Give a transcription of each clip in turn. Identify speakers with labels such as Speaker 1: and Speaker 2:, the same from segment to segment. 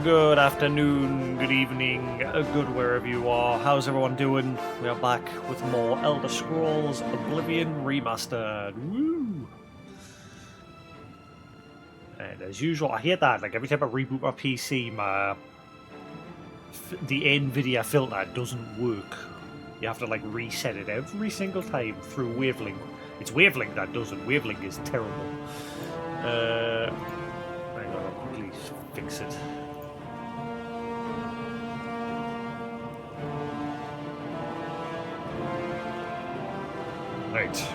Speaker 1: Good afternoon, good evening, good wherever you are. How's everyone doing? We are back with more Elder Scrolls Oblivion Remastered. Woo! And as usual, I hear that, like every time I reboot my PC, the NVIDIA filter doesn't work. You have to like reset it every single time through Wavelink. It's Wavelink that does it. Wavelink is terrible. Hang on, I'll quickly fix it. Right.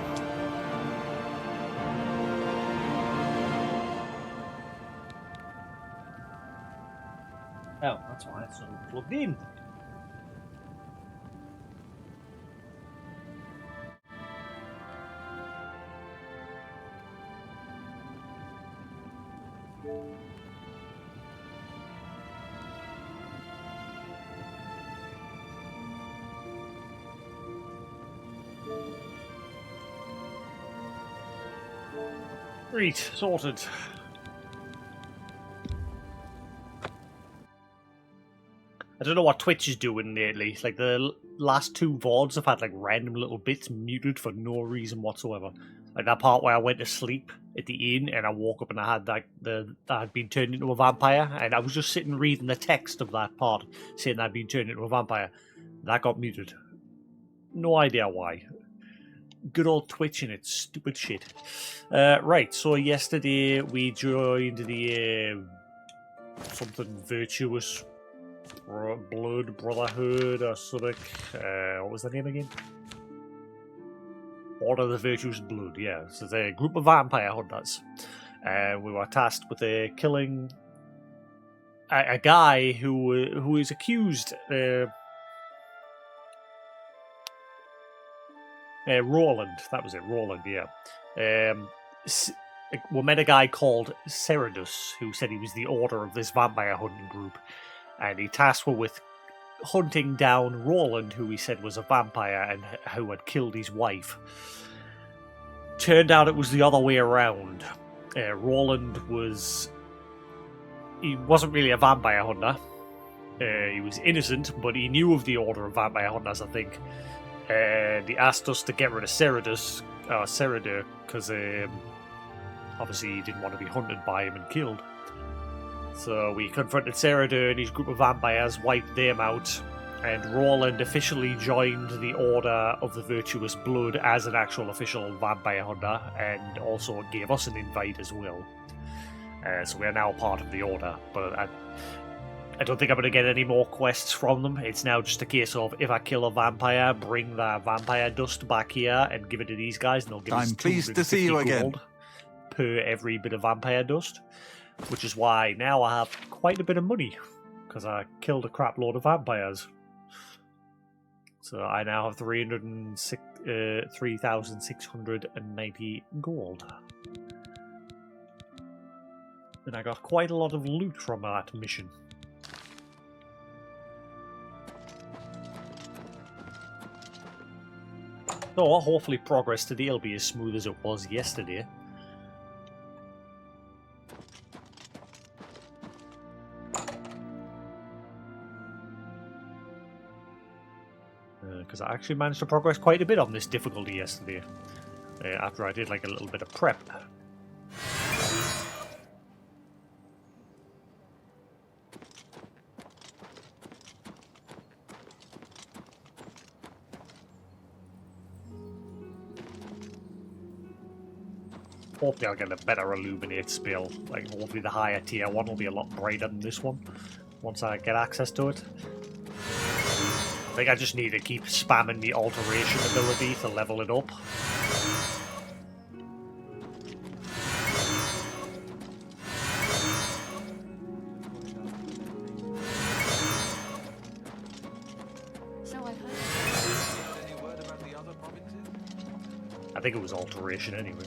Speaker 1: Oh, that's why it's not plugged in. Great, sorted. I don't know what Twitch is doing lately. Like the last two VODs have had like random little bits muted for no reason whatsoever. Like that part where I went to sleep at the inn and I woke up and I had I had been turned into a vampire, and I was just sitting reading the text of that part saying I'd been turned into a vampire. That got muted. No idea why. Good old Twitch and its stupid shit. Right, so yesterday we joined the something virtuous blood brotherhood or something. What was the name again? Order of the Virtuous Blood. Yeah, so it's a group of vampire hunters. We were tasked with killing a guy who is accused. Roland, that was it, Roland, yeah. We met a guy called Ceridus, who said he was the order of this vampire hunting group, and he tasked us with hunting down Roland, who he said was a vampire and who had killed his wife. Turned out it was the other way around. Roland he wasn't really a vampire hunter. He was innocent, but he knew of the order of vampire hunters, I think. And he asked us to get rid of Ceridus, because obviously he didn't want to be hunted by him and killed. So we confronted Ceridus and his group of vampires, wiped them out, and Roland officially joined the Order of the Virtuous Blood as an actual official vampire hunter, and also gave us an invite as well. So we are now part of the Order, but I don't think I'm going to get any more quests from them. It's now just a case of, if I kill a vampire, bring that vampire dust back here and give it to these guys, and they'll give us
Speaker 2: I'm pleased to see you again.
Speaker 1: Per every bit of vampire dust, which is why now I have quite a bit of money, because I killed a crap load of vampires. So I now have 3,690 gold. And I got quite a lot of loot from that mission. So hopefully progress today will be as smooth as it was yesterday. Because I actually managed to progress quite a bit on this difficulty yesterday, after I did like a little bit of prep. Hopefully I'll get a better illuminate spell. Like hopefully the higher tier one will be a lot brighter than this one once I get access to it. I think I just need to keep spamming the alteration ability to level it up. I think it was alteration anyway.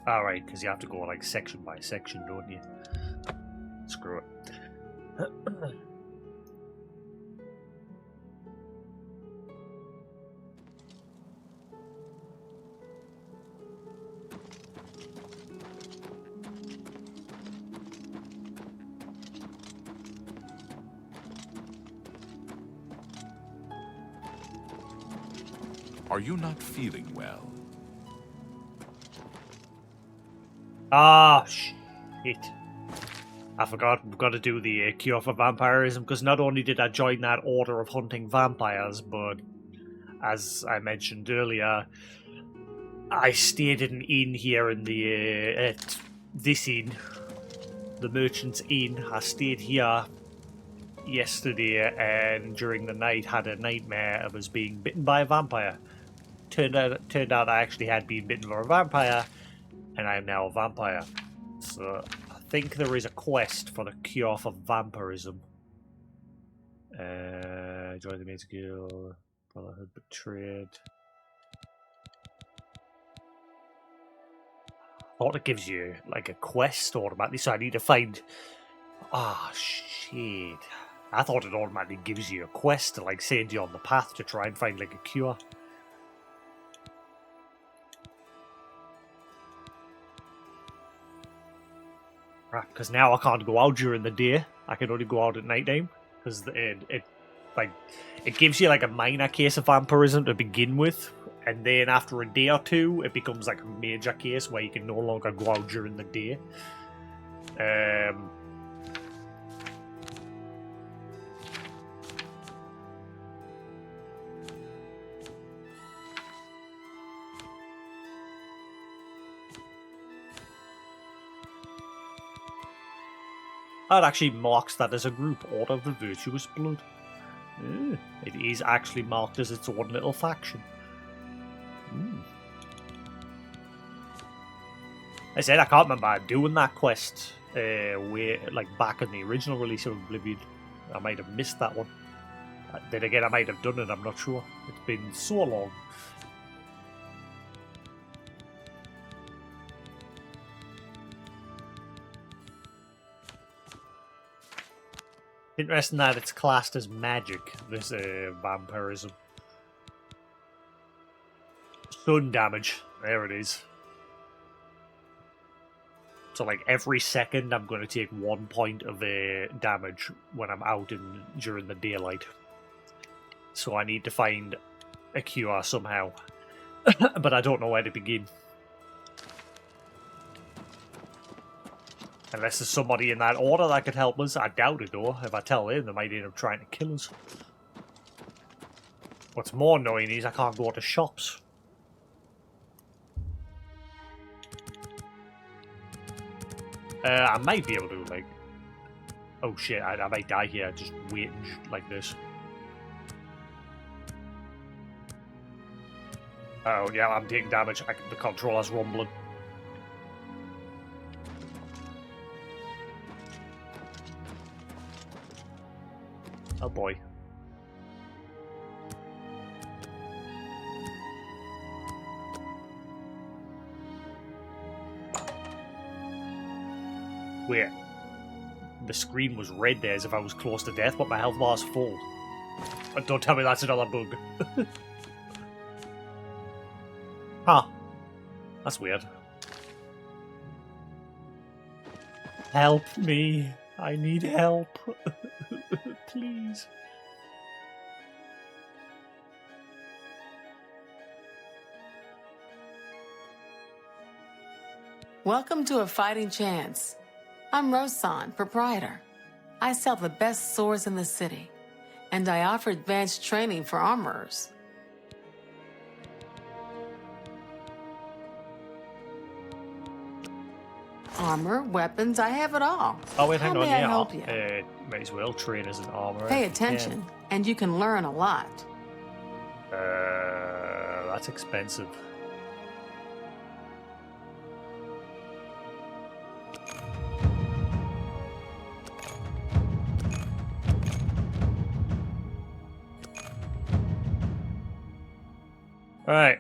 Speaker 1: Alright, because you have to go like section by section, don't you? Screw it.
Speaker 2: Are you not feeling well?
Speaker 1: Ah, shit. I forgot, we've got to do the cure for vampirism, because not only did I join that order of hunting vampires, but as I mentioned earlier, I stayed at an inn here in the, at this inn, the Merchant's Inn. I stayed here yesterday and during the night had a nightmare of us being bitten by a vampire. Turned out I actually had been bitten by a vampire, and I am now a vampire. So I think there is a quest for the cure for vampirism. Join the Maid's Guild, Brotherhood Betrayed. I thought it gives you like a quest automatically, so I need to find. Ah, shit. I thought it automatically gives you a quest to like send you on the path to try and find like a cure. Right, because now I can't go out during the day. I can only go out at night time because it gives you like a minor case of vampirism to begin with, and then after a day or two, it becomes like a major case where you can no longer go out during the day. That actually marks that as a group, Order of the Virtuous Blood. It is actually marked as its own little faction. I said I can't remember doing that quest way like back in the original release of Oblivion. I might have missed that one. Then again, I might have done it, I'm not sure. It's been so long. Interesting that it's classed as magic, this vampirism. Sun damage. There it is. So like every second I'm going to take 1 point of damage when I'm out during the daylight. So I need to find a cure somehow. But I don't know where to begin. Unless there's somebody in that order that could help us. I doubt it though. If I tell them, they might end up trying to kill us. What's more annoying is I can't go to shops. I might be able to, like... Oh shit, I might die here just waiting like this. Oh yeah, I'm taking damage. The controller's rumbling. Oh boy. Wait. The screen was red there as if I was close to death, but my health bar's full. But don't tell me that's another bug. Huh. That's weird. Help me. I need help. Please.
Speaker 3: Welcome to A Fighting Chance. I'm Rosan, proprietor. I sell the best swords in the city, and I offer advanced training for armorers. Armor, weapons, I have it all.
Speaker 1: Oh wait, hang
Speaker 3: How
Speaker 1: on,
Speaker 3: may I
Speaker 1: yeah.
Speaker 3: help you?
Speaker 1: Might as well train as an armorer.
Speaker 3: Pay attention, and you can learn a lot.
Speaker 1: That's expensive. Alright.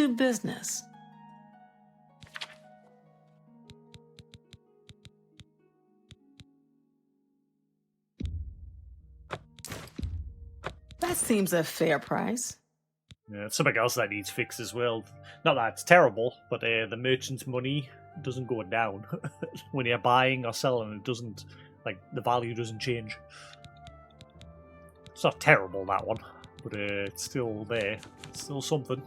Speaker 3: do business. That seems a fair price.
Speaker 1: Yeah, it's something else that needs fixed as well. Not that it's terrible, but the merchant's money doesn't go down when you're buying or selling. It doesn't, like, the value doesn't change. It's not terrible, that one, but it's still there. It's still something.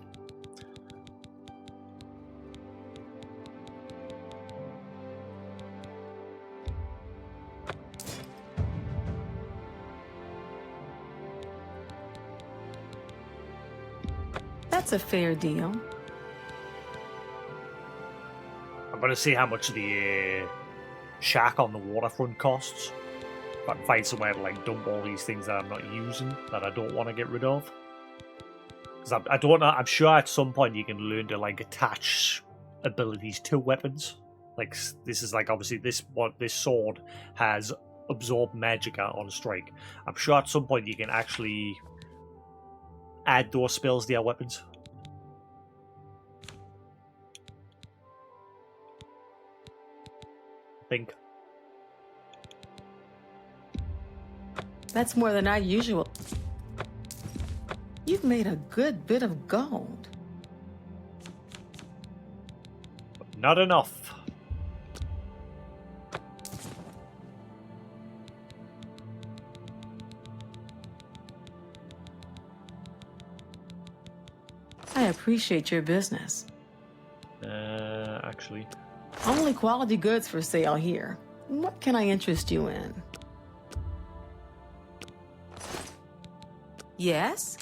Speaker 3: That's a fair deal.
Speaker 1: I'm going to see how much the shack on the waterfront costs. If I can find somewhere to like dump all these things that I'm not using, that I don't want to get rid of. Because I don't know, I'm sure at some point you can learn to like attach abilities to weapons. Like this is like obviously this sword has absorb magicka on strike. I'm sure at some point you can actually add those spells to your weapons. Think.
Speaker 3: That's more than I usual. You've made a good bit of gold.
Speaker 1: But not enough.
Speaker 3: I appreciate your business.
Speaker 1: Actually.
Speaker 3: Only quality goods for sale here. What can I interest you in? Yes?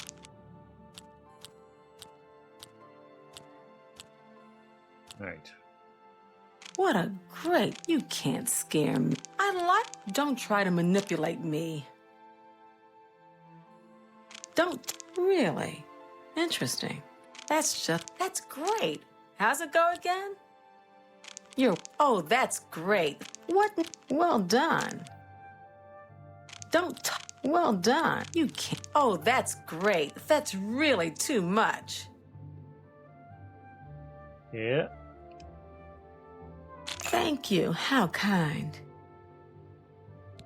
Speaker 1: Right.
Speaker 3: What a great... You can't scare me. Don't try to manipulate me. Don't... Really? Interesting. That's great. How's it go again? Oh, that's great. What? Well done. Well done. You can't... Oh, that's great. That's really too much.
Speaker 1: Yeah.
Speaker 3: Thank you. How kind.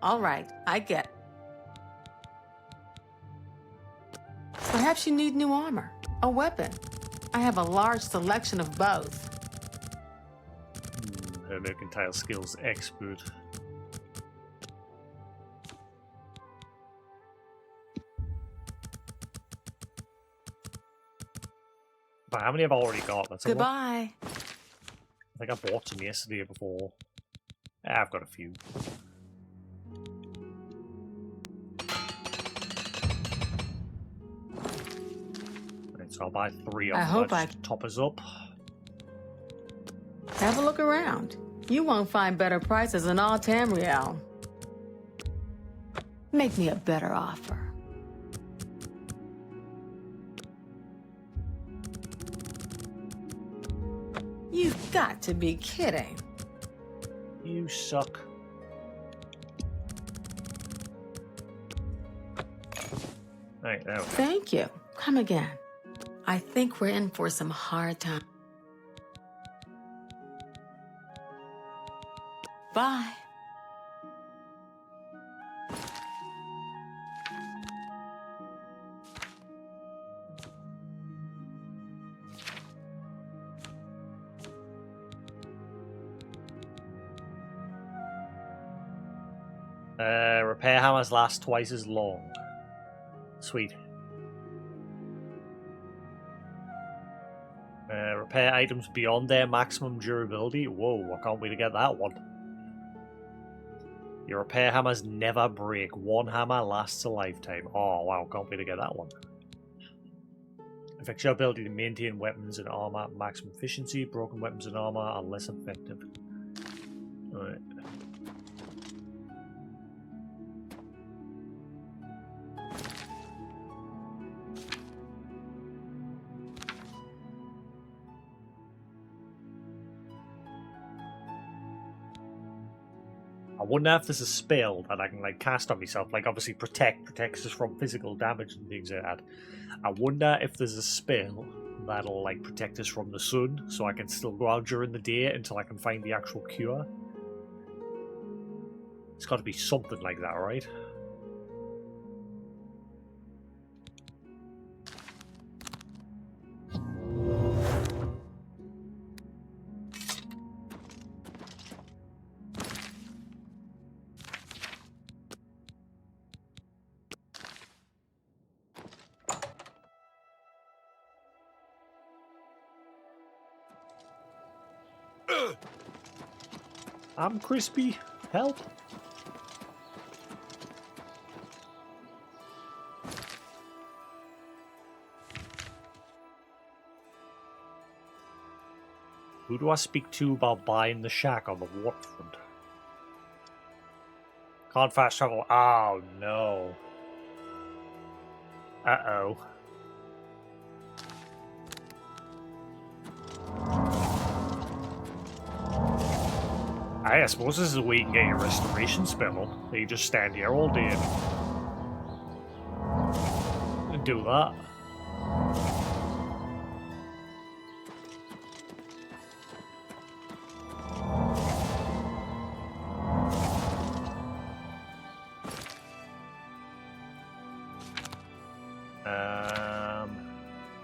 Speaker 3: All right, I get... Perhaps you need new armor. A weapon. I have a large selection of both.
Speaker 1: Her mercantile skills expert. But how many have I already got? That's
Speaker 3: Goodbye.
Speaker 1: I think I bought some yesterday before. I've got a few. Right, so I'll buy 3 of them.
Speaker 3: I hope
Speaker 1: I top us up.
Speaker 3: Have a look around. You won't find better prices in all Tamriel. Make me a better offer. You've got to be kidding.
Speaker 1: You suck. Right, there we go.
Speaker 3: Thank you. Come again. I think we're in for some hard time. Bye.
Speaker 1: Repair hammers last twice as long. Sweet. Repair items beyond their maximum durability. Whoa, I can't wait to get that one. Your repair hammers never break. One hammer lasts a lifetime. Oh wow, can't wait to get that one. Affects your ability to maintain weapons and armor at maximum efficiency. Broken weapons and armor are less effective. Alright. I wonder if there's a spell that I can like cast on myself. Like obviously protects us from physical damage and things like that. I wonder if there's a spell That'll like protect us from the sun, so I can still go out during the day until I can find the actual cure. It's got to be something like that, right? I'm crispy. Help. Who do I speak to about buying the shack on the waterfront? Can't fast travel. Oh no. Uh-oh. I suppose this is a way you can get your restoration spell. You just stand here all day and do that.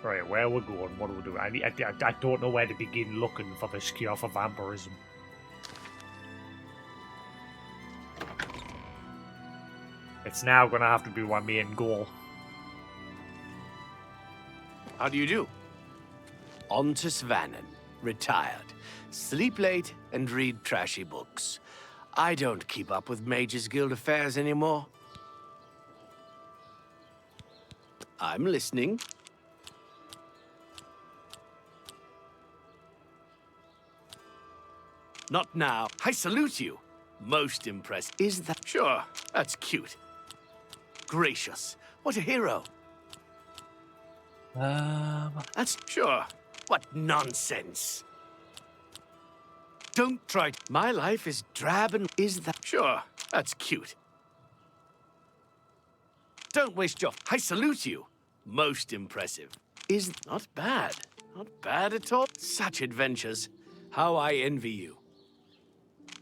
Speaker 1: Right, where we're going, what do we do? I don't know where to begin looking for this cure for vampirism. It's now going to have to be my main goal.
Speaker 4: How do you do? On to Svannon, retired. Sleep late and read trashy books. I don't keep up with Mages Guild affairs anymore. I'm listening. Not now. I salute you. Most impressed. Is that... Sure, that's cute. Gracious. What a hero. That's... Sure. What nonsense. Don't try... My life is drab and... Is that... Sure, that's cute. Don't waste your... I salute you. Most impressive. Is... Not bad. Not bad at all. Such adventures. How I envy you.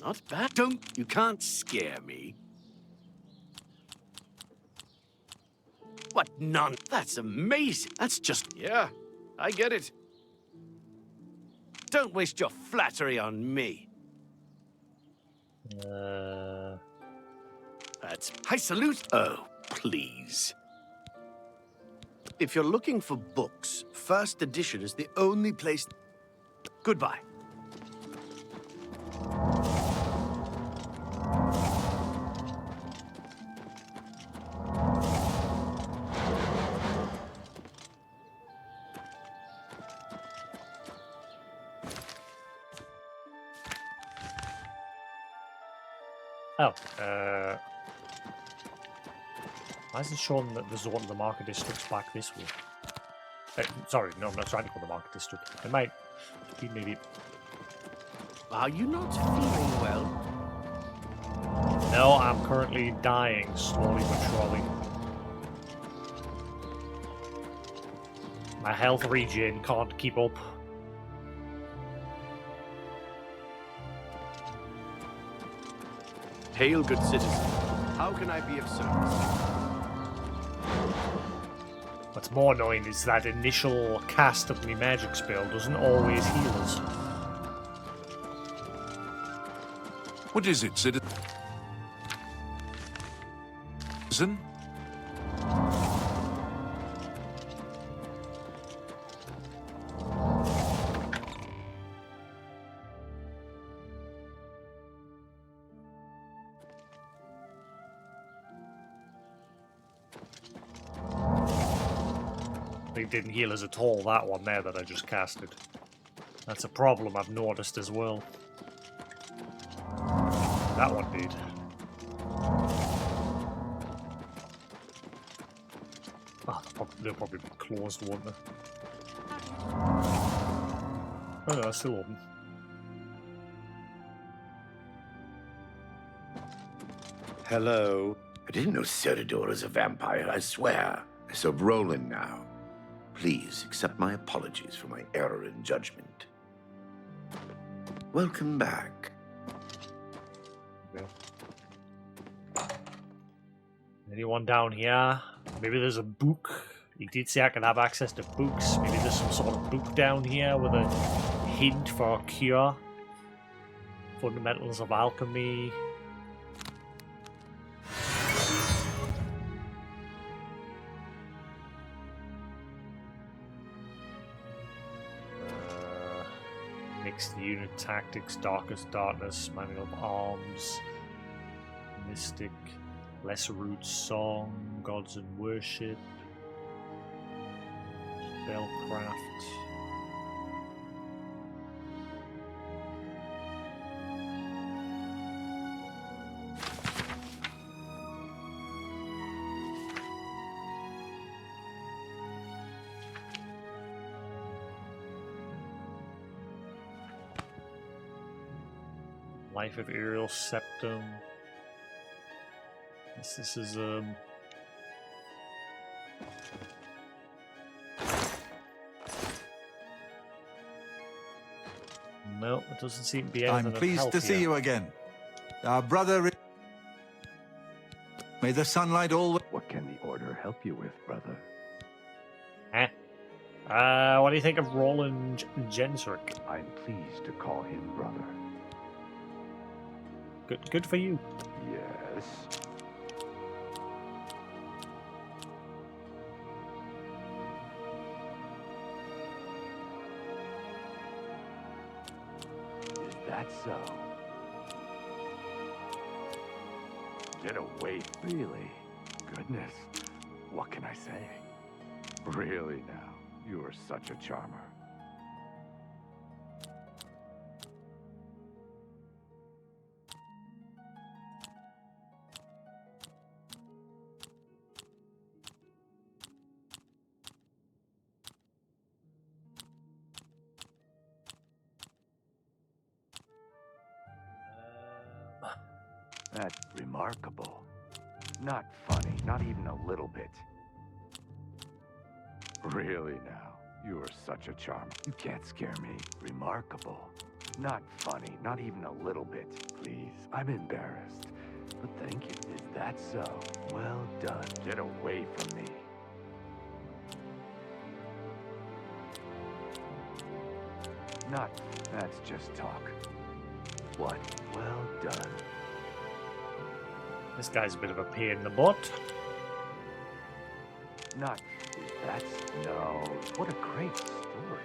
Speaker 4: Not bad. Don't... You can't scare me. What none? That's amazing. That's just... Yeah, I get it. Don't waste your flattery on me. That's... I salute... Oh, please. If you're looking for books, first edition is the only place... Goodbye.
Speaker 1: Oh, why is it showing that the zone of the market district's back this way? Sorry, no, I'm not trying to call the market district. I might be an idiot.
Speaker 4: Are you not feeling well?
Speaker 1: No, I'm currently dying, slowly but surely. My health regen can't keep up.
Speaker 4: Hail, good citizen. How can I be of service?
Speaker 1: What's more annoying is that initial cast of my magic spell doesn't always heal us.
Speaker 2: What is it, citizen?
Speaker 1: It didn't heal us at all, that one there that I just casted. That's a problem I've noticed as well. That one did. Oh, they'll probably be closed, won't they? Oh no, it's still open.
Speaker 5: Hello. I didn't know Ceridor was a vampire, I swear. So Roland now. Please accept my apologies for my error in judgment. Welcome back.
Speaker 1: Anyone down here? Maybe there's a book. He did say I can have access to books. Maybe there's some sort of book down here with a hint for a cure. Fundamentals of alchemy. Mixed unit tactics, darkest darkness, manual of arms, mystic, lesser root song, gods and worship, spellcraft. Life of Aerial Septum. This is no, it doesn't seem to be anything.
Speaker 6: I'm
Speaker 1: of
Speaker 6: pleased
Speaker 1: help
Speaker 6: to see
Speaker 1: here.
Speaker 6: you again. Our brother... May the sunlight always...
Speaker 7: What can the Order help you with, brother?
Speaker 1: What do you think of Roland Jensrick?
Speaker 7: I'm pleased to call him brother.
Speaker 1: Good for you.
Speaker 7: Yes. Is that so? Get away. Really? Goodness. What can I say? Really now? You are such a charmer. That's remarkable. Not funny, not even a little bit. Really now, you are such a charm. You can't scare me. Remarkable. Not funny, not even a little bit. Please, I'm embarrassed. But thank you. Is that so? Well done. Get away from me. Not, that's just talk. What? Well done.
Speaker 1: This guy's a bit of a pain in the butt.
Speaker 7: Not, that's, no. What a great story.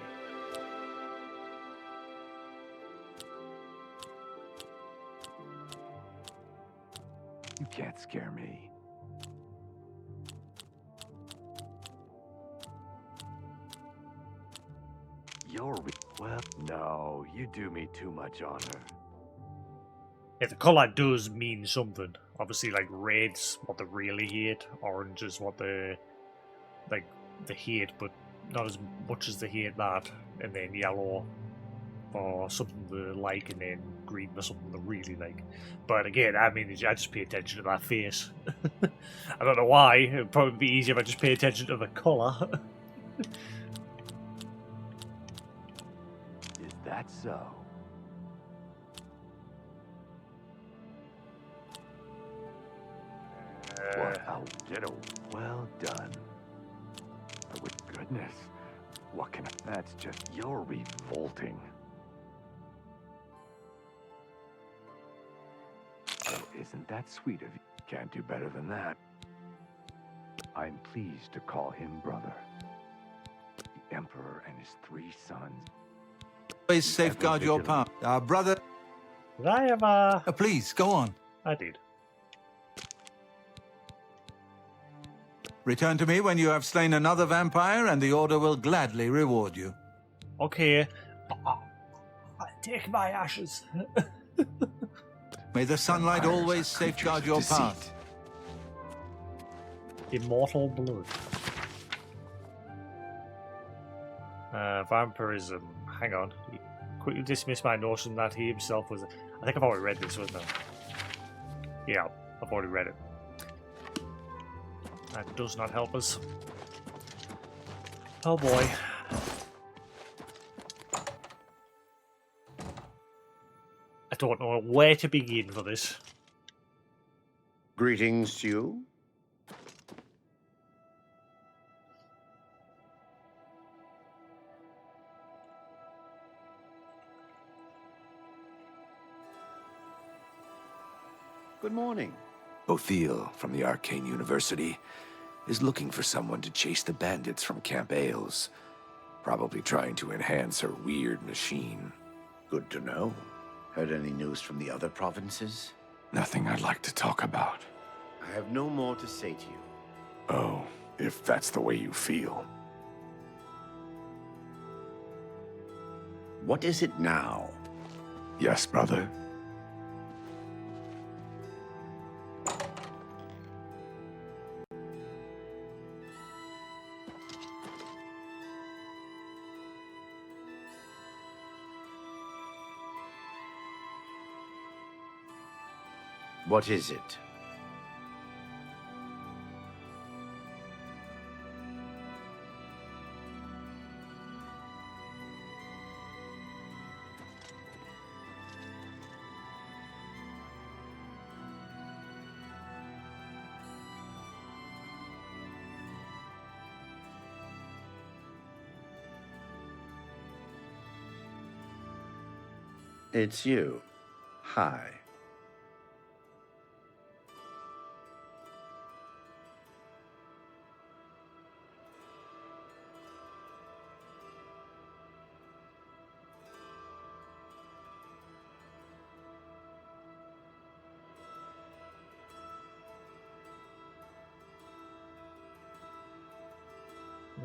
Speaker 7: You can't scare me. Well, no, you do me too much honor.
Speaker 1: Yeah, the colour does mean something. Obviously, like red's what they really hate, orange is what they hate, but not as much as they hate that. And then yellow for something they like, and then green for something they really like. But again, I mean, I just pay attention to that face. I don't know why. It'd probably be easier if I just pay attention to the colour.
Speaker 7: Is that so? What? I'll get a well done. Oh, with goodness. What can I? That's just, you're revolting. Oh, isn't that sweet of you? Can't do better than that. I'm pleased to call him brother. The Emperor and his 3 sons.
Speaker 6: Always safeguard your path. Our brother...
Speaker 1: Did I have a...
Speaker 6: Please, go on.
Speaker 1: I did.
Speaker 6: Return to me when you have slain another vampire, and the Order will gladly reward you.
Speaker 1: Okay. Take my ashes.
Speaker 6: May the sunlight
Speaker 7: Vampires
Speaker 6: always
Speaker 7: are creatures
Speaker 6: safeguard
Speaker 7: of
Speaker 6: your
Speaker 7: deceit.
Speaker 6: path.
Speaker 1: Immortal blood. Vampirism. Hang on. He quickly dismissed my notion that he himself was... I think I've already read this, wasn't I? Yeah, I've already read it. That does not help us. Oh boy. I don't know where to begin for this.
Speaker 5: Greetings to you. Good morning.
Speaker 8: Othil from the Arcane University is looking for someone to chase the bandits from Camp Ailes. Probably trying to enhance her weird machine.
Speaker 5: Good to know. Heard any news from the other provinces?
Speaker 8: Nothing I'd like to talk about.
Speaker 5: I have no more to say to you.
Speaker 8: Oh, if that's the way you feel.
Speaker 5: What is it now?
Speaker 8: Yes, brother.
Speaker 5: What is it? It's you. Hi.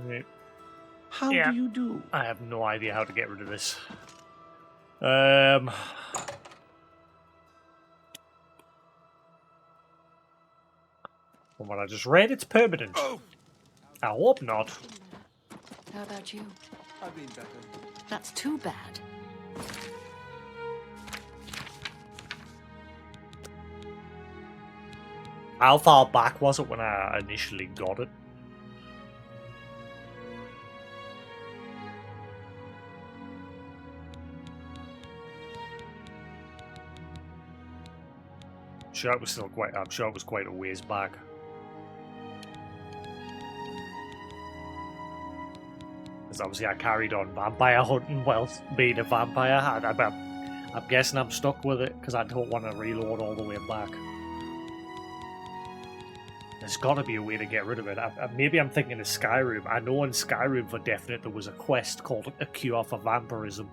Speaker 1: Right.
Speaker 5: How
Speaker 1: Yeah.
Speaker 5: do you do?
Speaker 1: I have no idea how to get rid of this. From what I just read, it's permanent. I hope not.
Speaker 9: How about you? I've been better. That's too bad.
Speaker 1: How far back was it when I initially got it? Sure, it was still quite. I'm sure it was quite a ways back. Because obviously I carried on vampire hunting whilst being a vampire. I'm guessing I'm stuck with it because I don't want to reload all the way back. There's got to be a way to get rid of it. Maybe I'm thinking of Skyrim. I know in Skyrim for definite there was a quest called A Cure for Vampirism.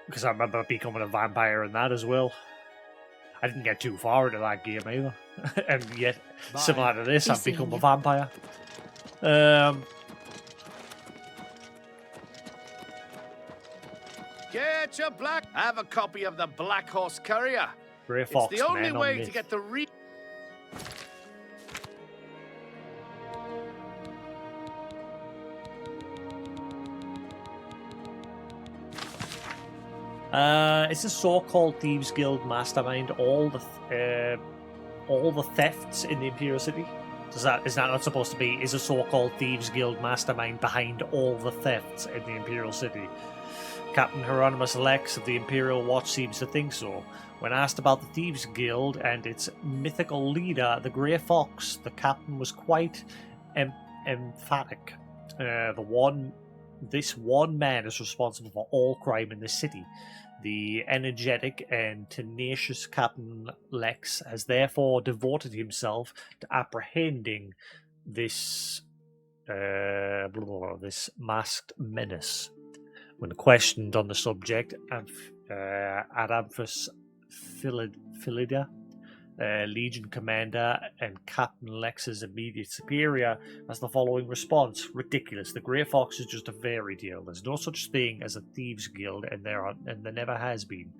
Speaker 1: Because I remember becoming a vampire in that as well. I didn't get too far into that game either. And yet, similar to this, I've become a vampire.
Speaker 4: Get your black. Have a copy of the Black Horse Courier.
Speaker 1: Grey
Speaker 4: It's
Speaker 1: Fox
Speaker 4: the only
Speaker 1: Man on
Speaker 4: way
Speaker 1: myth.
Speaker 4: to get the
Speaker 1: Is the so-called Thieves Guild mastermind all the thefts in the Imperial City? Is that not supposed to be? Is a so-called Thieves Guild mastermind behind all the thefts in the Imperial City? Captain Hieronymus Lex of the Imperial Watch seems to think so. When asked about the Thieves Guild and its mythical leader, the Grey Fox, the captain was quite emphatic. This one man is responsible for all crime in the city. The energetic and tenacious Captain Lex has therefore devoted himself to apprehending this this masked menace. When questioned on the subject, Adamphus Philida, Legion Commander and Captain Lex's immediate superior, has the following response: ridiculous. The Grey Fox is just a fairy tale. There's no such thing as a thieves guild, and there never has been.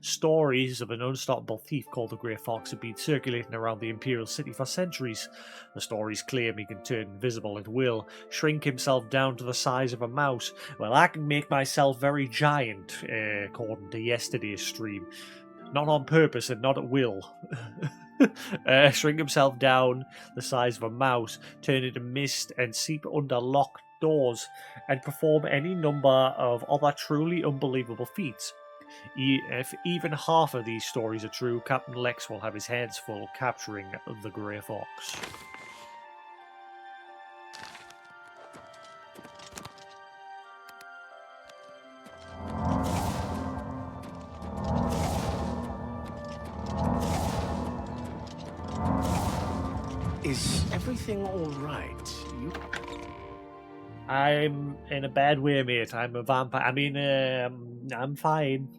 Speaker 1: Stories of an unstoppable thief called the Grey Fox have been circulating around the Imperial City for centuries. The stories claim he can turn invisible at will, shrink himself down to the size of a mouse. Well, I can make myself very giant, according to yesterday's stream. Not on purpose and not at will. shrink himself down the size of a mouse, turn into mist and seep under locked doors, and perform any number of other truly unbelievable feats. If even half of these stories are true, Captain Lex will have his hands full capturing the Grey Fox.
Speaker 4: Is everything all right?
Speaker 1: I'm in a bad way, mate. I'm a vampire. I mean, I'm fine.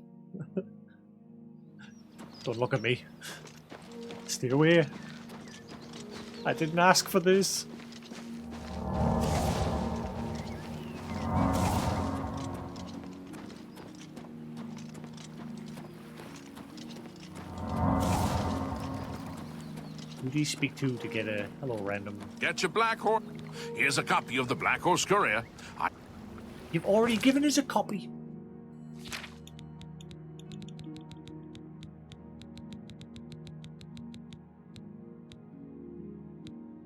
Speaker 1: Don't look at me. Stay away. I didn't ask for this. Who do you speak to get a hello random?
Speaker 2: Get your Black Horse. Here's a copy of the Black Horse Courier.
Speaker 1: You've already given us a copy.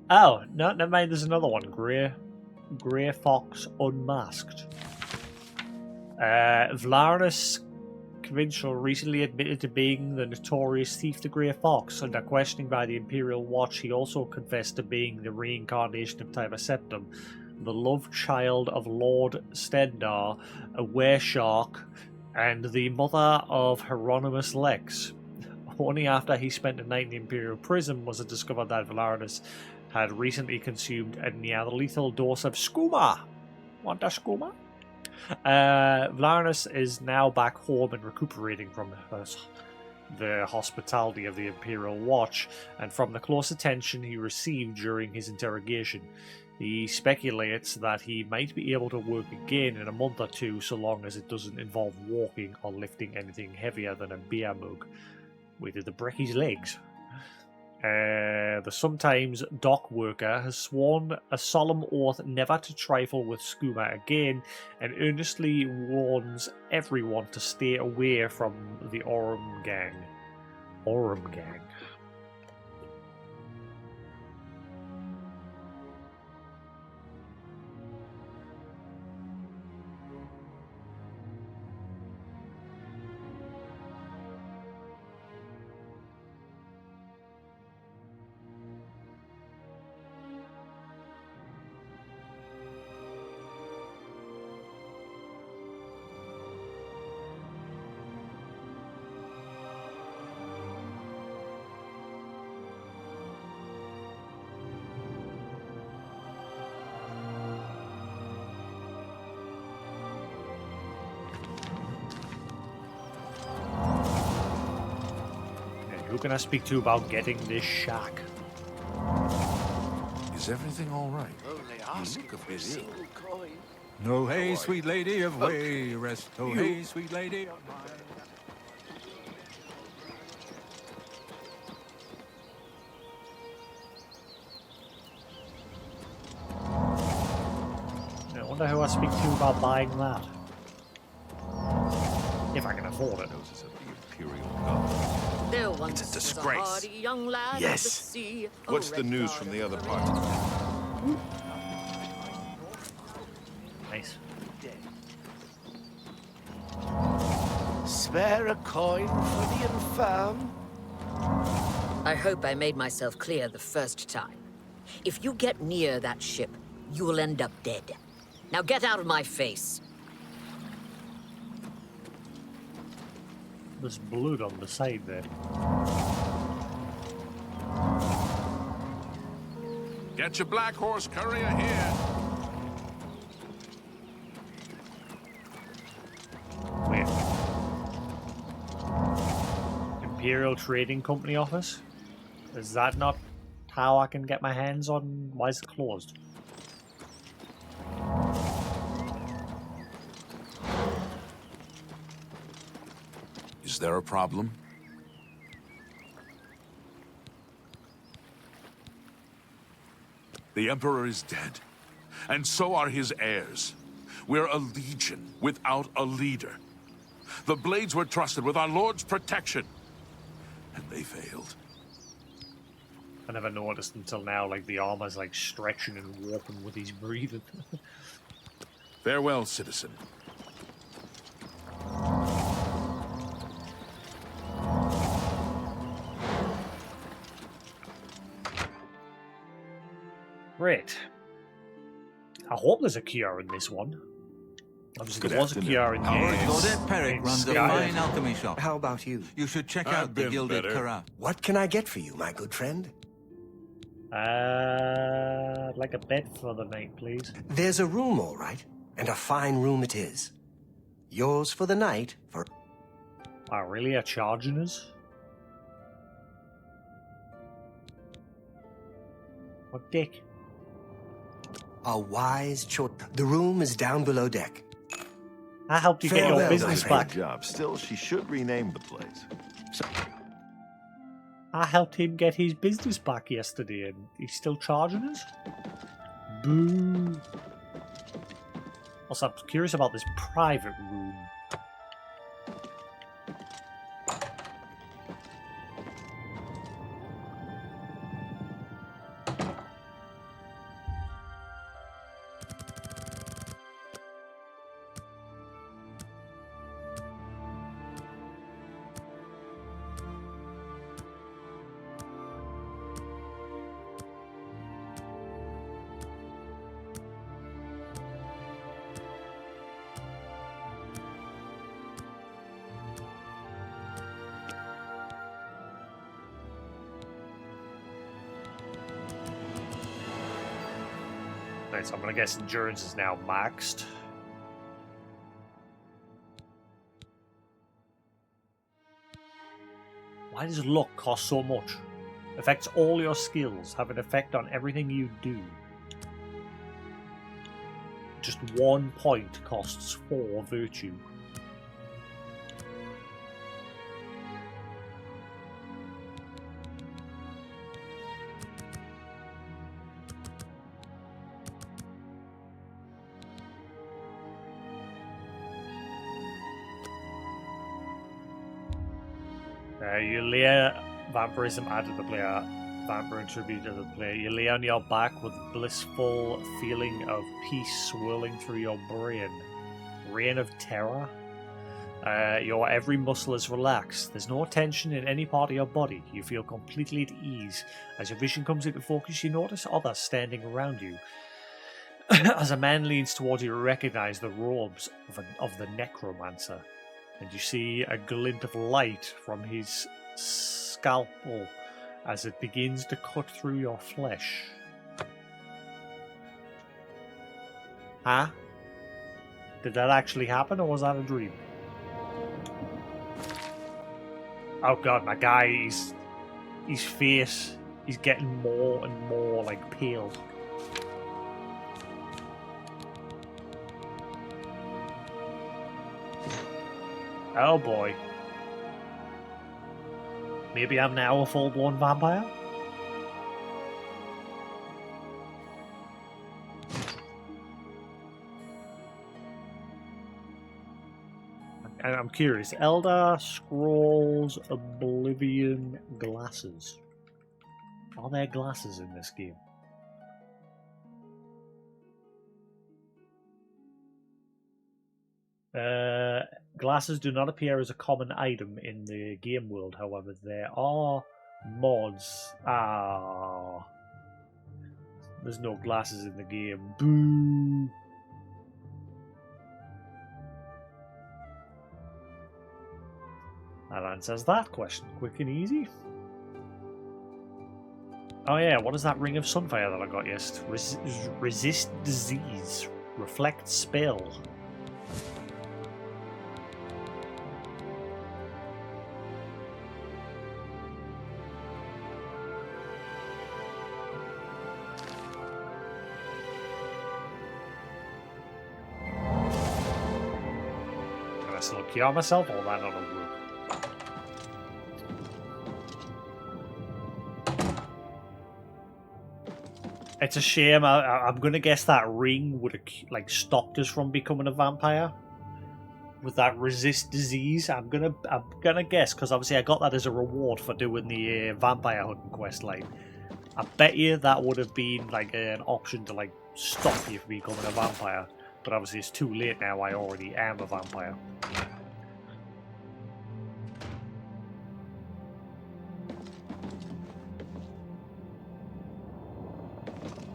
Speaker 1: Oh, no, never mind. There's another one. Grey Fox Unmasked. Vlarinus Provincial recently admitted to being the notorious thief the Grey Fox. Under questioning by the Imperial Watch, he also confessed to being the reincarnation of Tiber Septim, the love child of Lord Stendar, a were-shark, and the mother of Hieronymus Lex. Only after he spent a night in the Imperial prison was it discovered that Valarinus had recently consumed a near-lethal dose of skooma. Want a skooma? Valarinus is now back home and recuperating from the hospitality of the Imperial Watch and from the close attention he received during his interrogation. He speculates that he might be able to work again in a month or two so long as it doesn't involve walking or lifting anything heavier than a beer mug. Wait, did they break his legs? The sometimes dock worker has sworn a solemn oath never to trifle with skooma again and earnestly warns everyone to stay away from the Orm gang. Orm gang. Who can I speak to about getting this shack?
Speaker 2: Is everything all right?
Speaker 4: Only ask
Speaker 2: look a
Speaker 4: for a
Speaker 2: bit ill.
Speaker 4: single coin.
Speaker 6: No hey, sweet lady of way, rest. Oh hey, sweet lady of mine.
Speaker 1: I wonder who I speak to about buying that. If I can afford it.
Speaker 2: Noses of the Imperial Guard.
Speaker 9: There once
Speaker 2: It's a
Speaker 9: was
Speaker 2: disgrace.
Speaker 9: hardy young lad of
Speaker 4: Yes.
Speaker 9: the sea.
Speaker 10: What's the news from the other party?
Speaker 1: Nice.
Speaker 4: Spare a coin for the infirm?
Speaker 9: I hope I made myself clear the first time. If you get near that ship, you will end up dead. Now get out of my face.
Speaker 1: There's blood on the side there.
Speaker 2: Get your Black Horse Courier here.
Speaker 1: Wait. Imperial Trading Company office? Is that not how I can get my hands on? Why is it closed?
Speaker 2: Is there a problem? The Emperor is dead, and so are his heirs. We're a legion without a leader. The Blades were trusted with our Lord's protection, and they failed.
Speaker 1: I never noticed until now, like the armor's like stretching and warping with his breathing.
Speaker 2: Farewell, citizen.
Speaker 1: Great. I hope there's a cure in this one. Obviously,
Speaker 2: Good
Speaker 1: there was a
Speaker 2: afternoon.
Speaker 1: cure in
Speaker 6: Our
Speaker 1: the
Speaker 6: Claudette Perrick runs a
Speaker 1: Sky.
Speaker 6: fine alchemy shop.
Speaker 5: How about you?
Speaker 6: You should check
Speaker 2: I've
Speaker 6: out the
Speaker 2: been
Speaker 6: Gilded
Speaker 2: better.
Speaker 6: Carafe.
Speaker 11: What can I get for you, my good friend?
Speaker 1: I'd like a bed for the night, please.
Speaker 11: There's a room, all right, and a fine room it is. Yours for the night, for...
Speaker 1: Oh, really? Are charging us? What dick?
Speaker 11: A wise choice. The room is down below deck.
Speaker 1: I helped you get your
Speaker 11: Farewell,
Speaker 1: business
Speaker 11: my
Speaker 1: back.
Speaker 10: Good job. Still, she should rename the place.
Speaker 1: I helped him get his business back yesterday, and he's still charging us? Boo. Also, I'm curious about this private room. Right, so I'm gonna guess endurance is now maxed. Why does luck cost so much? Affects all your skills, have an effect on everything you do. Just 1 point costs 4 virtue. You lay vampirism added to the player, vampire tribute to the player. You lay on your back with blissful feeling of peace swirling through your brain. Reign of terror. Your every muscle is relaxed. There's no tension in any part of your body. You feel completely at ease. As your vision comes into focus, you notice others standing around you. As a man leans towards you, you recognize the robes of the necromancer. And you see a glint of light from his scalpel as it begins to cut through your flesh. Huh? Did that actually happen, or was that a dream? Oh god, my guy, his face, he's getting more and more, like, pale. Oh boy. Maybe I'm now a full-blown vampire? And I'm curious. Elder Scrolls Oblivion glasses. Are there glasses in this game? Glasses do not appear as a common item in the game world, however, there are mods. There's no glasses in the game. Boo! That answers that question quick and easy. Oh yeah, what is that ring of sunfire that I got yesterday? Resist disease. Reflect spell. Still cure myself, or that not a work? It's a shame. I'm gonna guess that ring would have like stopped us from becoming a vampire with that resist disease. I'm gonna guess, because obviously I got that as a reward for doing the vampire hunting quest line. I bet you that would have been like an option to like stop you from becoming a vampire. But obviously it's too late now, I already am a vampire.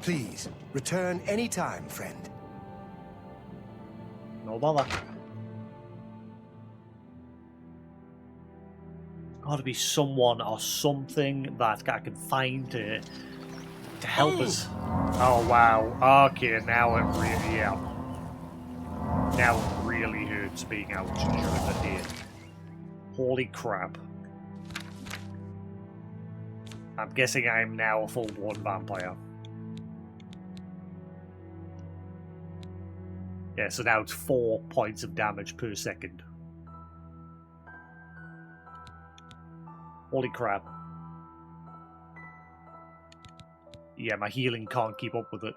Speaker 11: Please, return any time, friend.
Speaker 1: No bother. Got to be someone or something that I can find to help us. Oh wow. Okay, now it really now it really hurts being out during the day. Holy crap. I'm guessing I'm now a full-blown vampire. Yeah, so now it's 4 points of damage per second. Holy crap. Yeah, my healing can't keep up with it.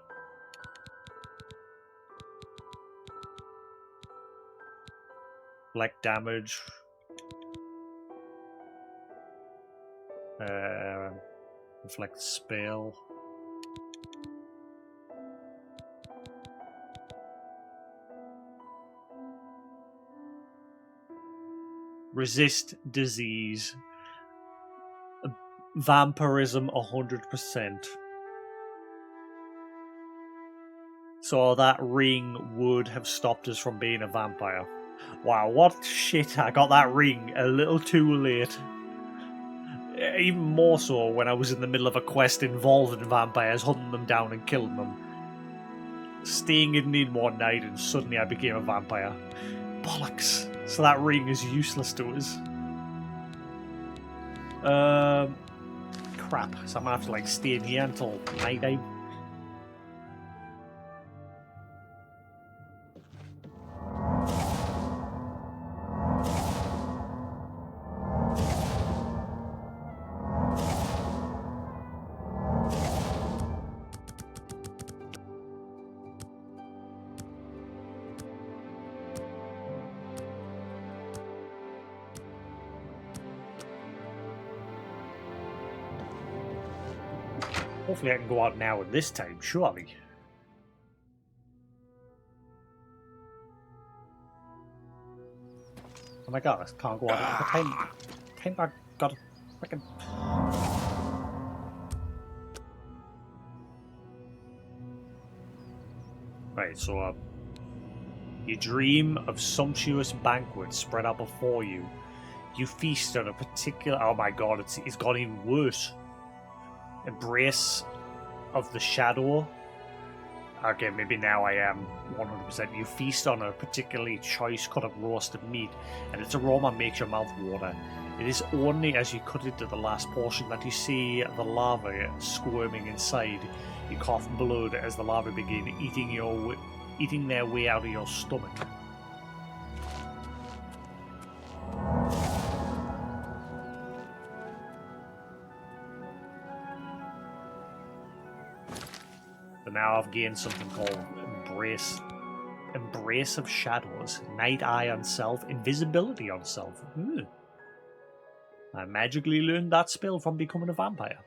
Speaker 1: Black damage. Reflect spell. Resist disease. Vampirism 100%. So that ring would have stopped us from being a vampire. Wow, what shit, I got that ring a little too late. Even more so when I was in the middle of a quest involving vampires, hunting them down and killing them. Staying in one night and suddenly I became a vampire. Bollocks. So that ring is useless to us. Crap. So I'm gonna have to like stay in here until night time. Hopefully I can go out now at this time, surely. Oh my god, I can't go out at the time I got a freaking... Right, so you dream of sumptuous banquets spread out before you. You feast on a particular... Oh my god, it's got even worse. Embrace of the shadow. Okay, maybe now I am 100%. You feast on a particularly choice cut of roasted meat, and its aroma makes your mouth water. It is only as you cut into the last portion that you see the larvae squirming inside. You cough blood as the larvae begin eating their way out of your stomach. So now I've gained something called Embrace of Shadows, Night Eye on Self, Invisibility on Self. I magically learned that spell from becoming a vampire.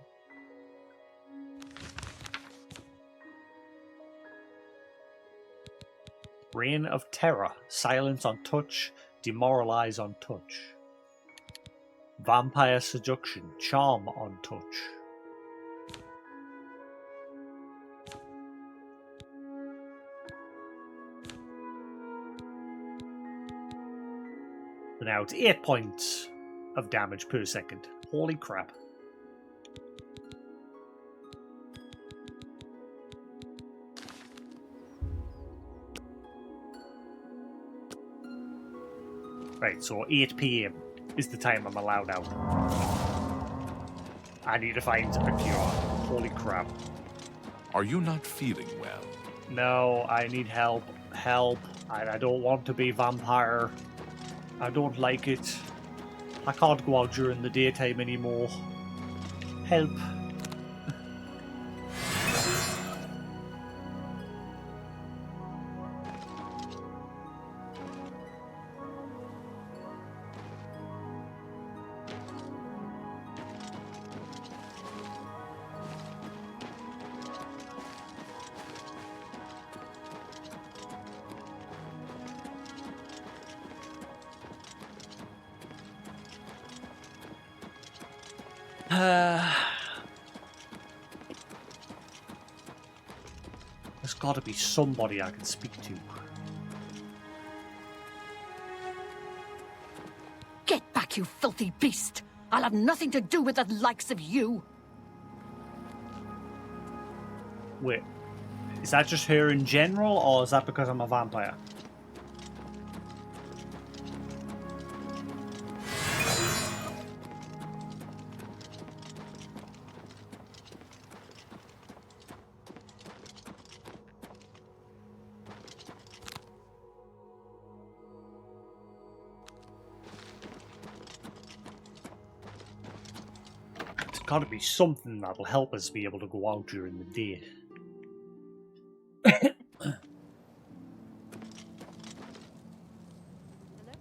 Speaker 1: Reign of Terror, Silence on Touch, Demoralize on Touch. Vampire Seduction, Charm on Touch. So now it's 8 points of damage per second. Holy crap. Right, so 8 PM is the time I'm allowed out. I need to find a cure. Holy crap.
Speaker 2: Are you not feeling well?
Speaker 1: No, I need help. Help. I don't want to be vampire. I don't like it. I can't go out during the daytime anymore. Help. There's got to be somebody I can speak to.
Speaker 12: Get back, you filthy beast! I'll have nothing to do with the likes of you!
Speaker 1: Wait, is that just her in general, or is that because I'm a vampire? There's got to be something that'll help us be able to go out during the day.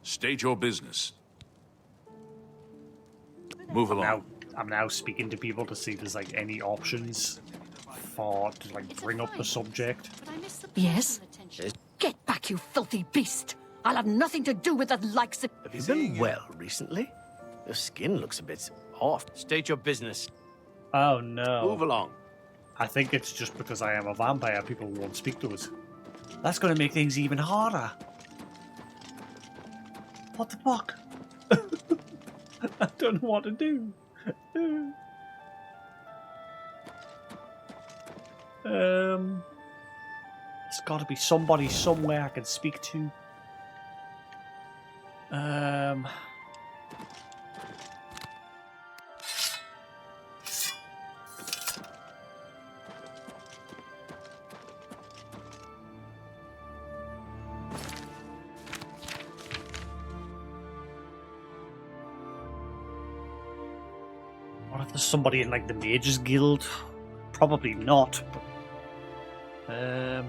Speaker 2: State your business. Move along.
Speaker 1: I'm now speaking to people to see if there's like any options for to like bring up the subject.
Speaker 12: Yes? Get back, you filthy beast! I'll have nothing to do with the likes of...
Speaker 4: Have you been well recently? Your skin looks a bit off. State your business.
Speaker 1: Oh no.
Speaker 4: Move along.
Speaker 1: I think it's just because I am a vampire, people won't speak to us. That's going to make things even harder. What the fuck? I don't know what to do. There's got to be somebody somewhere I can speak to. What if there's somebody in like the Mages Guild? Probably not. But,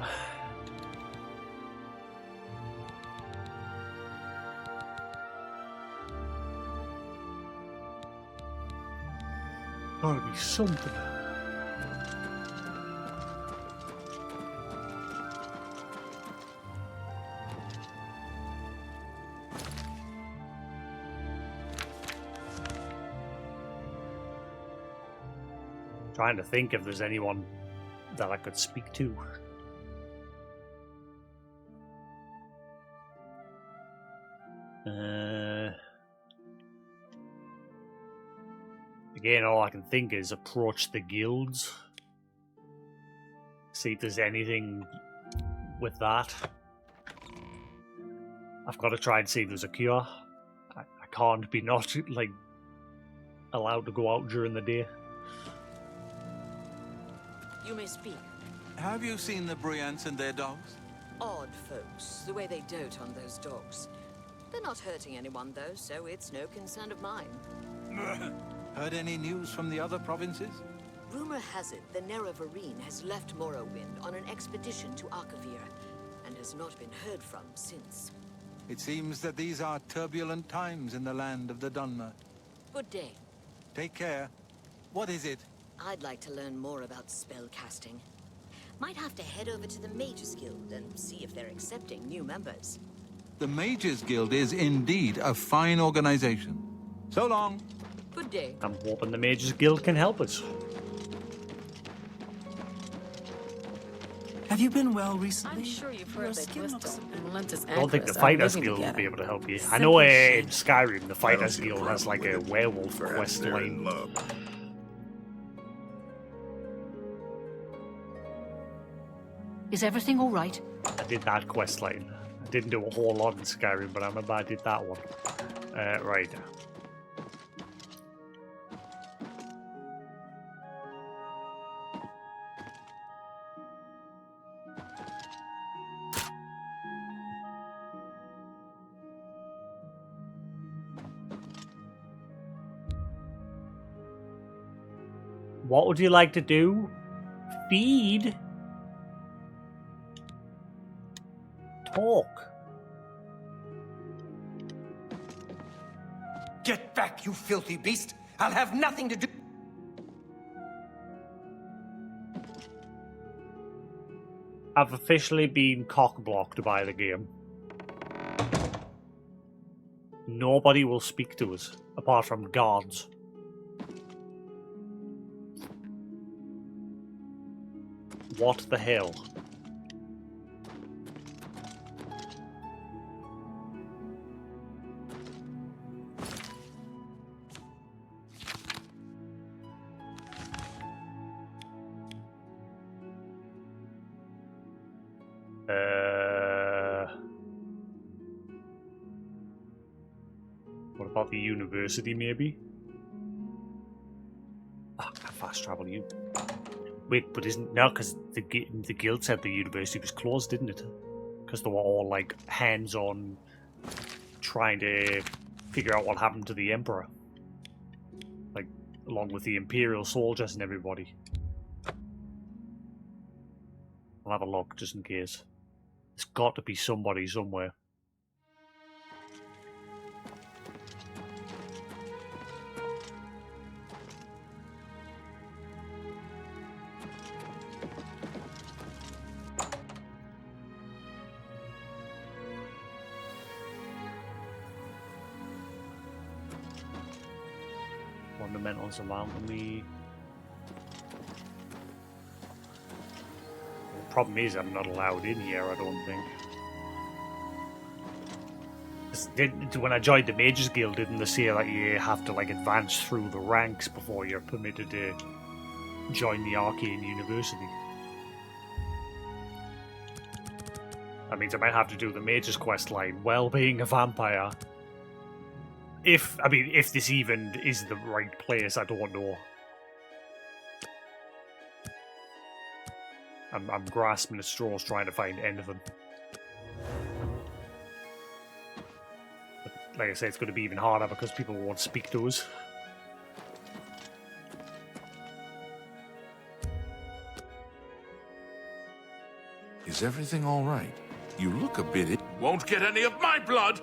Speaker 1: gotta be something. Trying to think if there's anyone that I could speak to. Again, all I can think is approach the guilds. See if there's anything with that. I've got to try and see if there's a cure. I can't be not, like, allowed to go out during the day.
Speaker 9: You may speak.
Speaker 6: Have you seen the Bryants and their dogs?
Speaker 9: Odd folks, the way they dote on those dogs. They're not hurting anyone, though, so it's no concern of mine.
Speaker 6: Heard any news from the other provinces?
Speaker 9: Rumor has it the Nerevarine has left Morrowind on an expedition to Arkavir, and has not been heard from since.
Speaker 6: It seems that these are turbulent times in the land of the Dunmer.
Speaker 9: Good day.
Speaker 6: Take care. What is it?
Speaker 9: I'd like to learn more about spell casting. Might have to head over to the Mages Guild and see if they're accepting new members.
Speaker 6: The Mages Guild is indeed a fine organization. So long.
Speaker 9: Good day.
Speaker 1: I'm hoping the Mages Guild can help us.
Speaker 11: Have you been well recently?
Speaker 3: I'm sure you've heard they twist some relentless
Speaker 1: I don't think the Fighters Guild will be able to help you. I know in Skyrim the Fighters Guild has like a werewolf quest line.
Speaker 12: Is everything all right?
Speaker 1: I did that quest line. I didn't do a whole lot in Skyrim, but I remember I did that one. Right. What would you like to do? Feed? Talk.
Speaker 11: Get back, you filthy beast! I'll have nothing to do...
Speaker 1: I've officially been cock-blocked by the game. Nobody will speak to us, apart from gods. What the hell? What about the university, maybe? Ah, I can't fast travel you. Wait, but isn't no? Because the guild said the university was closed, didn't it? Because they were all like hands-on, trying to figure out what happened to the emperor, like along with the imperial soldiers and everybody. I'll have a look just in case. There's got to be somebody somewhere. Fundamentals around me. The problem is I'm not allowed in here, I don't think. When I joined the Mages Guild, didn't they say that you have to like advance through the ranks before you're permitted to join the Arcane University? That means I might have to do the Mages quest line while being a vampire. If this even is the right place, I don't know. I'm grasping at straws trying to find anything. But like I say, it's going to be even harder because people won't speak to us.
Speaker 2: Is everything all right? You look a bit... Won't get any of my blood!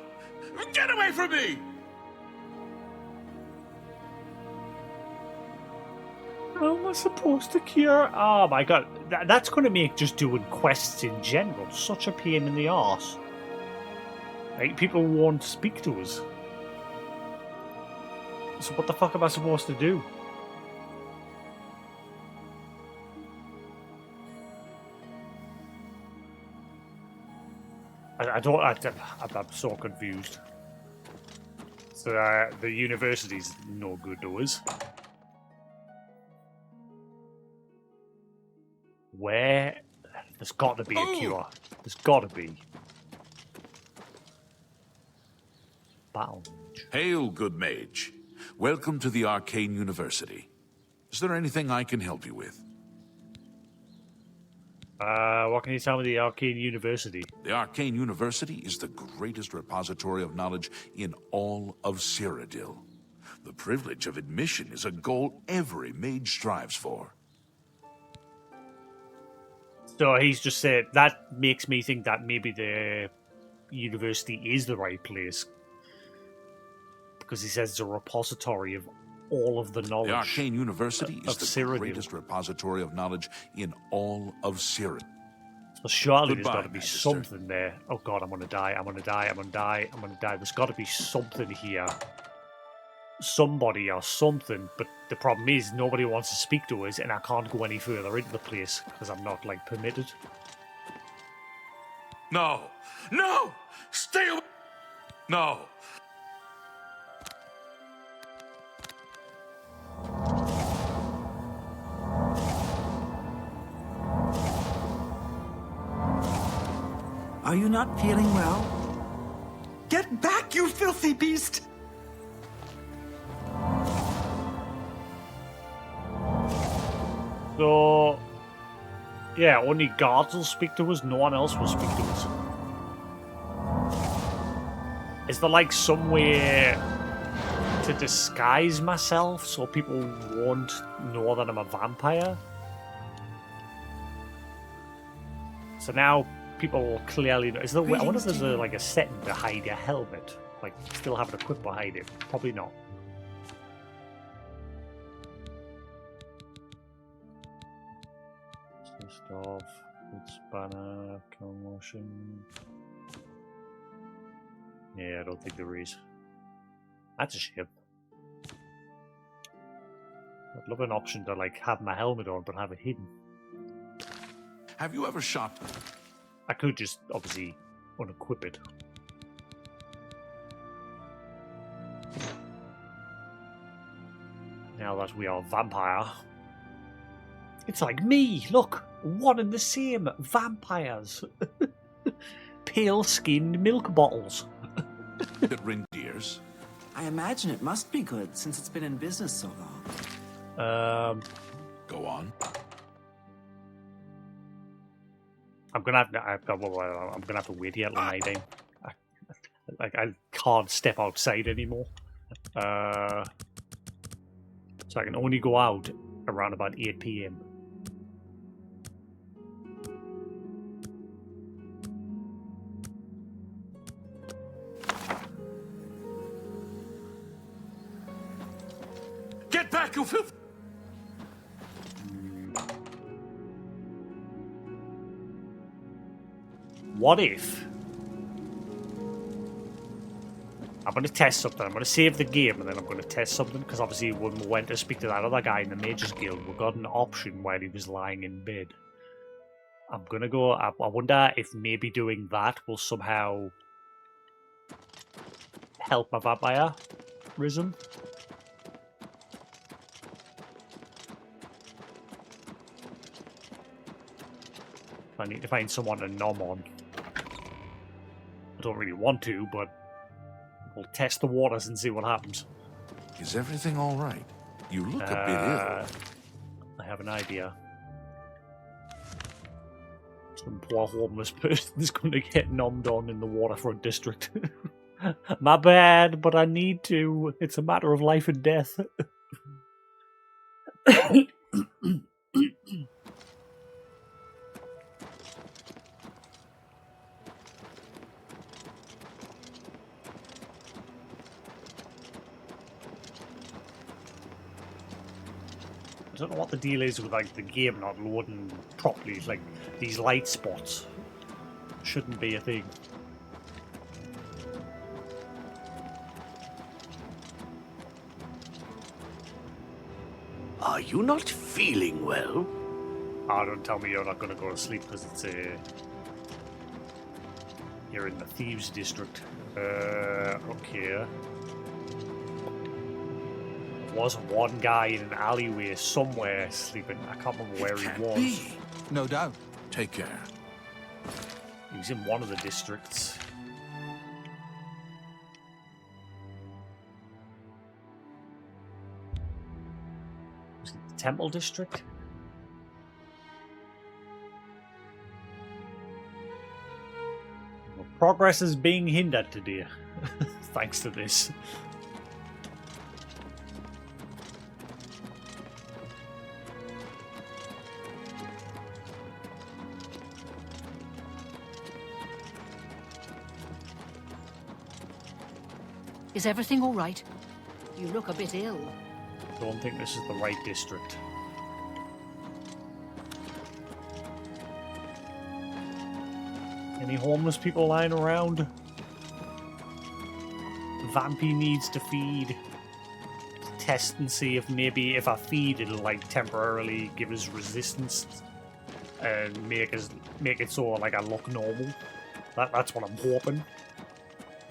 Speaker 2: Get away from me!
Speaker 1: How am I supposed to cure? Oh my god, that's going to make just doing quests in general such a pain in the arse. Like, people won't speak to us. So what the fuck am I supposed to do? I'm so confused. So the university's no good to us. Where? There's got to be a cure. There's got to be. Battle mage.
Speaker 2: Hail, good mage. Welcome to the Arcane University. Is there anything I can help you with?
Speaker 1: What can you tell me the Arcane University?
Speaker 2: The Arcane University is the greatest repository of knowledge in all of Cyrodiil. The privilege of admission is a goal every mage strives for.
Speaker 1: So he's just said that makes me think that maybe the university is the right place. Because he says it's a repository of all of the knowledge.
Speaker 2: The Arcane University is the
Speaker 1: Cyrodiil.
Speaker 2: greatest repository of knowledge in all of Cyrodiil.
Speaker 1: So surely
Speaker 2: Goodbye,
Speaker 1: there's got to be
Speaker 2: Magister.
Speaker 1: something there. Oh god, I'm gonna die, I'm gonna die, I'm gonna die, I'm gonna die. There's got to be something here. Somebody or something, but the problem is nobody wants to speak to us and I can't go any further into the place because I'm not, like, permitted.
Speaker 2: No! No! Stay away! No!
Speaker 13: Are you not feeling well? Get back, you filthy beast!
Speaker 1: So, yeah, only guards will speak to us, no one else will speak to us. Is there like some way to disguise myself so people won't know that I'm a vampire? So now people will clearly know. Is there, I wonder if there's like a setting to hide your helmet. Like, still have it equipped behind it. Probably not. Off, it's banner, commotion. Yeah, I don't think there is. That's a shame. I'd love an option to like have my helmet on but have it hidden.
Speaker 2: Have you ever shot?
Speaker 1: I could just obviously unequip it. Now that we are vampire. It's like me, look! One and the same, vampires. Pale-skinned milk bottles.
Speaker 2: At Rindier's?
Speaker 13: I imagine it must be good, since it's been in business so long.
Speaker 2: Go on.
Speaker 1: I'm gonna have to wait here till night time. I can't step outside anymore. So I can only go out around about 8 PM.
Speaker 4: Get back, you filth!
Speaker 1: What if I'm going to test something? I'm going to save the game and then I'm going to test something, because obviously when we went to speak to that other guy in the Mages Guild, we got an option while he was lying in bed. I'm going to go... I wonder if maybe doing that will somehow help my vampirism. I need to find someone to nom on. I don't really want to, but we'll test the waters and see what happens.
Speaker 2: Is everything all right? You look a bit ill.
Speaker 1: I have an idea. Some poor homeless person is going to get nommed on in the waterfront district. My bad, but I need to. It's a matter of life and death. I don't know what the deal is with like the game not loading properly. Like these light spots shouldn't be a thing.
Speaker 4: Are you not feeling well?
Speaker 1: Oh, don't tell me you're not going to go to sleep because it's you're in the Thieves District. Okay. There was one guy in an alleyway somewhere sleeping. I can't remember where he was.
Speaker 6: No doubt.
Speaker 2: Take care.
Speaker 1: He was in one of the districts. Was it the Temple District? Well, progress is being hindered today, thanks to this.
Speaker 12: Is everything all right? You look a bit ill.
Speaker 1: Don't think this is the right district. Any homeless people lying around? Vampy needs to feed. Test and see if maybe if I feed it'll like temporarily give us resistance and make it so like I look normal. That's what I'm hoping.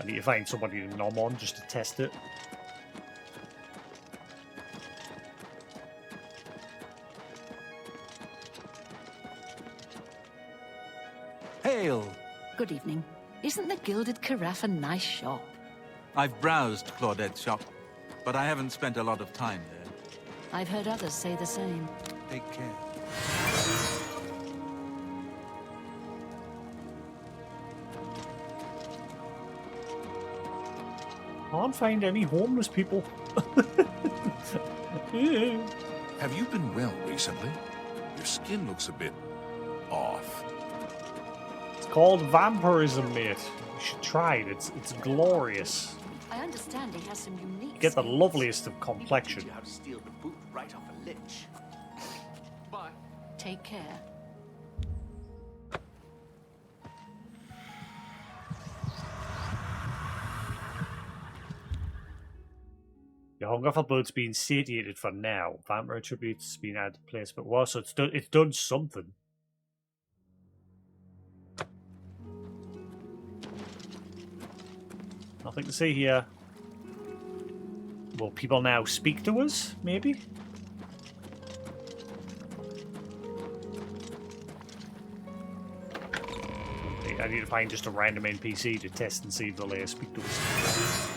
Speaker 1: I need to find somebody to nom on just to test it.
Speaker 6: Hail!
Speaker 12: Good evening. Isn't the Gilded Carafe a nice shop?
Speaker 6: I've browsed Claudette's shop, but I haven't spent a lot of time there.
Speaker 12: I've heard others say the same.
Speaker 6: Take care.
Speaker 1: Can't find any homeless people.
Speaker 2: Have you been well recently? Your skin looks a bit off.
Speaker 1: It's called vampirism, mate. You should try it. It's glorious.
Speaker 12: I understand he has some unique
Speaker 1: You get the
Speaker 12: skills.
Speaker 1: loveliest of complexion.
Speaker 4: You how to steal the boot right off a lich. Bye.
Speaker 12: Take care.
Speaker 1: Your hunger for blood's been satiated for now. Vampire attributes been added to place, but well, so it's done something. Nothing to see here. Will people now speak to us, maybe? I need to find just a random NPC to test and see if they'll speak to us.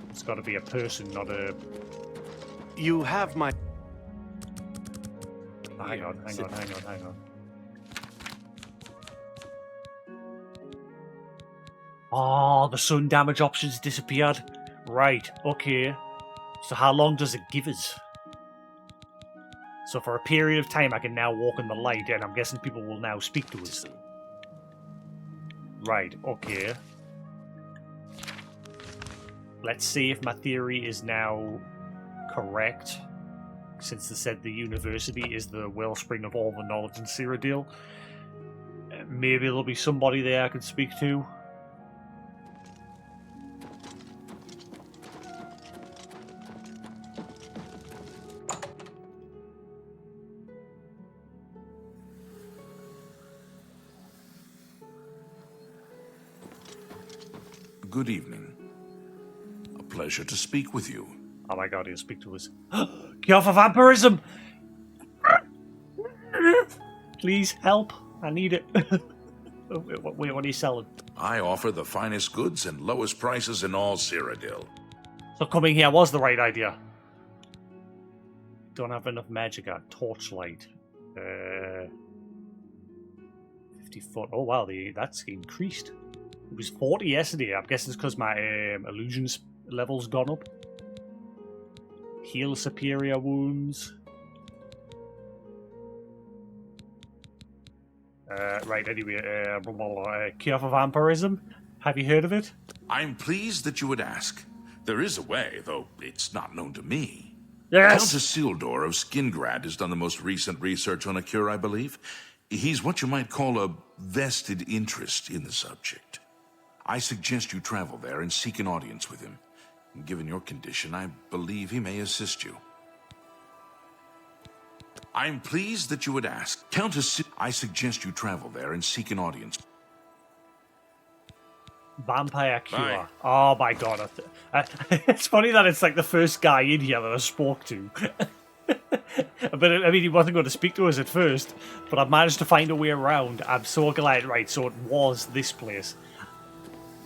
Speaker 1: It's got to be a person, not a...
Speaker 4: You have my...
Speaker 1: Hang on. Oh, the sun damage options disappeared. Right, okay. So how long does it give us? So for a period of time I can now walk in the light, and I'm guessing people will now speak to us. Right, okay. Let's see if my theory is now correct. Since they said the university is the wellspring of all the knowledge in Cyrodiil. Maybe there'll be somebody there I can speak to.
Speaker 2: Good evening. A pleasure to speak with you.
Speaker 1: Oh my god, he'll speak to us. Cure for vampirism! Please, help. I need it. Wait, what are you selling?
Speaker 2: I offer the finest goods and lowest prices in all Cyrodiil.
Speaker 1: So coming here was the right idea. Don't have enough magic at torchlight. 50 foot. Oh wow, that's increased. It was 40 yesterday. I'm guessing it's because my illusions level's gone up. Heal superior wounds. Right, anyway, cure for vampirism. Have you heard of it?
Speaker 2: I'm pleased that you would ask. There is a way, though it's not known to me.
Speaker 1: Yes!
Speaker 2: Count Isildur of Skingrad has done the most recent research on a cure, I believe. He's what you might call a vested interest in the subject. I suggest you travel there and seek an audience with him. Given your condition, I believe he may assist you. I'm pleased that you would ask. I suggest you travel there and seek an audience.
Speaker 1: Vampire cure.
Speaker 2: Bye.
Speaker 1: Oh my god. It's funny that it's like the first guy in here that I spoke to. But I mean, he wasn't going to speak to us at first, but I managed to find a way around. I'm so glad. Right, so it was this place.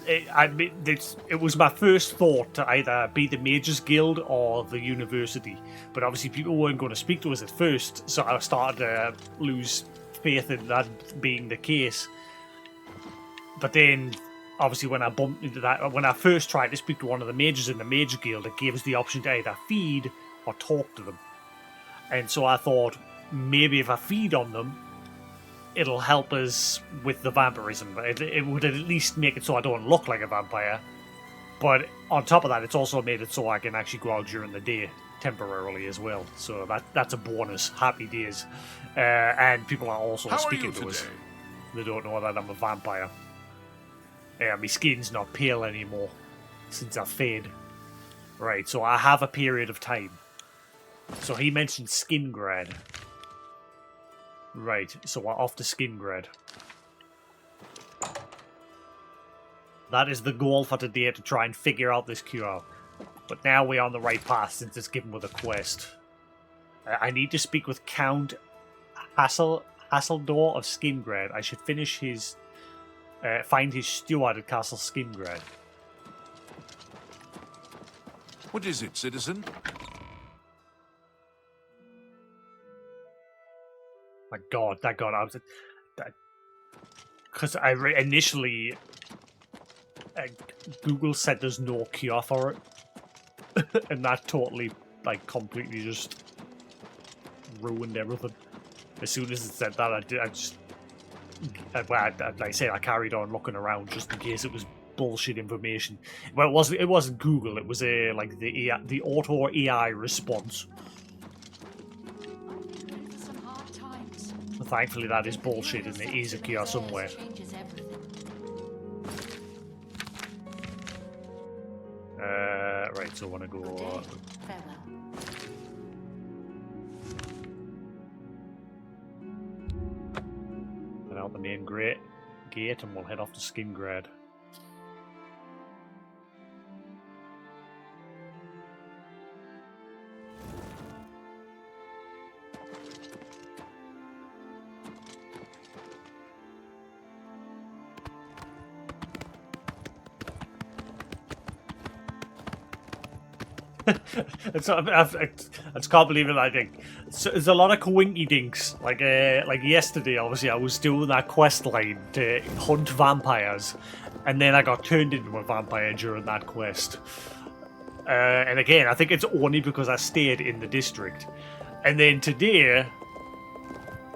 Speaker 1: It was my first thought to either be the Mages Guild or the university, but obviously people weren't going to speak to us at first, so I started to lose faith in that being the case. But then, obviously, when I bumped into that, when I first tried to speak to one of the mages in the Mage Guild, it gave us the option to either feed or talk to them. And so I thought, maybe if I feed on them, it'll help us with the vampirism. It would at least make it so I don't look like a vampire. But on top of that, it's also made it so I can actually go out during the day temporarily as well. So that's a bonus. Happy days. And people are also speaking to us. They don't know that I'm a vampire. My skin's not pale anymore since I fade. Right, so I have a period of time. So he mentioned Skingrad. Right, so we're off to Skingrad. That is the goal for today, to try and figure out this cure. But now we're on the right path since it's given with a quest. I need to speak with Count Hasseldor of Skingrad. I should finish his... find his steward at Castle Skingrad.
Speaker 2: What is it, citizen?
Speaker 1: My God, that got out. Because initially, Google said there's no cure for it, and that totally, completely just ruined everything. As soon as it said that, I carried on looking around just in case it was bullshit information. Well, it wasn't Google. It was the auto AI response. Thankfully, that is bullshit, and it is a cure somewhere. Right, so I want to go... main gate and we'll head off to Skingrad. I just can't believe it. I think there's a lot of coinky dinks. Like yesterday, obviously, I was doing that quest line to hunt vampires, and then I got turned into a vampire during that quest. And again, I think it's only because I stayed in the district. And then today,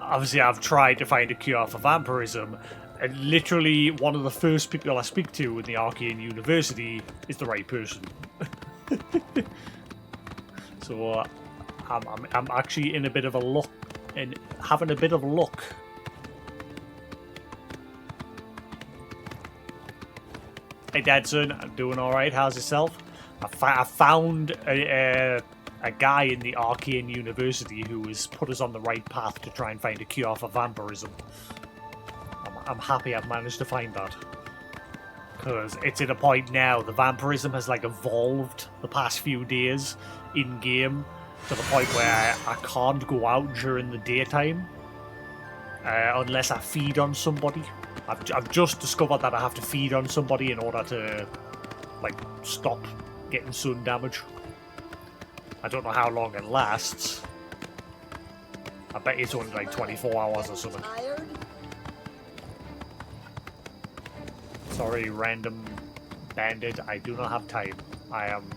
Speaker 1: obviously, I've tried to find a cure for vampirism, and literally one of the first people I speak to in the Arcane University is the right person. So I'm actually in a bit of a luck and having a bit of luck. Hey Dadson, I'm doing all right. How's yourself? I found a guy in the Arcane University who has put us on the right path to try and find a cure for vampirism. I'm happy I've managed to find that. Because it's at a point now, the vampirism has like evolved the past few days in-game to the point where I can't go out during the daytime unless I feed on somebody. I've just discovered that I have to feed on somebody in order to like stop getting sun damage. I don't know how long it lasts. I bet it's only like 24 hours or something. Sorry, random bandit. I do not have time. I am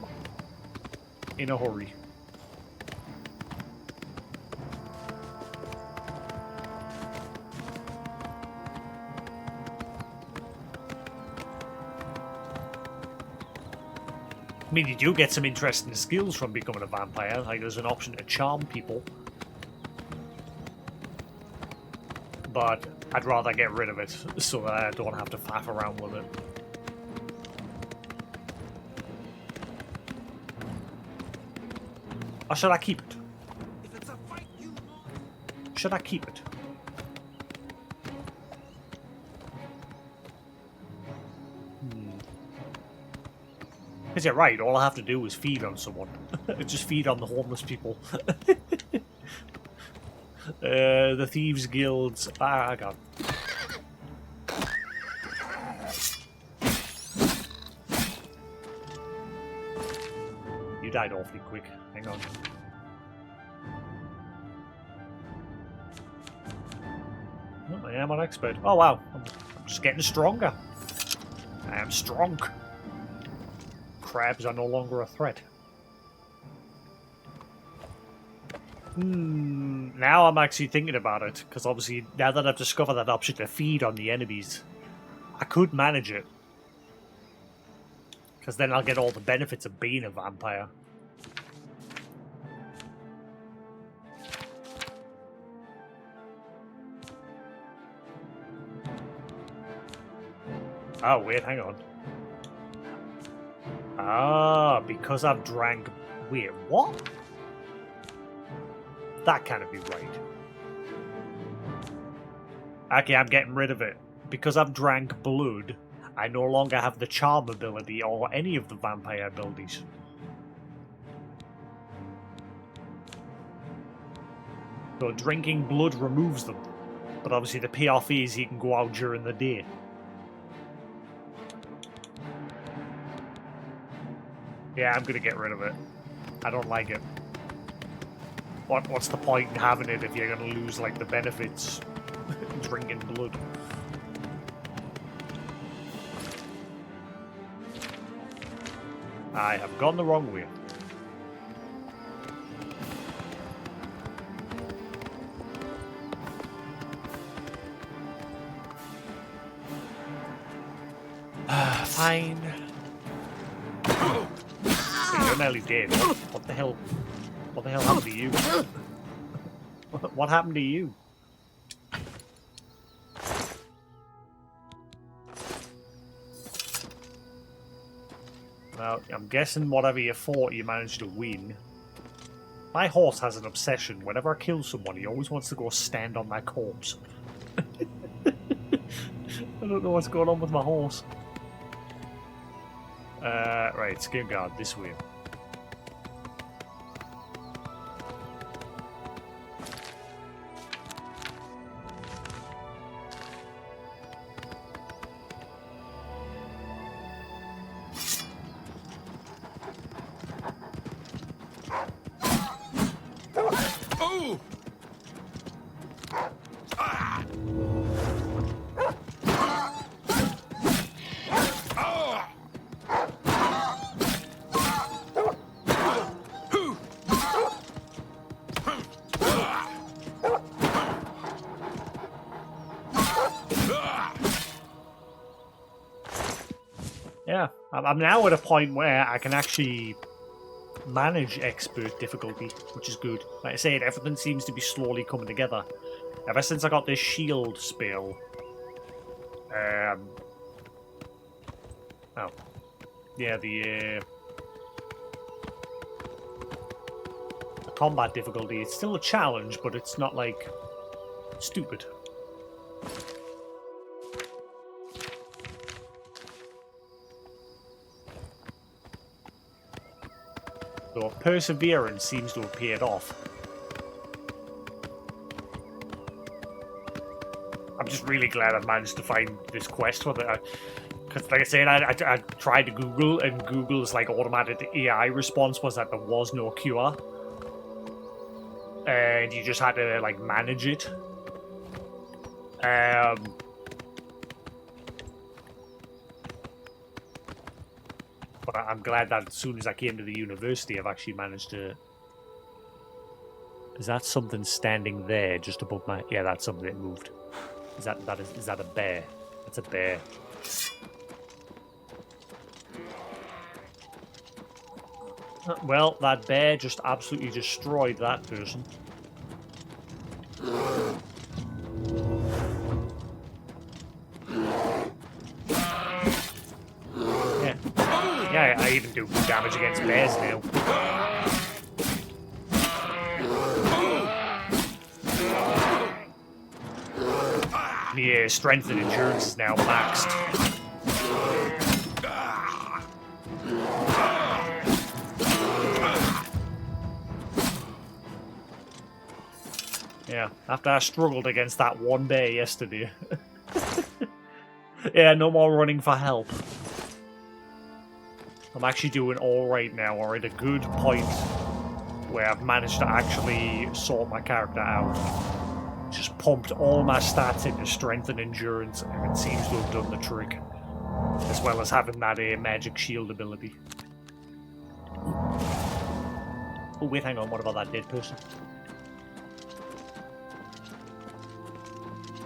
Speaker 1: in a hurry. I mean, you do get some interesting skills from becoming a vampire. Like, there's an option to charm people. But I'd rather get rid of it so that I don't have to faff around with it. Or should I keep it? Should I keep it? Because you're right, all I have to do is feed on someone. Just feed on the homeless people. The Thieves Guilds. Ah, God. You died awfully quick. Hang on. Oh, I am an expert. Oh, wow. I'm just getting stronger. I am strong. Crabs are no longer a threat. Now I'm actually thinking about it, because obviously now that I've discovered that option to feed on the enemies, I could manage it. Because then I'll get all the benefits of being a vampire. Oh, wait, hang on. Ah, because I've drank... Wait, what? That can't be right. Okay, I'm getting rid of it. Because I've drank blood, I no longer have the charm ability or any of the vampire abilities. So drinking blood removes them. But obviously the payoff is you can go out during the day. Yeah, I'm gonna get rid of it. I don't like it. What's the point in having it if you're gonna lose like the benefits drinking blood? I have gone the wrong way. Fine. You're nearly dead. What the hell? What the hell happened to you? What happened to you? Well, I'm guessing whatever you fought, you managed to win. My horse has an obsession. Whenever I kill someone, he always wants to go stand on my corpse. don't know what's going on with my horse. Right, skin guard this way. Yeah, I'm now at a point where I can actually manage expert difficulty, which is good. Like I said, everything seems to be slowly coming together. Ever since I got this shield spell. Oh. Yeah, the combat difficulty, it's still a challenge, but it's not, like, stupid. So perseverance seems to have paid off. I'm just really glad I've managed to find this quest for that. Because, like I said, I tried to Google, and Google's like automatic AI response was that there was no cure, and you just had to like manage it. But I'm glad that as soon as I came to the university, I've actually managed to... Is that something standing there just above my... Yeah, that's something that moved. Is that a bear? That's a bear. Well, that bear just absolutely destroyed that person. Yeah, I even do good damage against bears now. Yeah, strength and endurance is now maxed. Yeah, after I struggled against that one bear yesterday. Yeah, no more running for help. I'm actually doing alright now, or at a good point where I've managed to actually sort my character out. Just pumped all my stats into strength and endurance, and it seems to have done the trick. As well as having that magic shield ability. Oh wait, hang on, what about that dead person?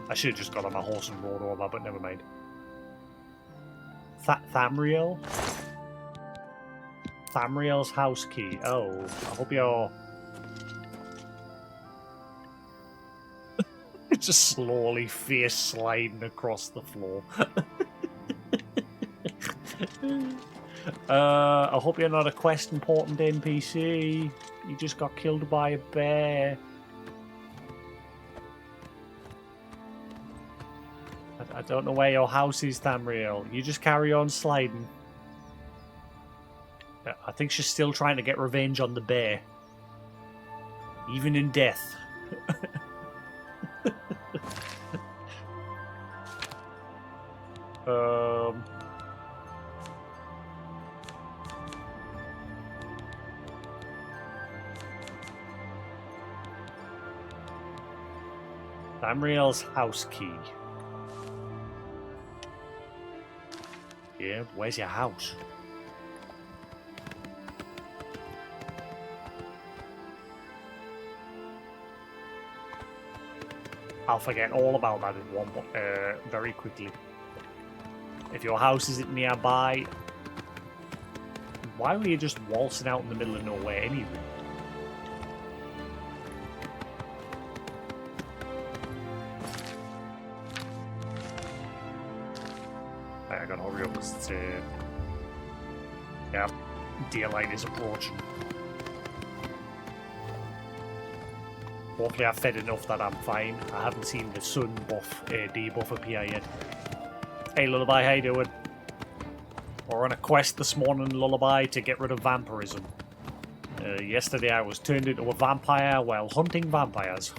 Speaker 1: I should have just got on my horse and rode over, but never mind. Thamriel? Thamriel's house key. Oh, I hope you're... just slowly face sliding across the floor. I hope you're not a quest important NPC. You just got killed by a bear. I don't know where your house is, Thamriel. You just carry on sliding. I think she's still trying to get revenge on the bear. Even in death. Thamriel's house key. Yeah, where's your house? I'll forget all about that in one very quickly. If your house isn't nearby, why were you just waltzing out in the middle of nowhere anyway? I gotta hurry up because it's yeah, daylight is approaching. Hopefully I've fed enough that I'm fine. I haven't seen the sun buff debuff appear yet. Hey Lullaby, how you doing? We're on a quest this morning, Lullaby, to get rid of vampirism. Yesterday I was turned into a vampire while hunting vampires.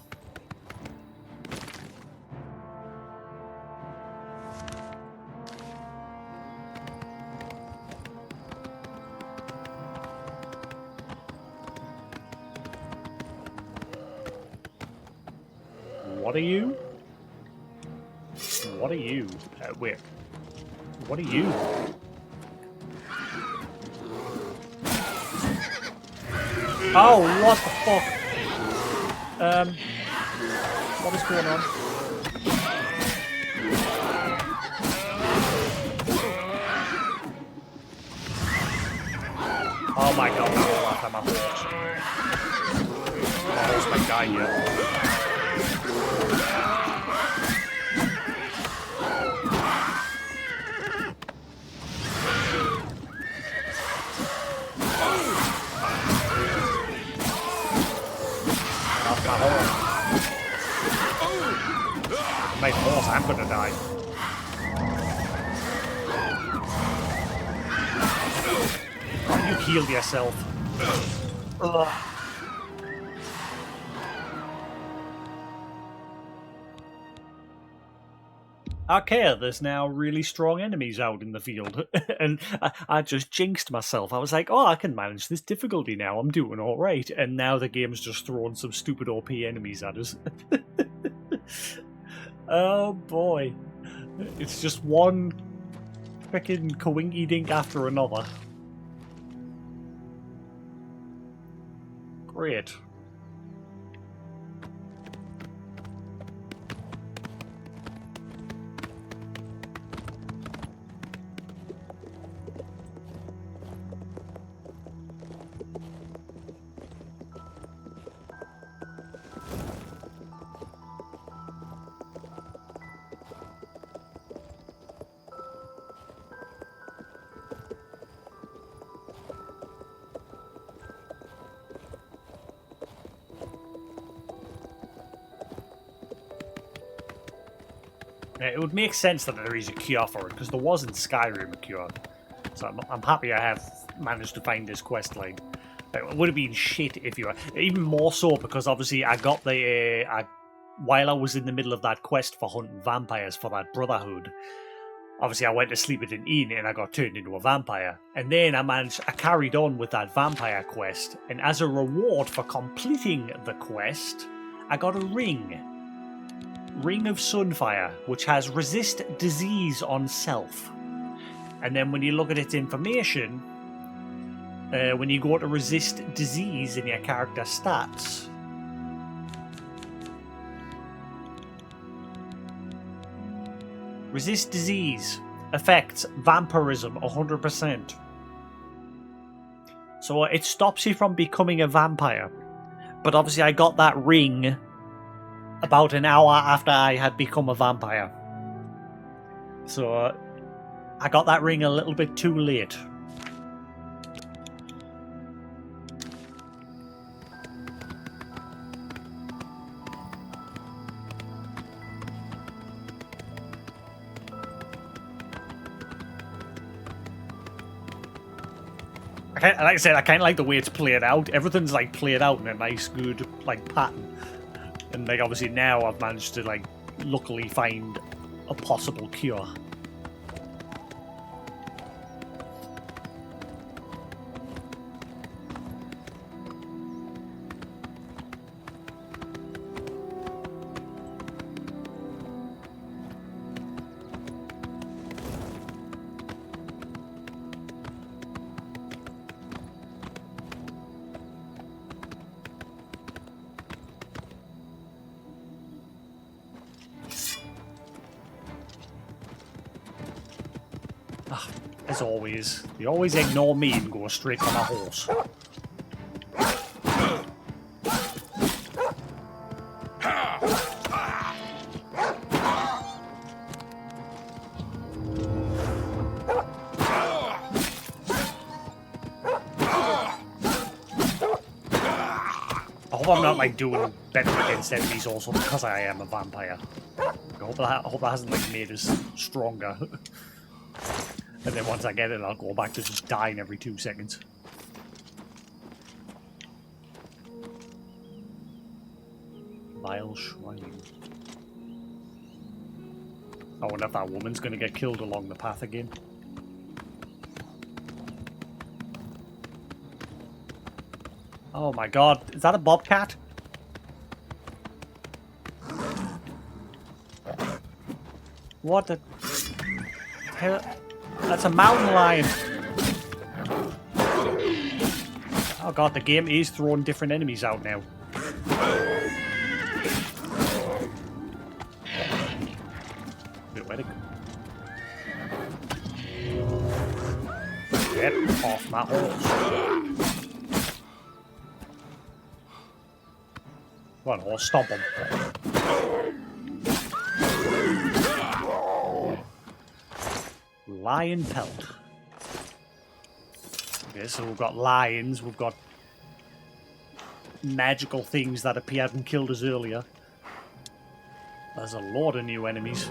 Speaker 1: What are you? What are you? Wait. What are you? Oh, what the fuck? What is going on? Oh my god, I'm all off on my horse. My horse might die here. My horse, I'm gonna die. Oh, you healed yourself. Ugh. Okay, there's now really strong enemies out in the field. And I just jinxed myself. I was like, oh, I can manage this difficulty now. I'm doing alright. And now the game's just throwing some stupid OP enemies at us. Oh boy. It's just one frickin' coinky dink after another. Great. It would make sense that there is a cure for it, because there was in Skyrim a cure. So I'm happy I have managed to find this quest line. It would have been shit if you were... Even more so, because obviously I got the... while I was in the middle of that quest for hunting vampires for that Brotherhood, obviously I went to sleep at an inn and I got turned into a vampire. And then I carried on with that vampire quest, and as a reward for completing the quest, I got a ring. Ring of Sunfire, which has resist disease on self. And then when you look at its information, when you go to resist disease in your character stats, resist disease affects vampirism 100%. So it stops you from becoming a vampire. But obviously I got that ring about an hour after I had become a vampire. So I got that ring a little bit too late. Like I said, I kind of like the way it's played out. Everything's like played out in a nice, good like pattern. And like obviously now I've managed to like luckily find a possible cure. As always, they always ignore me and go straight for my horse. I hope I'm not like doing better against enemies also because I am a vampire. I I hope that hasn't like made us stronger. And then once I get it, I'll go back to just dying every 2 seconds. Vile Shrine. I wonder if that woman's going to get killed along the path again. Oh my god, is that a bobcat? What the hell? That's a mountain lion. Oh god, the game is throwing different enemies out now. Wait, where'd it go? Get off my horse. Come on, horse, stomp him. Lion pelt. Okay, so we've got lions, we've got magical things that appeared and killed us earlier. There's a lot of new enemies.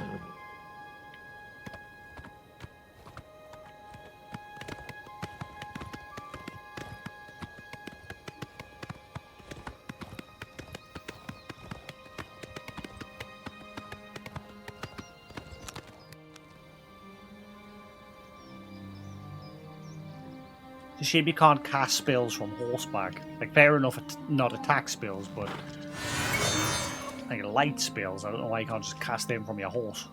Speaker 1: It's a shame you can't cast spells from horseback. Like, fair enough, not attack spells, but like light spells. I don't know why you can't just cast them from your horse.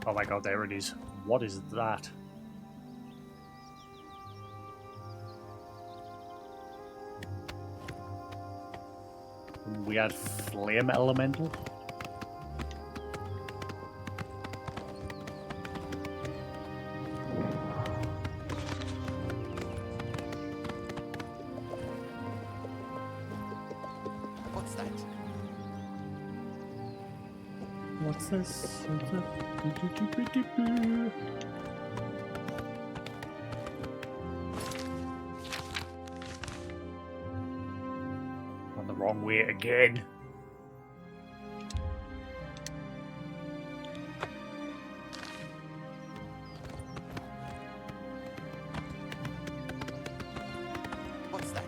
Speaker 1: Oh my god, there it is. What is that? We had flame elemental.
Speaker 11: What's that?
Speaker 1: What's this? On the wrong way again.
Speaker 11: What's that?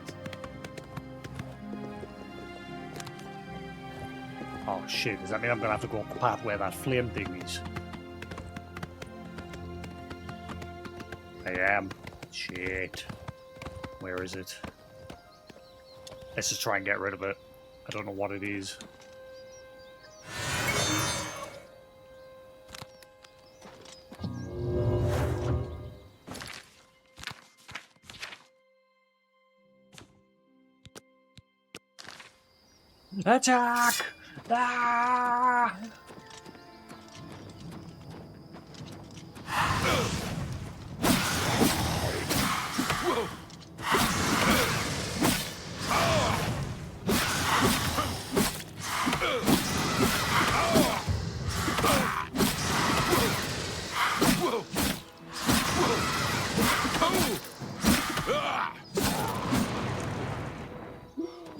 Speaker 1: Oh shit, does that mean I'm gonna have to go up the path where that flame thing is? I am. Shit. Where is it? Let's just try and get rid of it. I don't know what it is. Attack! Ah!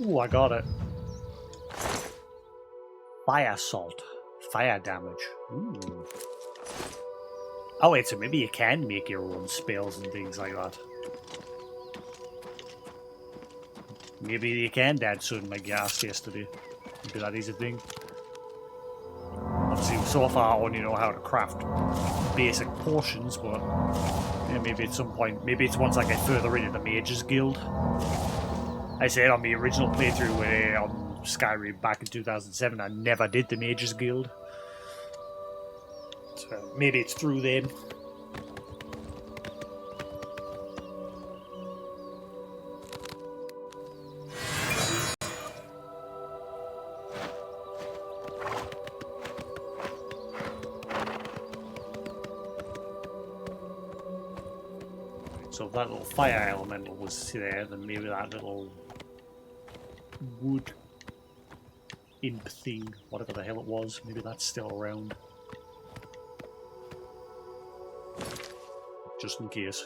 Speaker 1: Ooh, I got it. Fire salt. Fire damage. Ooh. Oh wait, so maybe you can make your own spells and things like that. Maybe you can dad soon like you asked yesterday. Maybe that is a thing. Obviously so far I only know how to craft basic potions, but yeah, maybe at some point, maybe it's once I get further into the Mages Guild. I said on the original playthrough on Skyrim back in 2007, I never did the Mages Guild. So maybe it's through them. So if that little fire elemental was there, then maybe that little wood imp thing, whatever the hell it was, maybe that's still around. just in case.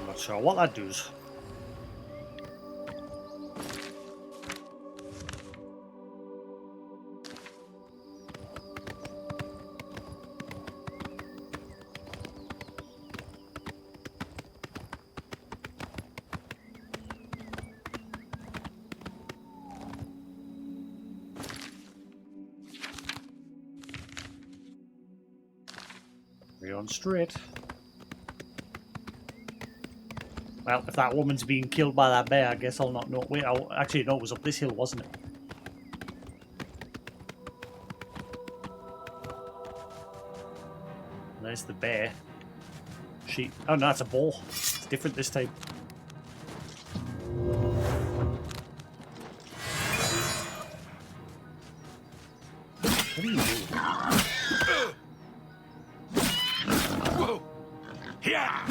Speaker 1: Not sure what that does. We're on straight. Well, if that woman's being killed by that bear, I guess I'll not know. Wait, actually, no, it was up this hill, wasn't it? There's the bear. Oh, no, it's a boar. It's different this time. What are you doing?
Speaker 2: Yeah!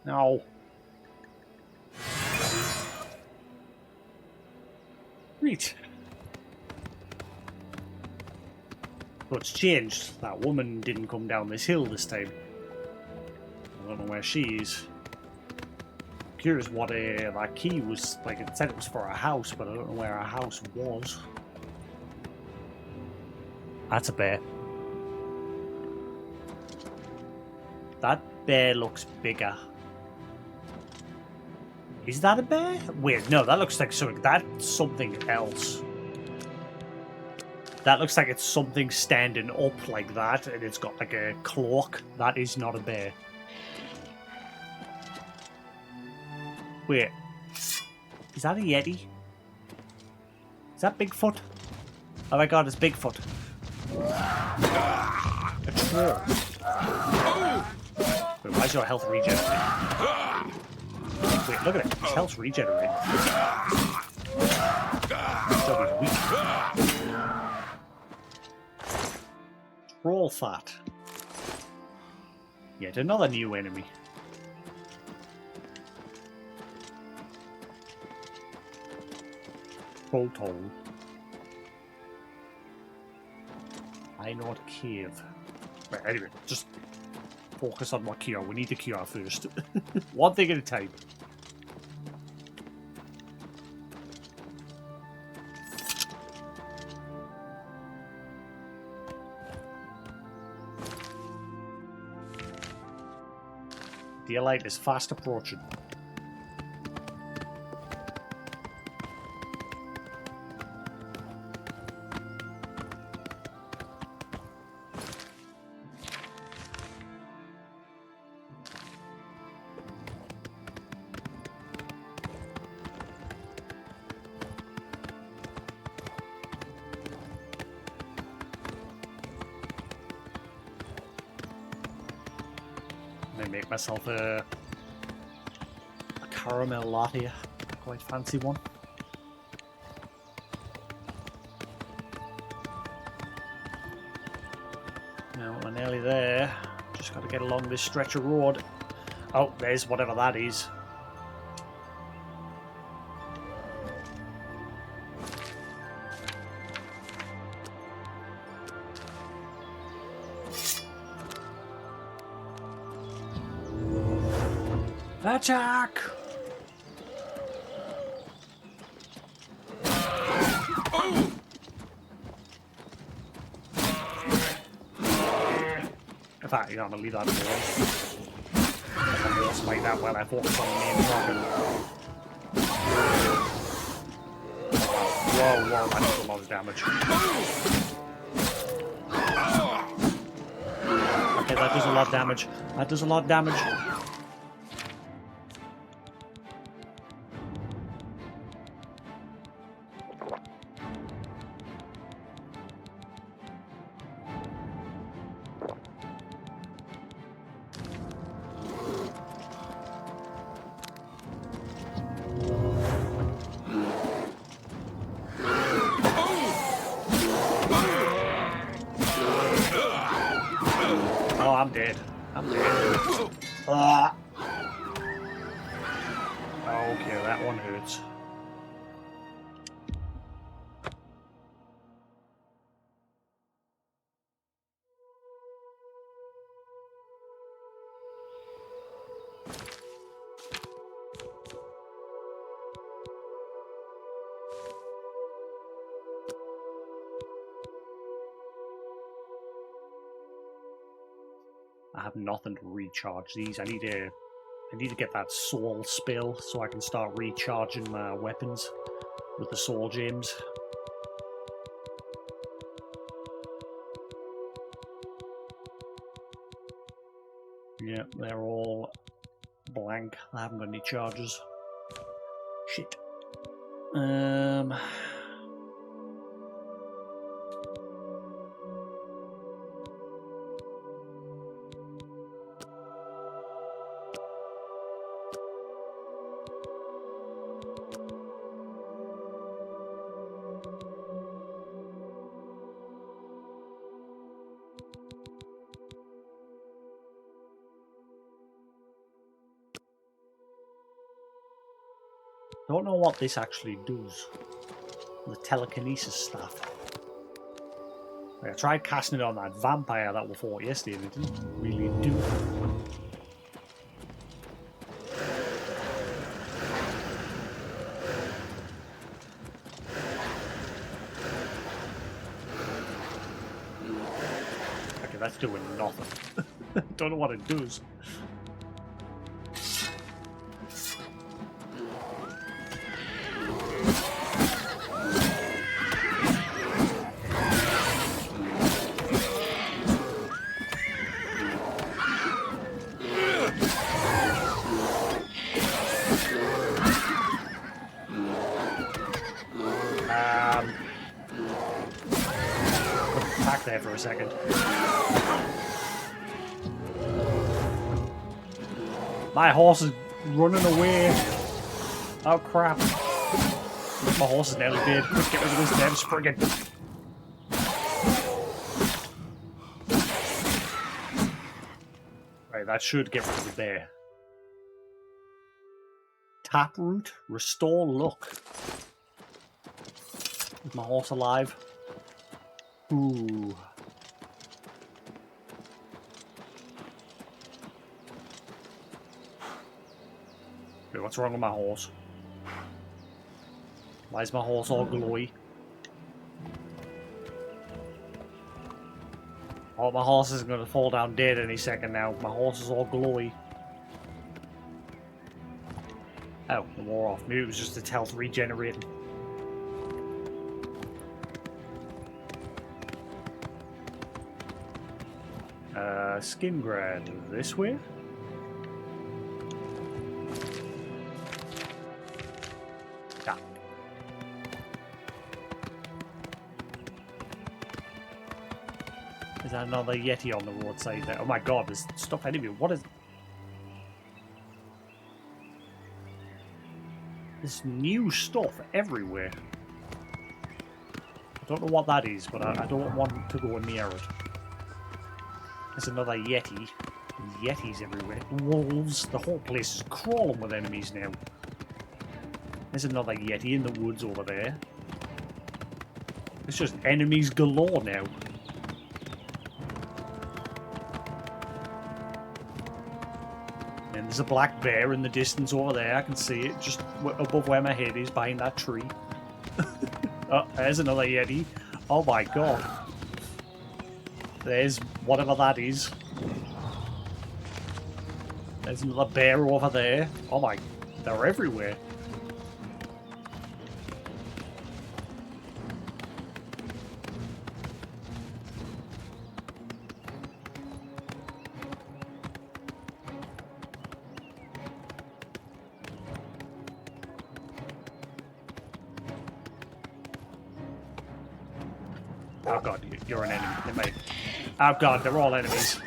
Speaker 1: No. Right. But it's changed. That woman didn't come down this hill this time. I don't know where she is. Curious what that key was. Like, it said it was for a house, but I don't know where a house was. That's a bear. That bear looks bigger. Is that a bear? Wait, no, that looks like something. That's something else. That looks like it's something standing up like that, and it's got like a cloak. That is not a bear. Wait. Is that a Yeti? Is that Bigfoot? Oh my god, it's Bigfoot. A troll. Wait, why is your health regenerating? Wait, look at it. His health's regenerating. So he's weak. Troll fat. Yet another new enemy. Troll toll. I know what cave. Right, anyway, just focus on what cure. We need the cure first. One thing at a time. Daylight is fast approaching. Make myself a caramel latte, quite fancy one. Now we're nearly there. Just got to get along this stretch of road. Oh, there's whatever that is. Attack! In fact, I'm gonna leave that alone. else fight that well. I focus on the main target. Whoa, whoa, that does a lot of damage. Okay, that does a lot of damage. That does a lot of damage. Oh, I'm dead. I'm dead. Ah. Okay, that one hurts. I have nothing to recharge these. I need to get that soul spill so I can start recharging my weapons with the soul gems. Yeah, they're all blank. I haven't got any charges. Shit. Don't know what this actually does. The telekinesis stuff. I tried casting it on that vampire that we fought yesterday and it didn't really do. Okay, that's doing nothing. Don't know what it does. There for a second. My horse is running away. Oh crap. My horse is nearly dead. Quick, get rid of this damn spriggan. Right, that should get rid of the bear. Taproot, restore luck. Is my horse alive? Ooh. Wait, what's wrong with my horse? Why is my horse all glowy? Oh, my horse is going to fall down dead any second now. My horse is all glowy. Oh, the war off. Maybe it was just its health regenerating. Skin grad this way. Ah. Is that another Yeti on the roadside there? Oh my god, there's stuff ahead of me. What is this new stuff everywhere? I don't know what that is, but I don't want to go near it. There's another Yeti. Yetis everywhere. Wolves. The whole place is crawling with enemies now. There's another Yeti in the woods over there. It's just enemies galore now. And there's a black bear in the distance over there. I can see it just above where my head is, behind that tree. Oh, there's another Yeti. Oh my god. There's whatever that is. There's another bear over there. Oh my, they're everywhere. Oh god, you're an enemy, mate. Oh god, they're all enemies.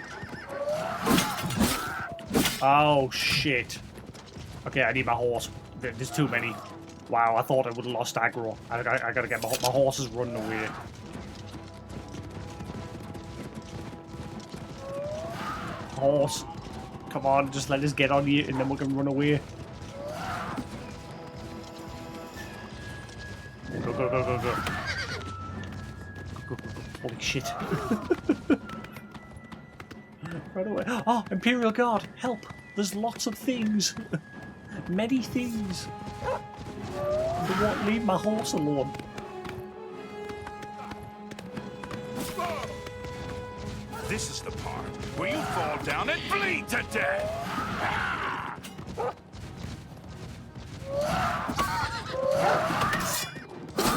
Speaker 1: Oh shit. Okay, I need my horse. There's too many. Wow, I thought I would have lost aggro. I gotta get my horse is running away. Horse. Come on, just let us get on you and then we can run away. Go, go, go, go, go. Holy shit. Right away. Oh, Imperial Guard, help! There's lots of things. Many things. They won't leave my horse alone.
Speaker 2: This is the part where you fall down and bleed to death.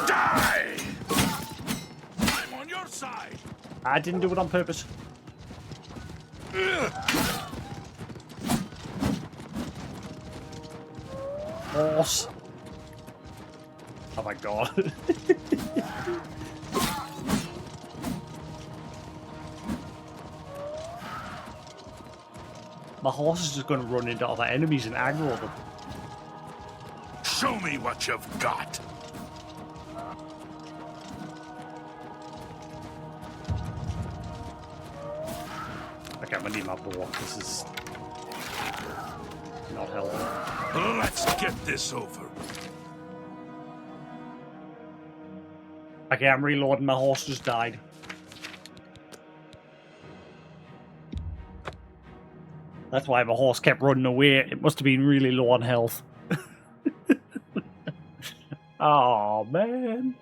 Speaker 2: Die! I'm on your side.
Speaker 1: I didn't do it on purpose. Horse. Oh my god. My horse is just going to run into other enemies and aggro them.
Speaker 2: Show me what you've got.
Speaker 1: Okay, I'm gonna need my bow. This is not helping.
Speaker 2: Let's get this over.
Speaker 1: Okay, I'm reloading. My horse just died. That's why my horse kept running away. It must have been really low on health. Oh man.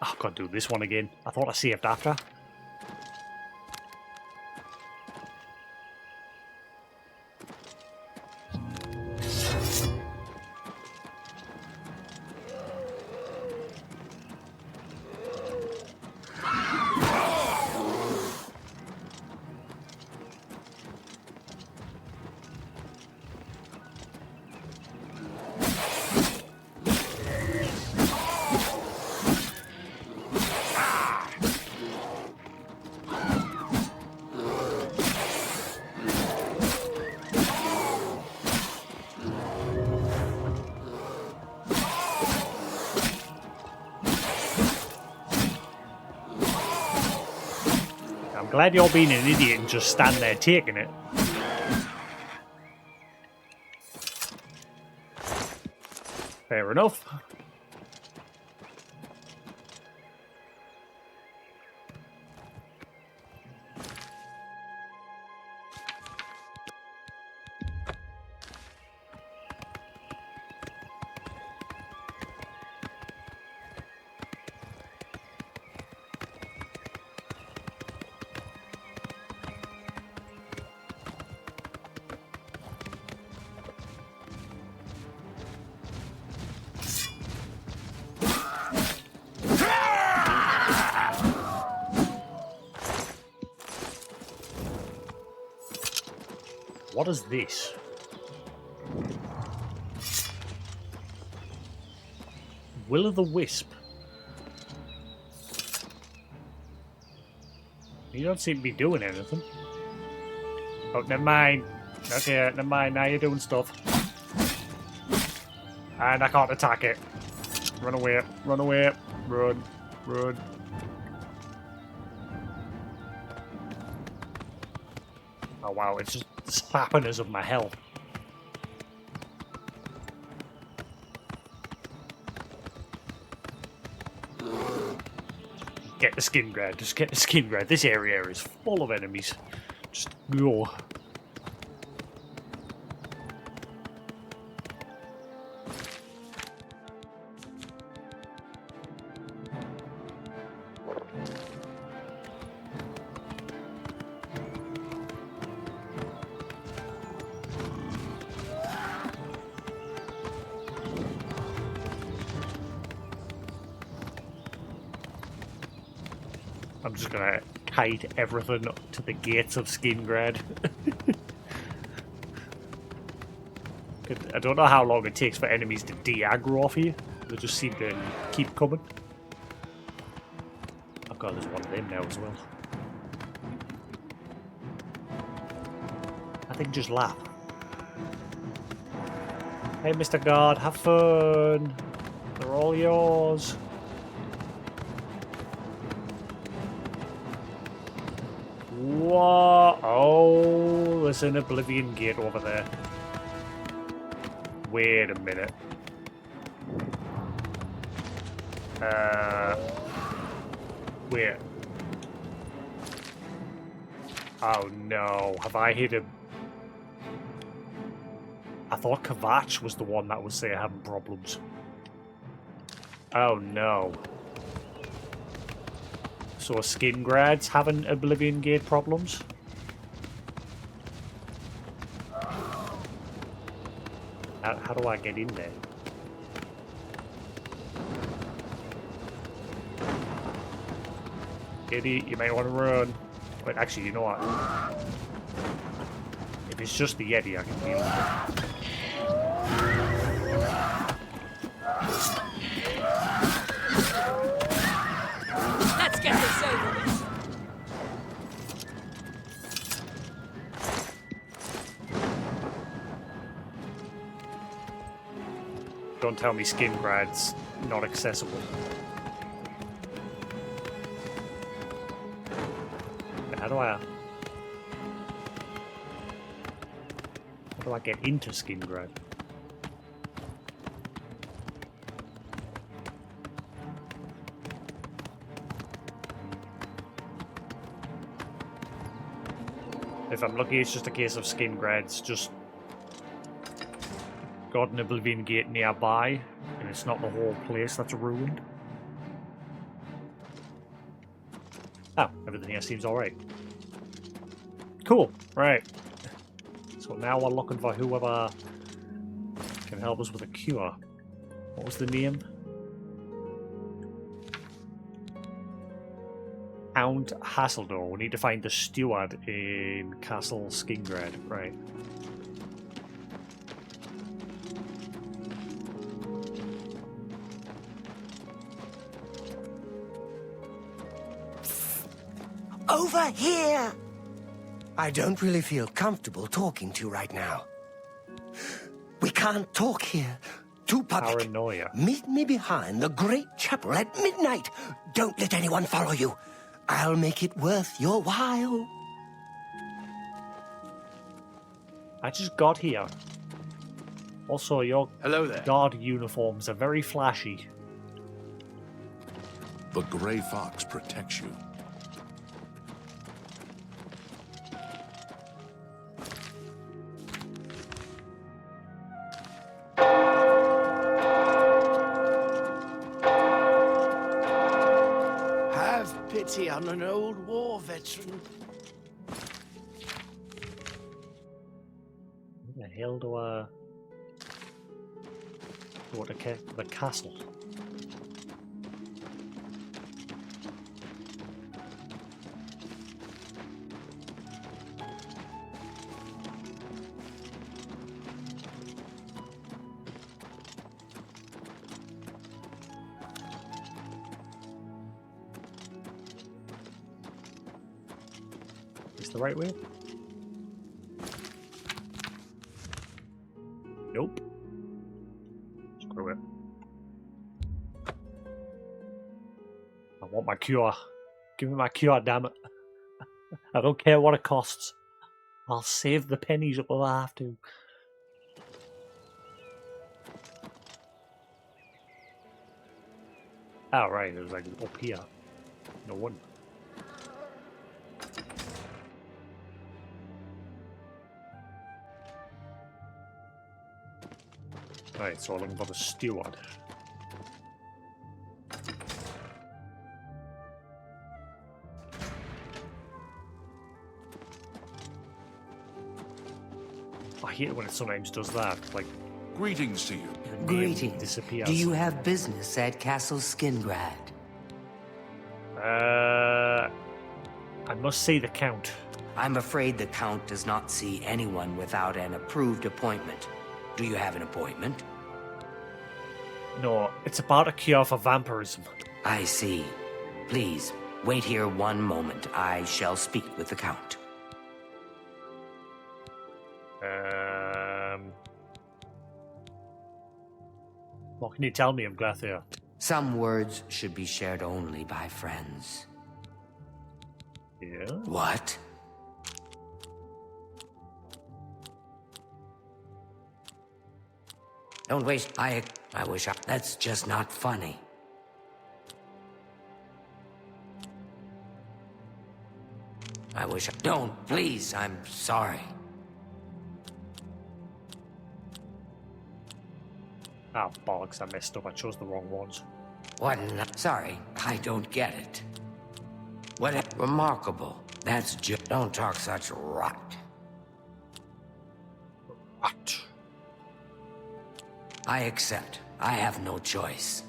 Speaker 1: Oh, I've got to do this one again. I thought I saved after. Glad you're being an idiot and just stand there taking it. Fair enough. What is this? Will o' the Wisp. You don't seem to be doing anything. Oh, never mind. Okay, never mind. Now you're doing stuff. And I can't attack it. Run away. Run away. Run. Run. Oh wow, it's just slapping us of my health. Get the skin grab, just get the skin grab. This area is full of enemies. Just go. I'm just gonna kite everything to the gates of Skingrad. I don't know how long it takes for enemies to de-aggro off here. They just seem to keep coming. Oh god, there's one of them now as well. I think just laugh. Hey, Mr. God, have fun. They're all yours. What? Oh, there's an Oblivion gate over there. Wait a minute. Wait. Oh no, have I hit a... I thought Kvatch was the one that was having problems. Oh no. So Skingrad's having Oblivion Gate problems? How do I get in there? Idiot, you might want to run. Wait, actually, you know what? If it's just the Yeti, I can deal with it.
Speaker 9: Let's get this over with.
Speaker 1: Don't tell me Skingrad's not accessible. How do I get into Skingrad? If I'm lucky, it's just a case of Skingrad's just got an Oblivion Gate nearby, and it's not the whole place that's ruined. Oh, everything here seems alright. Cool, right. So now we're looking for whoever can help us with a cure. What was the name? Count Hasseldor. We need to find the steward in Castle Skingrad. Right.
Speaker 11: Over here! I don't really feel comfortable talking to you right now. We can't talk here. Too public.
Speaker 1: Paranoia.
Speaker 11: Meet me behind the great chapel at midnight. Don't let anyone follow you. I'll make it worth your while.
Speaker 1: I just got here. Also, your
Speaker 4: Hello there.
Speaker 1: guard uniforms are very flashy.
Speaker 2: The Grey Fox protects you.
Speaker 4: Pity on an old war veteran.
Speaker 1: Where the hell do I go to the castle? The right way? Nope. Screw it. I want my cure. Give me my cure, damn it. I don't care what it costs. I'll save the pennies if I have to. Oh, right, it was like up here. No one. Right, so we're looking for the steward. I hate it when it sometimes does that. Like,
Speaker 2: greetings to you.
Speaker 11: Greetings.
Speaker 1: Disappears.
Speaker 11: Do you have business at Castle Skingrad?
Speaker 1: I must see the Count.
Speaker 11: I'm afraid the Count does not see anyone without an approved appointment. Do you have an appointment?
Speaker 1: No, it's about a cure for vampirism.
Speaker 11: I see. Please, wait here one moment. I shall speak with the Count.
Speaker 1: What can you tell me of Glathia?
Speaker 11: Some words should be shared only by friends.
Speaker 1: Yeah?
Speaker 11: What? Don't waste. I wish I. That's just not funny. I wish I. Don't, please. I'm sorry.
Speaker 1: Ah, bollocks, I messed up. I chose the wrong ones.
Speaker 11: What? Sorry, I don't get it. What? Remarkable. That's just. Don't talk such rot.
Speaker 1: Rot.
Speaker 11: I accept. I have no choice.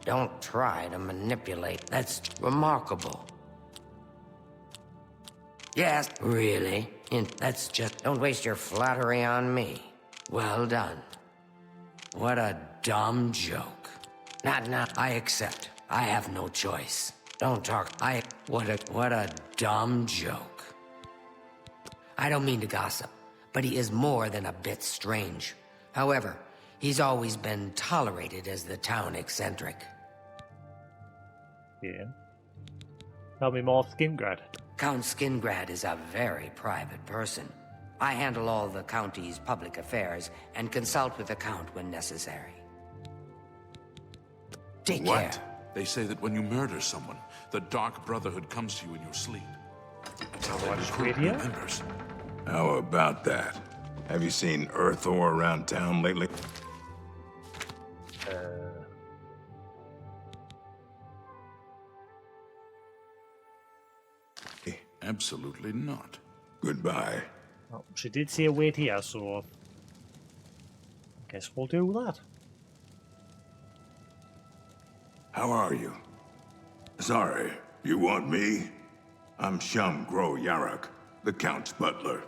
Speaker 11: Don't try to manipulate. That's remarkable. Yes, really? That's just... Don't waste your flattery on me. Well done. What a dumb joke. Not now. I accept. I have no choice. Don't talk. What a dumb joke. I don't mean to gossip, but he is more than a bit strange. However, he's always been tolerated as the town eccentric.
Speaker 1: Yeah. Tell me more, Skingrad.
Speaker 11: Count Skingrad is a very private person. I handle all the county's public affairs and consult with the Count when necessary. Take care.
Speaker 2: They say that when you murder someone, the Dark Brotherhood comes to you in your sleep. That's how they recruit new members.
Speaker 8: How about that? Have you seen Earthor around town lately?
Speaker 2: Absolutely not.
Speaker 8: Goodbye.
Speaker 1: Well, she did say wait here, so... I guess we'll do that.
Speaker 8: How are you? Sorry, you want me? I'm Shum Gro Yarak, the Count's butler.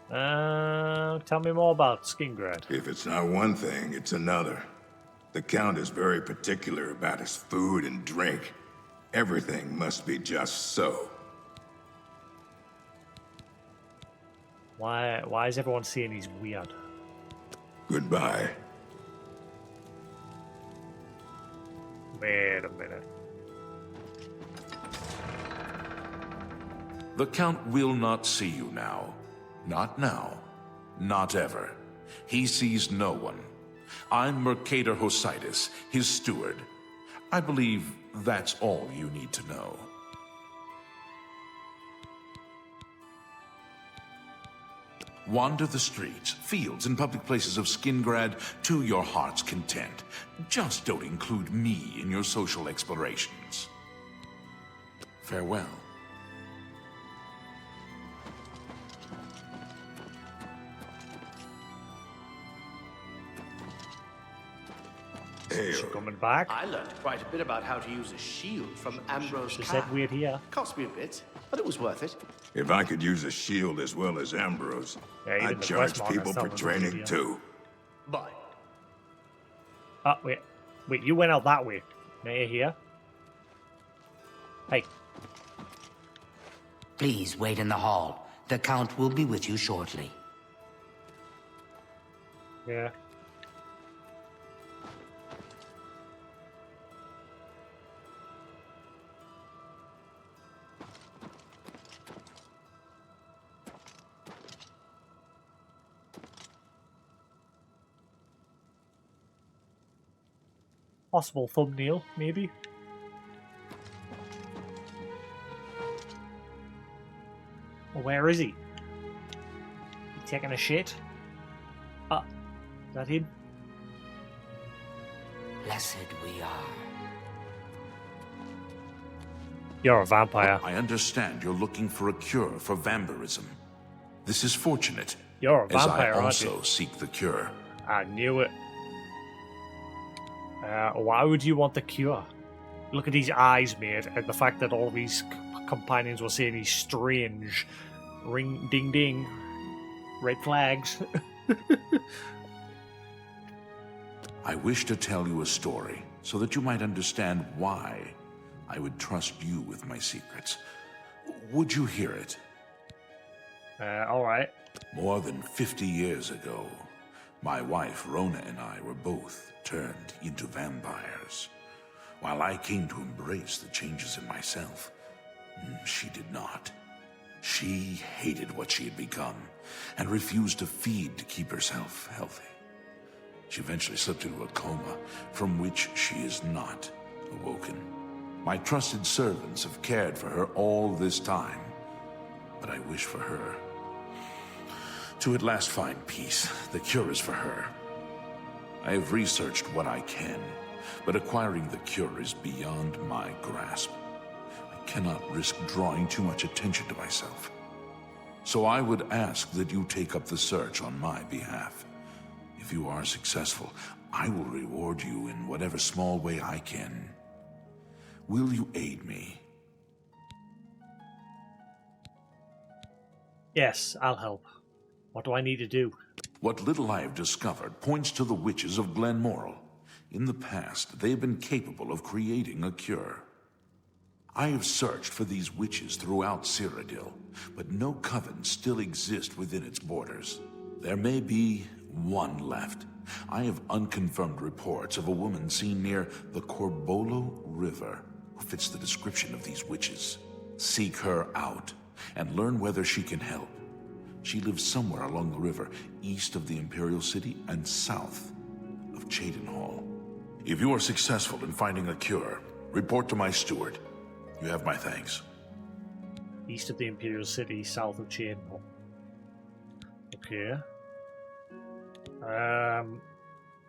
Speaker 1: Tell me more about Skingrad.
Speaker 8: If it's not one thing, it's another. The Count is very particular about his food and drink. Everything must be just so.
Speaker 1: Why is everyone saying he's weird?
Speaker 8: Goodbye.
Speaker 1: Wait a minute.
Speaker 2: The Count will not see you now. Not now. Not ever. He sees no one. I'm Mercator Hositis, his steward. I believe that's all you need to know. Wander the streets, fields, and public places of Skingrad to your heart's content. Just don't include me in your social explorations. Farewell.
Speaker 1: Is she coming back?
Speaker 4: I learned quite a bit about how to use a shield from Ambrose.
Speaker 1: She said weird here.
Speaker 4: Cost me a bit, but it was worth it.
Speaker 8: If I could use a shield as well as Ambrose, I'd charge people for training too.
Speaker 4: Bye.
Speaker 1: Oh, wait. Wait, you went out that way. Now you're here. Hey.
Speaker 11: Please wait in the hall. The Count will be with you shortly.
Speaker 1: Yeah. Possible thumbnail, maybe. Well, where is he? He taking a shit? Ah, is that him?
Speaker 11: Blessed we are.
Speaker 1: You're a vampire.
Speaker 2: I understand you're looking for a cure for vampirism. This is fortunate.
Speaker 1: You're a vampire,
Speaker 2: as I
Speaker 1: aren't you?
Speaker 2: also seek the cure.
Speaker 1: I knew it. Why would you want the cure? Look at his eyes, mate, and the fact that all of his companions were saying he's strange. Ring, ding, ding. Red flags.
Speaker 2: I wish to tell you a story so that you might understand why I would trust you with my secrets. Would you hear it?
Speaker 1: Alright.
Speaker 2: More than 50 years ago, my wife Rona and I were both turned into vampires. While I came to embrace the changes in myself, she did not. She hated what she had become and refused to feed to keep herself healthy. She eventually slipped into a coma from which she is not awoken. My trusted servants have cared for her all this time, but I wish for her to at last find peace. The cure is for her. I have researched what I can, but acquiring the cure is beyond my grasp. I cannot risk drawing too much attention to myself. So I would ask that you take up the search on my behalf. If you are successful, I will reward you in whatever small way I can. Will you aid me?
Speaker 1: Yes, I'll help. What do I need to do?
Speaker 2: What little I have discovered points to the witches of Glenmoral. In the past, they have been capable of creating a cure. I have searched for these witches throughout Cyrodiil, but no coven still exists within its borders. There may be one left. I have unconfirmed reports of a woman seen near the Corbolo River who fits the description of these witches. Seek her out and learn whether she can help. She lives somewhere along the river, east of the Imperial City and south of Cheydinhal. If you are successful in finding a cure, report to my steward. You have my thanks.
Speaker 1: East of the Imperial City, south of Cheydinhal. Okay.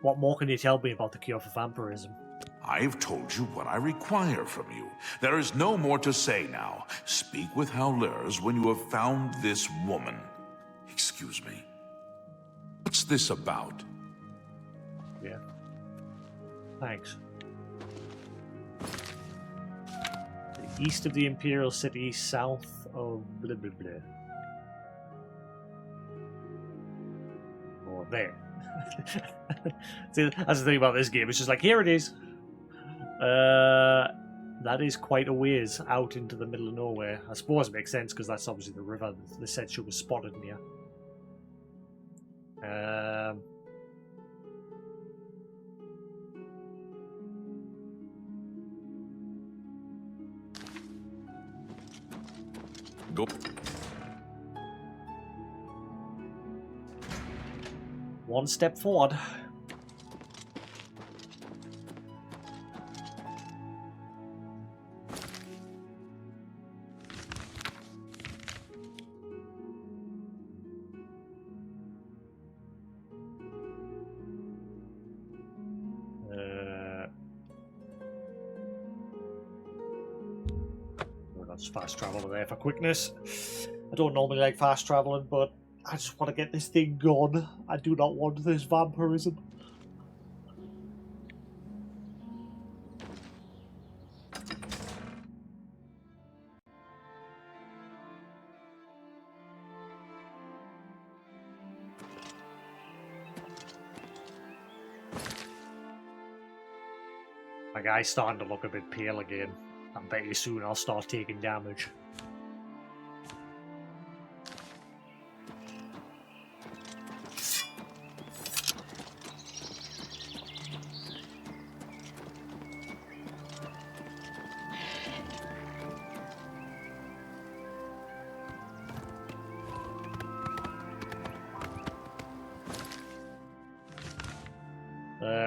Speaker 1: What more can you tell me about the cure for vampirism?
Speaker 2: I've told you what I require from you. There is no more to say now. Speak with Howlers when you have found this woman. Excuse me. What's this about?
Speaker 1: Yeah. Thanks. East of the Imperial City, south of blah blah blah. Or there. See, that's the thing about this game. It's just like, here it is. That is quite a ways out into the middle of nowhere. I suppose it makes sense because that's obviously the river the said she was spotted near.
Speaker 2: Go.
Speaker 1: One step forward. I'll just fast travel to there for quickness. I don't normally like fast traveling, but I just want to get this thing gone. I do not want this vampirism. My guy's starting to look a bit pale again. I bet you soon I'll start taking damage.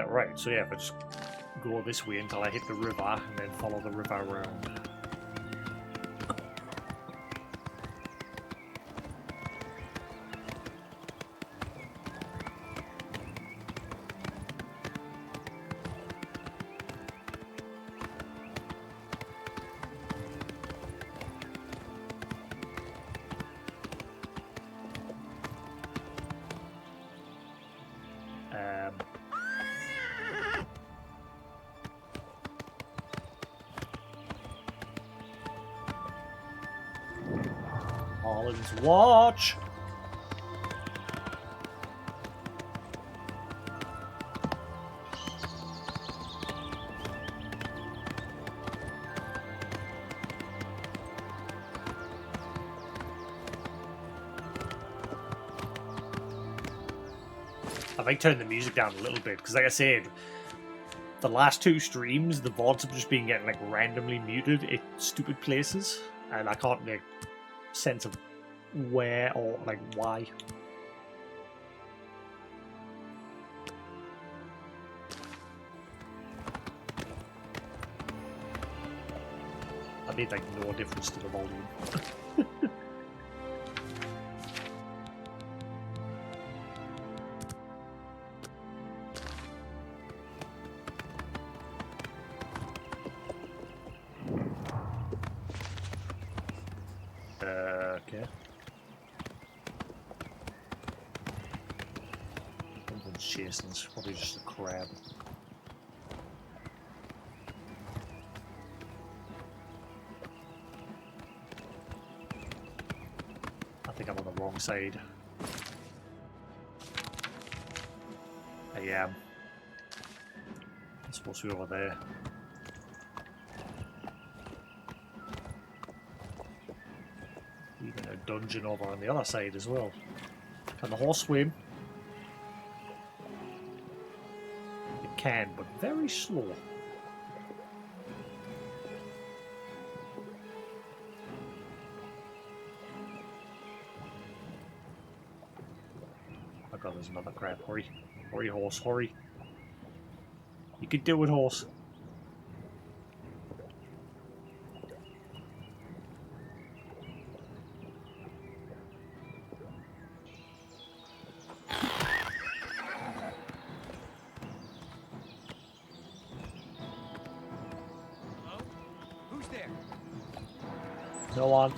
Speaker 1: Right, so yeah, if I just go this way until I hit the river and then follow the river around. Marlin's watch. I might turn the music down a little bit because, like I said, the last two streams, the VODs have just been getting like randomly muted at stupid places, and I can't make sense of where or like why. That made like no difference to the volume. Okay. Someone's chasing us. Probably just a crab. I think I'm on the wrong side. I am. I'm supposed to be over there. Even a dungeon over on the other side as well. Can the horse swim? It can, but very slow. Oh god, there's another crab. Hurry. Hurry, horse, hurry. You can do it, horse. No one.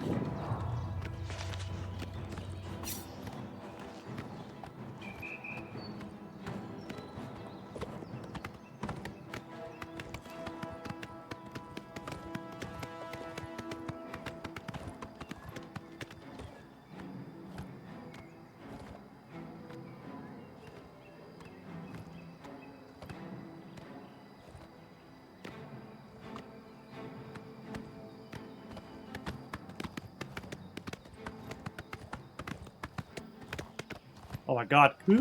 Speaker 1: Oh my god. I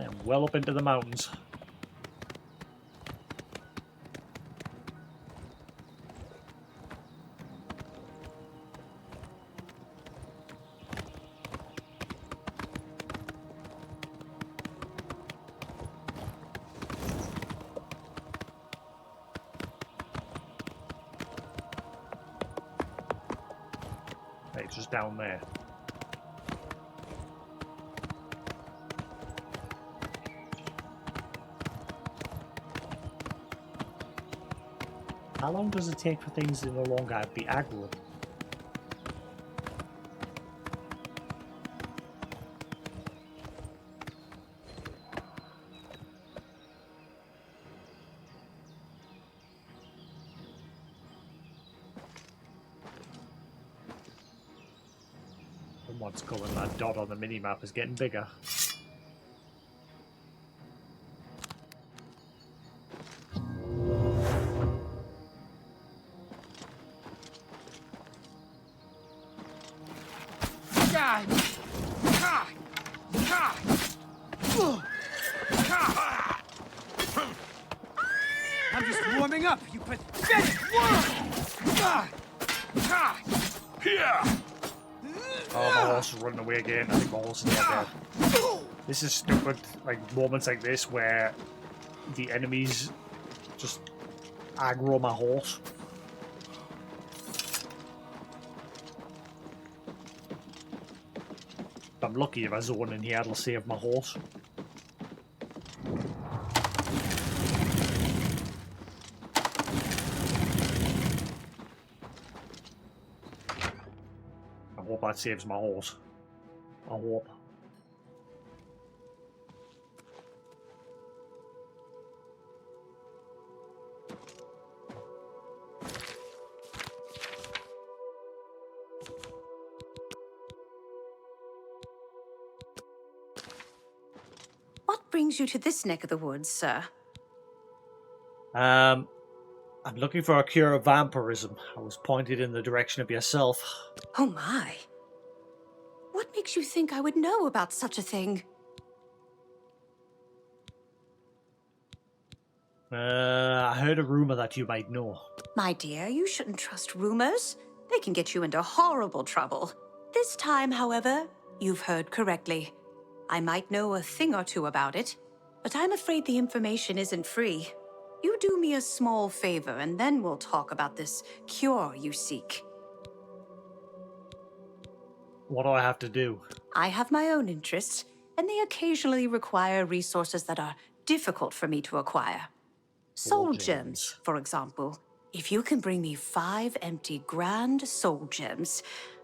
Speaker 1: am well up into the mountains. Hey, it's just down there. How long does it take for things to no longer be aggro? What's going? That dot on the minimap is getting bigger.
Speaker 14: I'm just warming up, you pathetic worm!
Speaker 1: Oh, my horse is running away again. I think my horse is not dead. This is stupid. Like, moments like this where the enemies just aggro my horse. I'm lucky if I zone in here, it'll save my horse. I hope that saves my horse. I hope.
Speaker 15: brings you to this neck of the woods, sir?
Speaker 1: I'm looking for a cure of vampirism. I was pointed in the direction of yourself.
Speaker 15: Oh my. What makes you think I would know about such a thing?
Speaker 1: I heard a rumor that you might know.
Speaker 15: My dear, you shouldn't trust rumors. They can get you into horrible trouble. This time, however, you've heard correctly. I might know a thing or two about it, but I'm afraid the information isn't free. You do me a small favor, and then we'll talk about this cure you seek.
Speaker 1: What do I have to do?
Speaker 15: I have my own interests, and they occasionally require resources that are difficult for me to acquire. Soul gems, for example. If you can bring me 5 empty grand soul gems,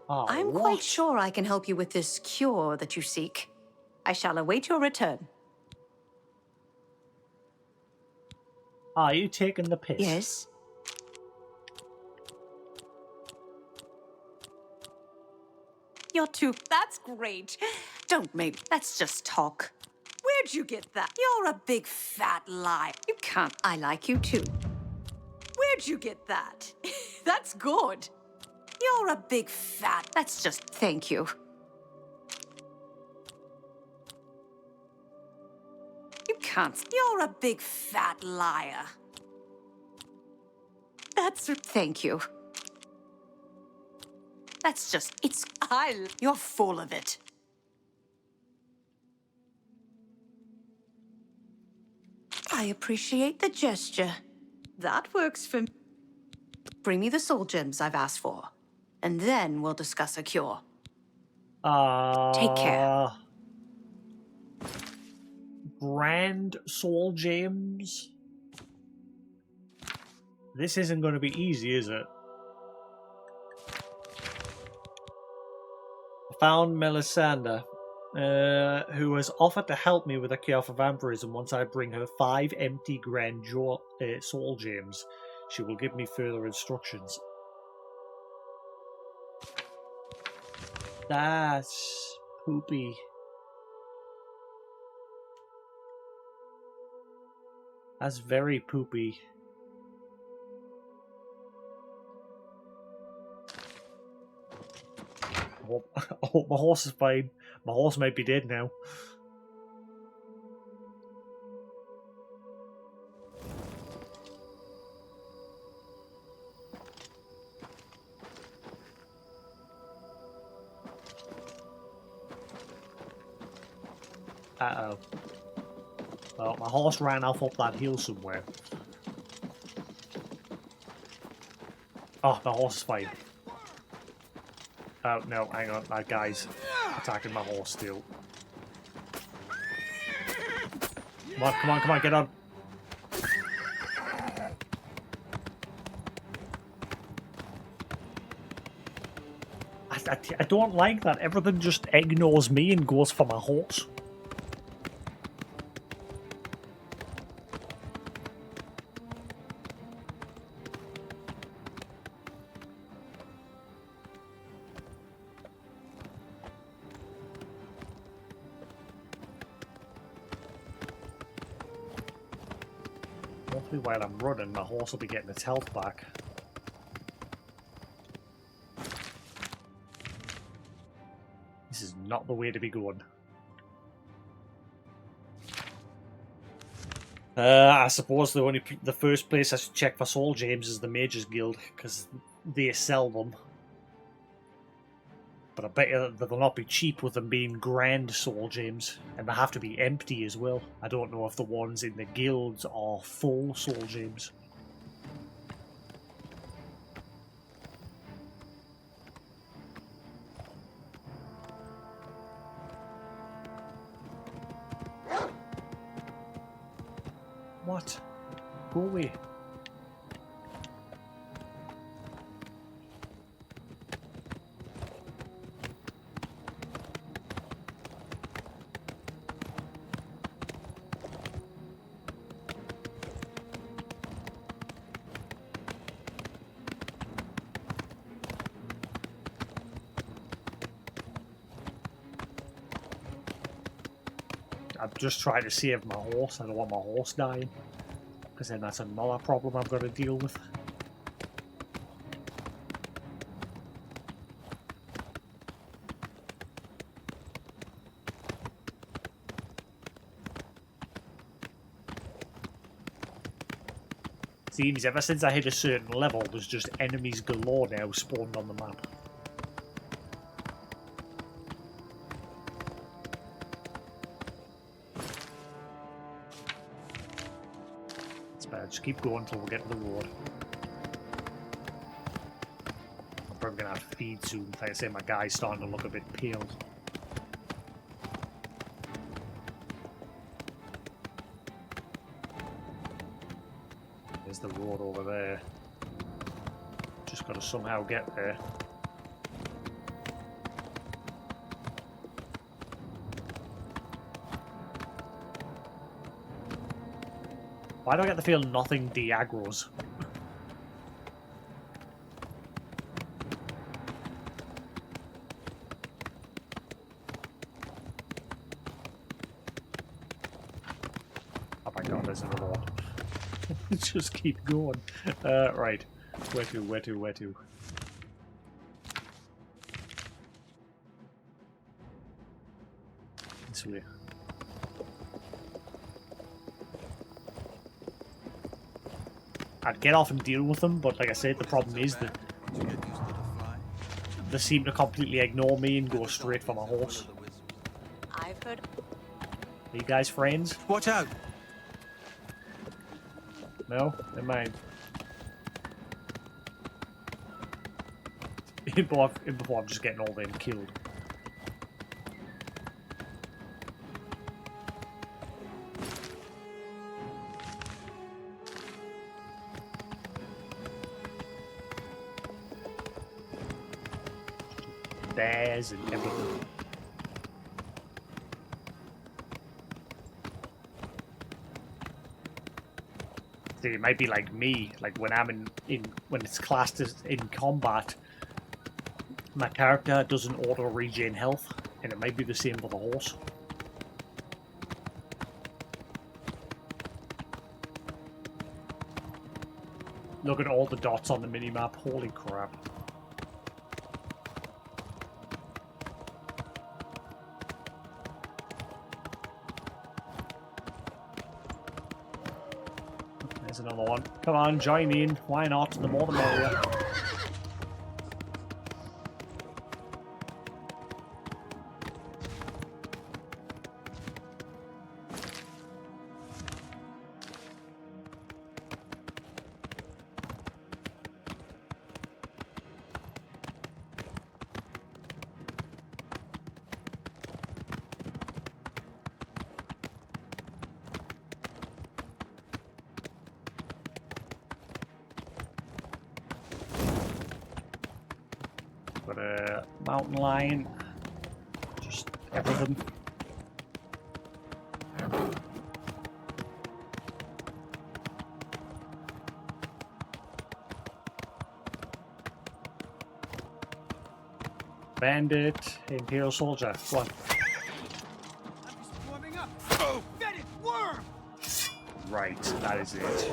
Speaker 15: I'm quite sure I can help you with this cure that you seek. I shall await your return.
Speaker 1: Are you taking the piss?
Speaker 15: Yes. You're too... That's great. Don't make... Let's just talk. Where'd you get that? You're a big fat lie. You can't... I like you too. Where'd you get that? That's good. You're a big fat... That's just... Thank you. You can't... You're a big fat liar. That's... Thank you. That's just... It's... You're full of it. I appreciate the gesture. That works for me. Bring me the soul gems I've asked for, and then we'll discuss a cure. Take care.
Speaker 1: Grand soul gems? This isn't going to be easy, is it? I found Melisandre, who has offered to help me with a cure for vampirism once I bring her 5 empty grand soul gems. She will give me further instructions. That's poopy. That's very poopy. I hope my horse is fine. My horse might be dead now. Uh-oh. Well, my horse ran off up that hill somewhere. Oh, my horse is fine. Oh, no, hang on. That guy's attacking my horse still. Come on, come on, come on, get on. I don't like that. Everything just ignores me and goes for my horse. Hopefully while I'm running, my horse will be getting its health back. This is not the way to be going. I suppose the first place I should check for soul gems is the Mages Guild, because they sell them. But I bet you that they'll not be cheap with them being grand soul gems, and they have to be empty as well. I don't know if the ones in the guilds are full soul gems. What? Go away. I'm just trying to save my horse. I don't want my horse dying. Because then that's another problem I've got to deal with. Seems ever since I hit a certain level, there's just enemies galore now spawned on the map. It's bad. Just keep going until we get to the road. I'm probably gonna have to feed soon. Like I say, my guy's starting to look a bit pale. There's the road over there. Just got to somehow get there. Why do I get the feel nothing de-aggros? Oh my god, there's another one. Just keep going. Right. Where to? This way. I'd get off and deal with them, but like I said, the problem is that they seem to completely ignore me and go straight for my horse.
Speaker 15: I've heard.
Speaker 1: Are you guys friends?
Speaker 6: Watch out!
Speaker 1: No? Never mind. Before I'm just getting all them killed. Bears and everything. See, it might be like me, like when I'm when it's classed as in combat, my character doesn't auto regen health, and it might be the same for the horse. Look at all the dots on the minimap, holy crap. There's another one. Come on, join in. Why not? The more the merrier. Got a mountain lion. Just everything. Bandit, Imperial Soldier, one.
Speaker 14: Warming up. Oh, vetted worm.
Speaker 1: Right, that is it.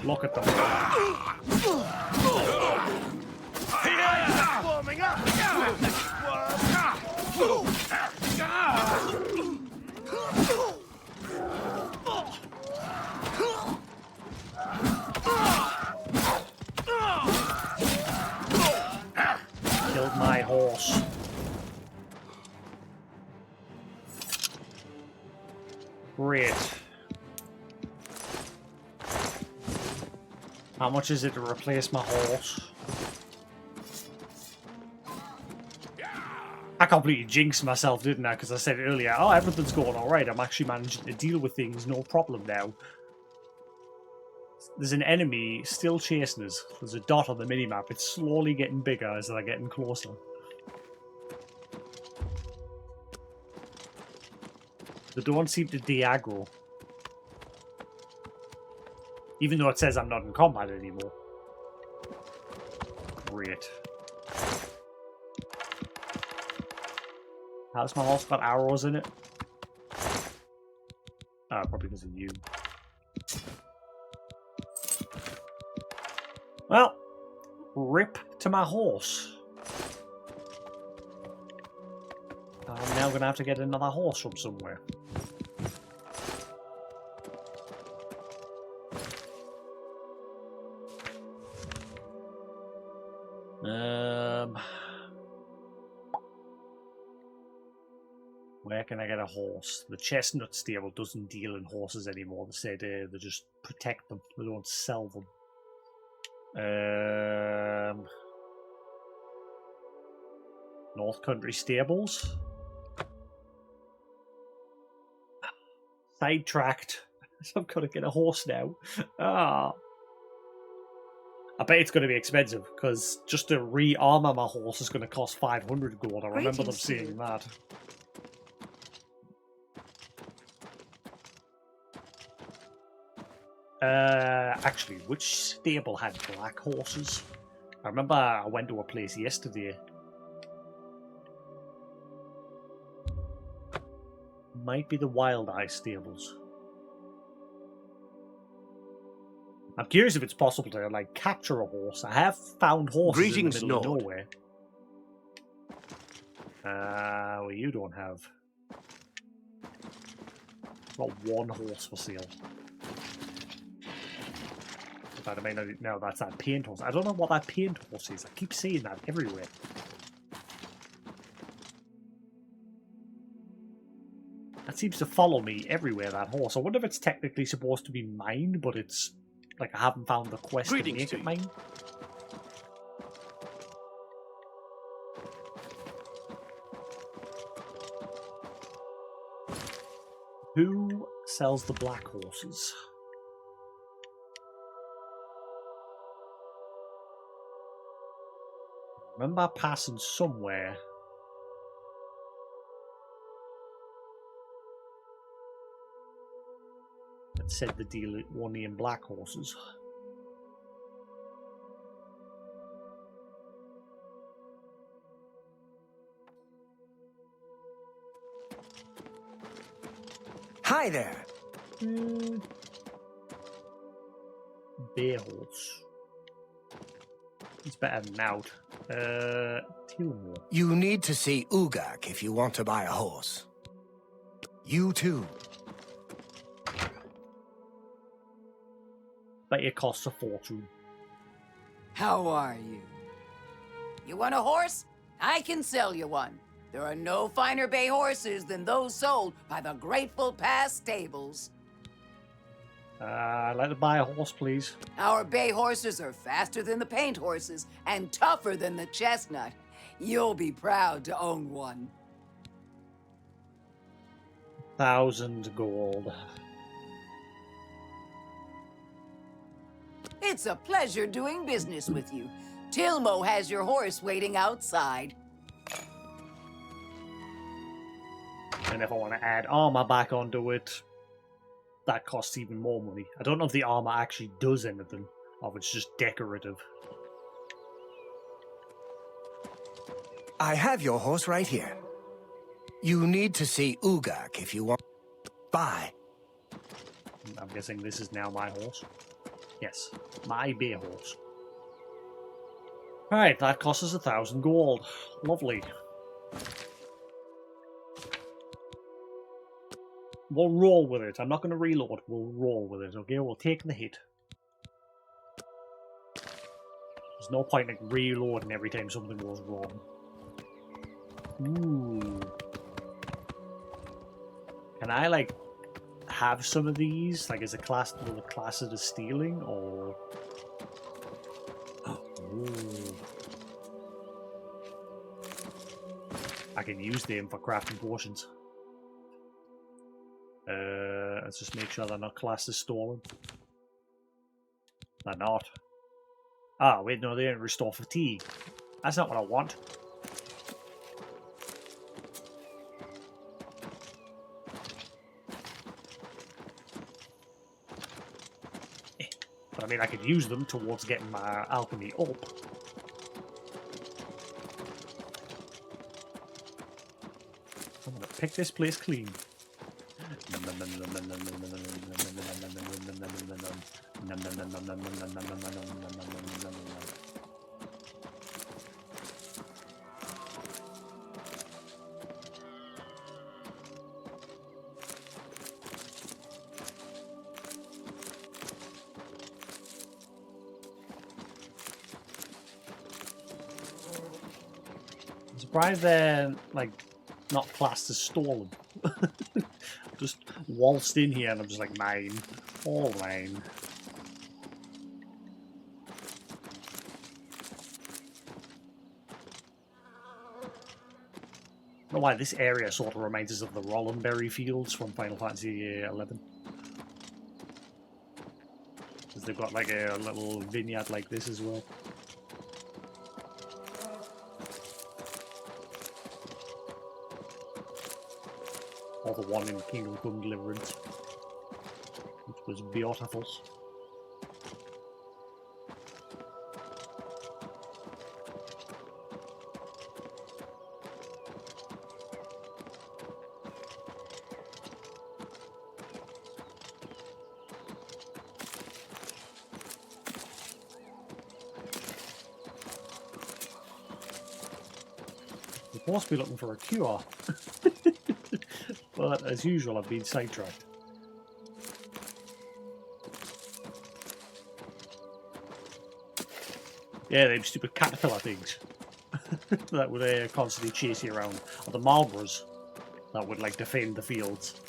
Speaker 1: Look at them.
Speaker 14: Warming up.
Speaker 1: Killed my horse. Great. How much is it to replace my horse? I completely jinxed myself, didn't I? Because I said earlier, oh, everything's going alright. I'm actually managing to deal with things, no problem now. There's an enemy still chasing us. There's a dot on the minimap. It's slowly getting bigger as they're getting closer. They don't seem to de-aggro. Even though it says I'm not in combat anymore. Great. How's my horse got arrows in it? Oh, probably because of you. Well, rip to my horse. I'm now going to have to get another horse from somewhere. Where can I get a horse? The Chestnut Stable doesn't deal in horses anymore. They said they just protect them. They don't sell them. North Country Stables. Sidetracked. So I've got to get a horse now. Ah. I bet it's going to be expensive, because just to re-armor my horse is going to cost 500 gold. I remember them saying that. Actually, which stable had black horses? I remember I went to a place yesterday. Might be the Wild Eye stables. I'm curious if it's possible to, like, capture a horse. I have found horses in the middle of nowhere. Well, you don't have. Got one horse for sale. In fact, I may not know that's that paint horse. I don't know what that paint horse is. I keep seeing that everywhere. That seems to follow me everywhere, that horse. I wonder if it's technically supposed to be mine, but it's like I haven't found the quest to make it mine. Who sells the black horses? I remember passing somewhere. That said the deal only in black horses.
Speaker 16: Hi there.
Speaker 1: Bay horse. It's better than out. Tilmore.
Speaker 16: You need to see Ugak if you want to buy a horse. You too.
Speaker 1: Bet it costs a fortune.
Speaker 17: How are you? You want a horse? I can sell you one. There are no finer bay horses than those sold by the Grateful Pass stables.
Speaker 1: I'd like to buy a horse, please.
Speaker 17: Our bay horses are faster than the paint horses and tougher than the chestnut. You'll be proud to own one.
Speaker 1: 1,000 gold.
Speaker 17: It's a pleasure doing business with you. Tilmo has your horse waiting outside.
Speaker 1: And if I want to add armor back onto it, that costs even more money. I don't know if the armor actually does anything, or if it's just decorative.
Speaker 16: I have your horse right here. You need to see Ugak if you want. Bye.
Speaker 1: I'm guessing this is now my horse. Yes, my bay horse. Alright, that costs us 1,000 gold. Lovely. We'll roll with it. I'm not going to reload. We'll roll with it, okay? We'll take the hit. There's no point in reloading every time something goes wrong. Ooh. Can I, like, have some of these? Like, is a class, will the class it as stealing, or... Ooh. I can use them for crafting potions. Let's just make sure they're not classed as stolen. They're not. Ah, wait, no, they don't restore fatigue. That's not what I want. But I mean, I could use them towards getting my alchemy up. pick this place clean. I'm surprised they're like not classed as stolen. Just waltzed in here and I'm just like, mine. All mine. I don't know why this area sort of reminds us of the Rollenberry fields from Final Fantasy XI. Because they've got like a little vineyard like this as well. Or the one in Kingdom Come Deliverance, which was beautiful. We're supposed to be looking for a cure. But as usual, I've been sidetracked. Yeah, them stupid caterpillar things that would constantly chase you around. Or the Marlboros that would like defend the fields.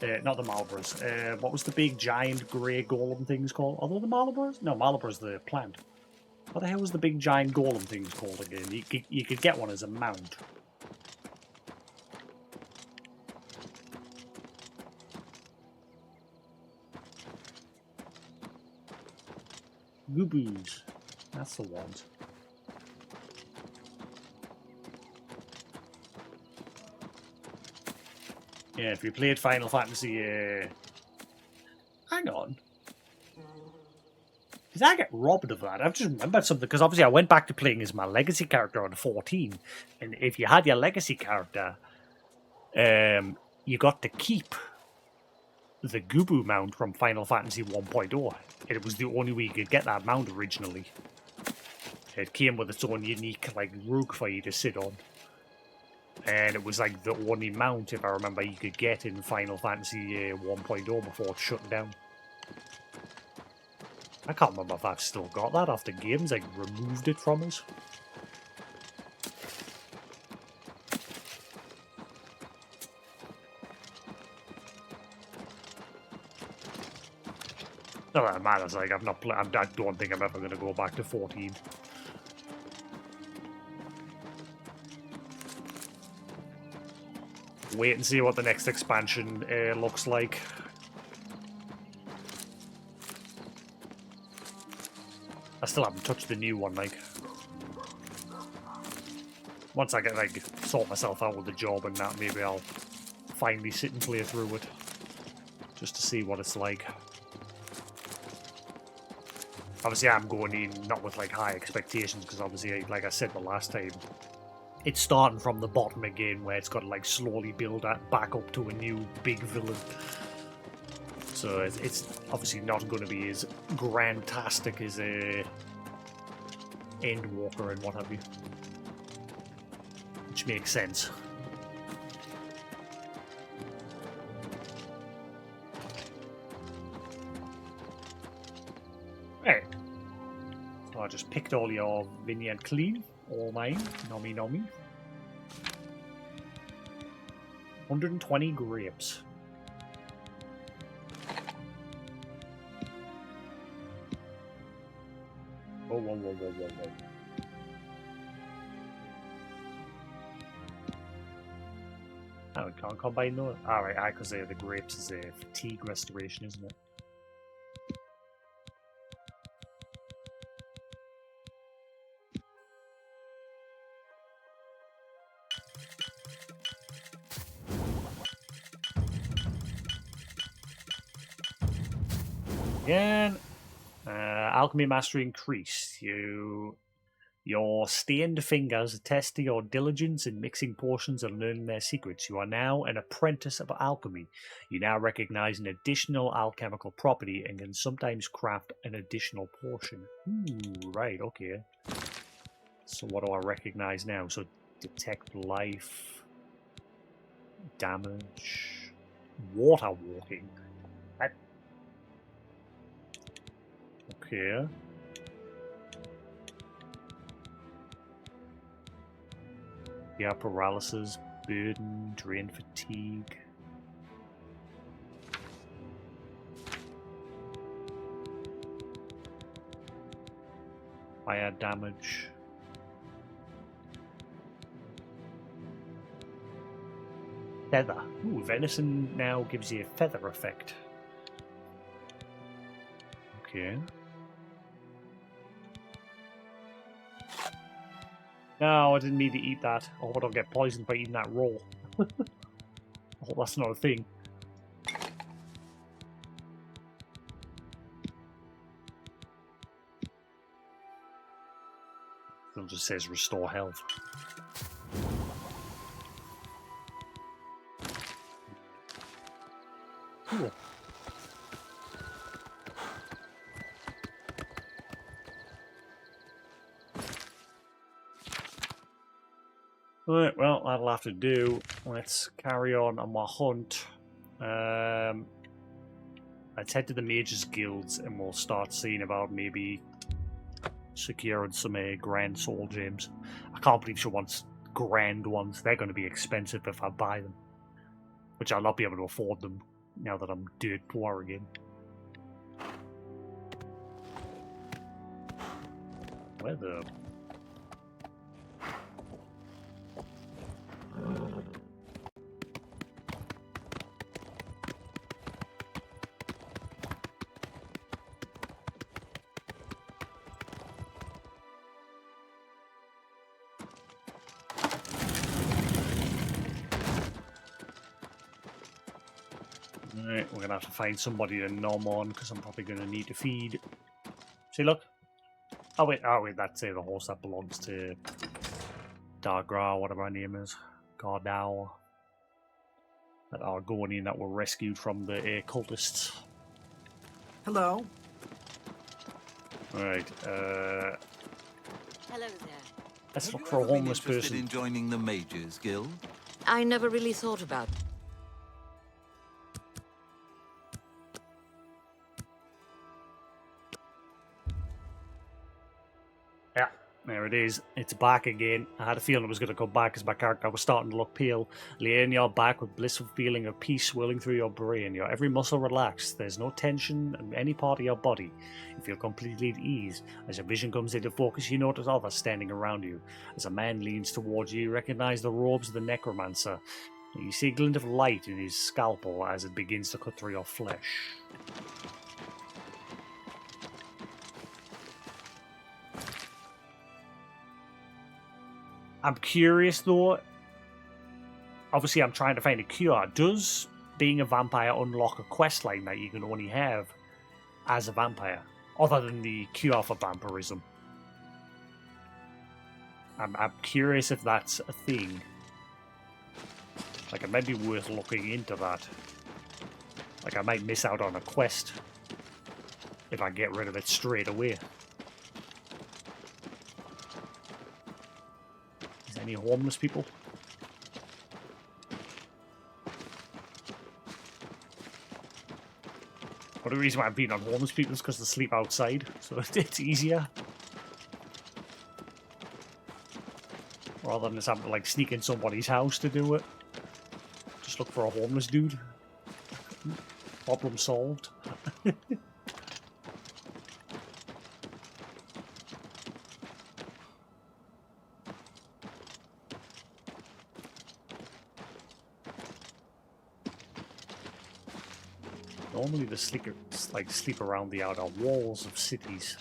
Speaker 1: Not the Marlboros. What was the big giant grey golem things called? Are they the Marlboros? No, Marlboro's the plant. What the hell was the big giant golem things called again? You could get one as a mount. Gooboos. That's the one. Yeah, if you played Final Fantasy... Hang on. Did I get robbed of that? I've just remembered something, because obviously I went back to playing as my legacy character on 14. And if you had your legacy character, you got to keep the Gooboo mount from Final Fantasy 1.0. And it was the only way you could get that mount originally. It came with its own unique like rug for you to sit on. And it was like the only mount, if I remember, you could get in Final Fantasy 1.0 before it shut down. I can't remember if I've still got that after games like removed it from us. Not that it matters, like I don't think I'm ever going to go back to 14. Wait and see what the next expansion looks like. I still haven't touched the new one, like. Once I get, like, sort myself out with the job and that, maybe I'll finally sit and play through it. Just to see what it's like. Obviously, I'm going in not with, like, high expectations, because obviously, like I said the last time, it's starting from the bottom again, where it's got to, like, slowly build back up to a new big villain. So it's obviously not going to be as grandtastic as Endwalker and what have you. Which makes sense. Right. So I just picked all your vineyard clean. All mine. Nommy nommy. 120 grapes. Whoa, whoa, whoa, whoa, whoa, whoa. Oh, we can't combine those? Alright, because the grapes is a fatigue restoration, isn't it? Again, alchemy mastery increase. You Your stained fingers attest to your diligence in mixing potions and learning their secrets. You are now an apprentice of alchemy. You now recognize an additional alchemical property and can sometimes craft an additional potion. Ooh, right, okay. So what do I recognize now? So detect life, damage, water walking. Okay. Yeah, paralysis, burden, drain fatigue. Fire damage. Feather. Ooh, venison now gives you a feather effect. Okay. No, I didn't mean to eat that. I hope I don't get poisoned by eating that raw. I hope that's not a thing. It just says restore health. Cool. Right, well, that'll have to do. Let's carry on my hunt. Let's head to the Mages Guilds and we'll start seeing about maybe securing some grand soul gems. I can't believe she wants grand ones. They're going to be expensive if I buy them. Which I'll not be able to afford them now that I'm dirt poor again. Where the... Alright, we're gonna have to find somebody to nom on because I'm probably gonna need to feed. See, look. Oh wait, that's the horse that belongs to Dargra, whatever her name is. Gardau. That Argonian that were rescued from the cultists.
Speaker 13: Hello.
Speaker 1: Alright,
Speaker 9: Hello there.
Speaker 1: let's look for a homeless
Speaker 6: Interested
Speaker 1: person.
Speaker 6: in joining the Mages Guild?
Speaker 9: I never really thought about it.
Speaker 1: Yeah, there it is. It's back again. I had a feeling it was going to come back as my character was starting to look pale. Lay on your back with blissful feeling of peace swirling through your brain. Your every muscle relaxed. There's no tension in any part of your body. You feel completely at ease. As your vision comes into focus, you notice others standing around you. As a man leans towards you, you recognize the robes of the necromancer. You see a glint of light in his scalpel as it begins to cut through your flesh. I'm curious though. Obviously, I'm trying to find a cure. Does being a vampire unlock a quest line that you can only have as a vampire, other than the cure for vampirism? I'm curious if that's a thing. Like, it might be worth looking into that. Like, I might miss out on a quest if I get rid of it straight away. Any homeless people? But the reason why I'm beating on homeless people is because they sleep outside, so it's easier. Rather than just having to like sneak in somebody's house to do it. Just look for a homeless dude. Problem solved. Normally the sleepers like sleep around the outer walls of cities.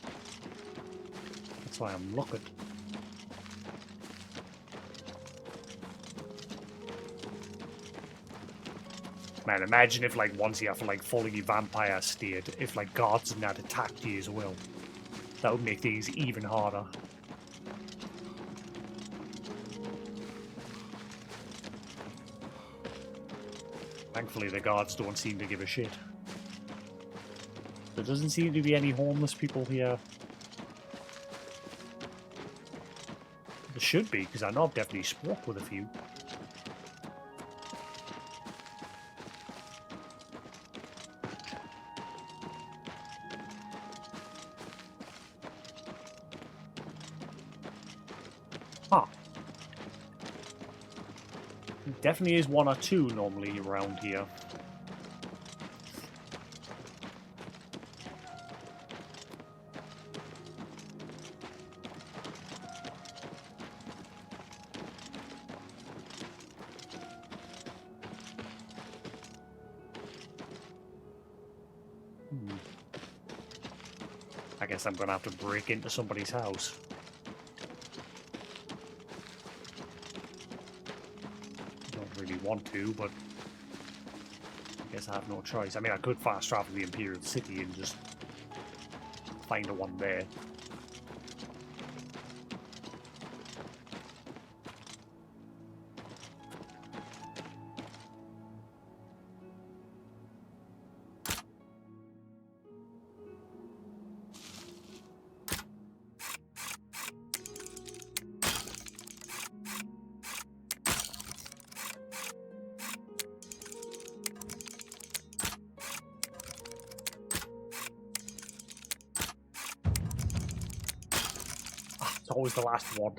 Speaker 1: That's why I'm looking. Man, imagine if like once you have like fully vampire state, if like guards and that attacked you as well. That would make things even harder. Thankfully, the guards don't seem to give a shit. There doesn't seem to be any homeless people here. There should be, because I know I've definitely spoke with a few. Huh. Definitely is one or two normally around here. I guess I'm gonna have to break into somebody's house. Don't really want to, but I guess I have no choice. I mean, I could fast travel the Imperial City and just find a one there. It's always the last one.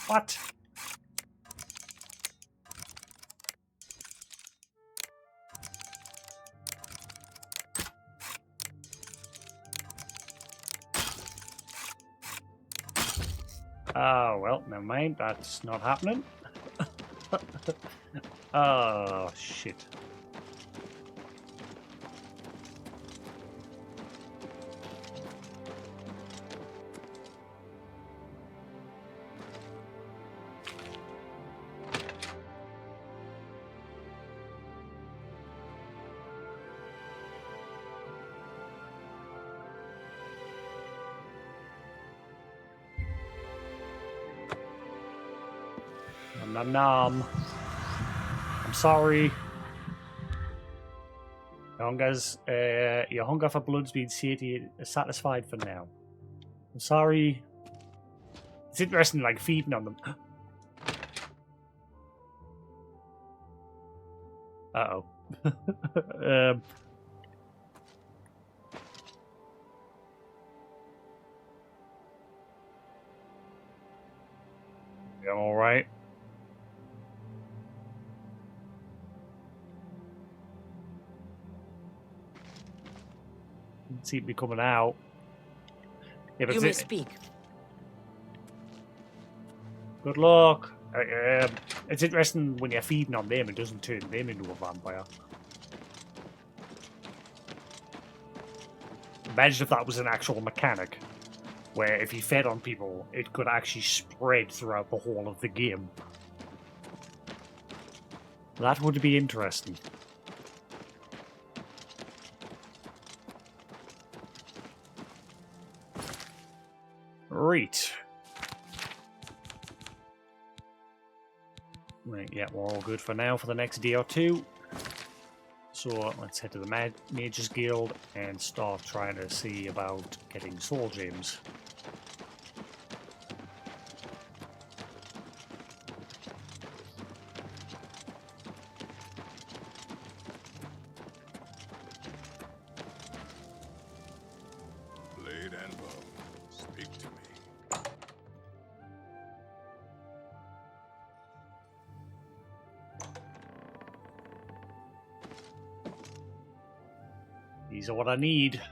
Speaker 1: What? Oh, well, never mind. That's not happening. Oh, shit. Nom nom nom. I'm sorry. Your hunger for blood's been satisfied for now. I'm sorry. It's interesting, like, feeding on them. Uh-oh. I'm alright. Seem to be coming out. Yeah, but
Speaker 9: you may speak.
Speaker 1: Good luck. It's interesting when you're feeding on them, it doesn't turn them into a vampire. Imagine if that was an actual mechanic, where if you fed on people, it could actually spread throughout the whole of the game. That would be interesting. Right. Right, yeah, we're all good for now for the next day or two. So let's head to the Mages Guild and start trying to see about getting soul gems.
Speaker 2: Blade and bow, speak to me.
Speaker 1: These are what I need.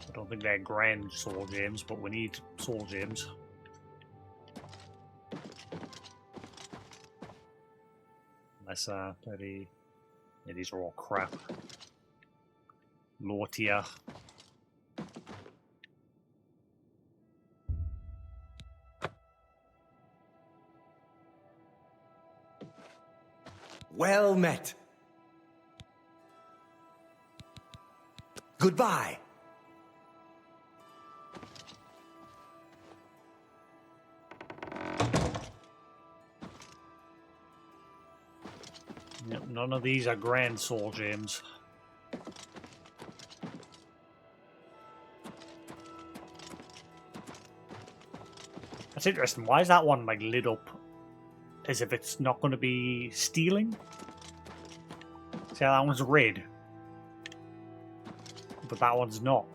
Speaker 1: I don't think they're grand soul gems, but we need soul gems. Unless, yeah, these are all crap. Low tier.
Speaker 16: Well met. Goodbye.
Speaker 1: Yep, none of these are grand soul gems. That's interesting. Why is that one like lit up as if it's not going to be stealing? See how that one's red, but that one's not.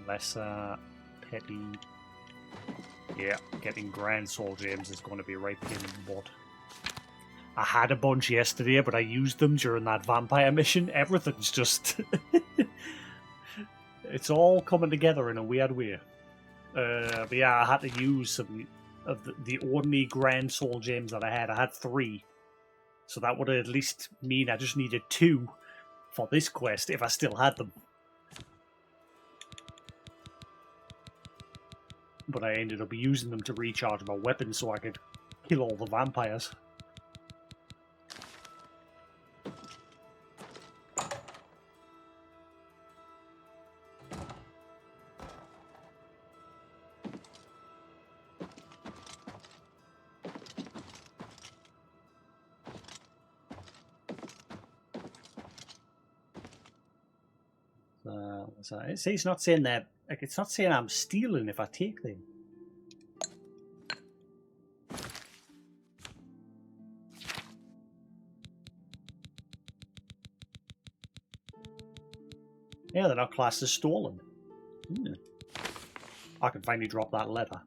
Speaker 1: Unless petty. Yeah, getting grand soul gems is going to be right in the butt. I had a bunch yesterday, but I used them during that vampire mission. Everything's just... it's all coming together in a weird way. But yeah, I had to use some of the ordinary grand soul gems that I had. I had 3. So that would at least mean I just needed 2 for this quest if I still had them. But I ended up using them to recharge my weapon so I could kill all the vampires. So it's not saying that. Like, it's not saying I'm stealing if I take them. Yeah, they're not classed as stolen. I can finally drop that letter.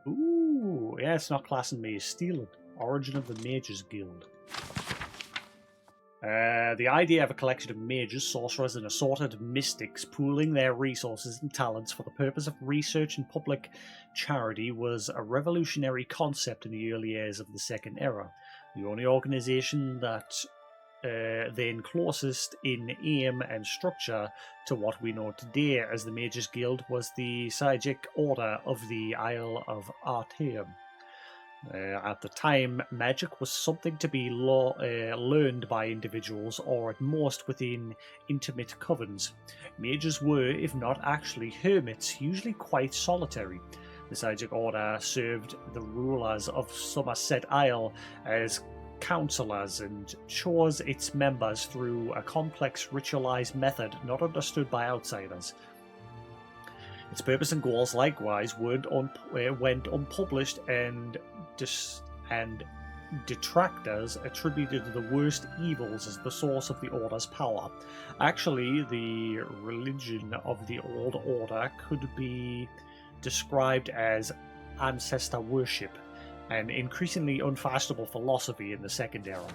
Speaker 1: Ooh, yeah, it's not classing me as stealing. Origin of the Mages Guild. The idea of a collection of mages, sorcerers, and assorted mystics pooling their resources and talents for the purpose of research and public charity was a revolutionary concept in the early years of the Second Era. The only organization that then closest in aim and structure to what we know today as the Mages Guild was the Jasix Order of the Isle of Artaeum. At the time, magic was something to be learned by individuals or at most within intimate covens. Mages were, if not actually hermits, usually quite solitary. The Jasix Order served the rulers of Somerset Isle as counselors and chose its members through a complex ritualized method not understood by outsiders. Its purpose and goals likewise went unpublished, and detractors attributed the worst evils as the source of the Order's power. Actually, the religion of the Old Order could be described as ancestor worship, an increasingly unfashionable philosophy in the Second Era.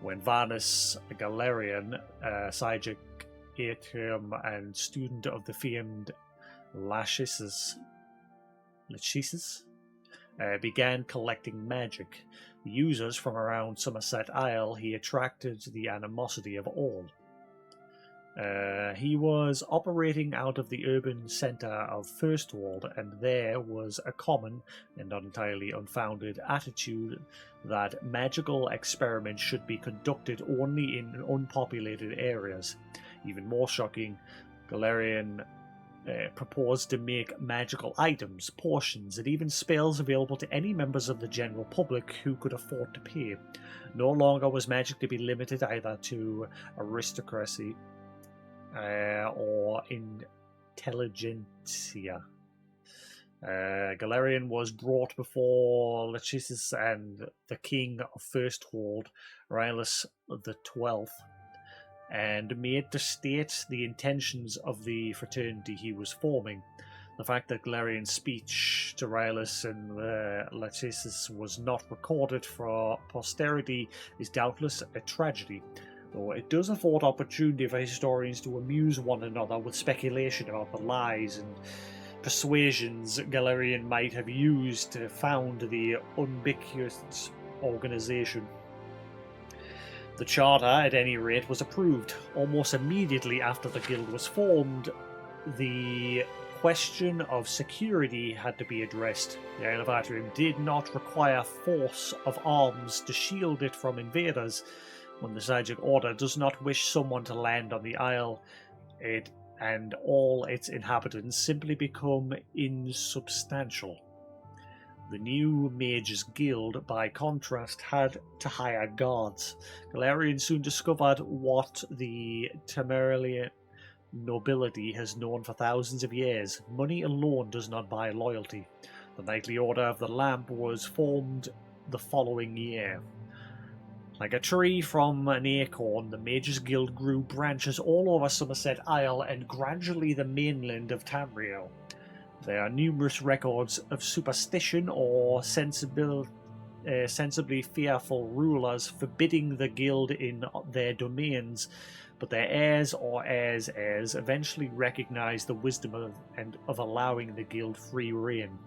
Speaker 1: When Varnus Galerian, Jasix and student of the famed Jasix, began collecting magic users from around Somerset Isle, he attracted the animosity of all. He was operating out of the urban centre of Firstwald, and there was a common and not entirely unfounded attitude that magical experiments should be conducted only in unpopulated areas. Even more shocking, Galerian proposed to make magical items, potions, and even spells available to any members of the general public who could afford to pay. No longer was magic to be limited either to aristocracy or intelligentsia. Galerian was brought before Jasix and the king of Firstwald, Rylus XII, and made to state the intentions of the fraternity he was forming. The fact that Galerian's speech to Rylus and Jasix was not recorded for posterity is doubtless a tragedy, though it does afford opportunity for historians to amuse one another with speculation about the lies and persuasions Galerian might have used to found the ubiquitous organization. The charter, at any rate, was approved. Almost immediately after the guild was formed, the question of security had to be addressed. The Isle of Artorium did not require force of arms to shield it from invaders. When the Zajic Order does not wish someone to land on the Isle, it and all its inhabitants simply become insubstantial. The new Mages Guild, by contrast, had to hire guards. Galarian soon discovered what the Temerian nobility has known for thousands of years. Money alone does not buy loyalty. The Knightly Order of the Lamp was formed the following year. Like a tree from an acorn, the Mages Guild grew branches all over Somerset Isle and gradually the mainland of Tamriel. There are numerous records of superstition or sensibly fearful rulers forbidding the guild in their domains, but their heirs or heirs' eventually recognize the wisdom of allowing the guild free rein.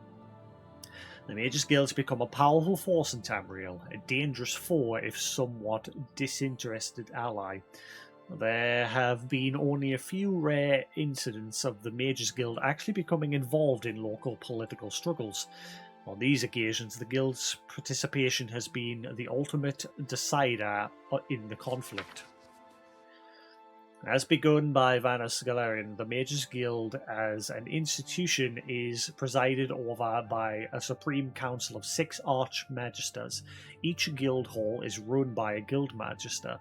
Speaker 1: The Mages Guild has become a powerful force in Tamriel, a dangerous foe if somewhat disinterested ally. There have been only a few rare incidents of the Mages Guild actually becoming involved in local political struggles. On these occasions, the Guild's participation has been the ultimate decider in the conflict. As begun by Vanus Galarian, the Mages Guild as an institution is presided over by a Supreme Council of 6 Archmagisters. Each guild hall is run by a Guild Magister,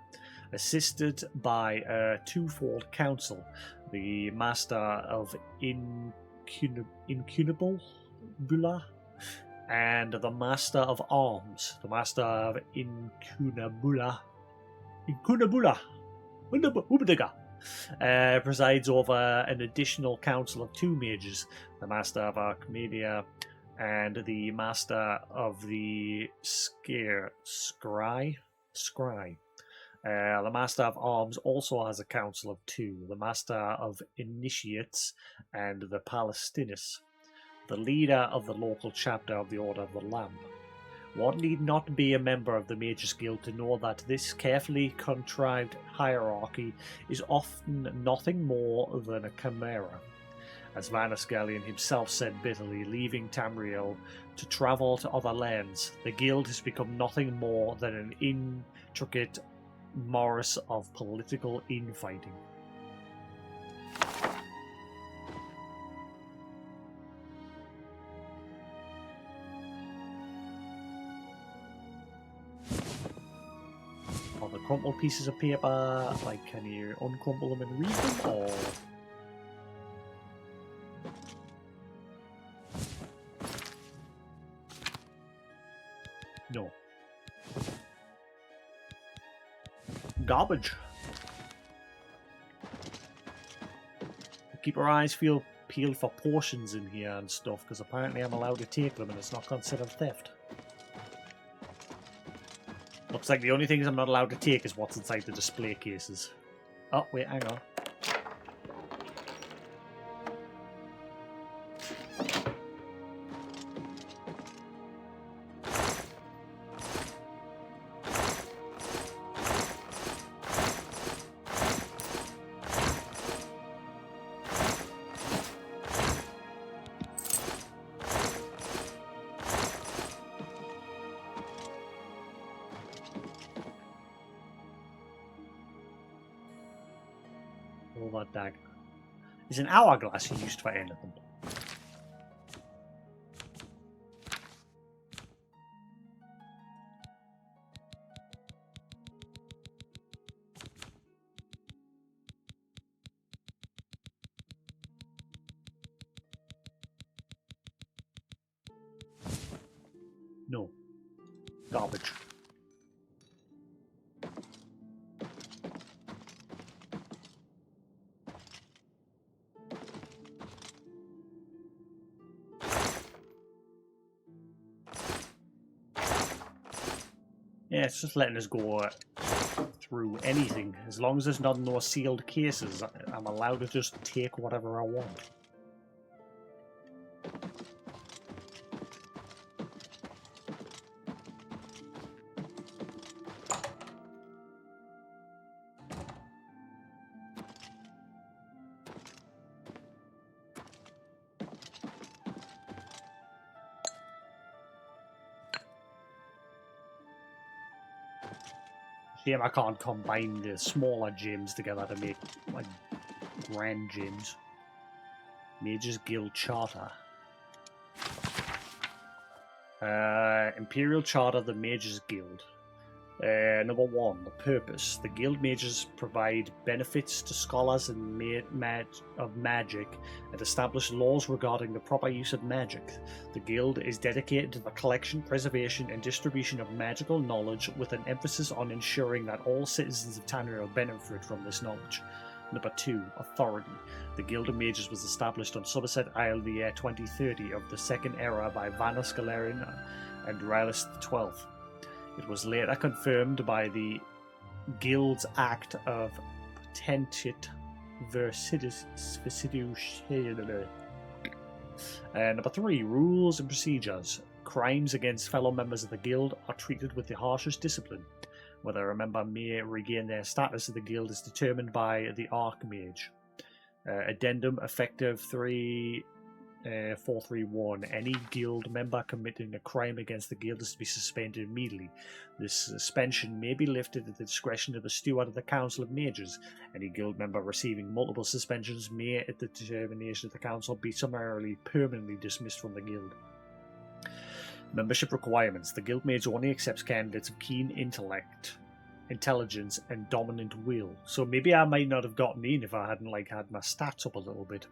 Speaker 1: assisted by a twofold council, the Master of Incunable Bula and the Master of Arms. The Master of Incunabula presides over an additional council of 2 mages, the Master of Archmedia and the Master of the Scry. The Master of Arms also has a council of 2, the Master of Initiates and the Palestinus, the leader of the local chapter of the Order of the Lamp. One need not be a member of the Mages Guild to know that this carefully contrived hierarchy is often nothing more than a chimera. As Vanus Gallian himself said bitterly, leaving Tamriel to travel to other lands, the Guild has become nothing more than an intricate morass of political infighting. Are the crumpled pieces of paper, like, can you uncrumple them and read them, or...? No. Garbage. Keep our eyes peeled for portions in here and stuff, because apparently I'm allowed to take them and it's not considered theft. Looks like the only things I'm not allowed to take is what's inside the display cases. Oh, wait, hang on. That dagger. Is an hourglass used for anything? No. Garbage. Yeah, it's just letting us go through anything. As long as there's not no sealed cases, I'm allowed to just take whatever I want. Shame I can't combine the smaller gems together to make like grand gems. Mages Guild Charter. Imperial Charter of the Mages Guild. Number 1, the purpose. The Guild Mages provide benefits to scholars and of magic and establish laws regarding the proper use of magic. The Guild is dedicated to the collection, preservation, and distribution of magical knowledge with an emphasis on ensuring that all citizens of Tamriel benefit from this knowledge. Number 2, authority. The Guild of Mages was established on Somerset Isle in the year 2030 of the Second Era by Vanus Galerian and Rylis XII. It was later confirmed by the Guild's Act of Potentate Versidius. Number 3, rules and procedures. Crimes against fellow members of the Guild are treated with the harshest discipline. Whether a member may regain their status of the Guild is determined by the Archmage. Addendum effective 431. Any Guild member committing a crime against the Guild is to be suspended immediately. This suspension may be lifted at the discretion of the Steward of the Council of Mages. Any Guild member receiving multiple suspensions may, at the determination of the Council, be summarily permanently dismissed from the Guild. Membership requirements. The Guild Mage only accepts candidates of keen intellect, intelligence, and dominant will. So maybe I might not have gotten in if I hadn't had my stats up a little bit.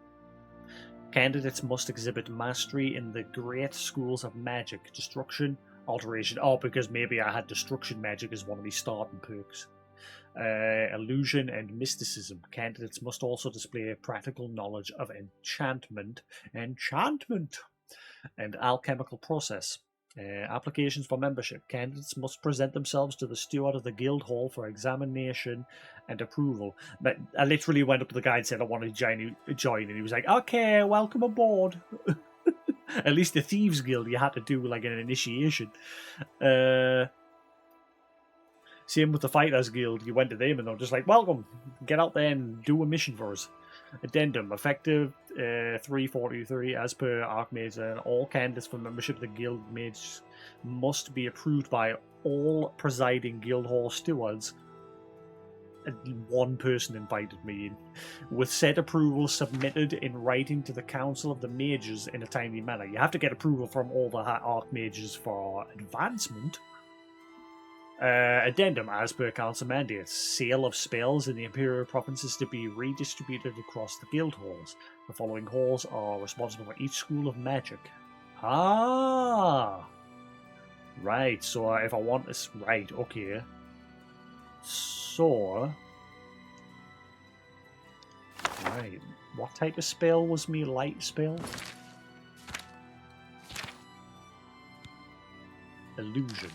Speaker 1: Candidates must exhibit mastery in the great schools of magic, destruction, alteration. Oh, because maybe I had destruction magic as one of my starting perks. Illusion and mysticism. Candidates must also display practical knowledge of enchantment, and alchemical process. Applications for membership. Candidates must present themselves to the steward of the guild hall for examination and approval. But I literally went up to the guy and said I wanted to join, and he was like, okay, welcome aboard. At least the Thieves Guild, you had to do like an initiation. Same with the Fighters Guild. You went to them and they were just like, welcome, get out there and do a mission for us. Addendum, effective 343 as per Archmage, and all candidates for membership of the Guild Mage must be approved by all presiding guild hall stewards. And one person invited me in, with said approval submitted in writing to the Council of the Mages in a timely manner. You have to get approval from all the Archmages for advancement. Addendum, as per council mandates, sale of spells in the Imperial provinces to be redistributed across the guild halls. The following halls are responsible for each school of magic. Ah! Right, so if I want this... Right, okay. So... Right, what type of spell was me light spell? Illusion.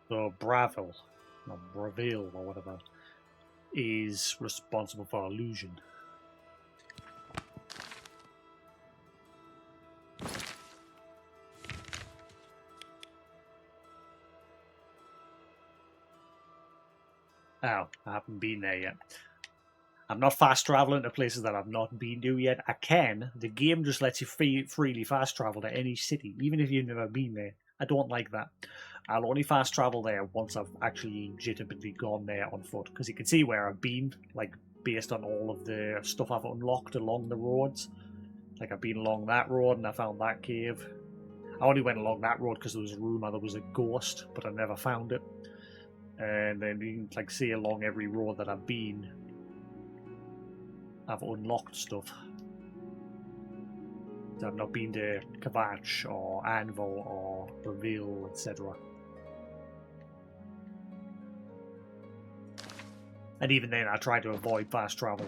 Speaker 1: So Bravil, or Bravil, or whatever, is responsible for illusion. Oh, I haven't been there yet. I'm not fast traveling to places that I've not been to yet. I can. The game just lets you freely fast travel to any city, even if you've never been there. I don't like that. I'll only fast travel there once I've actually legitimately gone there on foot, because you can see where I've been, like, based on all of the stuff I've unlocked along the roads. Like, I've been along that road and I found that cave. I only went along that road because there was a rumour there was a ghost, but I never found it. And then you can, like, see along every road that I've been, I've unlocked stuff. I've not been to Kavach or Anvil or Reveal, etc. And even then, I try to avoid fast travel.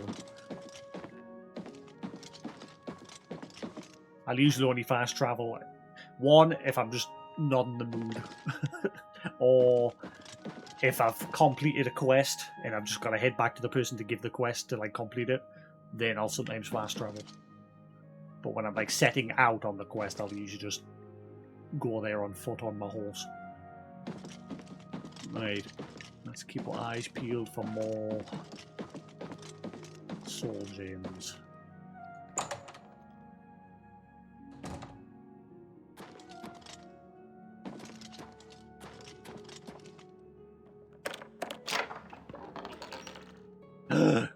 Speaker 1: I'll usually only fast travel, one, if I'm just not in the mood, or if I've completed a quest and I've just got to head back to the person to give the quest to, like, complete it, then I'll sometimes fast travel. But when I'm, like, setting out on the quest, I'll usually just go there on foot on my horse. Right. Let's keep our eyes peeled for more soul gems.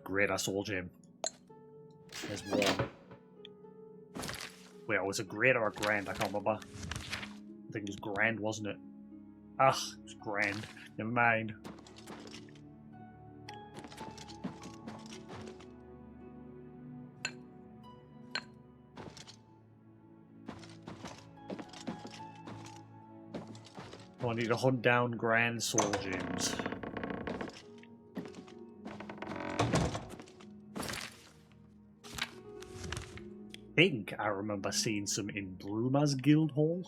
Speaker 1: Great, a soul gem. There's one. Wait, was it great or a grand? I can't remember. I think it was grand, wasn't it? Ah, it was grand. Never mind. Oh, I need to hunt down grand soul gems. I think I remember seeing some in Bruma's guild hall.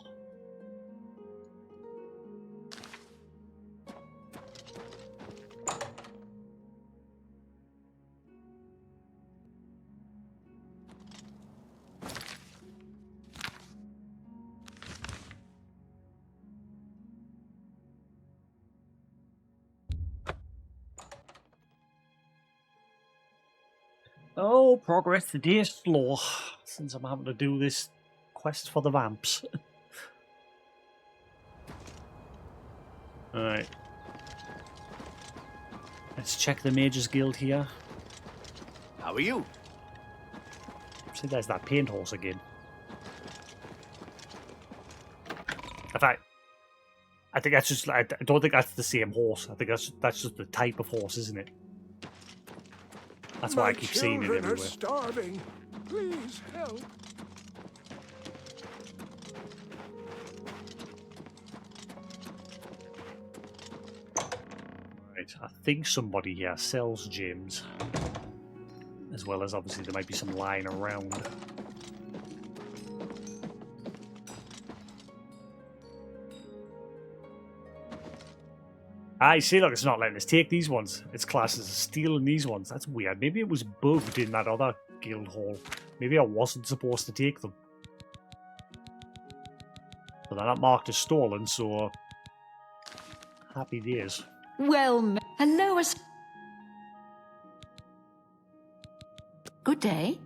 Speaker 1: Oh, progress today is slow, since I'm having to do this quest for the vamps. Alright. Let's check the Mages Guild here.
Speaker 4: How are you?
Speaker 1: See, there's that paint horse again. In fact, I think that's just, I don't think that's the same horse. I think that's just the type of horse, isn't it? That's why I keep seeing it everywhere.
Speaker 18: My children are starving. Please help.
Speaker 1: Right, I think somebody here sells gems. As well as, obviously, there might be some lying around. I see, look, it's not letting us take these ones. It's classed as stealing these ones. That's weird. Maybe it was bugged in that other guild hall. Maybe I wasn't supposed to take them. But they're not marked as stolen, so... happy days.
Speaker 12: Well, hello. Good day.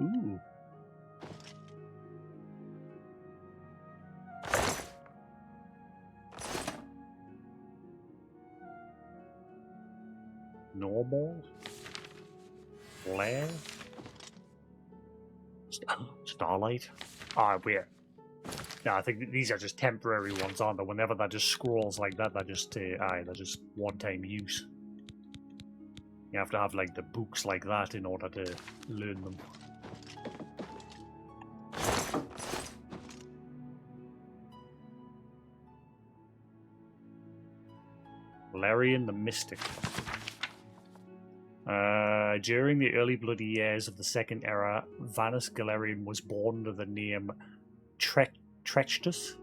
Speaker 1: Ooh. Normal. Flare. Starlight. Ah, wait. Yeah, I think these are just temporary ones, aren't they? Whenever that just scrolls like that, they're just they're just one-time use. You have to have like the books like that in order to learn them. Valerian the Mystic. During the early bloody years of the Second Era, Vanus Galerian was born under the name Trechtus,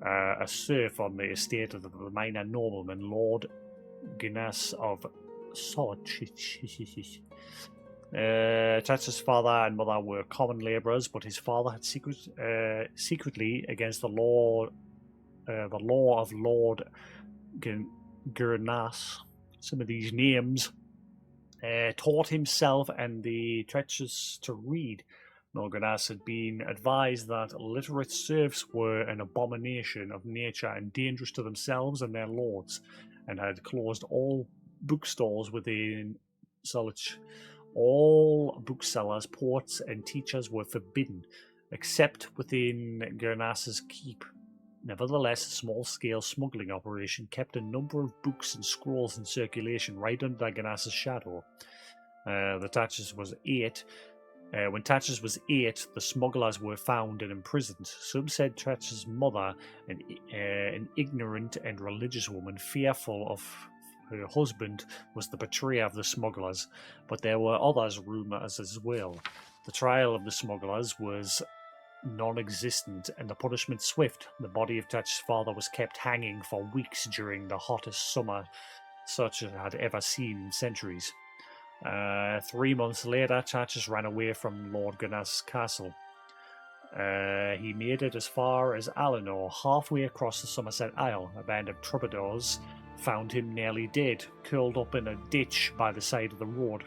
Speaker 1: a serf on the estate of the minor nobleman Lord Guinness of Soch. Trechtus' father and mother were common labourers, but his father had secretly, against the law of Lord Gurnas, some of these names, taught himself and the Trechtus to read. Gurnas had been advised that literate serfs were an abomination of nature and dangerous to themselves and their lords, and had closed all bookstores within Solich. All booksellers, ports, and teachers were forbidden, except within Gurnas's keep. Nevertheless, a small-scale smuggling operation kept a number of books and scrolls in circulation right under Gurnas's shadow. The Tachus was 8. When Tachus was 8, the smugglers were found and imprisoned. Some said Tachus' mother, an ignorant and religious woman, fearful of her husband, was the betrayer of the smugglers, but there were others rumours as well. The trial of the smugglers was non-existent and the punishment swift. The body of Tachus' father was kept hanging for weeks during the hottest summer such as had ever seen in centuries. 3 months later, Jasix ran away from Lord Gunnar's castle. He made it as far as Alinor, halfway across the Somerset Isle. A band of troubadours found him nearly dead, curled up in a ditch by the side of the road.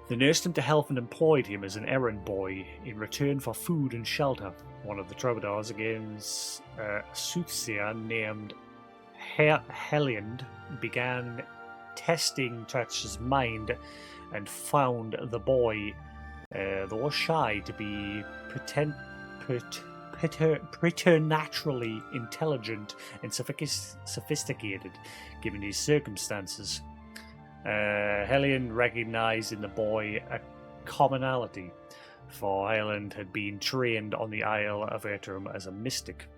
Speaker 1: They nursed him to health and employed him as an errand boy in return for food and shelter. One of the troubadours, against a soothsayer named Heliand, began testing Jasix's mind and found the boy, though shy, to be preternaturally intelligent and sophisticated, given his circumstances. Helion recognized in the boy a commonality, for Helion had been trained on the Isle of Ertrum as a mystic.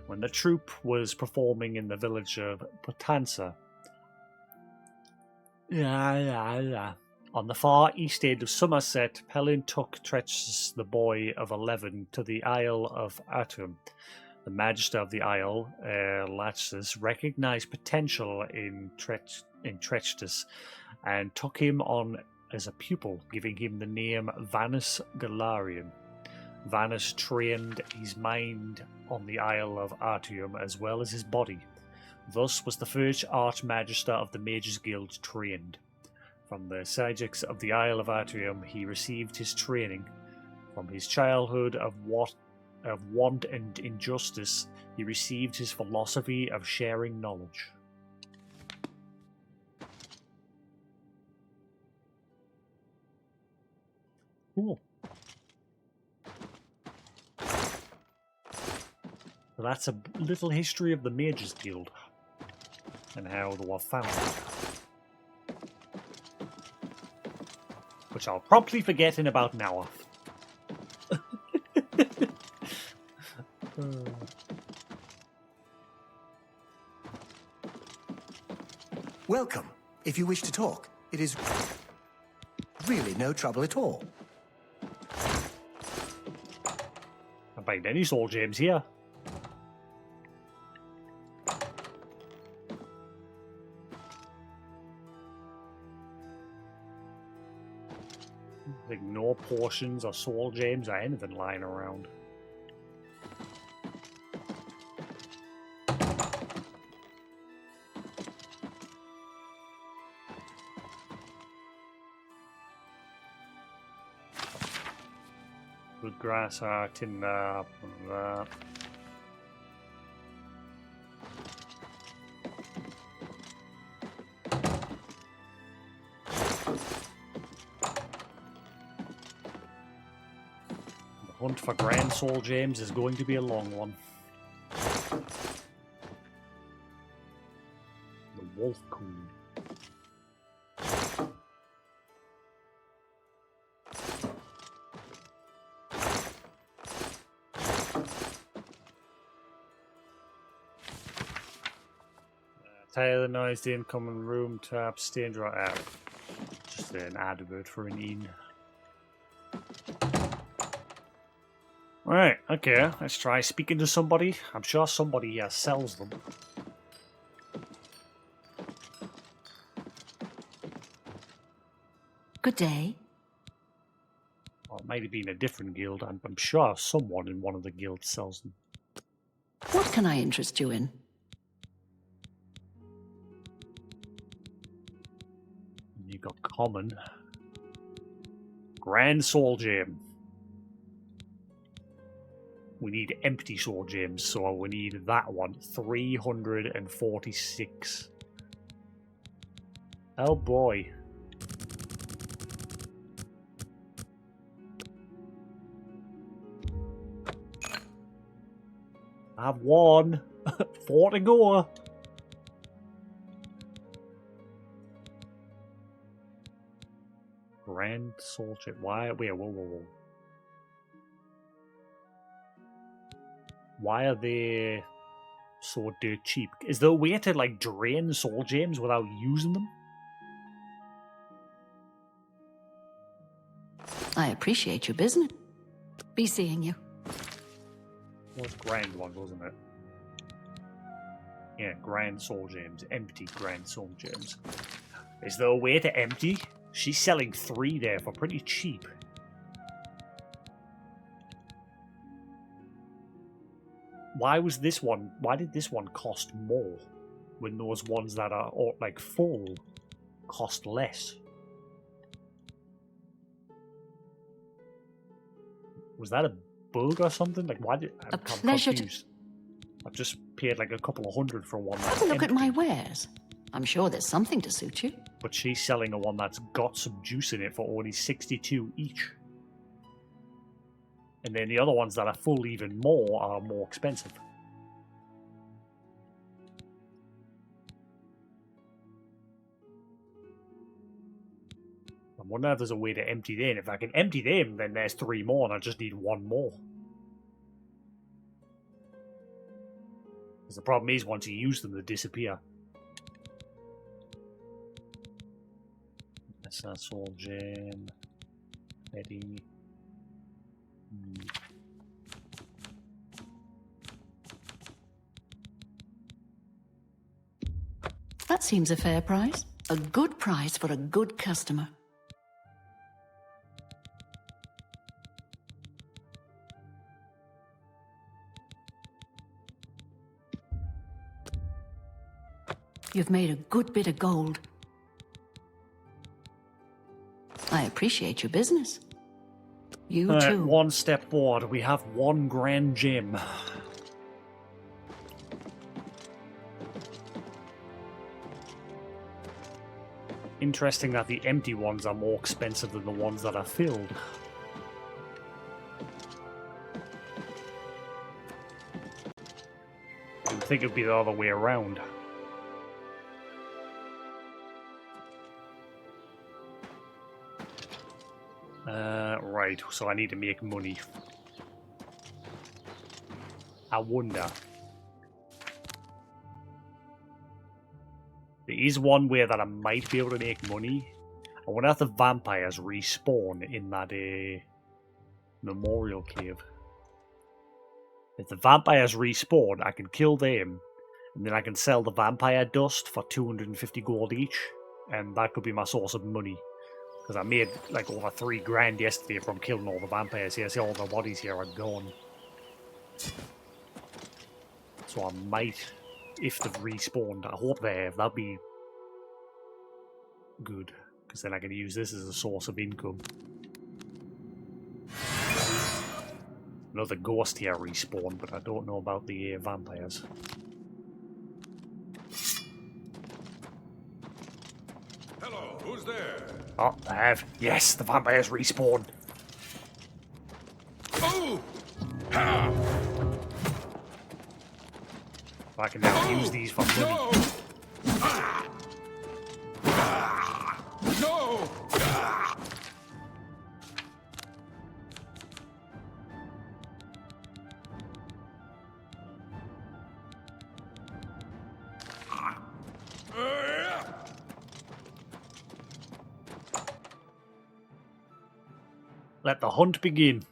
Speaker 1: When the troupe was performing in the village of Potenza, on the far east end of Somerset, Helion took Jasix, the boy of 11, to the Isle of Ertrum. The Magister of the Isle, Jasix, recognized potential in Jasix and took him on as a pupil, giving him the name Vanus Galarian. Vanus trained his mind on the Isle of Artium as well as his body. Thus was the first Archmagister of the Mages Guild trained. From the Jasix of the Isle of Artium he received his training. From his childhood of want and injustice, he received his philosophy of sharing knowledge. Cool. So that's a little history of the Mages Guild and how they were founded, which I'll promptly forget in about an hour.
Speaker 16: Welcome. If you wish to talk, it is really no trouble at all.
Speaker 1: I'm buying any soul gems here. Like no potions or soul gems or anything lying around. Good grass, timber, The hunt for Grand Soul Gems is going to be a long one. The Wolf Coon. Taylor noise the incoming room tap stand right out. Just an advert for an inn. Right, okay, let's try speaking to somebody. I'm sure somebody here sells them.
Speaker 12: Good day.
Speaker 1: Well, it might have been a different guild. I'm sure someone in one of the guilds sells them.
Speaker 12: What can I interest you in?
Speaker 1: You got common. Grand Soul Gem. We need empty soul gems, so we need that one. 346. Oh boy. I have one. 4 to go. Grand Soul Gem. Why? Wait, whoa. Why are they so dirt cheap? Is there a way to like drain soul gems without using them?
Speaker 12: I appreciate your business. Be seeing you.
Speaker 1: It was grand one, wasn't it? Yeah, grand soul gems. Empty grand soul gems. Is there a way to empty? She's selling 3 there for pretty cheap. Why was this one? Why did this one cost more when those ones that are like full cost less? Was that a bug or something? Like, why did I'm
Speaker 12: pleasure
Speaker 1: confused. I've just paid like a couple of hundred for one.
Speaker 12: Have a look at my wares. I'm sure there's something to suit you.
Speaker 1: But she's selling a one that's got some juice in it for only 62 each. And then the other ones that are full even more are more expensive. I wonder if there's a way to empty them. If I can empty them, then there's 3 more and I just need 1 more. Because the problem is, once you use them, they disappear. That's not soul gem. Eddie.
Speaker 12: That seems a fair price. A good price for a good customer. You've made a good bit of gold. I appreciate your business. You too.
Speaker 1: 1 step forward. We have 1 grand gem. Interesting that the empty ones are more expensive than the ones that are filled. I would think it would be the other way around. Right, so I need to make money. I wonder. There is one way that I might be able to make money. I wonder if the vampires respawn in that memorial cave. If the vampires respawn, I can kill them, and then I can sell the vampire dust for 250 gold each, and that could be my source of money. Because I made like over 3 grand yesterday from killing all the vampires here. See, all the bodies here are gone. So I might, if they've respawned, I hope they have. That'd be good. Because then I can use this as a source of income. Another ghost here respawned, but I don't know about the vampires.
Speaker 2: Hello, who's there?
Speaker 1: Oh, I have. Yes, the vampires respawn.
Speaker 2: Oh!
Speaker 1: I can now use these for money.
Speaker 2: No! No!
Speaker 1: Let the hunt begin.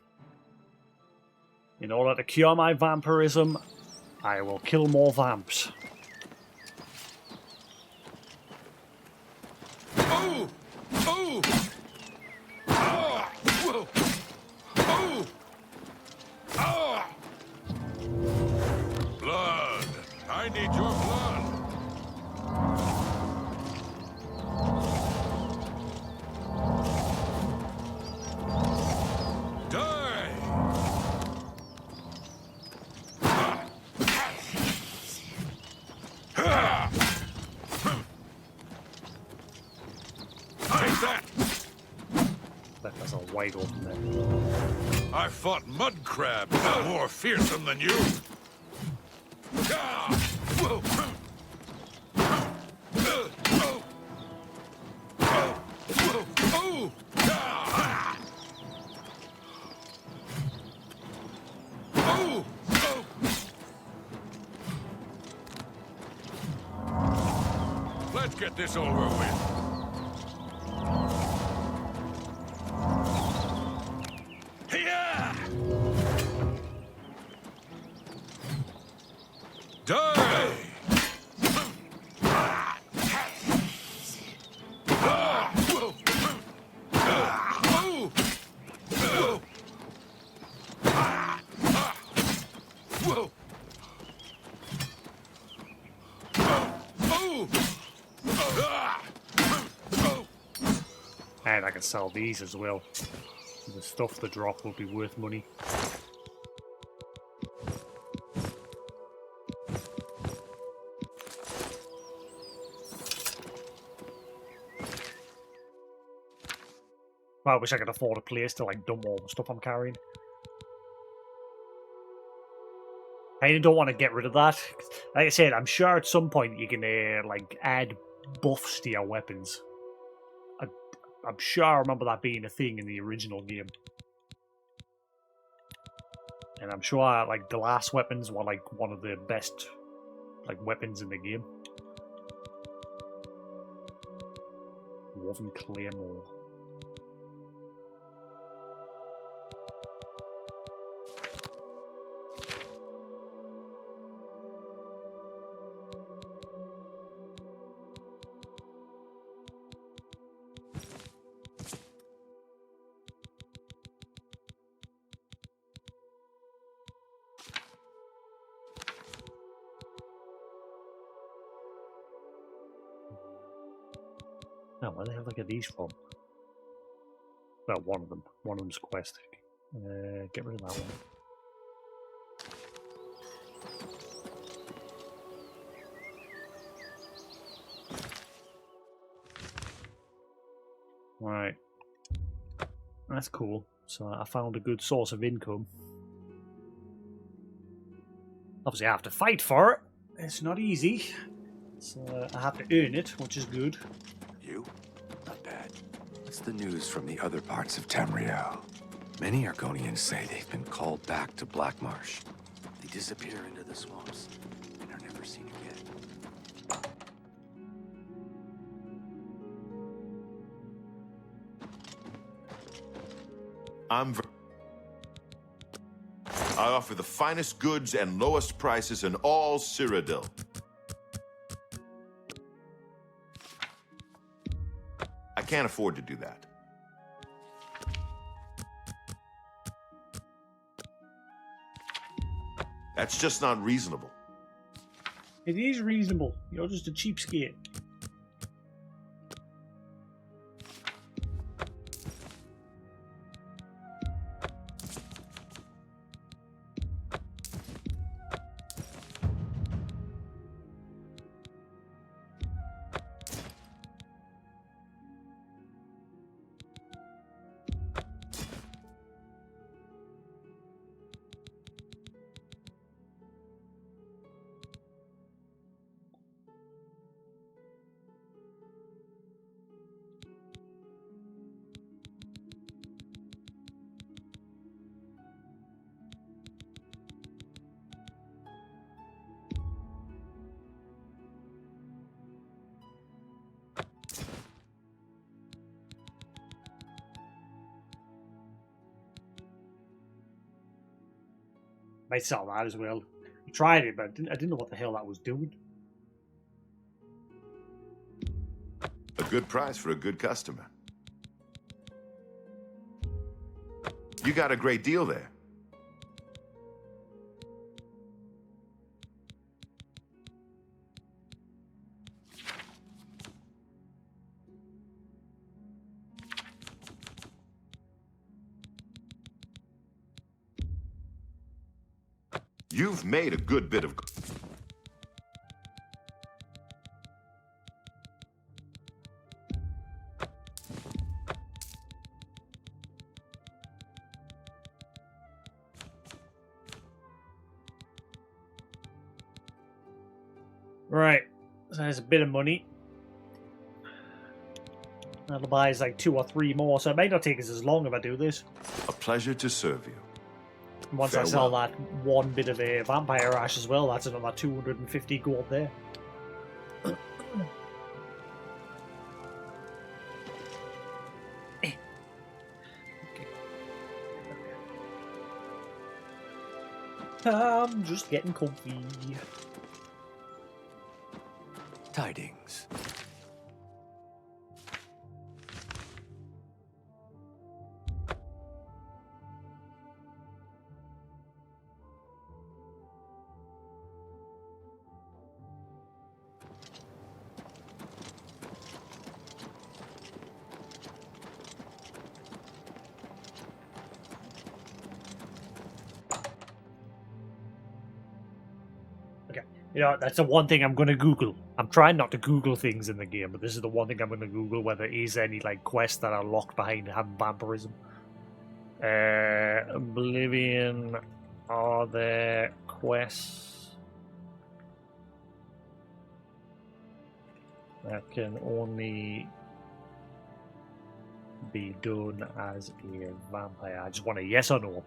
Speaker 1: In order to cure my vampirism, I will kill more vamps.
Speaker 2: Oh! Oh! Ah! Whoa! Oh! Ah! Blood! I need your blood! Die! Take that!
Speaker 1: That's a wide open there.
Speaker 2: I fought mud crabs more fearsome than you. Ah! Whoa! Oh! Ah! Oh! Oh! Let's get this over with. Yeah! Die!
Speaker 1: And I can sell these as well. The stuff they drop will be worth money. Well, I wish I could afford a place to like dump all the stuff I'm carrying. I don't want to get rid of that. Like I said, I'm sure at some point you can like add buffs to your weapons. I'm sure I remember that being a thing in the original game. And I'm sure like the last weapons were like one of the best like weapons in the game. Woven Claymore. Oh, where the hell did I get these from? Well, one of them. One of them's quest. Get rid of that one. Right. That's cool. So I found a good source of income. Obviously I have to fight for it. It's not easy. So I have to earn it, which is good.
Speaker 8: You? Not bad. What's the news from the other parts of Tamriel? Many Argonians say they've been called back to Black Marsh. They disappear into the swamps and are never seen again.
Speaker 10: I offer the finest goods and lowest prices in all Cyrodiil. I can't afford to do that. That's just not reasonable.
Speaker 1: It is reasonable. You're just a cheapskate. Might sell that as well. I tried it, but I didn't know what the hell that was doing.
Speaker 10: A good price for a good customer. You got a great deal there. You've made a good bit of...
Speaker 1: Right, so there's a bit of money. That'll buy us like 2 or 3 more, so it may not take us as long if I do this.
Speaker 10: A pleasure to serve you.
Speaker 1: Once I sell that one bit of a vampire ash as well, that's another 250 gold there. I'm just getting comfy.
Speaker 8: Tidings.
Speaker 1: You know, that's the one thing I'm going to Google. I'm trying not to Google things in the game, but this is the one thing I'm going to Google, whether there is any like quests that are locked behind vampirism. Oblivion, are there quests that can only be done as a vampire? I just want a yes or no.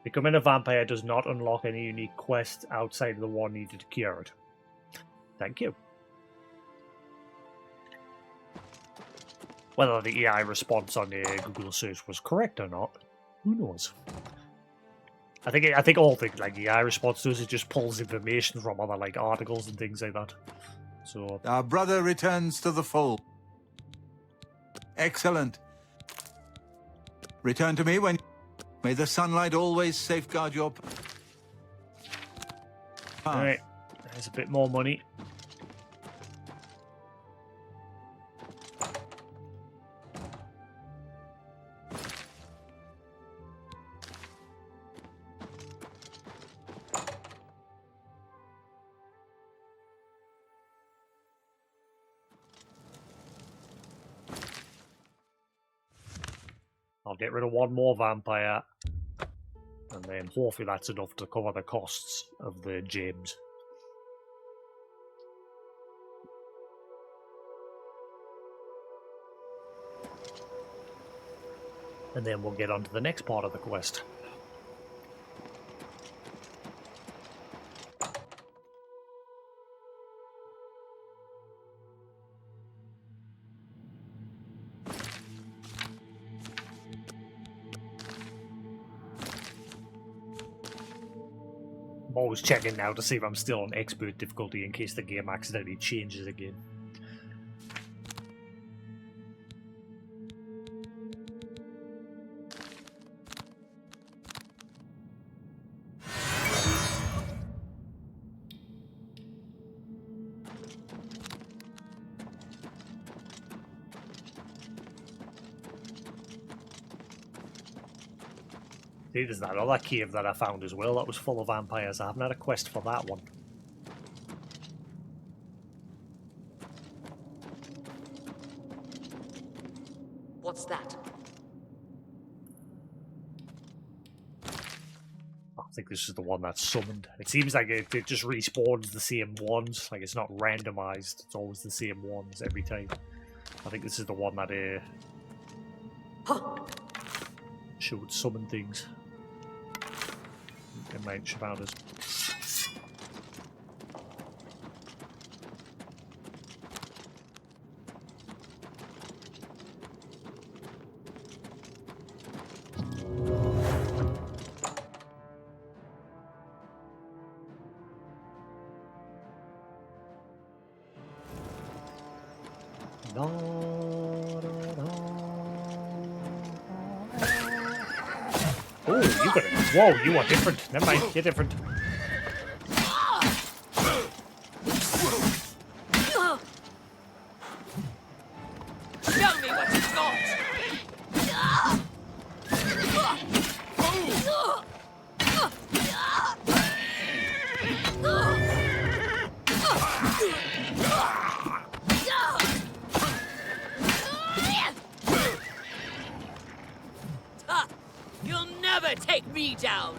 Speaker 1: Becoming a vampire does not unlock any unique quests outside of the one needed cured. Thank you. Whether the AI response on the Google search was correct or not, who knows? I think all things like the AI response does, it just pulls information from other like articles and things like that. So
Speaker 6: our brother returns to the fold. Excellent. Return to me when... May the sunlight always safeguard your...
Speaker 1: Alright, there's a bit more money. I'll get rid of one more vampire, and then hopefully that's enough to cover the costs of the gems. And then we'll get on to the next part of the quest. I'm always checking now to see if I'm still on expert difficulty in case the game accidentally changes again. See, there's that other cave that I found as well that was full of vampires. I haven't had a quest for that one.
Speaker 9: What's that?
Speaker 1: I think this is the one that's summoned. It seems like it just respawns the same ones. Like it's not randomized. It's always the same ones every time. I think this is the one that should summon things. It might shout out us. Oh, you got it. Whoa, you are different. Never mind, you're different.
Speaker 17: Show me what you've got!
Speaker 9: You'll never take me down!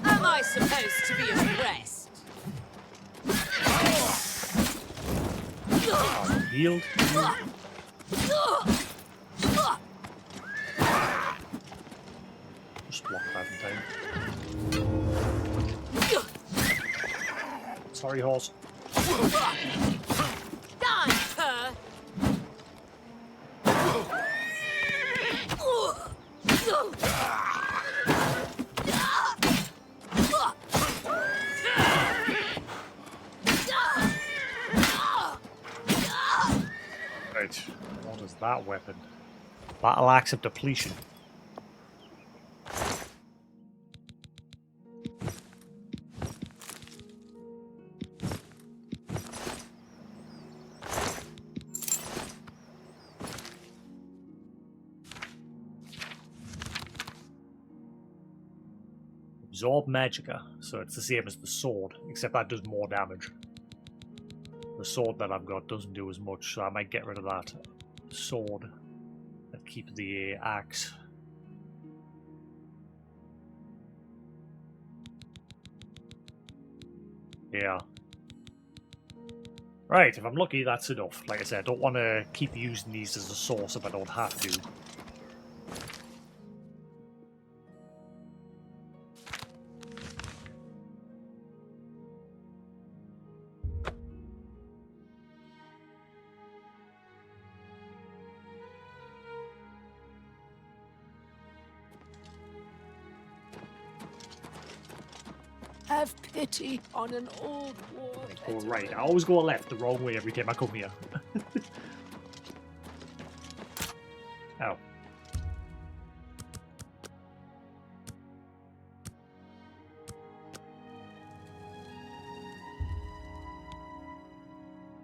Speaker 9: Am I supposed to be impressed?
Speaker 1: Healed. Just block that in time. Sorry, horse.
Speaker 9: Die, cur!
Speaker 1: Right, what is that weapon? Battle axe of depletion. Absorb Magicka, so it's the same as the sword, except that does more damage. The sword that I've got doesn't do as much, so I might get rid of that sword and keep the axe. Yeah. Right, if I'm lucky, that's enough. Like I said, I don't want to keep using these as a source if I don't have to.
Speaker 17: Have pity on an old war
Speaker 1: Go right. I always go left the wrong way every time I come here. Ow.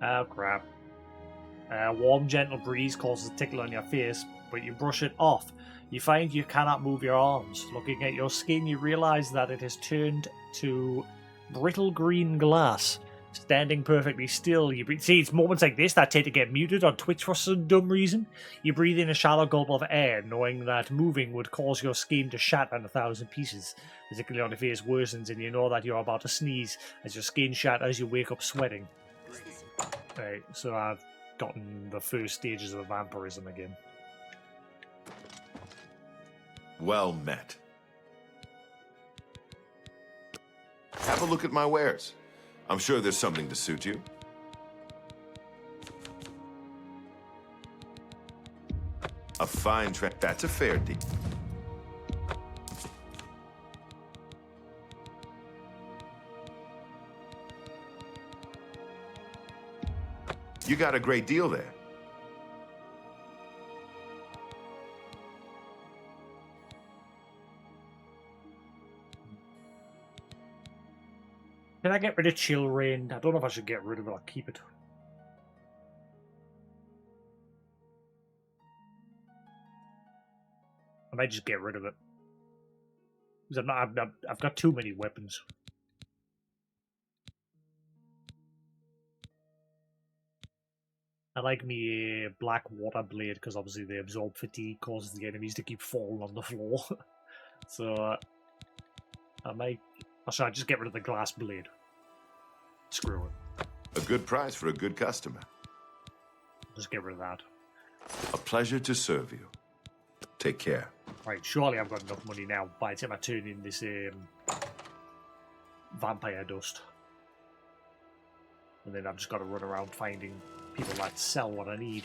Speaker 1: Oh crap. Warm, gentle breeze causes a tickle on your face, but you brush it off. You find you cannot move your arms. Looking at your skin, you realize that it has turned to brittle green glass. Standing perfectly still, you breathe. See, it's moments like this that tend to get muted on Twitch for some dumb reason. You breathe in a shallow gulp of air, knowing that moving would cause your skin to shatter in 1,000 pieces. Particularly on your face worsens, and you know that you're about to sneeze as your skin shatters. You wake up sweating. Right, so I've gotten the first stages of vampirism again.
Speaker 10: Well met. Have a look at my wares. I'm sure there's something to suit you. A fine that's a fair deal. You got a great deal there.
Speaker 1: Can I get rid of Chill Rain? I don't know if I should get rid of it or keep it. I might just get rid of it. Because I've got too many weapons. I like me Black Water Blade because obviously they absorb fatigue, causes the enemies to keep falling on the floor. So I might... Or should I just get rid of the glass blade? Screw it.
Speaker 10: A good price for a good customer.
Speaker 1: Just get rid of that.
Speaker 10: A pleasure to serve you. Take care.
Speaker 1: Right, surely I've got enough money now by the time I turn in this vampire dust. And then I've just got to run around finding people that sell what I need.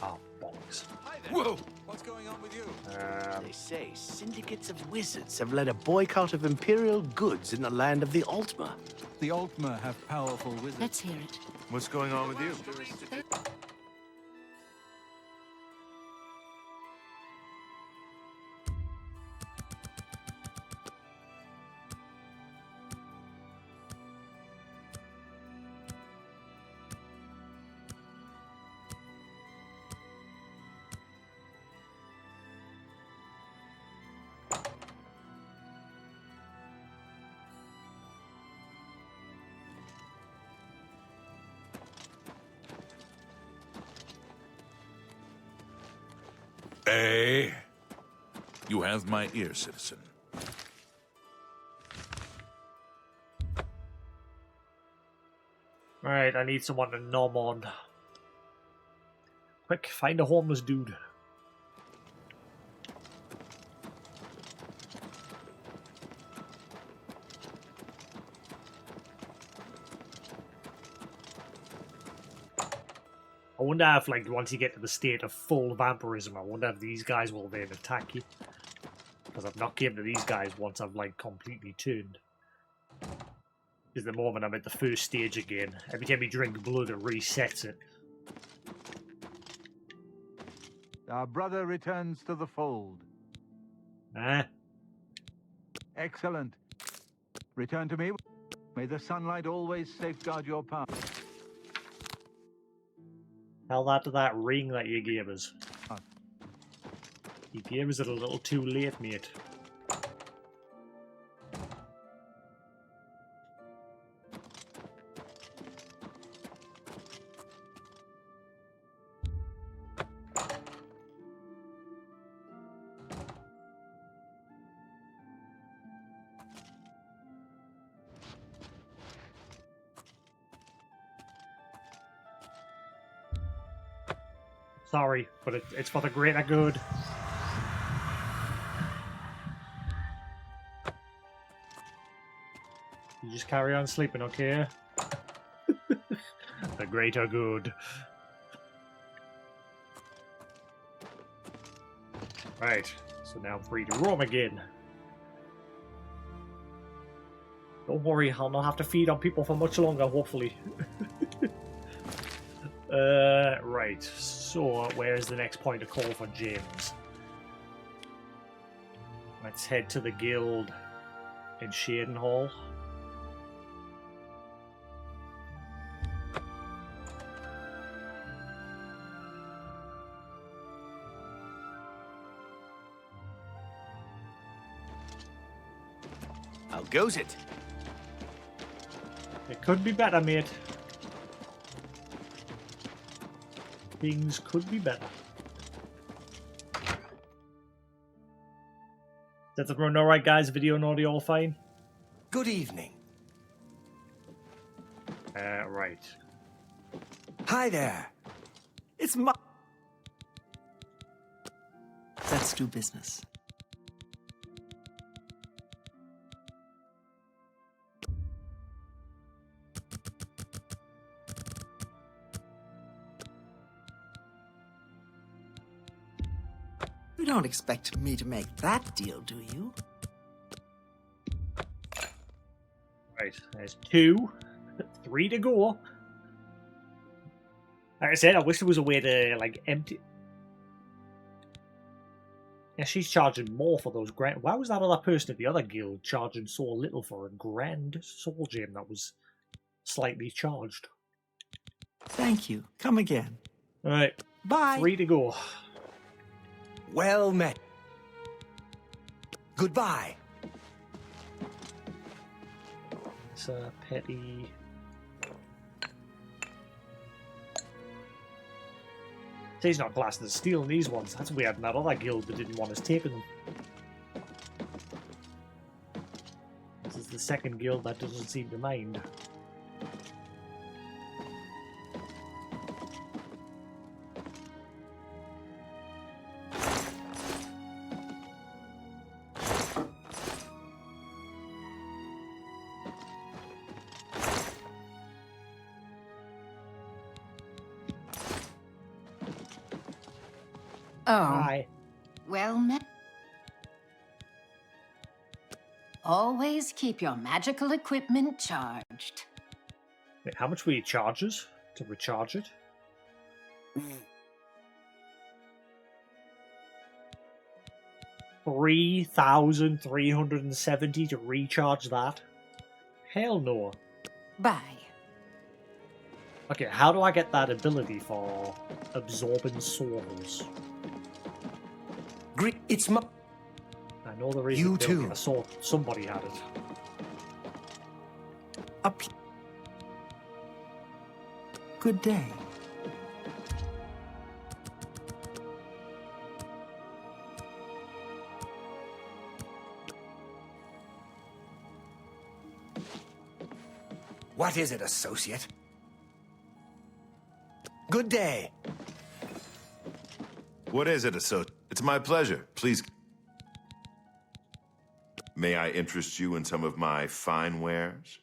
Speaker 1: Oh, bollocks.
Speaker 4: Whoa!
Speaker 6: What's going on with you?
Speaker 4: They say syndicates of wizards have led a boycott of Imperial goods in the land of the Altmer.
Speaker 6: The Altmer have powerful wizards.
Speaker 12: Let's hear it.
Speaker 10: What's going on with you?
Speaker 2: You have my ear, citizen.
Speaker 1: Right, I need someone to nom on. Quick, find a homeless dude. I wonder if, like, once you get to the state of full vampirism, I wonder if these guys will then attack you. Because I've not came to these guys once I've, like, completely turned. Because the moment I'm at the first stage again, every time you drink blood, it resets it.
Speaker 6: Our brother returns to the fold.
Speaker 1: Ah.
Speaker 6: Excellent. Return to me. May the sunlight always safeguard your path.
Speaker 1: Tell that to that ring that you gave us. You gave us it a little too late, mate. Sorry, but it's for the greater good. You just carry on sleeping, okay? The greater good. Right, so now I'm free to roam again. Don't worry, I'll not have to feed on people for much longer, hopefully. Right, so where's the next point of call for James? Let's head to the guild in Shadenhall.
Speaker 4: How goes it?
Speaker 1: It could be better, mate. Things could be better. That's everyone alright, guys? Video and audio all fine?
Speaker 16: Good evening.
Speaker 1: Right.
Speaker 16: Hi there.
Speaker 13: It's my... Let's do business. You don't expect me to make that deal, do you?
Speaker 1: Right, there's 2. 3 to go. Like I said, I wish there was a way to, like, empty... Yeah, she's charging more for those grand... Why was that other person at the other guild charging so little for a grand soul gem that was slightly charged?
Speaker 13: Thank you. Come again.
Speaker 1: Alright.
Speaker 13: Bye.
Speaker 1: 3 to go.
Speaker 16: Well met. Goodbye.
Speaker 1: It's petty... He's not classed as stealing these ones. That's weird in that other guild that didn't want us taking them. This is the second guild that doesn't seem to mind.
Speaker 12: Oh.
Speaker 1: Hi.
Speaker 12: Well met. Always keep your magical equipment charged.
Speaker 1: Wait, how much were you charges to recharge it? $3,370 to recharge that? Hell no.
Speaker 12: Bye.
Speaker 1: Okay, how do I get that ability for absorbing souls?
Speaker 16: It's my...
Speaker 1: I know there is.
Speaker 16: You too.
Speaker 1: I saw somebody had it.
Speaker 13: Good day.
Speaker 16: What is it, associate? Good day.
Speaker 10: What is it, associate? It's my pleasure. Please. May I interest you in some of my fine wares?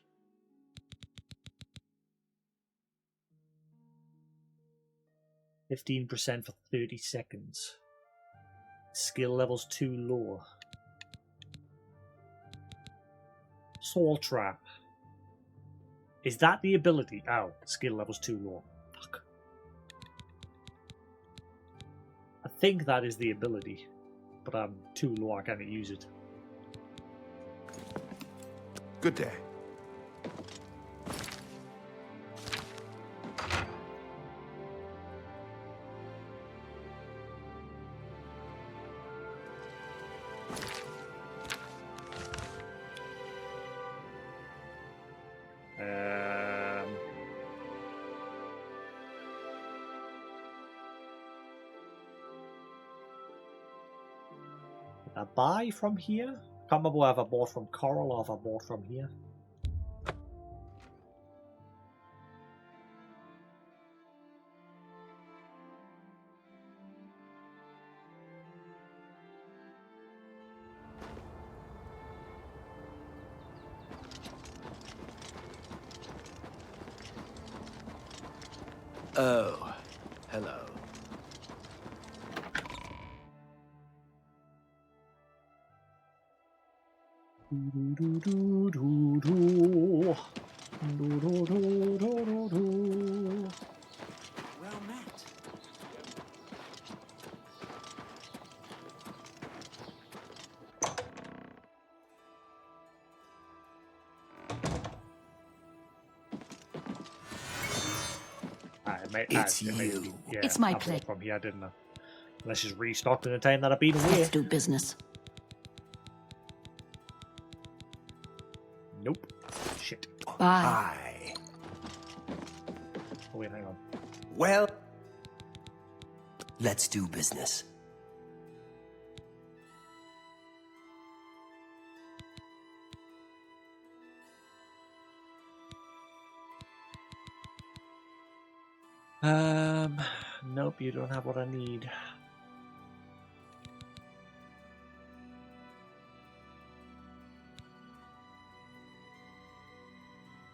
Speaker 1: %15% for 30 seconds. Skill level's too low. Soul Trap. Is that the ability? Oh, skill level's too low. Fuck. I think that is the ability, but I'm too low, I can't use it.
Speaker 5: Good day.
Speaker 1: I buy from here? Can't remember whether I bought from Coral or if I bought from here.
Speaker 4: Oh, hello.
Speaker 13: Well met.
Speaker 1: It's
Speaker 12: you.
Speaker 1: Yeah,
Speaker 12: It's my
Speaker 1: I bought
Speaker 12: pleasure.
Speaker 1: from here, didn't I? Unless it's restocked in the time that I've been away.
Speaker 12: Let's do business.
Speaker 1: Nope. Shit.
Speaker 12: Bye.
Speaker 1: Oh wait, hang on.
Speaker 16: Well, let's do business.
Speaker 1: Nope, you don't have what I need.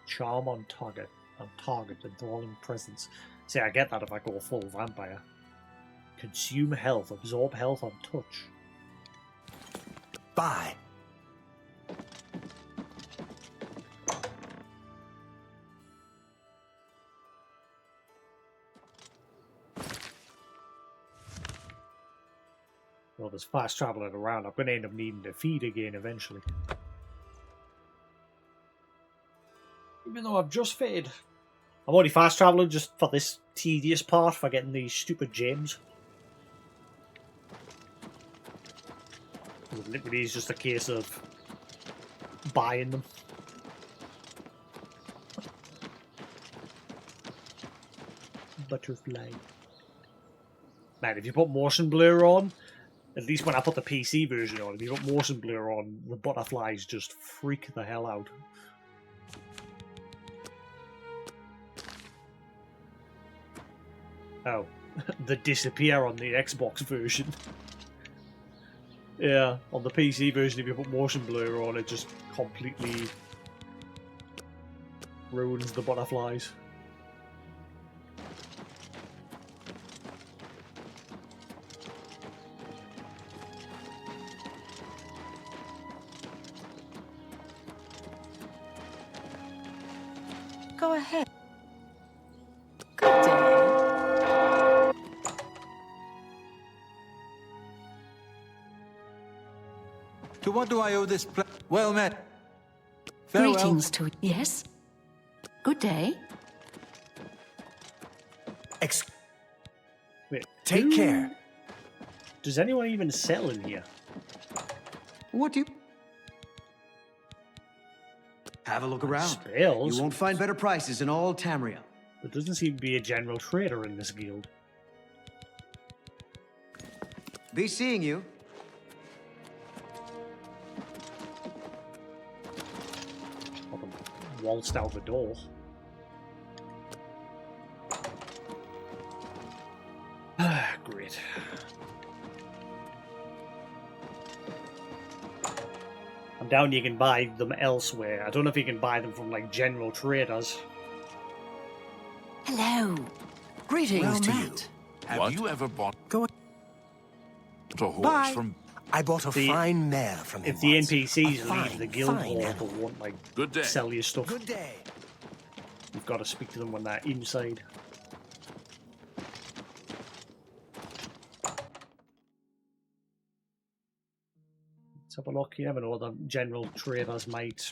Speaker 1: Charm on target, enthralling presence. See, I get that if I go full vampire. Consume health, absorb health on touch.
Speaker 16: Bye.
Speaker 1: Well, there's fast traveling around. I'm going to end up needing to feed again eventually. Even though I've just fitted. I'm only fast traveling just for this tedious part for getting these stupid gems. It literally is just a case of buying them. Butterfly. Man, if you put motion blur on, at least when I put the PC version on, if you put motion blur on, the butterflies just freak the hell out. Oh, they disappear on the Xbox version. Yeah, on the PC version, if you put motion blur on, it just completely ruins the butterflies.
Speaker 15: Go ahead. Good day.
Speaker 6: To what do I owe this Well met. Farewell.
Speaker 12: Greetings to... Yes? Good day.
Speaker 1: Wait,
Speaker 16: Take care.
Speaker 1: Does anyone even sell in here?
Speaker 6: What do you...
Speaker 14: Have a look around.
Speaker 1: Spells?
Speaker 14: You won't find better prices in all Tamriel.
Speaker 1: There doesn't seem to be a general trader in this guild.
Speaker 14: Be seeing you.
Speaker 1: Waltzed out the door. Great. I'm down you can buy them elsewhere. I don't know if you can buy them from like general traders.
Speaker 12: Hello.
Speaker 16: Greetings to you.
Speaker 2: Have you ever bought
Speaker 16: Go
Speaker 2: a horse
Speaker 16: Bye.
Speaker 2: from...
Speaker 16: I bought a fine mare from him
Speaker 1: If the
Speaker 16: once.
Speaker 1: NPCs
Speaker 16: A fine,
Speaker 1: leave the guild
Speaker 16: fine
Speaker 1: hall,
Speaker 16: animal.
Speaker 1: they'll want like
Speaker 2: Good day.
Speaker 1: sell you stuff.
Speaker 16: Good day.
Speaker 1: You've got to speak to them when they're inside. Let's have a look. You never know, the general traders might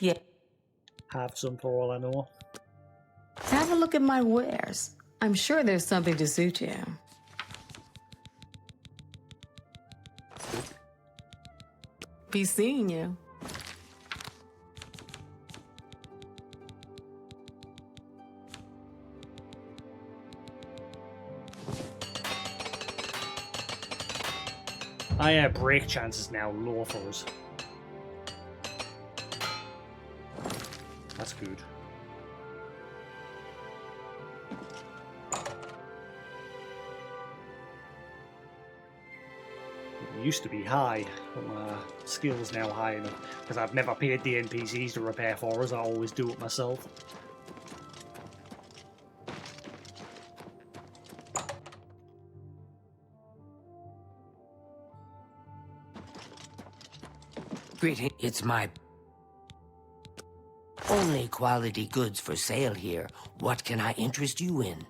Speaker 1: have some for all I know.
Speaker 3: Have a look at my wares. I'm sure there's something to suit you. Be seeing you.
Speaker 1: Break chances now low for us. That's good. It used to be high, but my skill's now high enough because I've never paid the NPCs to repair for us. I always do it myself.
Speaker 11: Greeting. It's my only quality goods for sale here. What can I interest you in?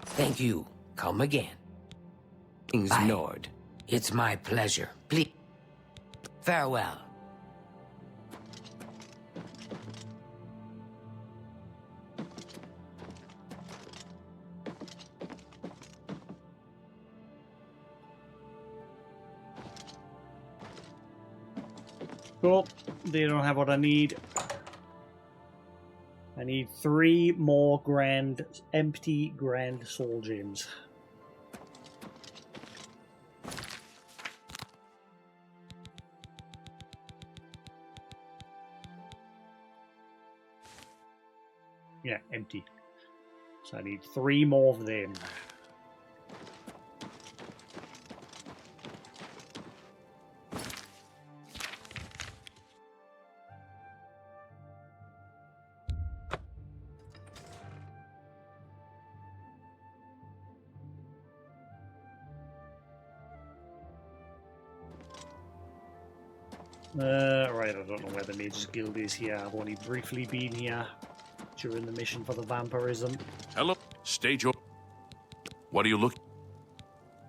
Speaker 11: Thank you. Come again. Things Nord. It's my pleasure. Please. Farewell.
Speaker 1: Cool. They don't have what I need. I need 3 more empty grand soul gems. Yeah, empty. So I need 3 more of them. Right, I don't know where the Mage's Guild is here. I've only briefly been here during the mission for the vampirism.
Speaker 2: Hello, stage your... What are you looking...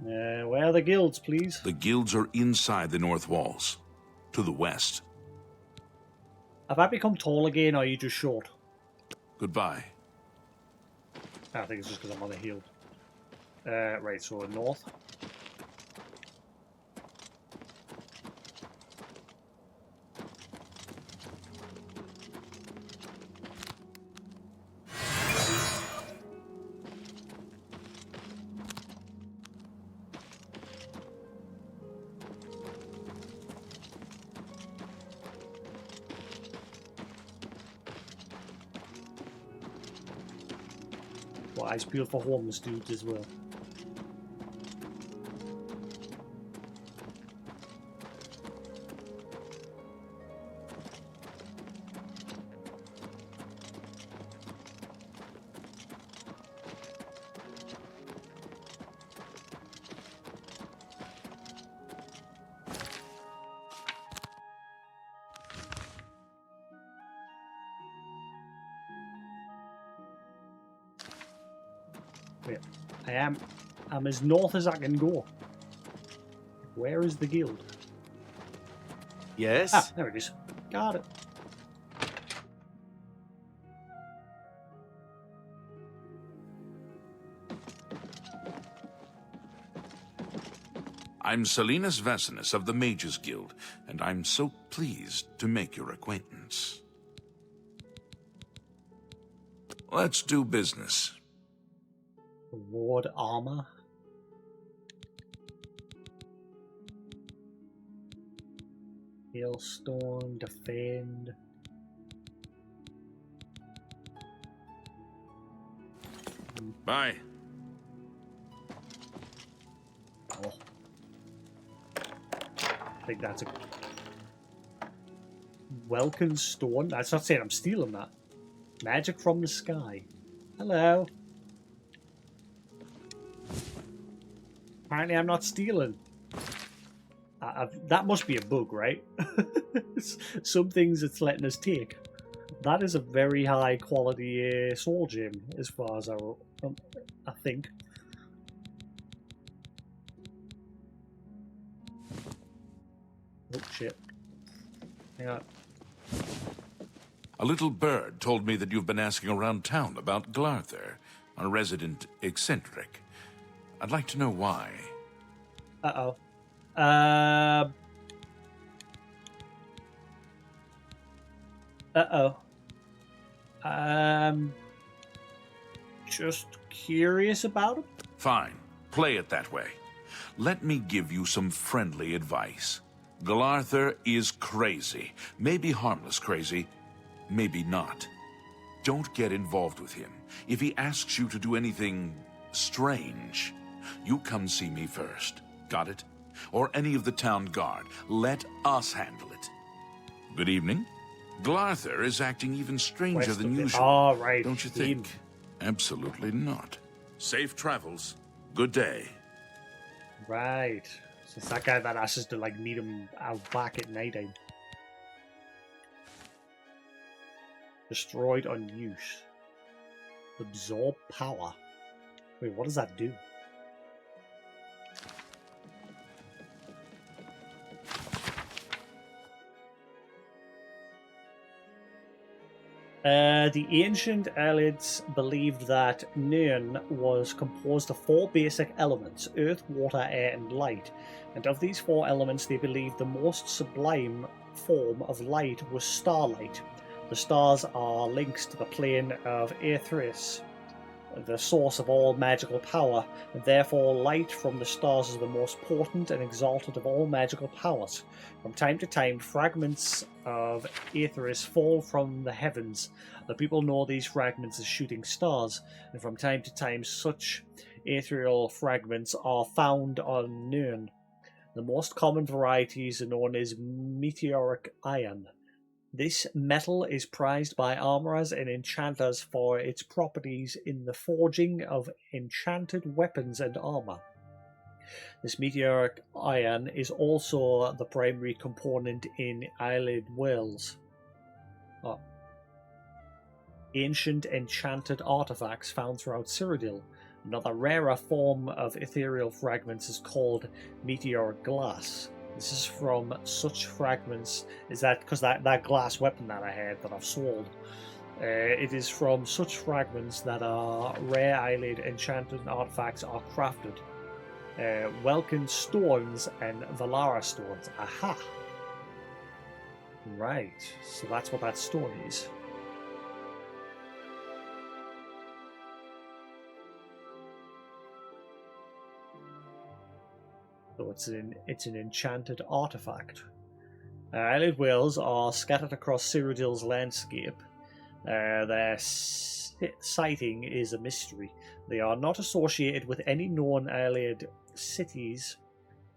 Speaker 1: Where are the guilds, please?
Speaker 2: The guilds are inside the north walls, to the west.
Speaker 1: Have I become tall again, or are you just short?
Speaker 2: Goodbye.
Speaker 1: I think it's just because I'm on a hill. Right, so north. Eyes peeled for homeless dudes as well. Wait, I'm as north as I can go. Where is the guild?
Speaker 4: Yes?
Speaker 1: Ah, there it is. Got it.
Speaker 2: I'm Salinas Vesinus of the Mages Guild, and I'm so pleased to make your acquaintance. Let's do business.
Speaker 1: Ward armor. Hailstorm, defend.
Speaker 2: Bye.
Speaker 1: Oh. I think that's a Welkin stone. That's not saying I'm stealing that. Magic from the sky. Hello. Apparently I'm not stealing. That must be a bug, right? Some things it's letting us take. That is a very high quality soul gem, as far as I think. Oh shit. Hang on.
Speaker 2: A little bird told me that you've been asking around town about Glarther, a resident eccentric. I'd like to know why.
Speaker 1: Uh-oh. Just curious about him?
Speaker 2: Fine. Play it that way. Let me give you some friendly advice. Glarther is crazy. Maybe harmless crazy, maybe not. Don't get involved with him. If he asks you to do anything strange, you come see me first. Got it? Or any of the town guard. Let us handle it. Good evening. Glarther is acting even stranger than usual.
Speaker 1: All right.
Speaker 2: Don't you think? Absolutely not. Safe travels. Good day.
Speaker 1: Right. So it's that guy that asks us to like meet him out back at night time. Destroyed on use. Absorb power. Wait, what does that do? The ancient Elids believed that Nirn was composed of 4 basic elements: earth, water, air, and light. And of these 4 elements, they believed the most sublime form of light was starlight. The stars are links to the plane of Aethris, the source of all magical power, and therefore light from the stars is the most potent and exalted of all magical powers. From time to time, fragments of Aethris fall from the heavens. The people know these fragments as shooting stars, and from time to time such ethereal fragments are found on Nirn. The most common varieties are known as meteoric iron. This metal is prized by armorers and enchanters for its properties in the forging of enchanted weapons and armor. This meteoric iron is also the primary component in Eyelid Wells. Ancient enchanted artifacts found throughout Cyrodiil. Another rarer form of ethereal fragments is called meteoric glass. This is from such fragments. Is that because that glass weapon that I had that I've sold? It is from such fragments that are rare eyelid enchanted artifacts are crafted. Welkin stones and Valara stones. Aha! Right, so that's what that stone is. So it's an enchanted artifact. Eyelid whales are scattered across Cyrodiil's landscape. Their sighting is a mystery. They are not associated with any known Eyelid cities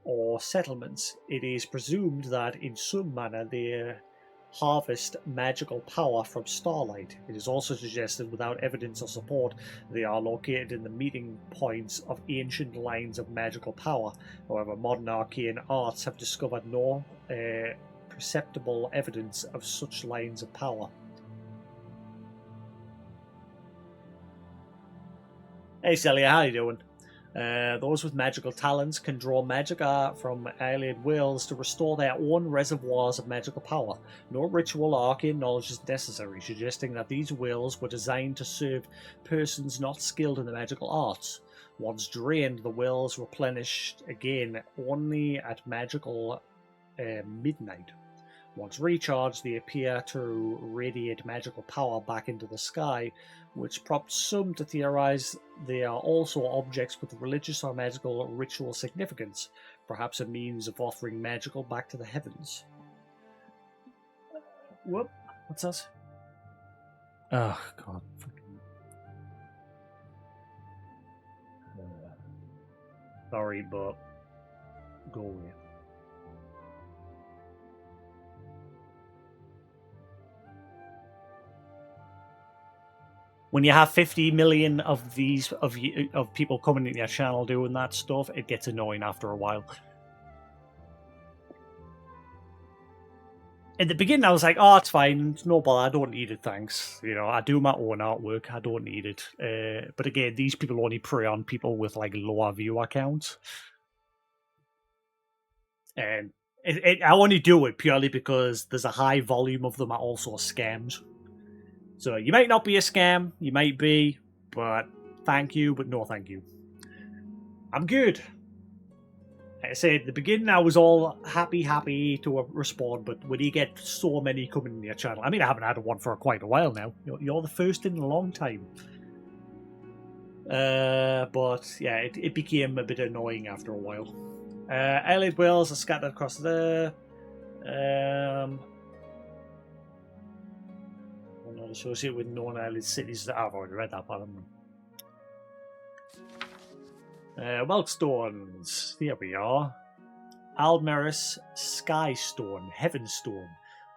Speaker 1: or settlements. It is presumed that in some manner they harvest magical power from starlight. It is also suggested, without evidence or support, they are located in the meeting points of ancient lines of magical power. However, modern arcane arts have discovered no perceptible evidence of such lines of power. Hey Celia, how you doing? Those with magical talents can draw magica from eyelid whales to restore their own reservoirs of magical power. No ritual or arcane knowledge is necessary, suggesting that these whales were designed to serve persons not skilled in the magical arts. Once drained, the wells replenished again only at magical midnight. Once recharged, they appear to radiate magical power back into the sky, which prompts some to theorize they are also objects with religious or magical ritual significance, perhaps a means of offering magical back to the heavens. Whoop, what's that? Oh, God. Sorry, but go away. when you have 50 million of these of people coming into your channel doing that stuff, it gets annoying after a while. In the beginning, I was like, "Oh, it's fine, it's no bother. I don't need it, thanks. You know, I do my own artwork. I don't need it." But again, these people only prey on people with like lower viewer counts, and I only do it purely because there's a high volume of them are also scams. So you might not be a scam, you might be, but thank you, but no thank you. I'm good. Like I said, at the beginning I was all happy to respond, but when you get so many coming in your channel, I mean, I haven't had one for quite a while now. You're the first in a long time. But yeah, it became a bit annoying after a while. Allied whales are scattered across there. Not associated with known allied cities. I've already read that part. Wellstones. Here we are. Almeris Skystone, Heavenstone,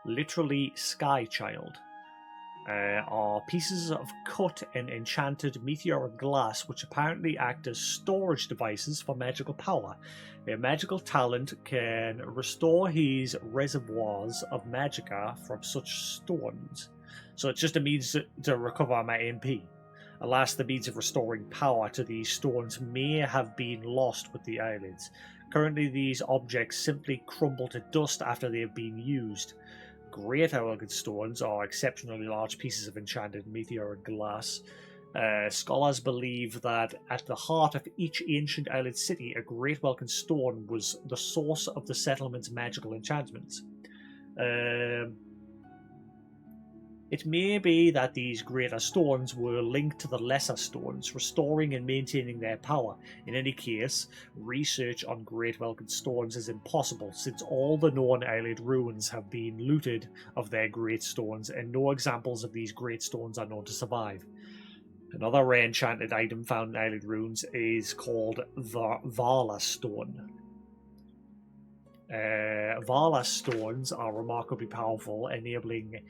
Speaker 1: literally Sky Child, are pieces of cut and enchanted meteoric glass which apparently act as storage devices for magical power. Their magical talent can restore his reservoirs of magicka from such stones. So it's just a means to recover my MP. Alas, the means of restoring power to these stones may have been lost with the eyelids. Currently, these objects simply crumble to dust after they have been used. Great elegant stones are exceptionally large pieces of enchanted meteoric glass. Scholars believe that at the heart of each ancient island city, a great welcome stone was the source of the settlement's magical enchantments. It may be that these greater stones were linked to the lesser stones, restoring and maintaining their power. In any case, research on Great Welcome stones is impossible, since all the known Eyelid ruins have been looted of their great stones, and no examples of these great stones are known to survive. Another rare enchanted item found in Eyelid ruins is called the Vala stone. Vala stones are remarkably powerful, enabling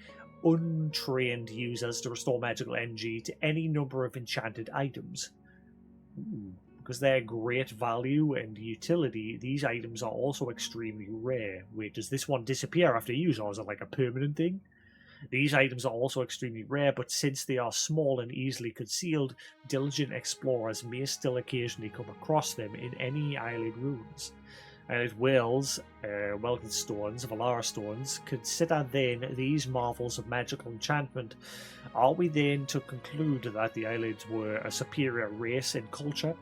Speaker 1: untrained users to restore magical energy to any number of enchanted items. Because their great value and utility, these items are also extremely rare. Wait, does this one disappear after use, or is it like a permanent thing? These items are also extremely rare, but since they are small and easily concealed, diligent explorers may still occasionally come across them in any Eyelid ruins. Eyelid whales, Welcome stones, Valara stones, consider then these marvels of magical enchantment. Are we then to conclude that the Eyelids were a superior race in culture?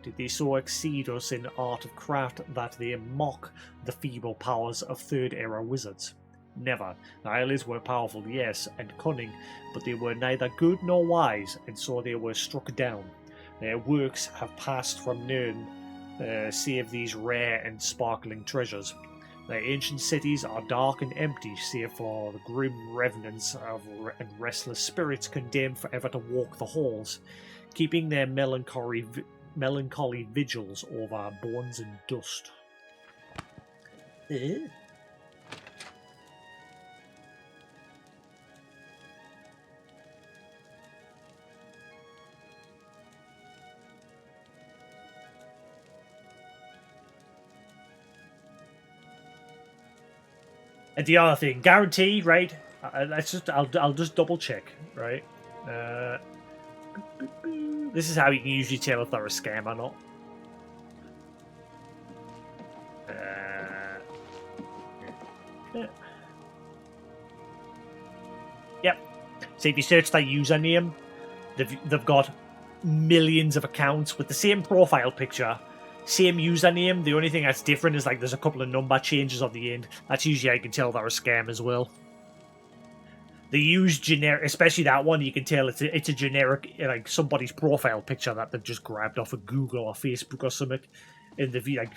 Speaker 1: Did they so exceed us in art of craft that they mock the feeble powers of Third Era wizards? Never. The Eyelids were powerful, yes, and cunning, but they were neither good nor wise, and so they were struck down. Their works have passed from none, save these rare and sparkling treasures. Their ancient cities are dark and empty, save for the grim revenants and restless spirits condemned forever to walk the halls, keeping their melancholy vigils over bones and dust. And the other thing, guaranteed, right? I'll just double check, right? This is how you can usually tell if they're a scam or not. Yep. So if you search their username, they've got millions of accounts with the same profile picture. Same username, the only thing that's different is like there's a couple of number changes on the end. That's usually how you can tell they're a scam as well. They use generic, especially that one, you can tell it's a generic, like somebody's profile picture that they've just grabbed off of Google or Facebook or something. And they've like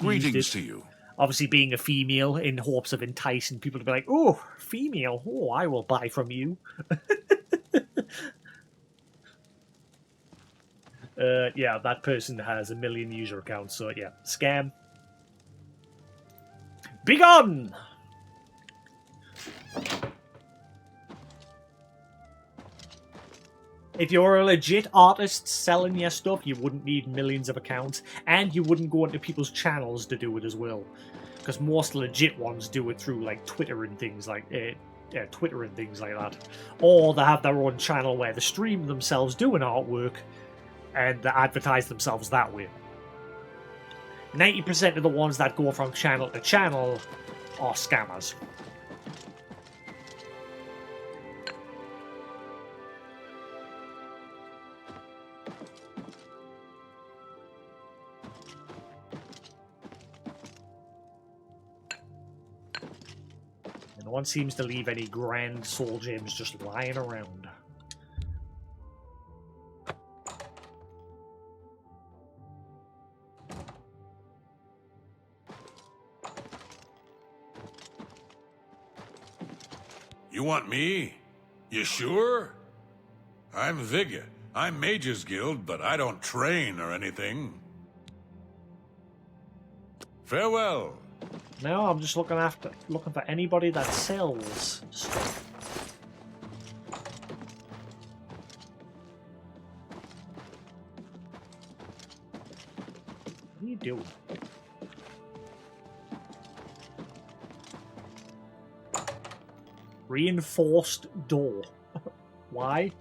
Speaker 2: Greetings to you.
Speaker 1: Obviously being a female in hopes of enticing people to be like, oh, female, oh, I will buy from you. Yeah, that person has 1 million user accounts, so yeah, scam. Begone! If you're a legit artist selling your stuff, you wouldn't need millions of accounts, and you wouldn't go into people's channels to do it as well. Because most legit ones do it through like Twitter and things like that, or they have their own channel where they stream themselves doing artwork, and they advertise themselves that way. 90% of the ones that go from channel to channel are scammers. No one seems to leave any grand soul gems just lying around.
Speaker 19: You want me? You sure? I'm Vigga. I'm Mage's Guild, but I don't train or anything. Farewell.
Speaker 1: No, I'm just looking for anybody that sells stuff. What are you doing? Reinforced door. Why?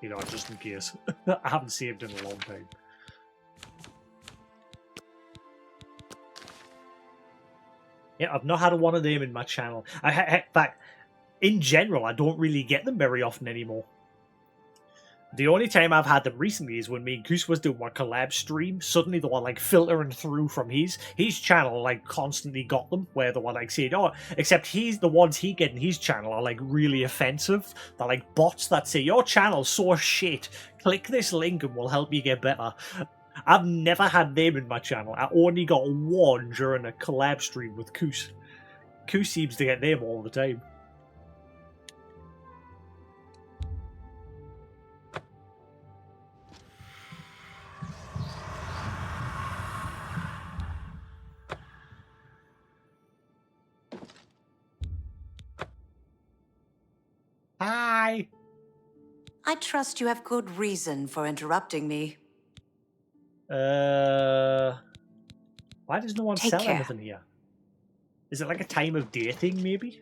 Speaker 1: You know, just in case. I haven't saved in a long time. Yeah, I've not had one of them in my channel. In fact, in general, I don't really get them very often anymore. The only time I've had them recently is when me and Goose was doing my collab stream. Suddenly they were like filtering through from his channel, like constantly got them, where they were like saying, oh, except the ones he get in his channel are like really offensive. They're like bots that say, your channel's so shit, click this link and we'll help you get better. I've never had them in my channel. I only got one during a collab stream with Goose. Goose seems to get them all the time. Hi.
Speaker 15: I trust you have good reason for interrupting me.
Speaker 1: Why does no one
Speaker 15: Take
Speaker 1: sell
Speaker 15: care.
Speaker 1: anything here? Is it like a time of day thing, maybe?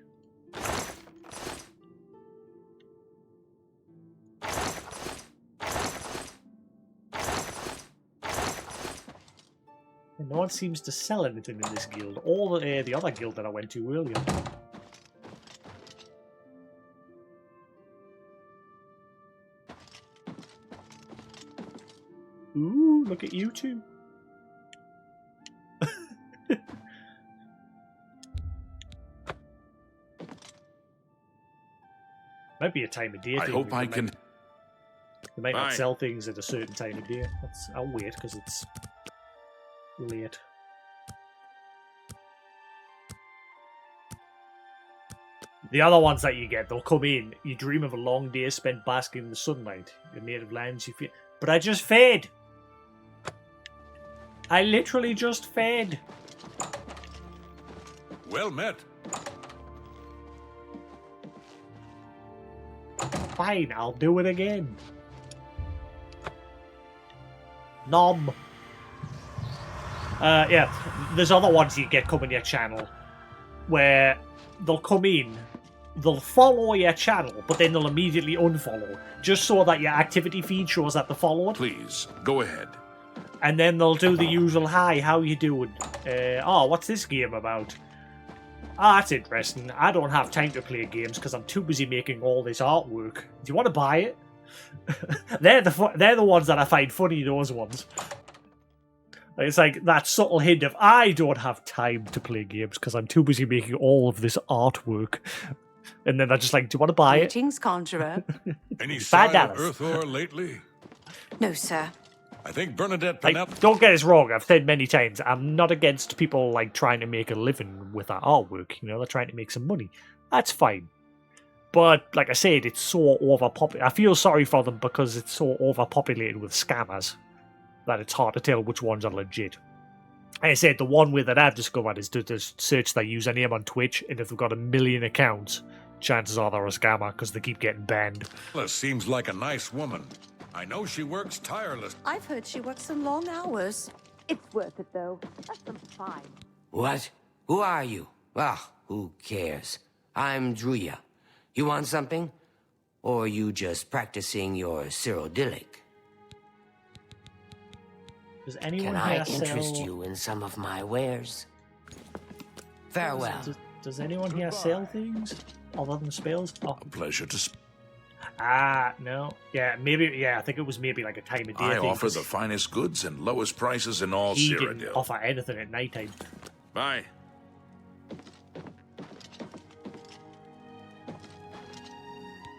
Speaker 1: And no one seems to sell anything in this guild, or the other guild that I went to earlier. Ooh, look at you two. Might be a time of day thing.
Speaker 2: I hope I can...
Speaker 1: They might not
Speaker 2: Bye.
Speaker 1: sell things at a certain time of day. I'll wait, because it's late. The other ones that you get, they'll come in. You dream of a long day spent basking in the sunlight. Your native lands, you feel... But I just fed! I literally just fed!
Speaker 19: Well met.
Speaker 1: Fine, I'll do it again. Nom. Yeah, there's other ones you get come in your channel where they'll come in, they'll follow your channel, but then they'll immediately unfollow, just so that your activity feed shows that they followed.
Speaker 2: Please, go ahead.
Speaker 1: And then they'll do the usual, hi, how you doing? Oh, what's this game about? Ah, that's interesting. I don't have time to play games because I'm too busy making all this artwork. Do you want to buy it? They're the ones that I find funny, those ones. It's like that subtle hint of, I don't have time to play games because I'm too busy making all of this artwork. And then they're just like, do you want to buy it?
Speaker 15: Greetings, Conjurer.
Speaker 19: Any
Speaker 1: $5.
Speaker 19: sign of Earth ore lately?
Speaker 15: No, sir.
Speaker 19: I think Bernadette
Speaker 1: Like,
Speaker 19: Penep...
Speaker 1: don't get us wrong, I've said many times, I'm not against people like trying to make a living with that artwork. You know, they're trying to make some money. That's fine. But, like I said, it's so overpopulated. I feel sorry for them because it's so overpopulated with scammers. that it's hard to tell which ones are legit. Like I said, the one way that I've discovered is to just search their username on Twitch, and if they've got 1 million accounts, chances are they're a scammer because they keep getting banned.
Speaker 19: Well, seems like a nice woman. I know she works tireless.
Speaker 15: I've heard she works some long hours. It's worth it, though. That's some fine.
Speaker 11: What? Who are you? Ah, who cares? I'm Druya. You want something? Or are you just practicing your Cyrodiilic?
Speaker 1: Does anyone
Speaker 11: Can I
Speaker 1: here
Speaker 11: interest
Speaker 1: sell...
Speaker 11: you in some of my wares? Farewell.
Speaker 1: Does anyone here sell things other than spells? Oh.
Speaker 2: A pleasure to...
Speaker 1: No. Yeah, maybe, yeah, I think it was maybe like a time of day
Speaker 2: I
Speaker 1: thing.
Speaker 2: offer the finest goods and lowest prices in all
Speaker 1: He didn't
Speaker 2: Cyrodiil.
Speaker 1: offer anything at night time.
Speaker 2: Bye.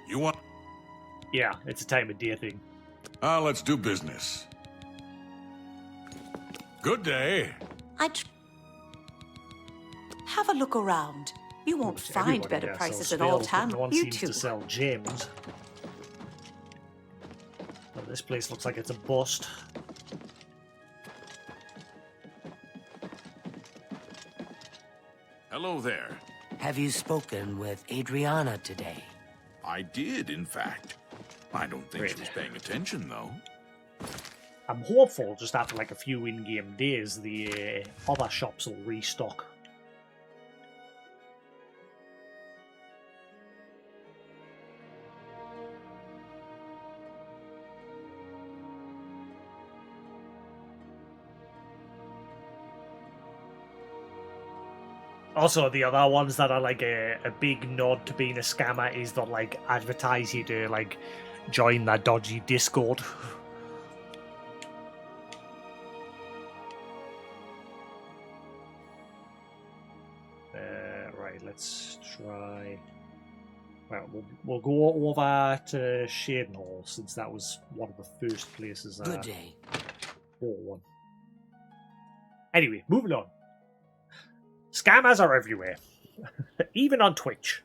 Speaker 19: You want...
Speaker 1: Yeah, it's a time of day thing.
Speaker 19: Let's do business. Good day.
Speaker 15: Have a look around. You won't find
Speaker 1: Everybody
Speaker 15: better
Speaker 1: here
Speaker 15: prices
Speaker 1: sells
Speaker 15: in all
Speaker 1: spells, but
Speaker 15: town.
Speaker 1: no one
Speaker 15: You
Speaker 1: seems
Speaker 15: too.
Speaker 1: to sell gems. Well, this place looks like it's a bust.
Speaker 2: Hello there.
Speaker 11: Have you spoken with Adriana today?
Speaker 2: I did, in fact. I don't think she was paying attention, though.
Speaker 1: I'm hopeful just after like a few in-game days the other shops will restock. Also, the other ones that are like a big nod to being a scammer is that like advertise you to like join that dodgy Discord. Right, let's try. Well, we'll go over to Shadenhall since that was one of the first places.
Speaker 11: Good day.
Speaker 1: One. Anyway, moving on. Scammers are everywhere, even on Twitch.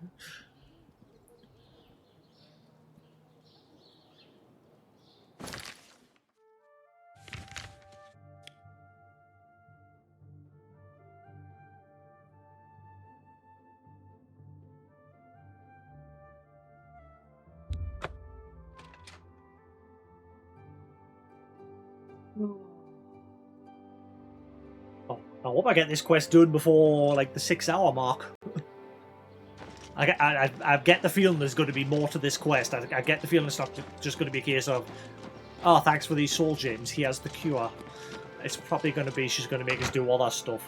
Speaker 1: I hope I get this quest done before like the 6-hour mark. I get the feeling there's going to be more to this quest. I get the feeling it's not just going to be a case of, oh, thanks for these soul gems, he has the cure. It's probably going to be she's going to make us do all that stuff.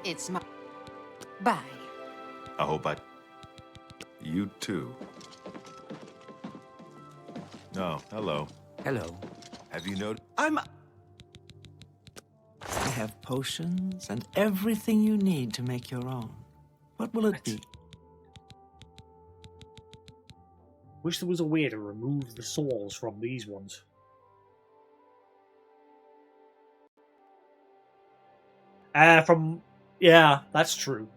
Speaker 17: It's my... Bye.
Speaker 10: I hope I... You too. No, hello.
Speaker 11: Hello.
Speaker 10: Have you noticed?
Speaker 13: I have potions and everything you need to make your own. What will it be?
Speaker 1: Wish there was a way to remove the souls from these ones. Yeah, that's true.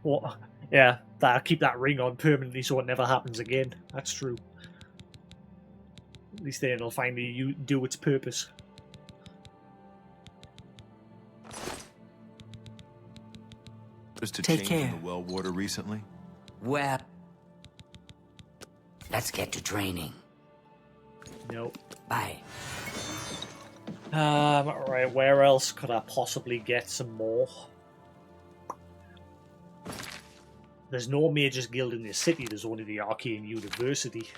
Speaker 1: Well, yeah, I'll keep that ring on permanently so it never happens again. That's true. At least then it'll finally do its purpose.
Speaker 10: Just to
Speaker 13: Take
Speaker 10: change
Speaker 13: care.
Speaker 10: in the well water recently?
Speaker 11: Well, let's get to training.
Speaker 1: Nope.
Speaker 11: Bye.
Speaker 1: Alright, where else could I possibly get some more? There's no Mages Guild in this city, there's only the Arcane University.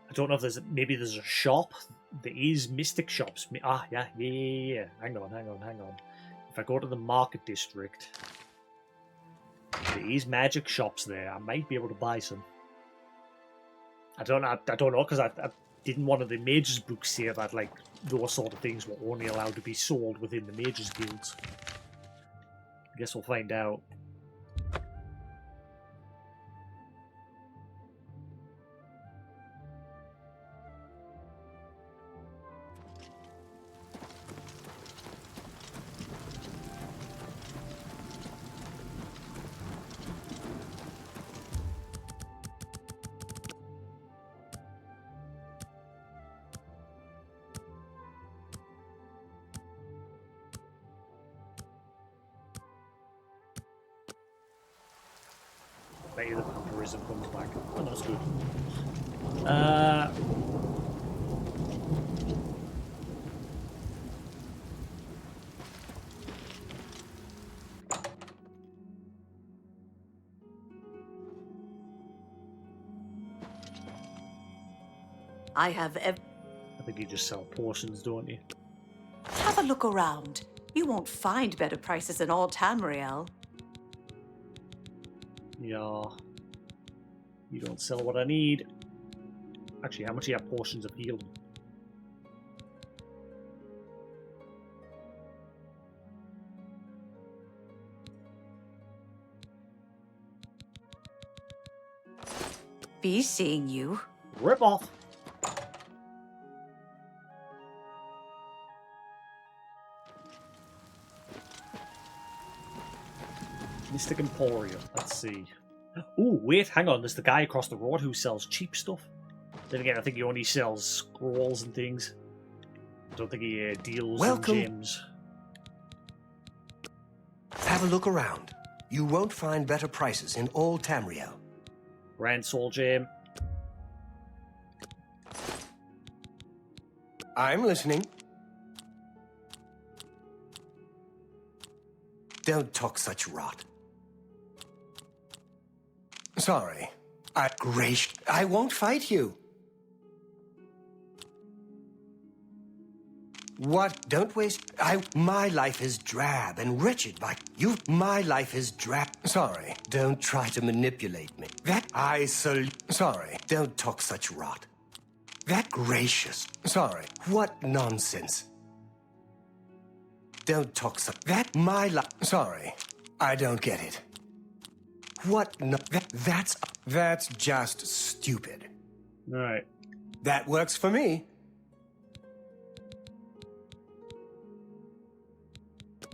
Speaker 1: I don't know if maybe there's a shop. There is Mystic Shops. Yeah. Hang on. If I go to the Market District, there is magic shops there. I might be able to buy some. I don't know, because I didn't one of the Mages books say that like those sort of things were only allowed to be sold within the Mages Guilds. I guess we'll find out. bet you the vampirism comes back. Oh, that's good.
Speaker 15: I have
Speaker 1: I think you just sell portions, don't you?
Speaker 15: Have a look around. You won't find better prices in all Tamriel.
Speaker 1: Yeah. You don't sell what I need. Actually, how much do you have portions of healing?
Speaker 15: Be seeing you.
Speaker 1: Rip off! Mystic Emporium. Let's see. Ooh, wait, hang on. There's the guy across the road who sells cheap stuff. Then again, I think he only sells scrolls and things. I don't think he deals in gems.
Speaker 16: Have a look around. You won't find better prices in all Tamriel.
Speaker 1: Grand Soul Gem.
Speaker 16: I'm listening. Don't talk such rot. Sorry. I won't fight you. What? Don't waste. My life is drab and wretched like you. My life is drab. Sorry. Don't try to manipulate me. Sorry. Don't talk such rot. That gracious. Sorry. What nonsense. Don't talk so. That my life. Sorry. I don't get it. What? No, that's just stupid.
Speaker 1: Right.
Speaker 16: That works for me.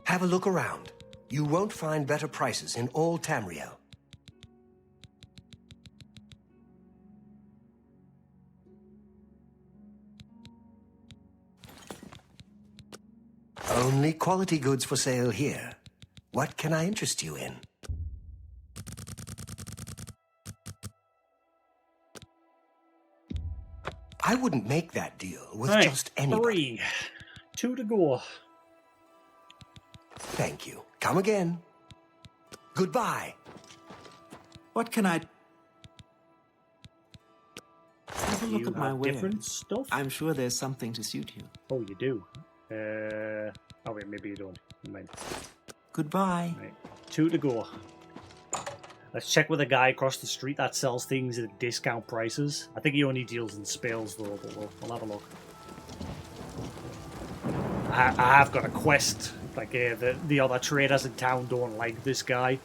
Speaker 16: Have a look around. You won't find better prices in all Tamriel. Only quality goods for sale here. What can I interest you in? I wouldn't make that deal with just anybody.
Speaker 1: 3. 2 to go.
Speaker 16: Thank you. Come again. Goodbye.
Speaker 13: What can I... Have a look at my wares.
Speaker 1: Different stuff?
Speaker 13: I'm sure there's something to suit you.
Speaker 1: Oh, you do? Oh wait, maybe you don't. Never mind.
Speaker 13: Goodbye.
Speaker 1: Right. 2 to go. Let's check with a guy across the street that sells things at discount prices. I think he only deals in spells though, but we'll have a look. I have got a quest. Like the other traders in town don't like this guy,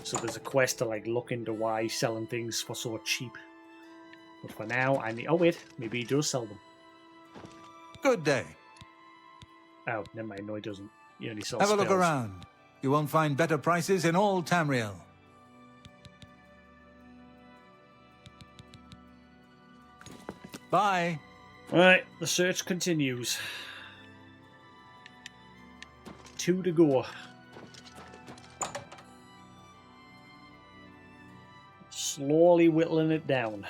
Speaker 1: so there's a quest to like look into why he's selling things for so cheap. But for now, I need. Oh wait, maybe he does sell them.
Speaker 6: Good day.
Speaker 1: Oh, never mind. No, he doesn't. He only sells
Speaker 6: Have a look
Speaker 1: spells.
Speaker 6: around. You won't find better prices in all Tamriel. Bye.
Speaker 1: Alright, the search continues. 2 to go. Slowly whittling it down.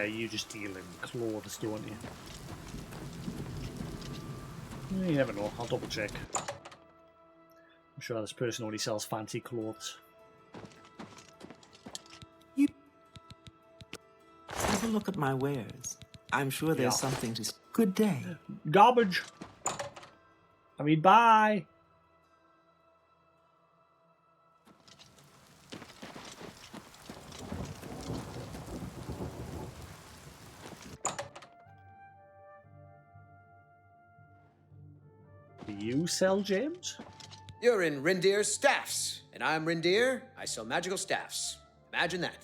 Speaker 1: You just deal in clothes, don't you? You never know. I'll double check. I'm sure this person only sells fancy clothes.
Speaker 13: Have a look at my wares. I'm sure there's something to... Good day.
Speaker 1: Garbage. I mean, bye. Do you sell gems?
Speaker 20: You're in Rindir's staffs, and I'm Rindir. I sell magical staffs. Imagine that.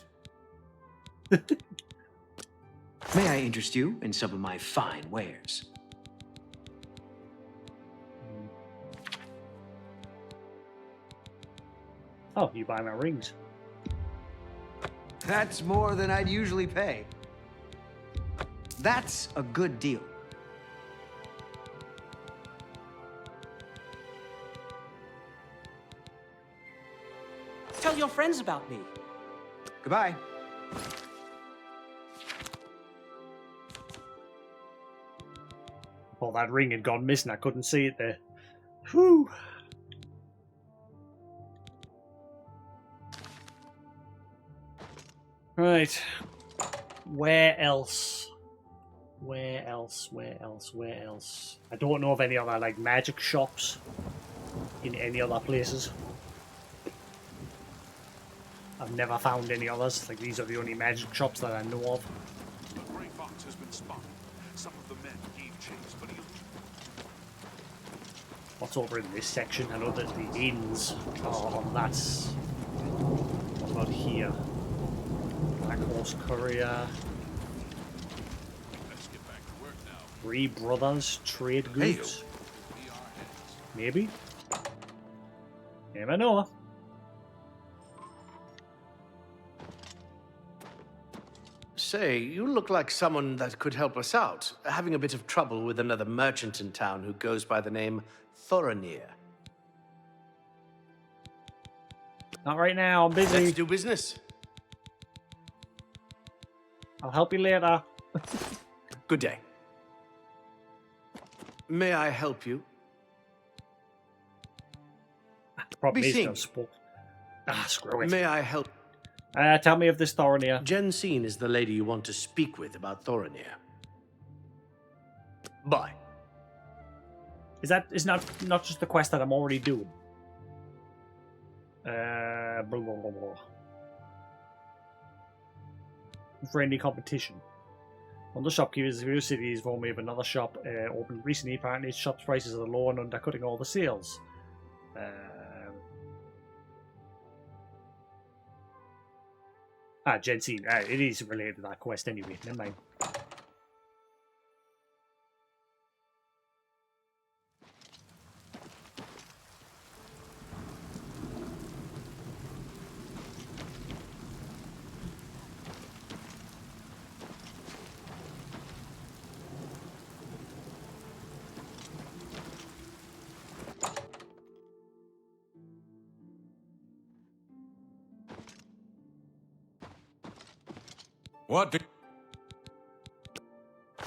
Speaker 21: May I interest you in some of my fine wares?
Speaker 1: Oh, you buy my rings.
Speaker 21: That's more than I'd usually pay. That's a good deal.
Speaker 20: Tell your friends about me.
Speaker 21: Goodbye.
Speaker 1: Oh, that ring had gone missing. I couldn't see it there. Whew. Right. Where else? Where else? Where else? Where else? I don't know of any other like magic shops in any other places. I've never found any others. Like these are the only magic shops that I know of.
Speaker 2: A gray fox has been spotted. Some of the men gave chase, but he...
Speaker 1: What's over in this section? I know that the inns are on that. What about here? Black Horse Courier.
Speaker 2: Let's get back to work now.
Speaker 1: Three Brothers Trade Goods. Maybe? Never know.
Speaker 4: Say, you look like someone that could help us out. Having a bit of trouble with another merchant in town who goes by the name Thorinir.
Speaker 1: Not right now, I'm busy.
Speaker 4: Let's do business.
Speaker 1: I'll help you later.
Speaker 4: Good day. May I help you?
Speaker 1: The problem
Speaker 4: Be
Speaker 1: is
Speaker 4: seen.
Speaker 1: no sport. Ah, screw it.
Speaker 4: May I help?
Speaker 1: Tell me of this Thorinir.
Speaker 4: Jensine is the lady you want to speak with about Thorinir. Bye.
Speaker 1: Is not just the quest that I'm already doing? Blah, blah, blah, blah. Friendly competition. One of the shopkeepers in the city is informed me of another shop opened recently. Apparently, its shop's prices are low and undercutting all the sales. Jensine. It is related to that quest anyway. Never mind.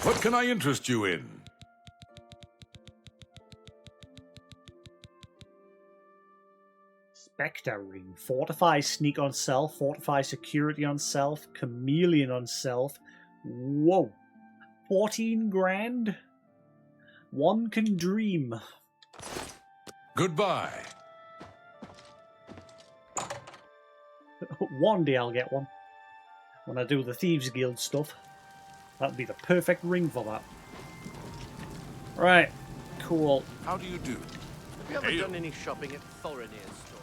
Speaker 19: What can I interest you in?
Speaker 1: Spectre Ring. Fortify sneak on self. Fortify security on self. Chameleon on self. Whoa. 14 grand? One can dream.
Speaker 19: Goodbye.
Speaker 1: One day I'll get one. When I do the Thieves Guild stuff. That'd be the perfect ring for that. Right. Cool.
Speaker 2: How do you do?
Speaker 4: Have you ever done any shopping at Thorinir's store?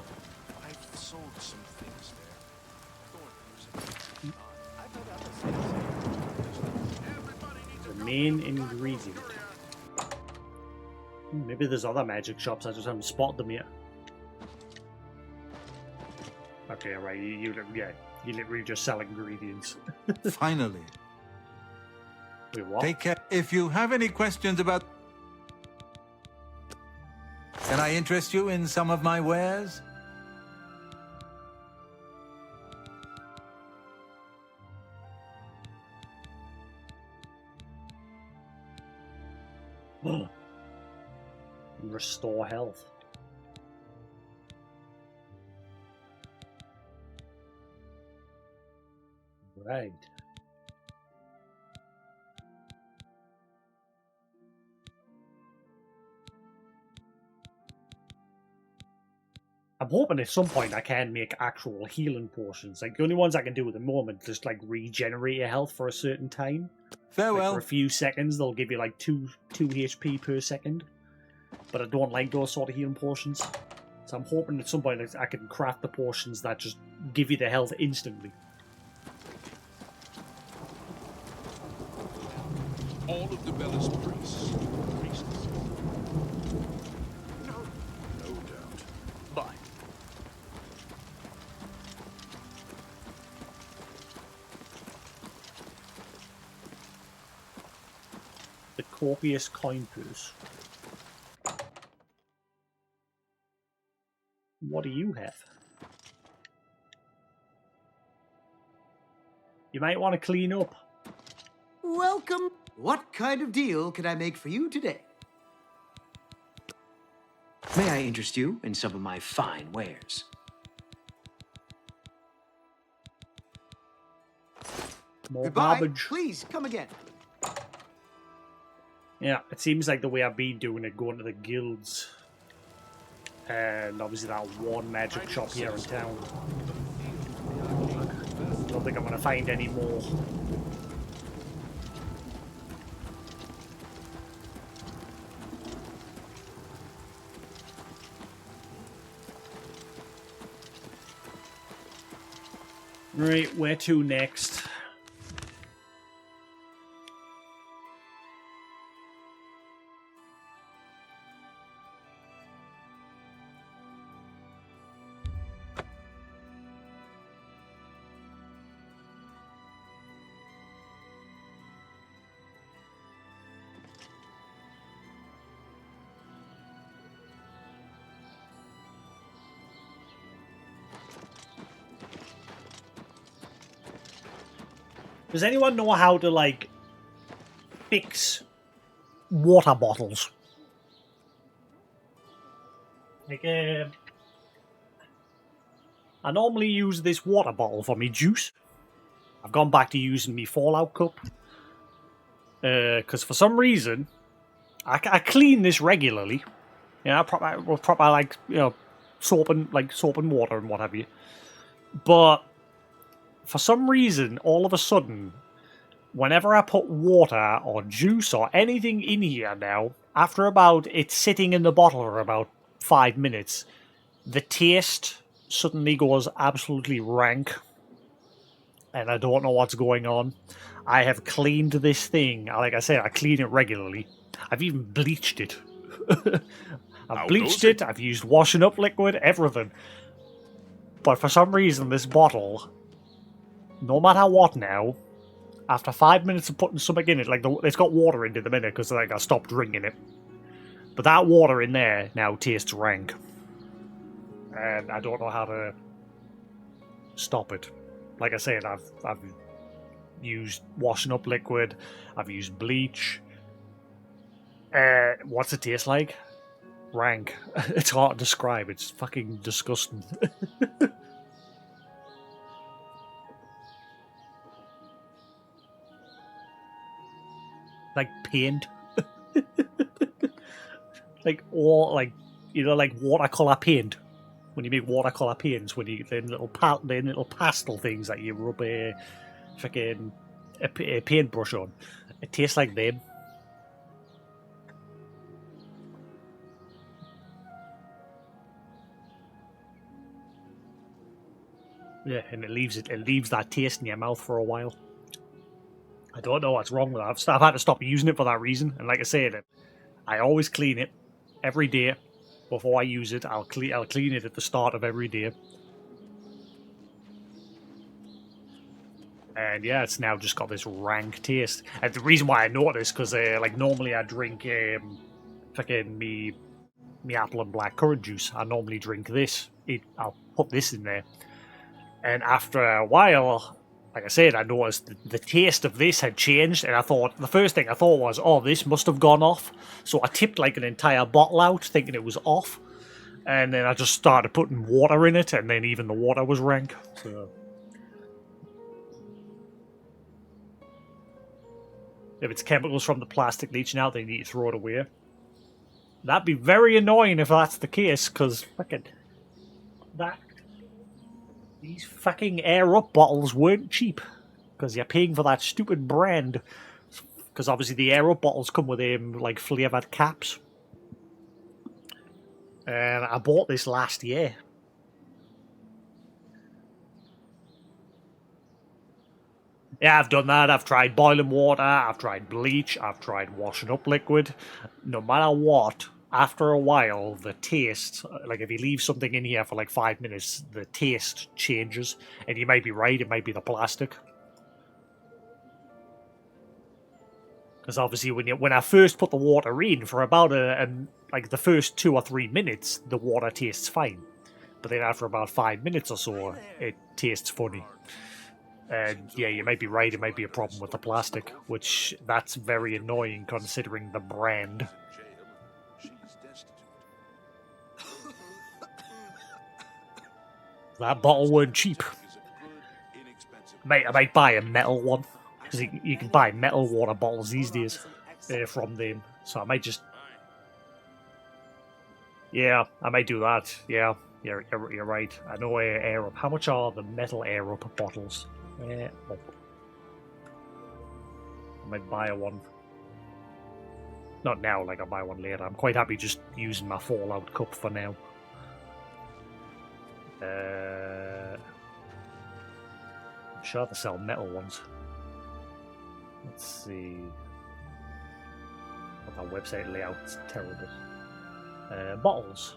Speaker 2: I've sold some things there.
Speaker 1: The main ingredient. Maybe there's other magic shops, I just haven't spotted them yet. Okay, right, you literally just sell ingredients.
Speaker 6: Finally.
Speaker 1: Wait, what?
Speaker 6: Take care. If you have any questions about... Can I interest you in some of my wares?
Speaker 1: Restore health. Right. I'm hoping at some point I can make actual healing potions. Like, the only ones I can do at the moment just, like, regenerate your health for a certain time.
Speaker 6: Farewell.
Speaker 1: Like, for a few seconds, they'll give you, like, 2 HP per second. But I don't like those sort of healing potions. So I'm hoping at some point I can craft the potions that just give you the health instantly.
Speaker 2: All of the Bellis priests. No doubt.
Speaker 4: Bye.
Speaker 1: The copious coin purse. What do you have? You might want to clean up.
Speaker 21: Welcome. What kind of deal can I make for you today? May I interest you in some of my fine wares?
Speaker 1: More
Speaker 21: Goodbye.
Speaker 1: garbage.
Speaker 21: Please come again.
Speaker 1: Yeah, it seems like the way I've been doing it, going to the guilds. And obviously that one magic shop here in town. Don't think I'm going to find any more. Right, where to next? Does anyone know how to, like, fix water bottles? Like, I normally use this water bottle for me juice. I've gone back to using me Fallout cup. Because for some reason, I clean this regularly. Yeah, proper like, you know, soap and water and what have you. But for some reason, all of a sudden, whenever I put water or juice or anything in here now, after about it's sitting in the bottle for about 5 minutes, the taste suddenly goes absolutely rank. And I don't know what's going on. I have cleaned this thing. Like I said, I clean it regularly. I've even bleached it. I've bleached it, I've used washing up liquid, everything. But for some reason, this bottle, no matter what now, after 5 minutes of putting something in it, like it's got water in it the minute because like I stopped drinking it. But that water in there now tastes rank. And I don't know how to stop it. Like I said, I've used washing up liquid, I've used bleach. What's it taste like? Rank. It's hard to describe. It's fucking disgusting. Like paint. Like, or like, you know, like watercolor paint. When you make watercolor paints, when you then little pastel things that you rub a fucking a paintbrush on, it tastes like them. Yeah, and it leaves that taste in your mouth for a while. I don't know what's wrong with that. I've had to stop using it for that reason. And like I said, I always clean it every day before I use it. I'll clean it at the start of every day. And yeah, it's now just got this rank taste. And the reason why I noticed, because like normally I drink fucking me apple and blackcurrant juice. I normally drink this. I'll put this in there. And after a while, like I said, I noticed the taste of this had changed, and the first thing I thought was, oh, this must have gone off. So I tipped like an entire bottle out, thinking it was off. And then I just started putting water in it, and then even the water was rank. So if it's chemicals from the plastic leaching out, they need to throw it away. That'd be very annoying if that's the case, because fucking these fucking air-up bottles weren't cheap, because you're paying for that stupid brand. Because obviously the air-up bottles come with like flavoured caps. And I bought this last year. Yeah, I've done that. I've tried boiling water, I've tried bleach, I've tried washing up liquid. No matter what, after a while, the taste, like if you leave something in here for like 5 minutes, the taste changes. And you might be right, it might be the plastic. Because obviously, when I first put the water in, for about like the first 2 or 3 minutes, the water tastes fine. But then after about 5 minutes or so, it tastes funny. And yeah, you might be right, it might be a problem with the plastic, which that's very annoying considering the brand. That bottle weren't cheap. I might buy a metal one, because you can buy metal water bottles these days from them. So I might just... Yeah, I might do that. Yeah, you're right. I know air up. How much are the metal air up bottles? I might buy one. Not now, like I'll buy one later. I'm quite happy just using my Fallout cup for now. I'm sure they sell metal ones. Let's see. But that website layout's terrible. Bottles.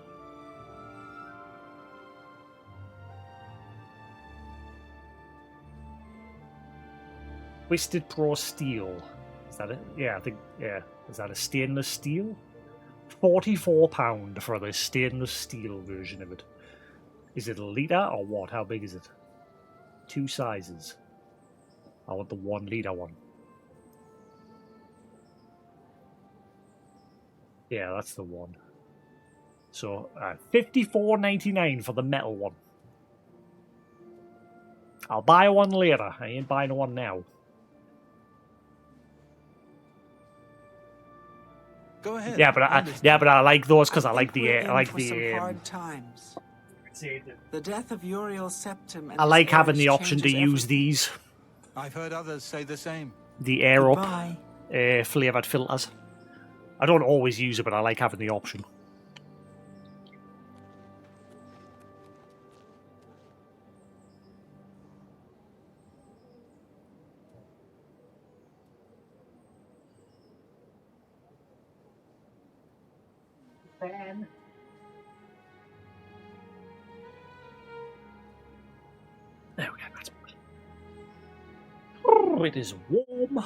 Speaker 1: Twisted Pro Steel. Is that it? Yeah, I think, yeah. Is that a stainless steel? £44 for the stainless steel version of it. Is it a litre or what? How big is it? 2 sizes. I want the 1 litre one. Yeah, that's the one. So, $54.99 for the metal one. I'll buy one later. I ain't buying one now.
Speaker 6: Go ahead.
Speaker 1: Yeah, but I like those because I like the
Speaker 13: hard times. The death of Uriel's septum. And
Speaker 1: I like having the option to use these.
Speaker 6: I've heard others say the same.
Speaker 1: The air up flavoured filters. I don't always use it, but I like having the option. Fan. There we go. That's better. Oh, it is warm.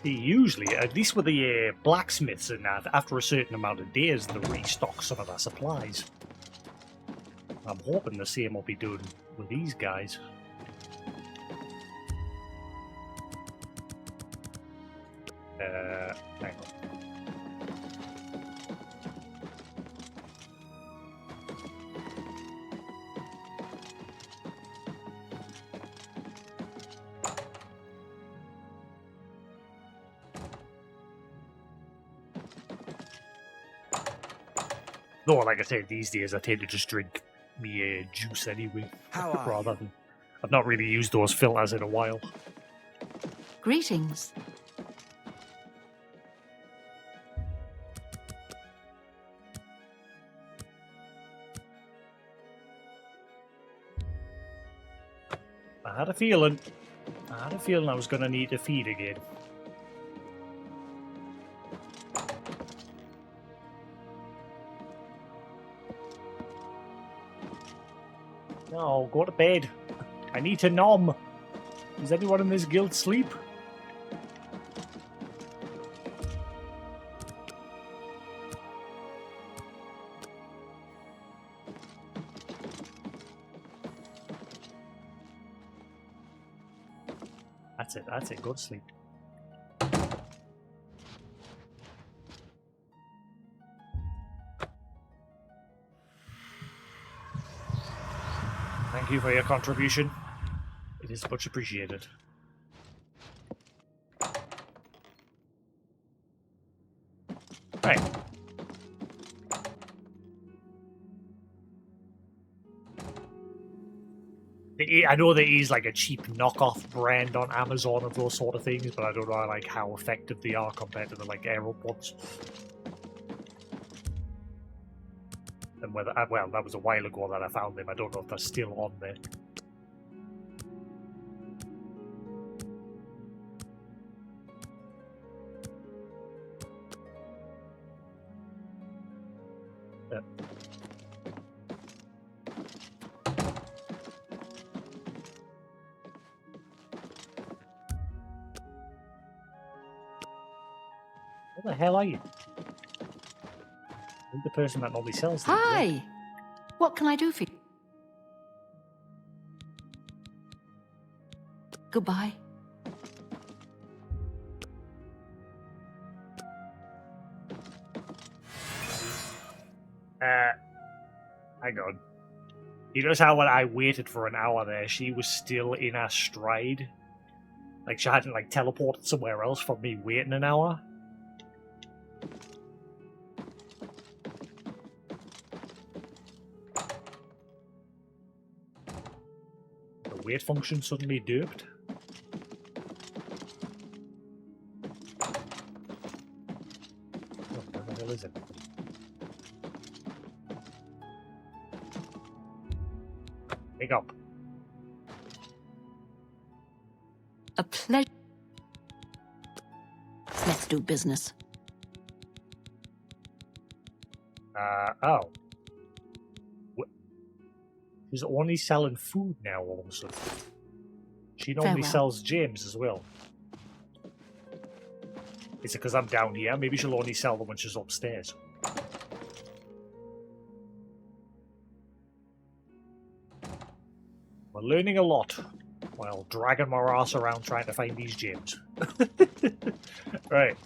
Speaker 1: Usually, at least with the blacksmiths and that, after a certain amount of days, they restock some of their supplies. I'm hoping the same will be done with these guys. Hang on. Though, like I said, these days I tend to just drink me juice anyway. Rather than, I've not really used those filters in a while.
Speaker 12: Greetings.
Speaker 1: I had a feeling I was going to need to feed again. No, go to bed. I need to nom. Does anyone in this guild sleep? That's it, go to sleep. Thank you for your contribution. It is much appreciated. Right. I know there is like a cheap knockoff brand on Amazon of those sort of things, but I don't know like how effective they are compared to the like Aero ones. And whether well, that was a while ago that I found them. I don't know if they're still on there. the hell are you? I'm the person that normally sells things.
Speaker 12: Hi! What can I do for you? Goodbye.
Speaker 1: Hang on. You notice how when I waited for an hour there, she was still in her stride? Like she hadn't like teleported somewhere else from me waiting an hour? The wait function suddenly duped? Oh, where the hell is it? Pick up.
Speaker 12: A pleasure. Let's do business.
Speaker 1: Oh. She's only selling food now all of a sudden. She normally
Speaker 12: Farewell.
Speaker 1: sells gems as well. Is it because I'm down here? Maybe she'll only sell them when she's upstairs. We're learning a lot while dragging my ass around trying to find these gems. Right.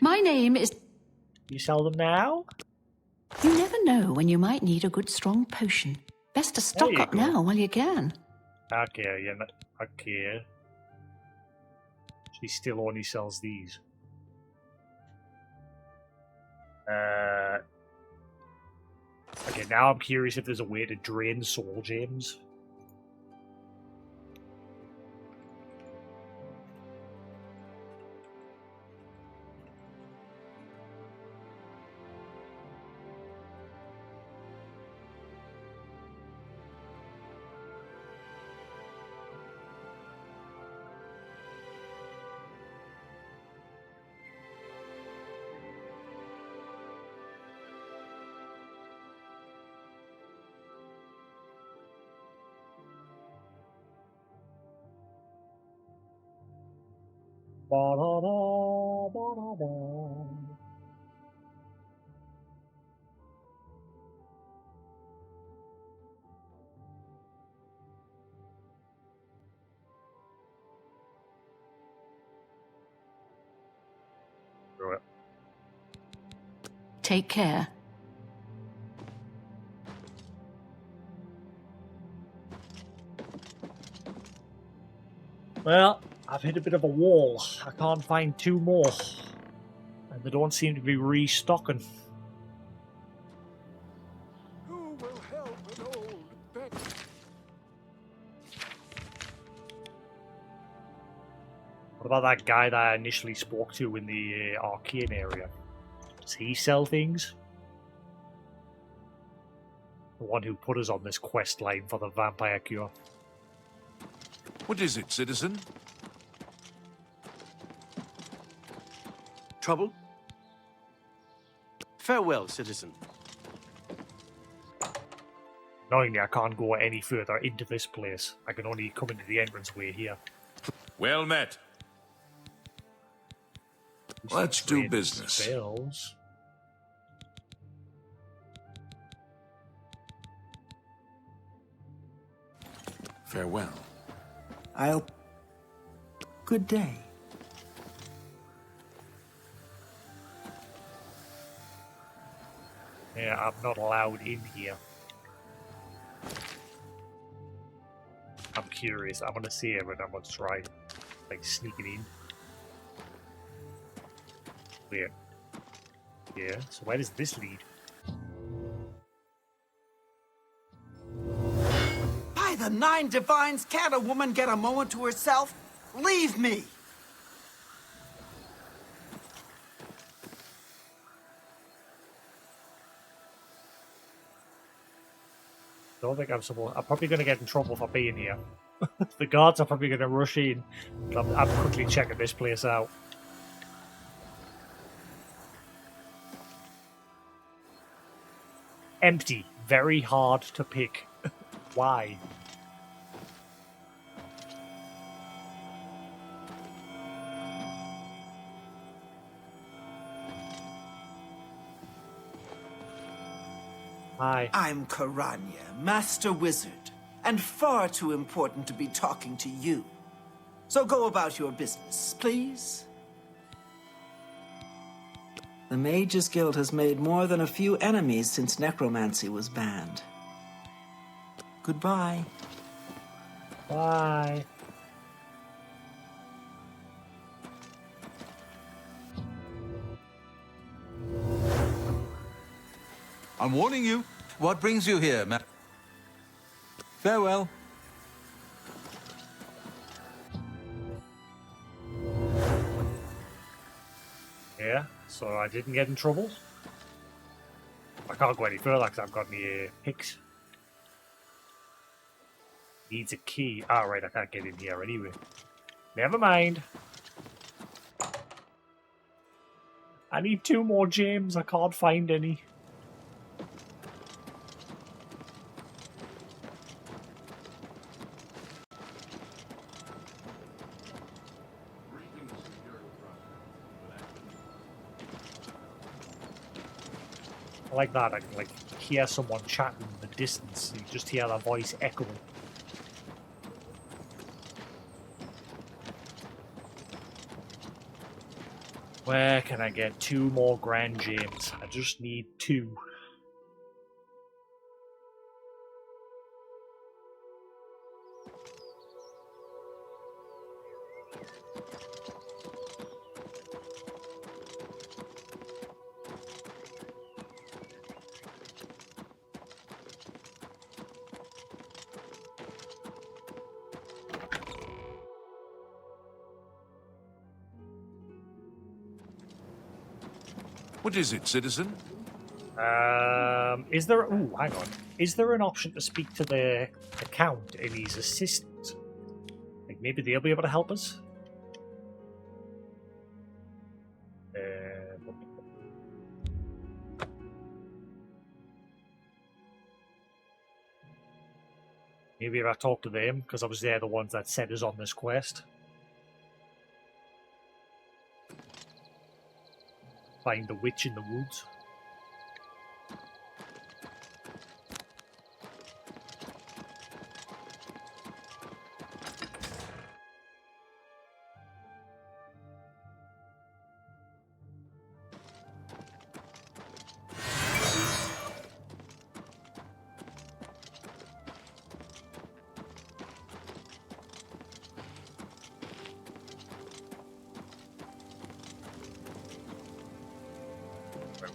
Speaker 12: My name is...
Speaker 1: You sell them now?
Speaker 12: You never know when you might need a good strong potion. Best to stock
Speaker 1: you
Speaker 12: up
Speaker 1: go.
Speaker 12: now while you can.
Speaker 1: Okay, yeah, okay. She still only sells these. Okay, now I'm curious if there's a way to drain soul gems. Ba-da-da, ba-da-da. Right.
Speaker 12: Take care.
Speaker 1: Well, I've hit a bit of a wall. I can't find two more. And they don't seem to be restocking.
Speaker 18: Who will help an old beggar?
Speaker 1: What about that guy that I initially spoke to in the arcane area? Does he sell things? The one who put us on this quest line for the vampire cure.
Speaker 2: What is it, citizen?
Speaker 4: Trouble? Farewell, citizen.
Speaker 1: Knowingly, I can't go any further into this place. I can only come into the entranceway here.
Speaker 2: Well met. Let's do business.
Speaker 1: Spells.
Speaker 2: Farewell.
Speaker 13: Good day.
Speaker 1: Yeah, I'm not allowed in here. I'm curious. I'm gonna see it, but I'm gonna try, like, sneaking in. Wait. Yeah, so where does this lead?
Speaker 13: By the nine divines, can't a woman get a moment to herself? Leave me!
Speaker 1: Don't think I'm supposed. I'm probably gonna get in trouble for being here. The guards are probably gonna rush in. But I'm quickly checking this place out. Empty. Very hard to pick. Why? Hi.
Speaker 7: I'm Karanya, Master Wizard, and far too important to be talking to you. So go about your business, please. The Mages Guild has made more than a few enemies since necromancy was banned. Goodbye.
Speaker 1: Bye.
Speaker 6: I'm warning you. What brings you here, man? Farewell.
Speaker 1: Yeah, so I didn't get in trouble. I can't go any further because I've got any picks. Needs a key. Ah, right, I can't get in here anyway. Never mind. I need 2 more gems. I can't find any. I like that. I can like hear someone chatting in the distance. You just hear their voice echoing. Where can I get 2 more grand gems? I just need 2.
Speaker 2: What is it, citizen?
Speaker 1: Is there? Ooh, hang on. Is there an option to speak to the Count and his assistant? Like maybe they'll be able to help us. Maybe if I talk to them, because obviously they're the ones that set us on this quest. Find the witch in the woods.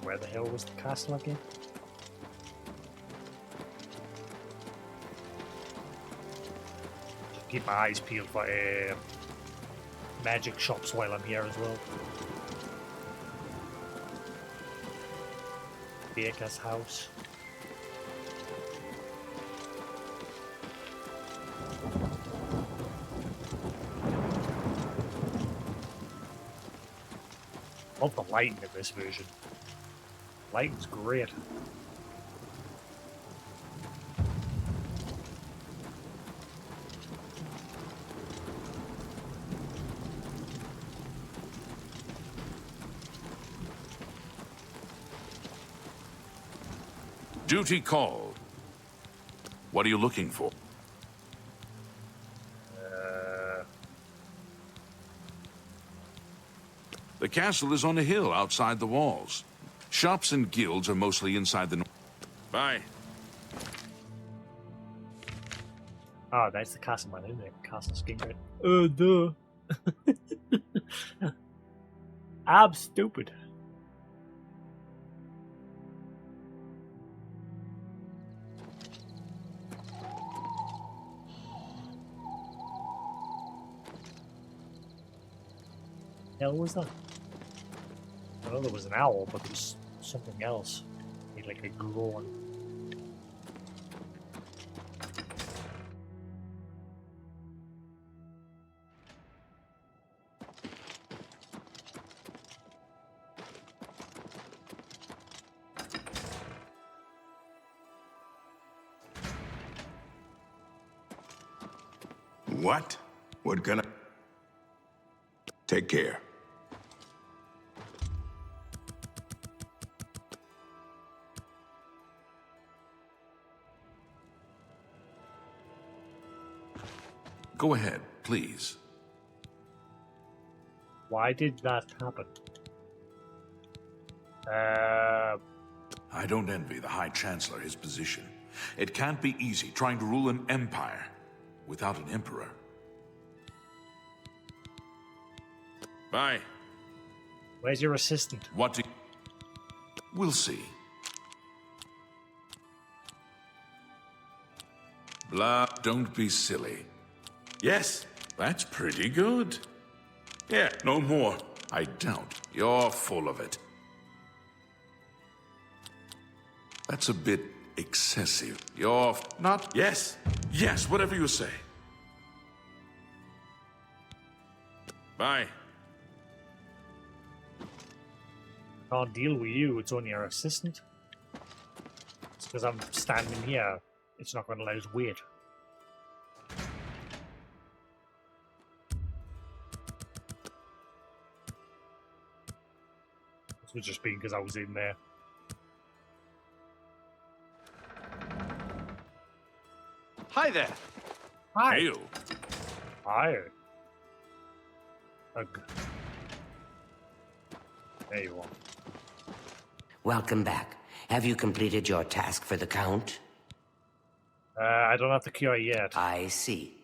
Speaker 1: Where the hell was the castle again? Just keep my eyes peeled for magic shops while I'm here as well. Baker's house. Love the lighting in this version. Lighting's great.
Speaker 2: Duty called. What are you looking for? The castle is on a hill outside the walls. Shops and guilds are mostly inside the... Bye.
Speaker 1: Oh, that's the castle man, isn't it? Castle Skingred. Oh, duh. I'm stupid. Hell was that? I know there was an owl, but there's something else. Like a groan.
Speaker 5: What? What can I... Take care.
Speaker 2: Go ahead, please.
Speaker 1: Why did that happen?
Speaker 2: I don't envy the High Chancellor his position. It can't be easy trying to rule an empire without an emperor. Bye.
Speaker 1: Where's your assistant?
Speaker 2: What do... We'll see. Blah, don't be silly. Yes, that's pretty good. Yeah, no more. I doubt. You're full of it. That's a bit excessive. You're not... Yes. Yes, whatever you say. Bye.
Speaker 1: Can't deal with you, it's only our assistant. It's because I'm standing here. It's not going to let us wait. This was just being because I was in there.
Speaker 4: Hi there.
Speaker 1: Hi.
Speaker 2: Hail.
Speaker 1: Hi. Ugh. There you are.
Speaker 11: Welcome back. Have you completed your task for the Count?
Speaker 1: I don't have the cure yet.
Speaker 11: I see.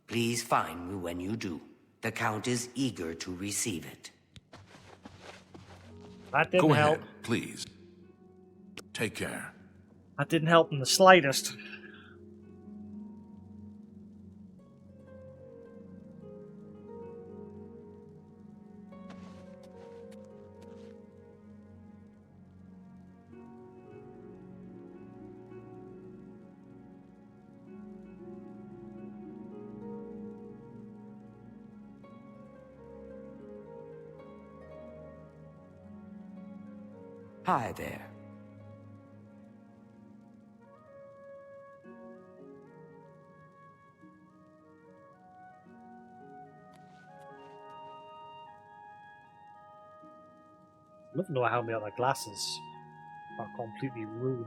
Speaker 11: Please find me when you do. The Count is eager to receive it.
Speaker 1: That didn't
Speaker 2: Go
Speaker 1: help.
Speaker 2: ahead, please. Take care.
Speaker 1: That didn't help in the slightest.
Speaker 11: Hi there.
Speaker 1: I'd love to know how many other glasses are completely ruined.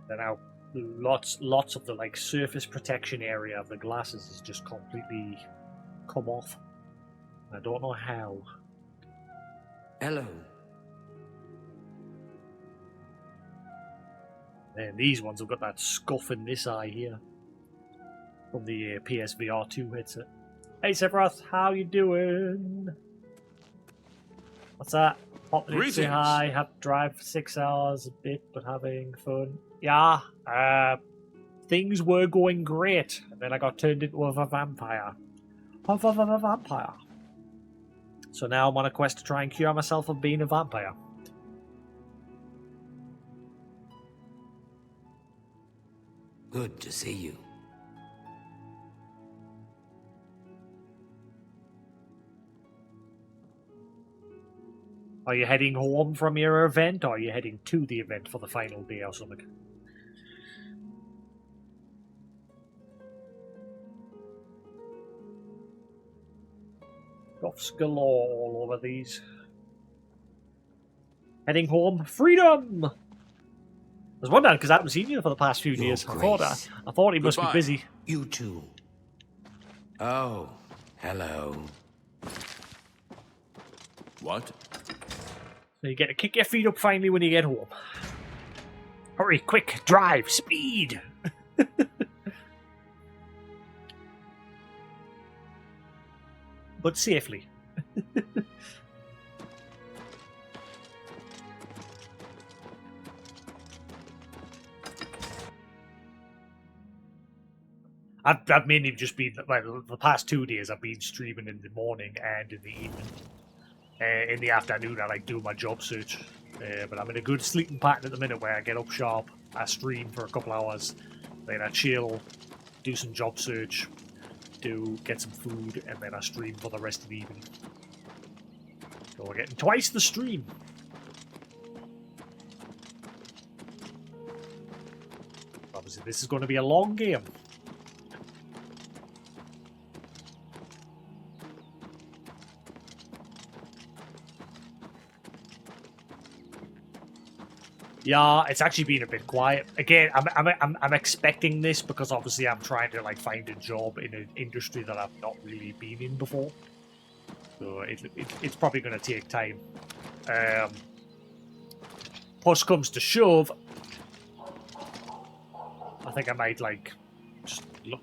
Speaker 1: Then now lots of the like surface protection area of the glasses has just completely come off. I don't know how.
Speaker 11: Hello.
Speaker 1: And these ones have got that scuff in this eye here. From the PSVR 2 headset. Hey Sephiroth, how you doing? What's that? Pop in, say hi, have to drive for 6 hours a bit, but having fun. Yeah, things were going great, and then I got turned into a vampire. A vampire. So now I'm on a quest to try and cure myself of being a vampire.
Speaker 11: Good to see you.
Speaker 1: Are you heading home from your event, or are you heading to the event for the final day or something? Buffs galore all over these. Heading home, freedom! I was wondering because I haven't seen you for the past few days. I thought he must be busy.
Speaker 11: You too. Oh, hello.
Speaker 2: What?
Speaker 1: So you get to kick your feet up finally when you get home. Hurry, quick, drive, speed! But safely. I've mainly just been, well, the past 2 days I've been streaming in the morning and in the evening. In the afternoon I like do my job search. But I'm in a good sleeping pattern at the minute where I get up sharp, I stream for a couple hours, then I chill, do some job search, get some food, and then I stream for the rest of the evening. So we're getting twice the stream. Obviously this is going to be a long game. Yeah, it's actually been a bit quiet. Again, I'm expecting this because obviously I'm trying to like find a job in an industry that I've not really been in before. So it's probably going to take time. Push comes to shove, I think I might like just look.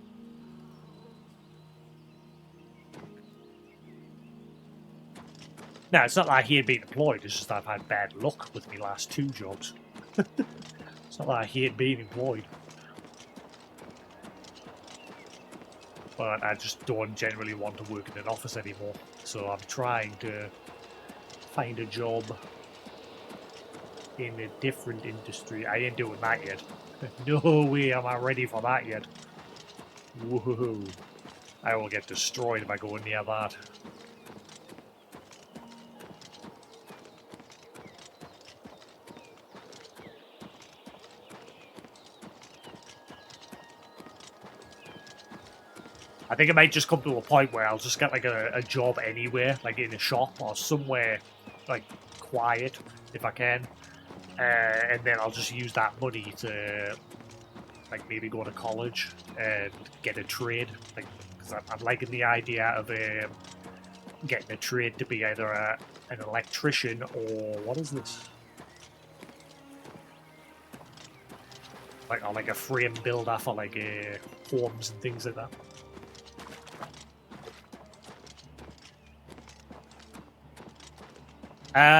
Speaker 1: No, it's not like he had been employed. It's just that I've had bad luck with my last 2 jobs. It's not like he had been employed. But I just don't generally want to work in an office anymore. So I'm trying to find a job in a different industry. I ain't doing that yet. No way am I ready for that yet. Woohoo. I will get destroyed if I go near that. I think it might just come to a point where I'll just get like a job anywhere, like in a shop or somewhere like quiet if I can, and then I'll just use that money to like maybe go to college and get a trade, like because I'm liking the idea of getting a trade to be either an electrician or what is this? Like a frame builder for like homes and things like that.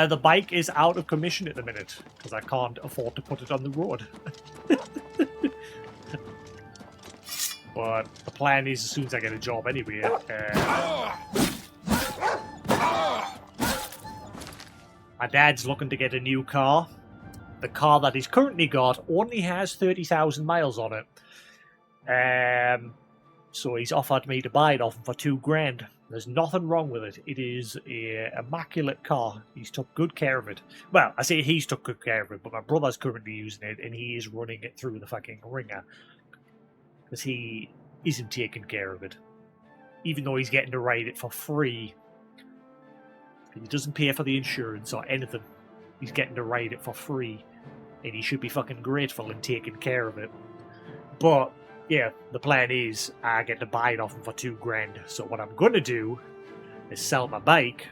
Speaker 1: The bike is out of commission at the minute because I can't afford to put it on the road. But the plan is as soon as I get a job anyway. My dad's looking to get a new car. The car that he's currently got only has 30,000 miles on it. So he's offered me to buy it off him for $2,000. There's nothing wrong with it. It is an immaculate car. He's took good care of it. Well, I say he's took good care of it, but my brother's currently using it, and he is running it through the fucking ringer. Because he isn't taking care of it. Even though he's getting to ride it for free. He doesn't pay for the insurance or anything. He's getting to ride it for free. And he should be fucking grateful and taking care of it. But yeah, the plan is I get to buy it off him for $2,000. So what I'm going to do is sell my bike.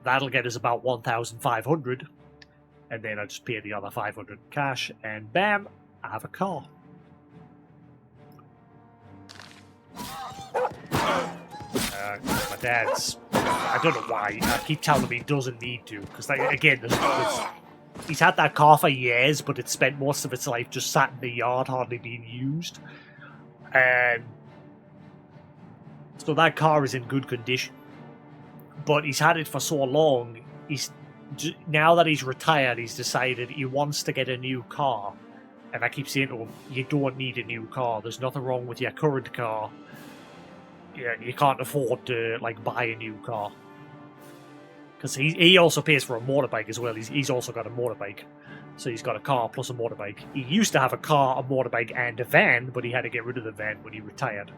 Speaker 1: That'll get us about 1,500, and then I just pay the other 500 cash, and bam, I have a car. My dad's, I don't know why. I keep telling him he doesn't need to, because again, he's had that car for years, but it's spent most of its life just sat in the yard, hardly being used. And so that car is in good condition, but he's had it for so long. Now that he's retired, he's decided he wants to get a new car. And I keep saying to him, you don't need a new car. There's nothing wrong with your current car. Yeah, you can't afford to like buy a new car, because he also pays for a motorbike as well. He's also got a motorbike. So he's got a car plus a motorbike. He used to have a car, a motorbike, and a van, but he had to get rid of the van when he retired.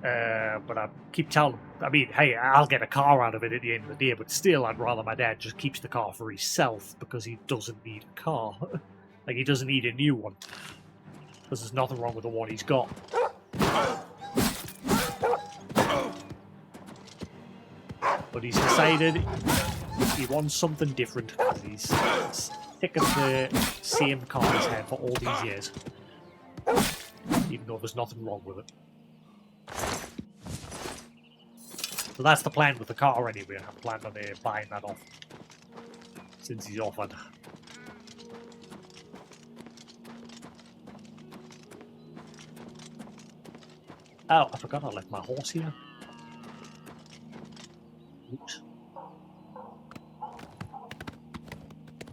Speaker 1: But I keep telling him, I mean, hey, I'll get a car out of it at the end of the day, but still, I'd rather my dad just keeps the car for himself, because he doesn't need a car. Like, he doesn't need a new one. Because there's nothing wrong with the one he's got. But he's decided he wants something different. He's sick of the same car he's had for all these years. Even though there's nothing wrong with it. So that's the plan with the car anyway. I'm planning on buying that off. Since he's offered. Oh, I forgot I left my horse here. Oops.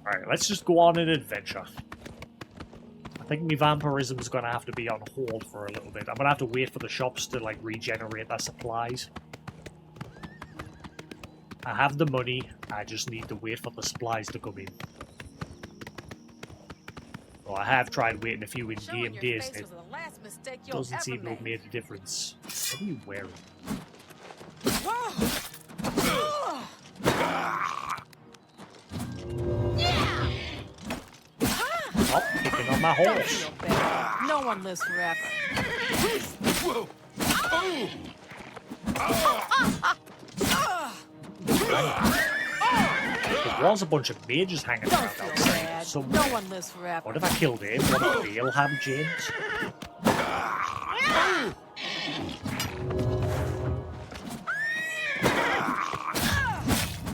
Speaker 1: Alright, let's just go on an adventure. I think my vampirism is going to have to be on hold for a little bit. I'm going to have to wait for the shops to like regenerate their supplies. I have the money, I just need to wait for the supplies to come in. Well, I have tried waiting a few in-game days and it doesn't seem to have made a difference. What are you wearing? Stop picking on my
Speaker 17: Don't
Speaker 1: horse.
Speaker 17: feel bad. No one lives forever.
Speaker 1: There was a bunch of mages hanging
Speaker 17: Don't
Speaker 1: around
Speaker 17: feel
Speaker 1: outside
Speaker 17: bad.
Speaker 1: somewhere.
Speaker 17: No one lives forever.
Speaker 1: What if I killed him? What if they'll have James?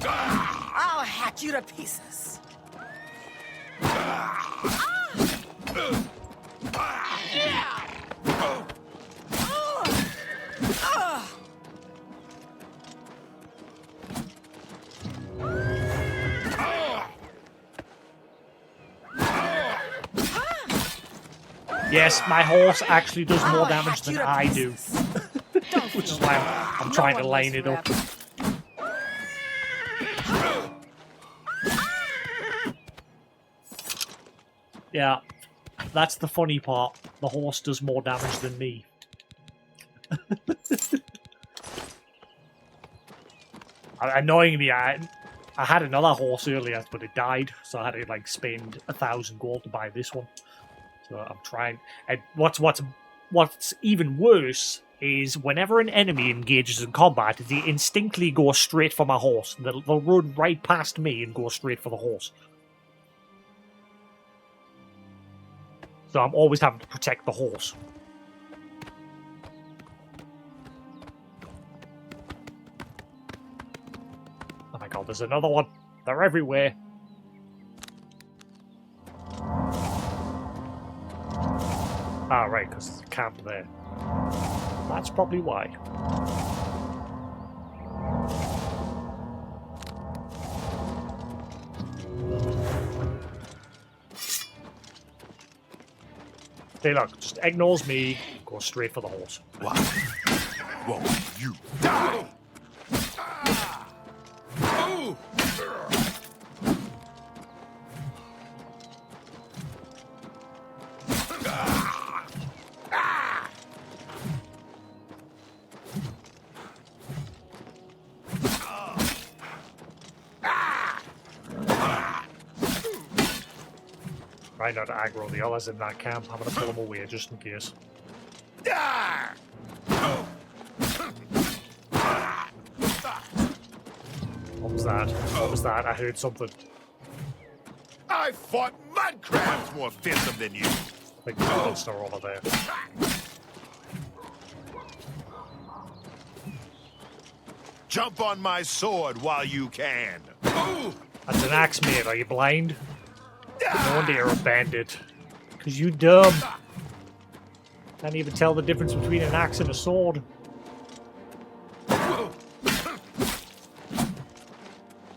Speaker 17: I'll hack you to pieces.
Speaker 1: Yes, my horse actually does more damage than I do. Which is why I'm trying to line it up. Yeah, that's the funny part. The horse does more damage than me. Annoyingly, I had another horse earlier, but it died, so I had to like spend 1,000 gold to buy this one. So I'm trying. And what's even worse is whenever an enemy engages in combat, they instinctively go straight for my horse. They'll run right past me and go straight for the horse. So I'm always having to protect the horse. Oh my god, there's another one. They're everywhere. Ah, right, because there's a camp there. That's probably why. Hey, look, just ignores me, goes straight for the horse.
Speaker 2: Why won't you die?
Speaker 1: Try not to aggro the others in that camp. I'm going to pull them away just in case. What was that? What was that? I heard something.
Speaker 10: I fought mud crabs more fearsome than you.
Speaker 1: Like the monster over there.
Speaker 10: Jump on my sword while you can.
Speaker 1: That's an axe, mate. Are you blind? No wonder you're a bandit. Because you dumb. Can't even tell the difference between an axe and a sword.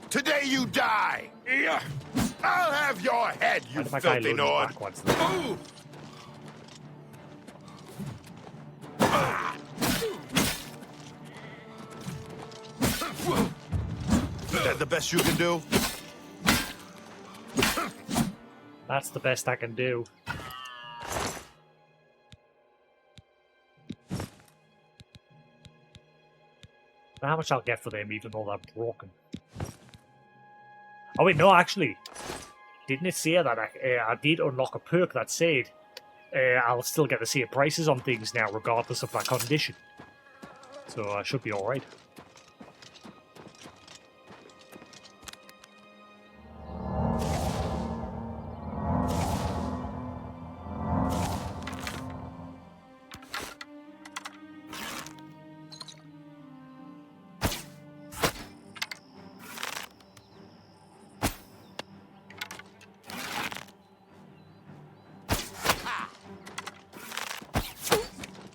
Speaker 10: Today you die. I'll have your head, you filthy Nord. Is that the best you can do?
Speaker 1: That's the best I can do. How much I'll get for them, even though they're broken. Oh wait, no, actually. Didn't it say that I did unlock a perk that said I'll still get the same prices on things now, regardless of my condition. So I should be alright.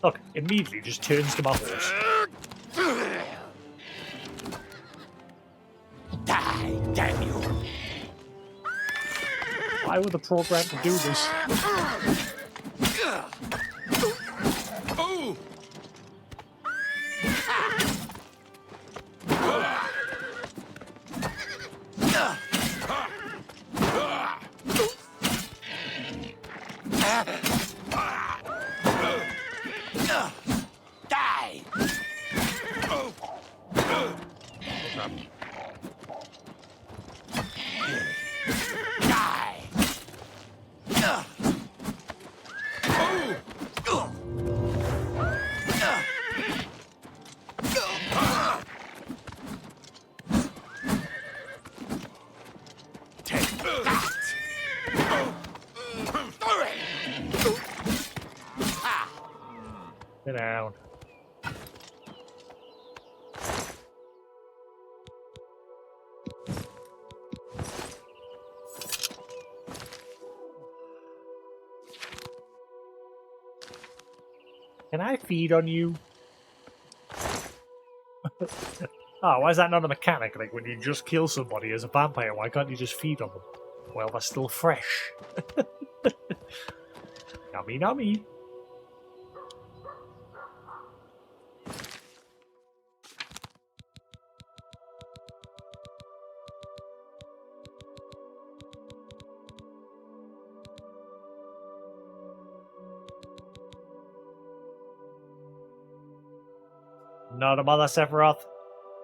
Speaker 1: Look, immediately just turns to my horse.
Speaker 10: Die, damn you!
Speaker 1: Why were the program to do this? down. Can I feed on you? Oh, why is that not a mechanic? Like, when you just kill somebody as a vampire, why can't you just feed on them? Well, they're still fresh. Yummy, yummy. Not a bother, Sephiroth.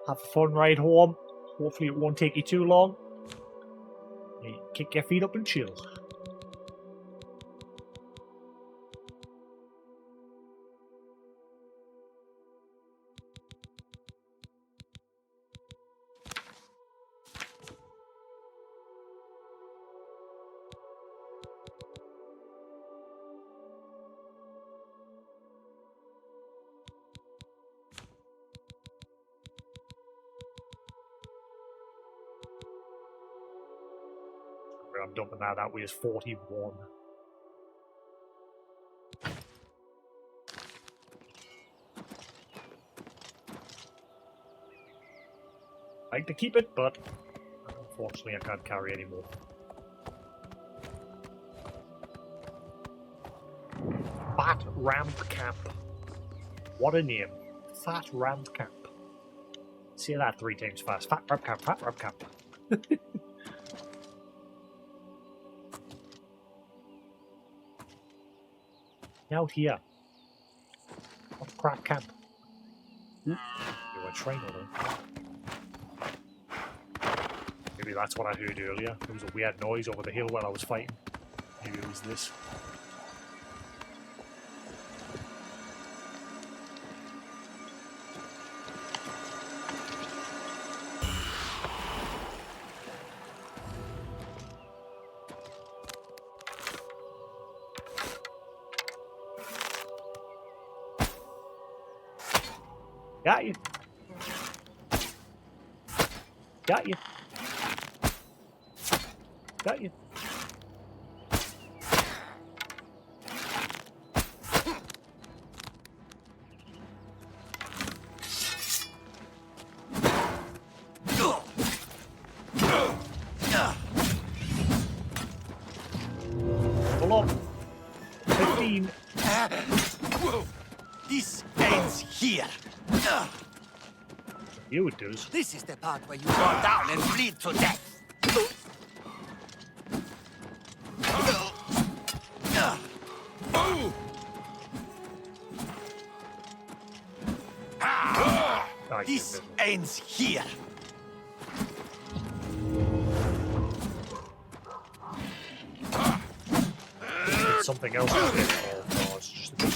Speaker 1: Have a fun ride home. Hopefully it won't take you too long. You kick your feet up and chill. I'm dumping that weighs 41. I'd like to keep it, but unfortunately I can't carry anymore. Fat Ramp Camp. What a name. Fat Ramp Camp. Say that 3 times fast. Fat Ramp Camp, Fat Ramp Camp. Out here. What a crap camp. You're a trainer though. Maybe that's what I heard earlier. There was a weird noise over the hill while I was fighting. Maybe it was this. Got you. Got you. Got you. Hold on. 15.
Speaker 8: This ends here.
Speaker 1: You it does.
Speaker 8: This is the part where you fall down and bleed to death. This ends here.
Speaker 1: It's something else. Oh, no, it's just a bit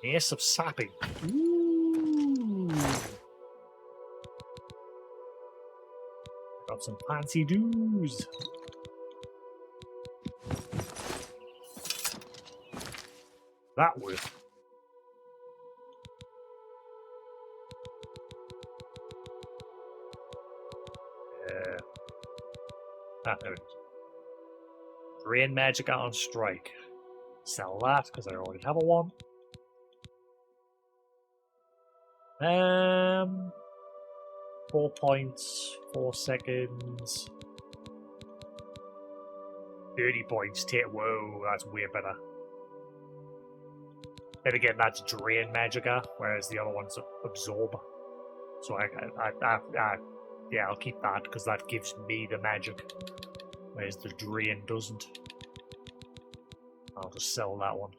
Speaker 1: Ace of sapping. Ooh. Got some fancy doos. That was. There it is. Drain magic on strike. Sell that because I already have a one. 4 points, 4 seconds, 30 points. Whoa, that's way better. And again, that's drain magicka, whereas the other one's absorb. So yeah, I'll keep that because that gives me the magic, whereas the drain doesn't. I'll just sell that one.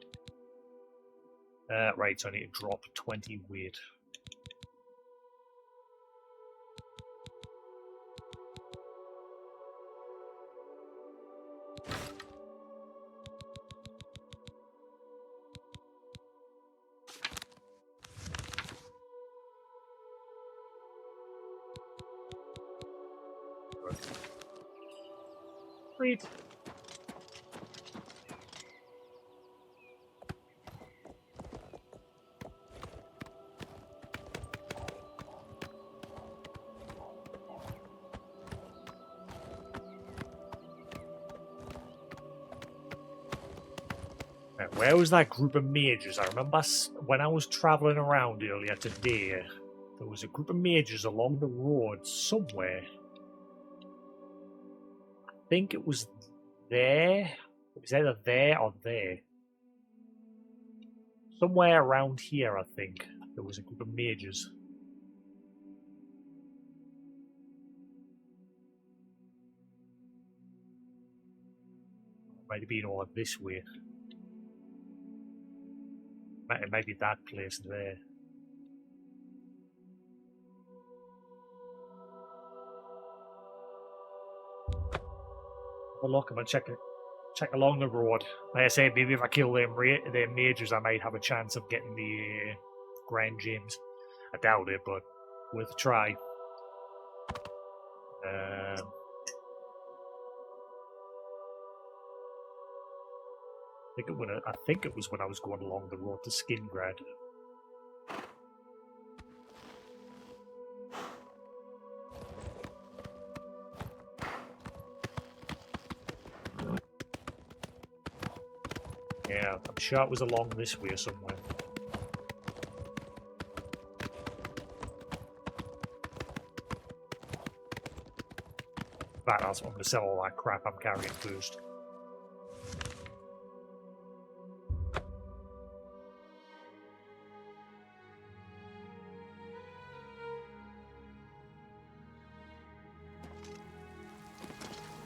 Speaker 1: Right, so I need to drop 20 weight. Sweet. Right, where was that group of mages? I remember when I was travelling around earlier today, there was a group of mages along the road somewhere. I think it was there. It was either there or there. Somewhere around here, I think, there was a group of mages. Might have been all this way. It might be that place there. Have a look. I'm gonna check along the road. Like I said, maybe if I kill them mages, I might have a chance of getting the Grand Gems. I doubt it, but worth a try. I think it was when I was going along the road to Skingrad. Yeah, I'm sure it was along this way somewhere. Right, I'm going to sell all that crap I'm carrying first.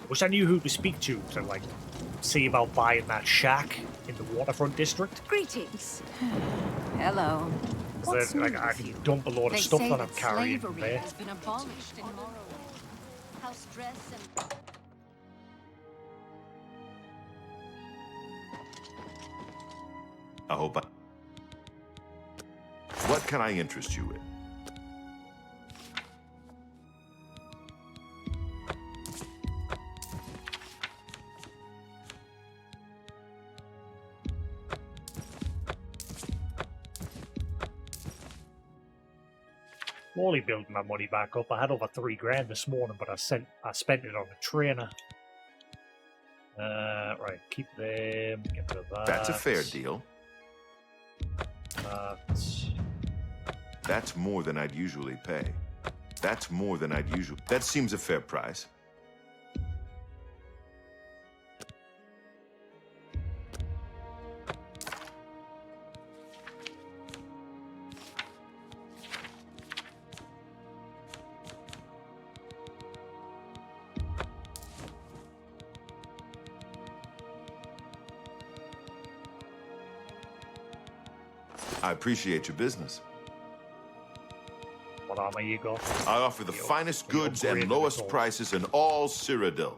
Speaker 1: I wish I knew who to speak to like see about buying that shack in the waterfront district.
Speaker 12: Greetings. Hello. What's
Speaker 1: Then,
Speaker 12: new
Speaker 1: I
Speaker 12: with
Speaker 1: can
Speaker 12: you?
Speaker 1: dump a load
Speaker 12: They
Speaker 1: of stuff
Speaker 12: say
Speaker 1: that I'm
Speaker 12: that
Speaker 1: carrying
Speaker 12: slavery
Speaker 1: there.
Speaker 12: has been abolished in Morrowind. How stress and
Speaker 10: I hope I... What can I interest you in?
Speaker 1: Slowly building my money back up. I had over $3,000 this morning, but I spent it on a trainer. Right, keep them. Get rid of that.
Speaker 10: That's a fair deal. That's more than I'd usually pay. That seems a fair price. I appreciate your business.
Speaker 1: What armor you got?
Speaker 10: I offer the finest goods and lowest prices in all Cyrodiil.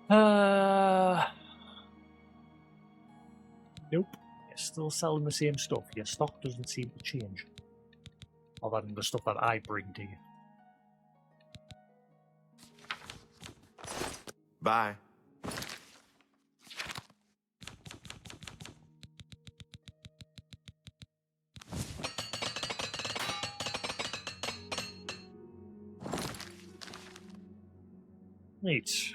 Speaker 1: Nope. You're still selling the same stuff. Your stock doesn't seem to change. Other than the stuff that I bring to you.
Speaker 10: Bye.
Speaker 1: Neat.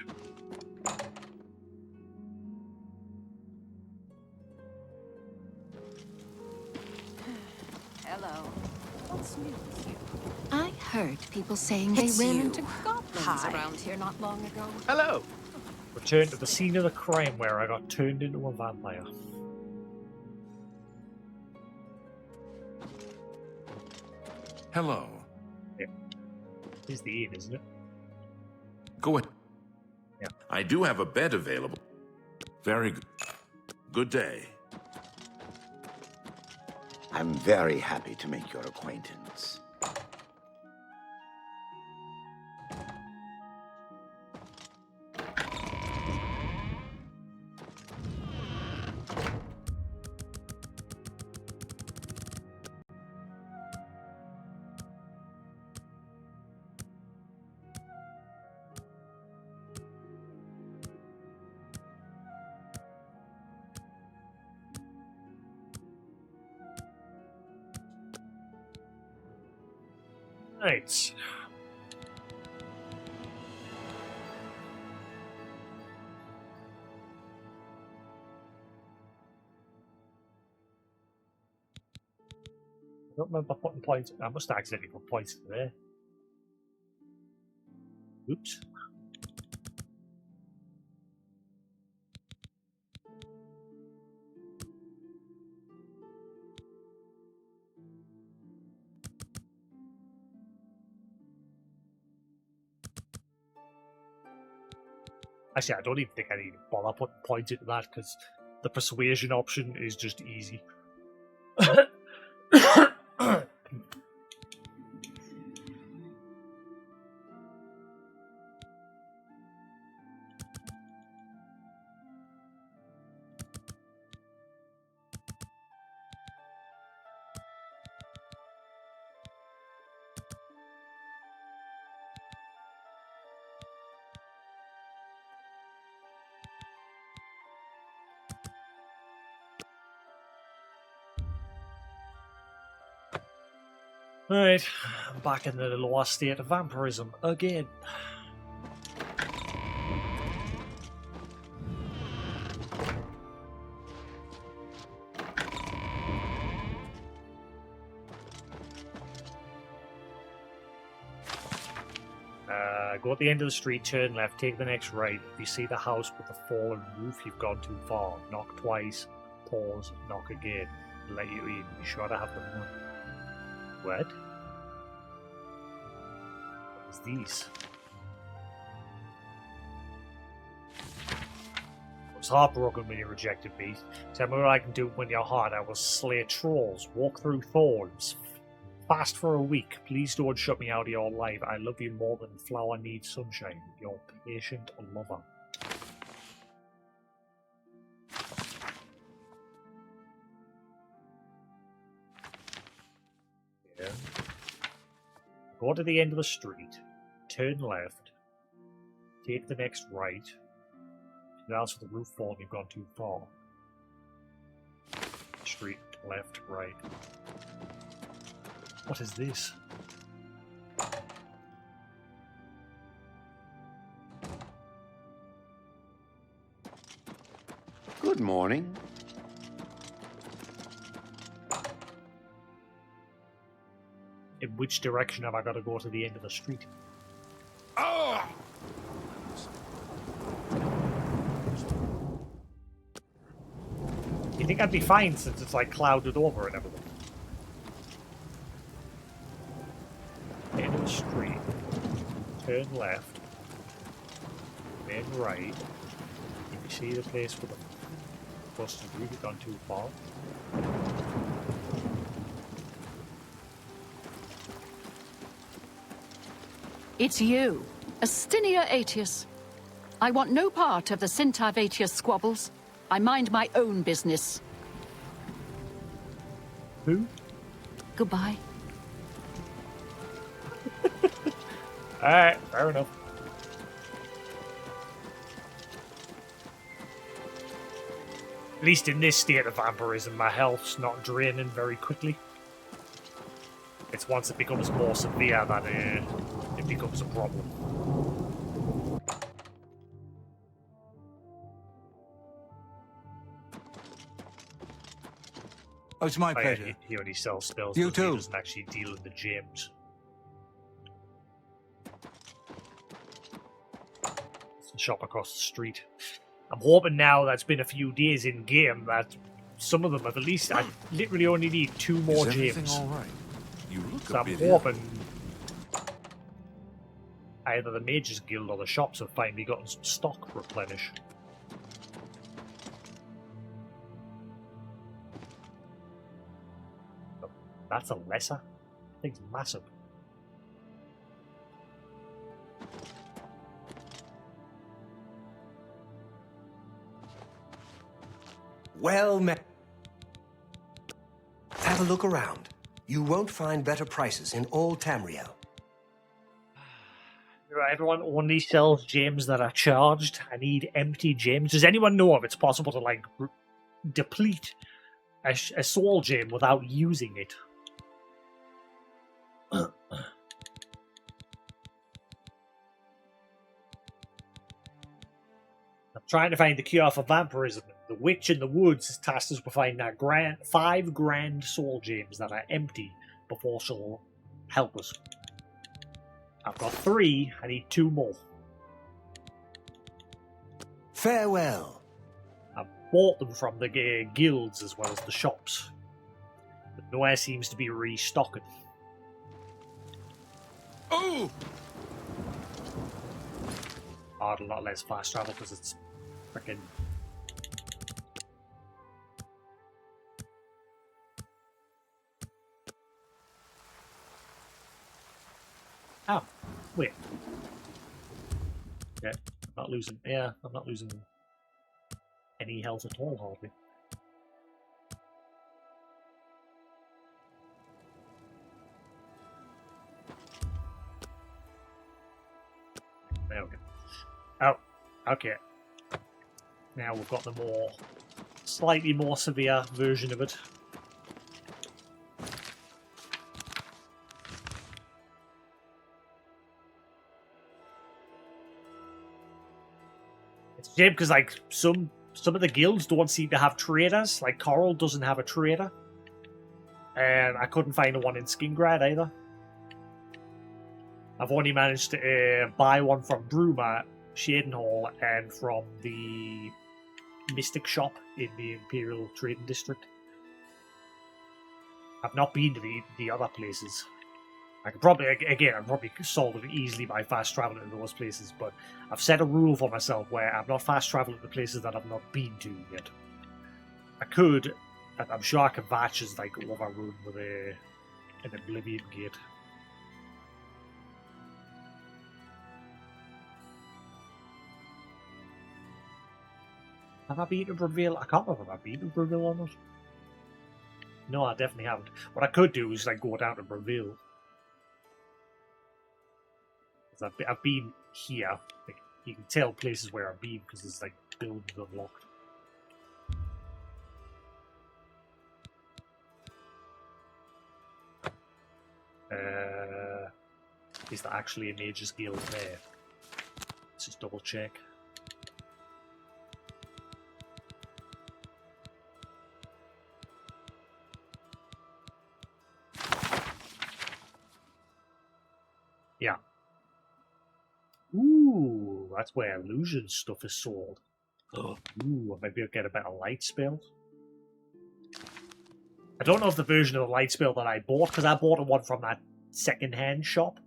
Speaker 12: hello. What's new with you?
Speaker 9: I heard people saying
Speaker 12: It's
Speaker 9: they ran
Speaker 12: you.
Speaker 9: into
Speaker 12: Goblins around here not long ago.
Speaker 4: Hello.
Speaker 1: Return to the scene of the crime where I got turned into a vampire.
Speaker 2: Hello.
Speaker 1: Yeah. Here's the inn, isn't it?
Speaker 2: Go ahead.
Speaker 1: Yeah.
Speaker 2: I do have a bed available. Very good. Good day.
Speaker 5: I'm very happy to make your acquaintance.
Speaker 1: Right. I don't remember putting points. I must have accidentally put points there. Oops. Actually, I don't even think I need to bother putting points into that because the persuasion option is just easy. Right, I'm back in the lower state of vampirism again. Go at the end of the street, turn left, take the next right. If you see the house with the fallen roof, you've gone too far. Knock twice, pause, knock again. Let you in. Be sure to have the money. What? What is these? I was heartbroken when you rejected me. Tell me what I can do when you're hard. I will slay trolls, walk through thorns, fast for a week. Please don't shut me out of your life. I love you more than flower needs sunshine. Your patient lover. Yeah. Go to the end of the street. Turn left. Take the next right. Now for the roof fall, you've gone too far. Street, left, right. What is this?
Speaker 5: Good morning.
Speaker 1: In which direction have I got to go to the end of the street?
Speaker 19: Oh!
Speaker 1: You think I'd be fine since it's like clouded over and everything? End of the street. Turn left. Then right. If you see the place with the busted roof, you've gone too far.
Speaker 12: It's you, Astinia Aetius. I want no part of the Sintav Aetius squabbles. I mind my own business.
Speaker 1: Who?
Speaker 12: Goodbye.
Speaker 1: Alright, fair enough. At least in this state of vampirism, my health's not draining very quickly. It's once it becomes more severe that it becomes a problem.
Speaker 6: Oh, it's my pleasure.
Speaker 1: Yeah, he only sells spells.
Speaker 6: You too.
Speaker 1: He doesn't actually deal in the gems. It's a shop across the street. I'm hoping now that's been a few days in game that some of them have at least. I literally only need 2 more
Speaker 2: Is everything
Speaker 1: gems.
Speaker 2: all right? You look
Speaker 1: So
Speaker 2: a
Speaker 1: I'm
Speaker 2: bit
Speaker 1: hoping either the Mages Guild or the shops have finally gotten some stock replenished. That's a lesser. I think it's massive.
Speaker 16: Well met. Have a look around. You won't find better prices in all Tamriel.
Speaker 1: Right, everyone only sells gems that are charged. I need empty gems. Does anyone know if it's possible to like deplete a soul gem without using it? Trying to find the cure for vampirism. The witch in the woods has tasked us with finding 5 grand soul gems that are empty before she'll help us. I've got 3. I need 2 more.
Speaker 16: Farewell.
Speaker 1: I bought them from the guilds as well as the shops. But nowhere seems to be restocking.
Speaker 19: Oh!
Speaker 1: A lot less fast travel because it's freaking. Oh, wait. Yeah, I'm not losing. Yeah, I'm not losing any health at all, hardly. There we go. Oh, okay. Now we've got the slightly more severe version of it. It's a shame because like some of the guilds don't seem to have traders. Like Coral doesn't have a trader, and I couldn't find one in Skingrad either. I've only managed to buy one from Bruma, Shadenhall, and from the Mystic Shop in the Imperial Trading District. I've not been to the other places. I could probably, again, I'd probably solve it easily by fast traveling to those places, but I've set a rule for myself where I'm not fast traveling to places that I've not been to yet. I could, and I'm sure I can batches like overrun with an Oblivion gate. Have I been to Braville? I can't remember if I've been to Braville or not. No, I definitely haven't. What I could do is like go down to Braville. I've been here. Like, you can tell places where I've been because there's like buildings unlocked. Is there actually a Mage's Guild there? Let's just double check. Yeah. Ooh, that's where illusion stuff is sold. Ooh, maybe I'll get a better light spell. I don't know if the version of the light spell that I bought, because I bought one from that second-hand shop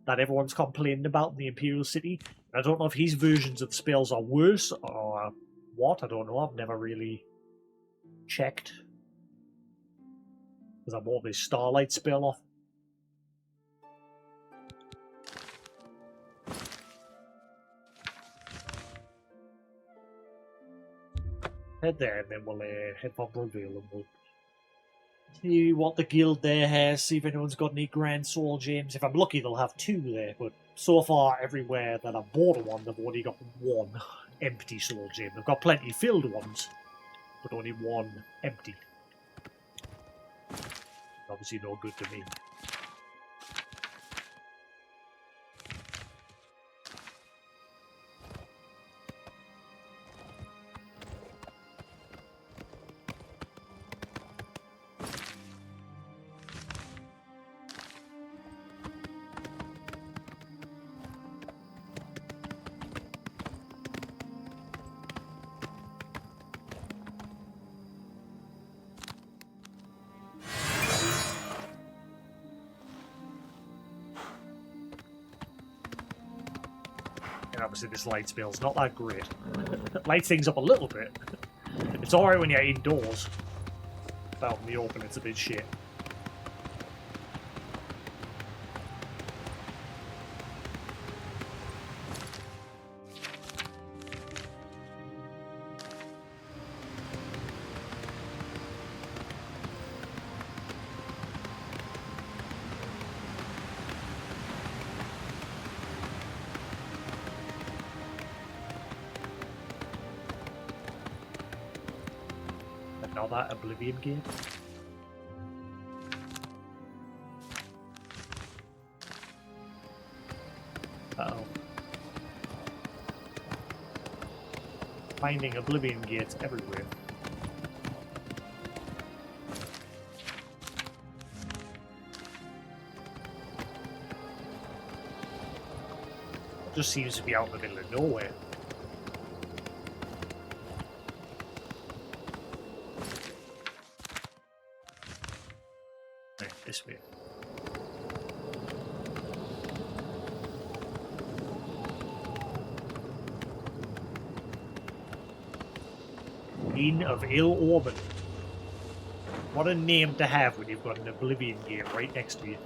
Speaker 1: that everyone's complaining about in the Imperial City. I don't know if his versions of the spells are worse or what. I don't know. I've never really checked. Because I bought this Starlight spell off. Head there, and then we'll head for Braville, and we'll see what the guild there has, see if anyone's got any grand soul gems. If I'm lucky, they'll have 2 there, but so far, everywhere that I've bought one, they've only got 1 empty soul gem. They've got plenty filled ones, but only 1 empty. Obviously no good to me. Obviously this light spell's not that great. It lights things up a little bit. It's alright when you're indoors. Out in the open it's a bit shit. That Oblivion game. Uh-oh. Finding Oblivion gates everywhere. It just seems to be out in the middle of nowhere. Right, this way. Inn of Ill Omen. What a name to have when you've got an Oblivion gate right next to you.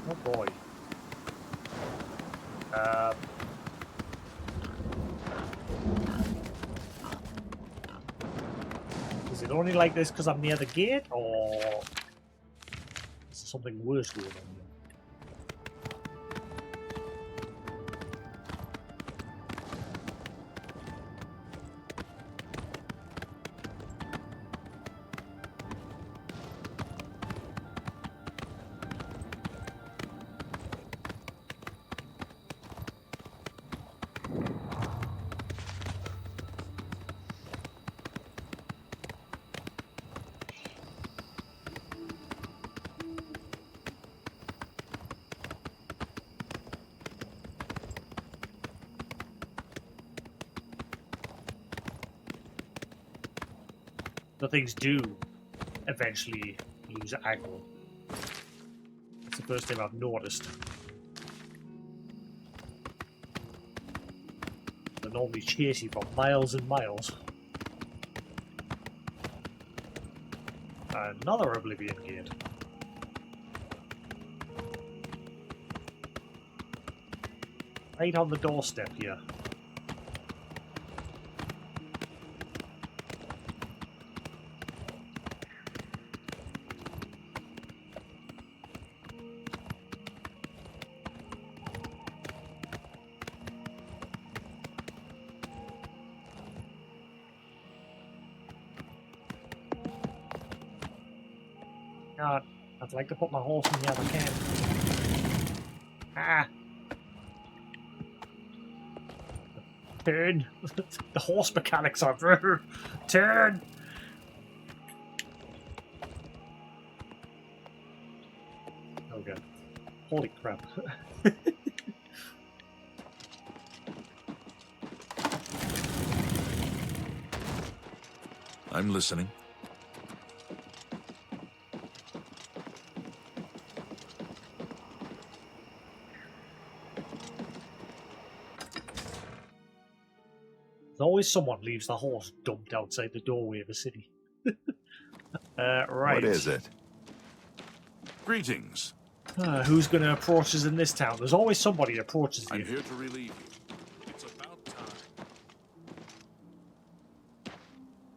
Speaker 1: Oh boy. Is it only like this because I'm near the gate, or is there something worse going on here? The things do eventually lose aggro. That's the first thing I've noticed. They normally chase you for miles and miles. Another Oblivion gate. Right on the doorstep here. God, I'd like to put my horse in the other can. Ah! Turn! The horse mechanics are through! Turn! Oh god. Holy crap.
Speaker 2: I'm listening.
Speaker 1: Always someone leaves the horse dumped outside the doorway of a city. Right.
Speaker 10: What is it?
Speaker 2: Greetings.
Speaker 1: Who's going to approach us in this town? There's always somebody that approaches you.
Speaker 2: I'm here to relieve you. It's about time.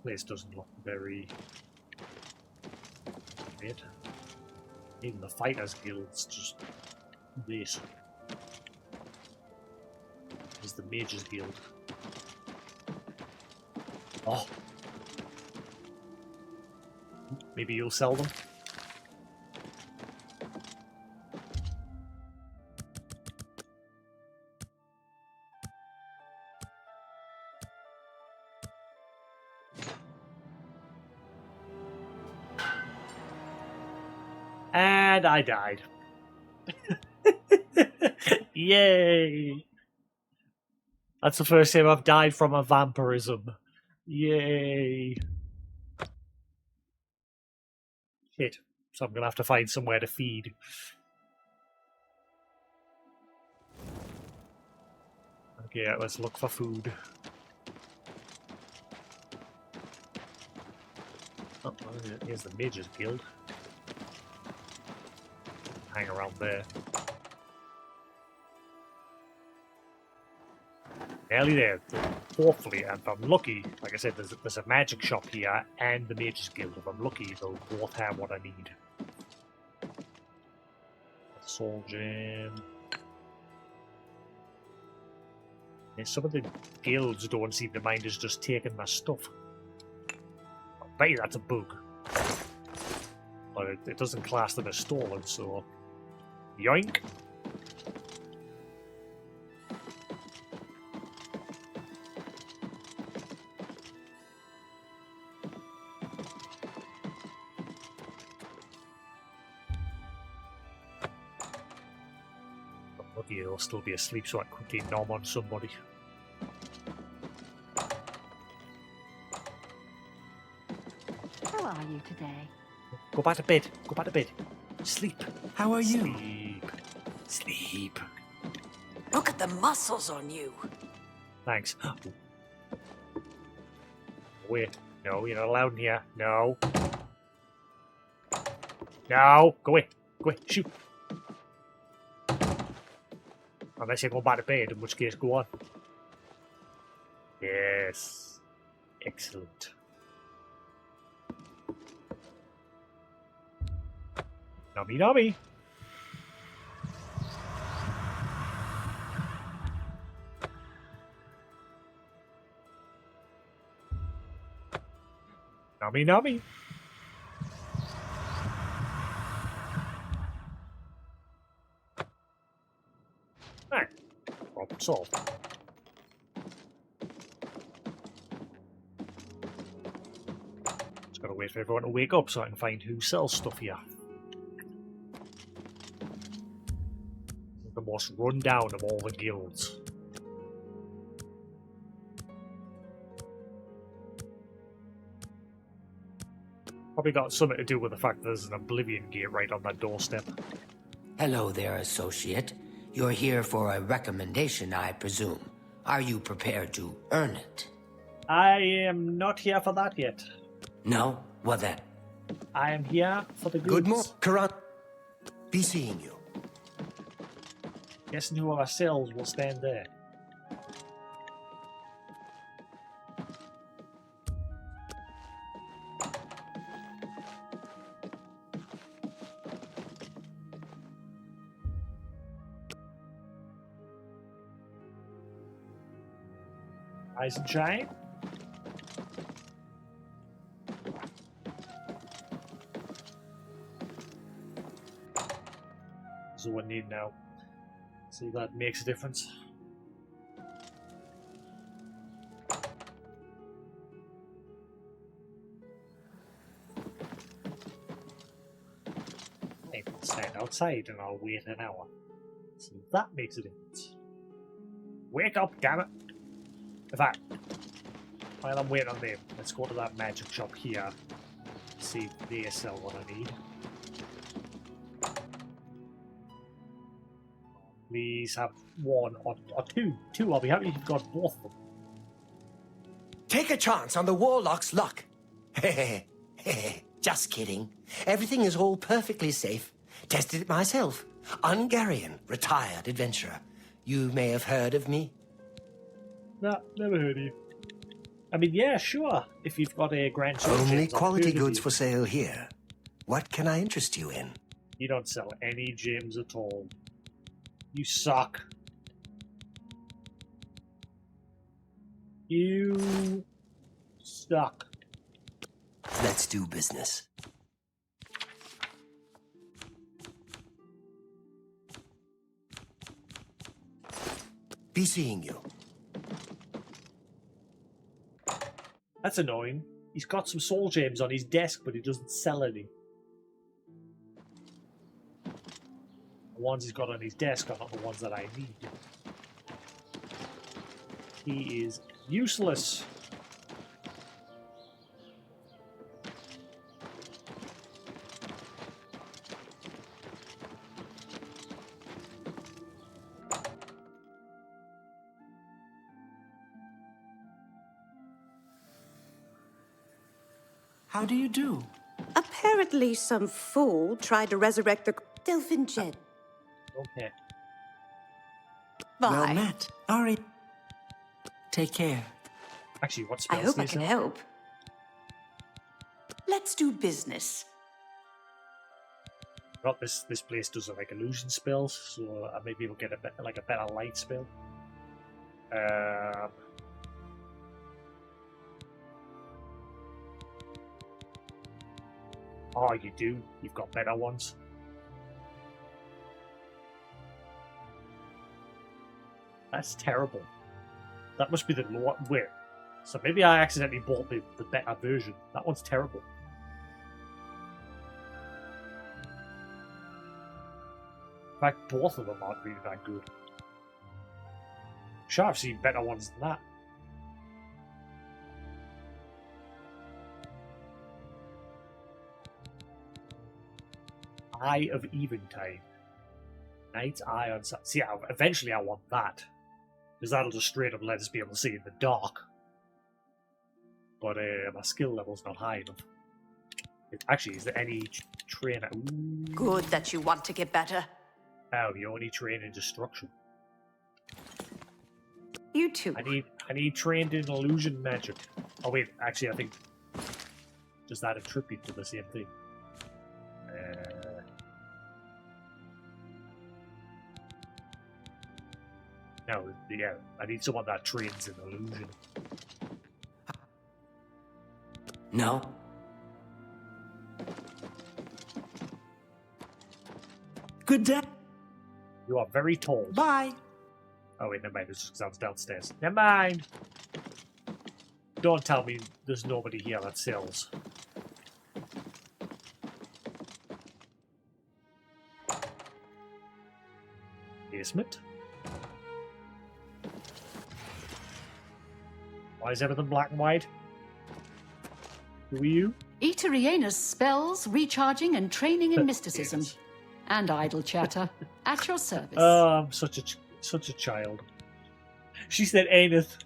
Speaker 1: Place doesn't look very great. Even the Fighters Guild's just this. This is the Mages Guild. Oh. Maybe you'll sell them? And I died. Yay! That's the first time I've died from a vampirism. Yay! Shit. So I'm gonna have to find somewhere to feed. Okay, let's look for food. Oh, here's the Mages Guild. Hang around there. Nearly there. Hopefully, and if I'm lucky, like I said, there's a magic shop here and the Mages Guild. If I'm lucky, they'll both have what I need. Soul Gem. Yeah, some of the guilds don't seem to mind us just taking my stuff. I bet you that's a bug. But it doesn't class them as stolen, so... Yoink! He'll still be asleep, so I quickly nom on somebody.
Speaker 12: How are you today?
Speaker 1: Go back to bed. Go back to bed. Sleep.
Speaker 13: How are you?
Speaker 1: Sleep. Sleep.
Speaker 15: Look at the muscles on you.
Speaker 1: Thanks. Wait. No, you're not allowed in here. No. No. Go away. Go away. Shoot. Unless you go back to bed, in which case, go on. Yes. Excellent. Nummy nummy. Nummy nummy. Alright. Problem solved. Just gotta wait for everyone to wake up so I can find who sells stuff here. The most run down of all the guilds. Probably got something to do with the fact there's an Oblivion gate right on that doorstep.
Speaker 11: Hello there, associate. You're here for a recommendation, I presume. Are you prepared to earn it?
Speaker 1: I am not here for that yet.
Speaker 11: No? Well then.
Speaker 1: I am here for the goods.
Speaker 16: Good morning, Karan. Be seeing you.
Speaker 1: Guessing who of ourselves will stand there. Rise and shine. That's all we need now. See if that makes a difference. I can stand outside and I'll wait an hour. See if that makes a difference. Wake up, damn it! In fact, while I'm waiting on them, let's go to that magic shop here. See if they sell what I need. Please have one or two. Two, I'll be happy if you've got both of them.
Speaker 16: Take a chance on the warlock's luck. Just kidding. Everything is all perfectly safe. Tested it myself. Ungarian, retired adventurer. You may have heard of me.
Speaker 1: No, never heard of you. I mean, yeah, sure. If you've got a grand
Speaker 16: Only quality goods for sale here. What can I interest you in?
Speaker 1: You don't sell any gems at all. You suck. You suck.
Speaker 16: Let's do business. Be seeing you.
Speaker 1: That's annoying. He's got some soul gems on his desk, but he doesn't sell any. The ones he's got on his desk are not the ones that I need. He is useless.
Speaker 13: How do you do?
Speaker 15: Apparently some fool tried to resurrect the Delphin Jet.
Speaker 1: Okay.
Speaker 15: Bye.
Speaker 13: Well met. Ari. Take care.
Speaker 1: Actually, what
Speaker 15: I
Speaker 1: spells
Speaker 15: hope
Speaker 1: do
Speaker 15: I
Speaker 1: you
Speaker 15: can
Speaker 1: sell?
Speaker 15: help. Let's do business.
Speaker 1: Got this place does like illusion spells, so I may be able to get a better light spell. Oh, you do? You've got better ones? That's terrible. That must be the lower... Wait. So maybe I accidentally bought the better version. That one's terrible. In fact, both of them aren't really that good. Sure, I've seen better ones than that. Eye of Eventide. Night's Eye on... See, eventually I want that. Because that'll just straight up let us be able to see in the dark. But my skill level's not high enough. Actually, is there any trainer? Ooh.
Speaker 15: Good that you want to get better.
Speaker 1: Oh, you only train in destruction.
Speaker 15: You too.
Speaker 1: I need trained in illusion magic. Oh wait, actually I think does that attribute to the same thing? No, yeah, I need someone that trains in illusion.
Speaker 11: No.
Speaker 13: Good day.
Speaker 1: You are very tall.
Speaker 13: Bye.
Speaker 1: Oh wait, never mind, it's just because I was downstairs. Never mind! Don't tell me there's nobody here that sells. Basement? Why is everything black and white? Who are you?
Speaker 12: Eterianus spells, recharging, and training in mysticism. Yes. And idle chatter. At your service.
Speaker 1: Oh, I'm such a child. She said Aneth.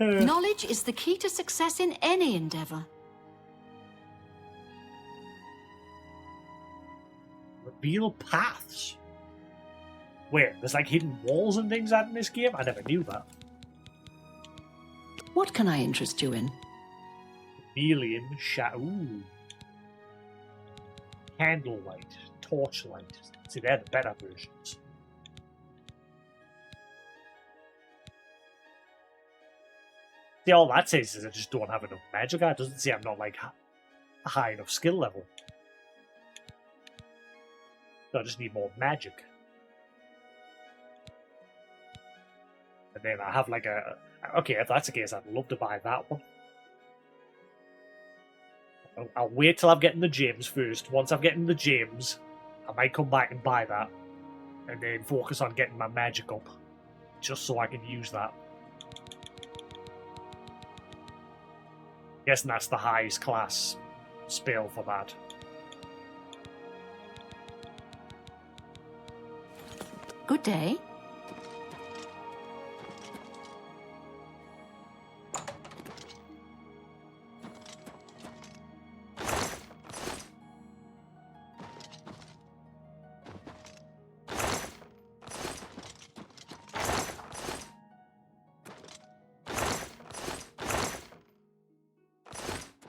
Speaker 12: Knowledge is the key to success in any endeavor.
Speaker 1: Reveal paths. Wait, there's like hidden walls and things out in this game? I never knew that.
Speaker 12: What can I interest you in?
Speaker 1: Chameleon shadow. Candlelight. Torchlight. See, they're the better versions. See, all that says is I just don't have enough magic. It doesn't say I'm not like a high enough skill level. So I just need more magic. And then I have like a... Okay, if that's the case, I'd love to buy that one. I'll wait till I'm getting the gems first. Once I'm getting the gems, I might come back and buy that. And then focus on getting my magic up. Just so I can use that. Guessing that's the highest class spell for that.
Speaker 12: Good day.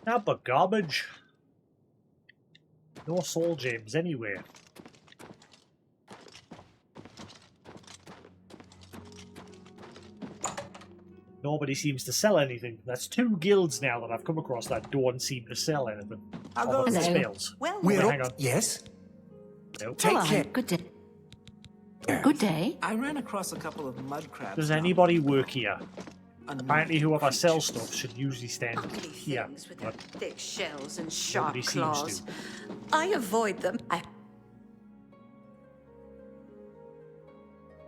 Speaker 1: Not but garbage. No soul gems anywhere. Nobody seems to sell anything. That's 2 guilds now that I've come across that don't seem to sell anything.
Speaker 13: I'll go
Speaker 1: the
Speaker 13: there.
Speaker 1: spells.
Speaker 15: Well,
Speaker 1: hang on.
Speaker 16: Yes?
Speaker 1: Nope.
Speaker 16: Take care.
Speaker 12: Good day. Good day.
Speaker 13: I ran across a couple of mud crabs.
Speaker 1: Does anybody work here?
Speaker 13: Unknown
Speaker 1: Apparently whoever
Speaker 13: creatures.
Speaker 1: sells stuff should usually stand
Speaker 15: ugly
Speaker 1: here.
Speaker 15: things with
Speaker 1: But
Speaker 15: their thick shells and sharp
Speaker 1: nobody seems
Speaker 15: claws.
Speaker 1: to.
Speaker 15: I avoid them.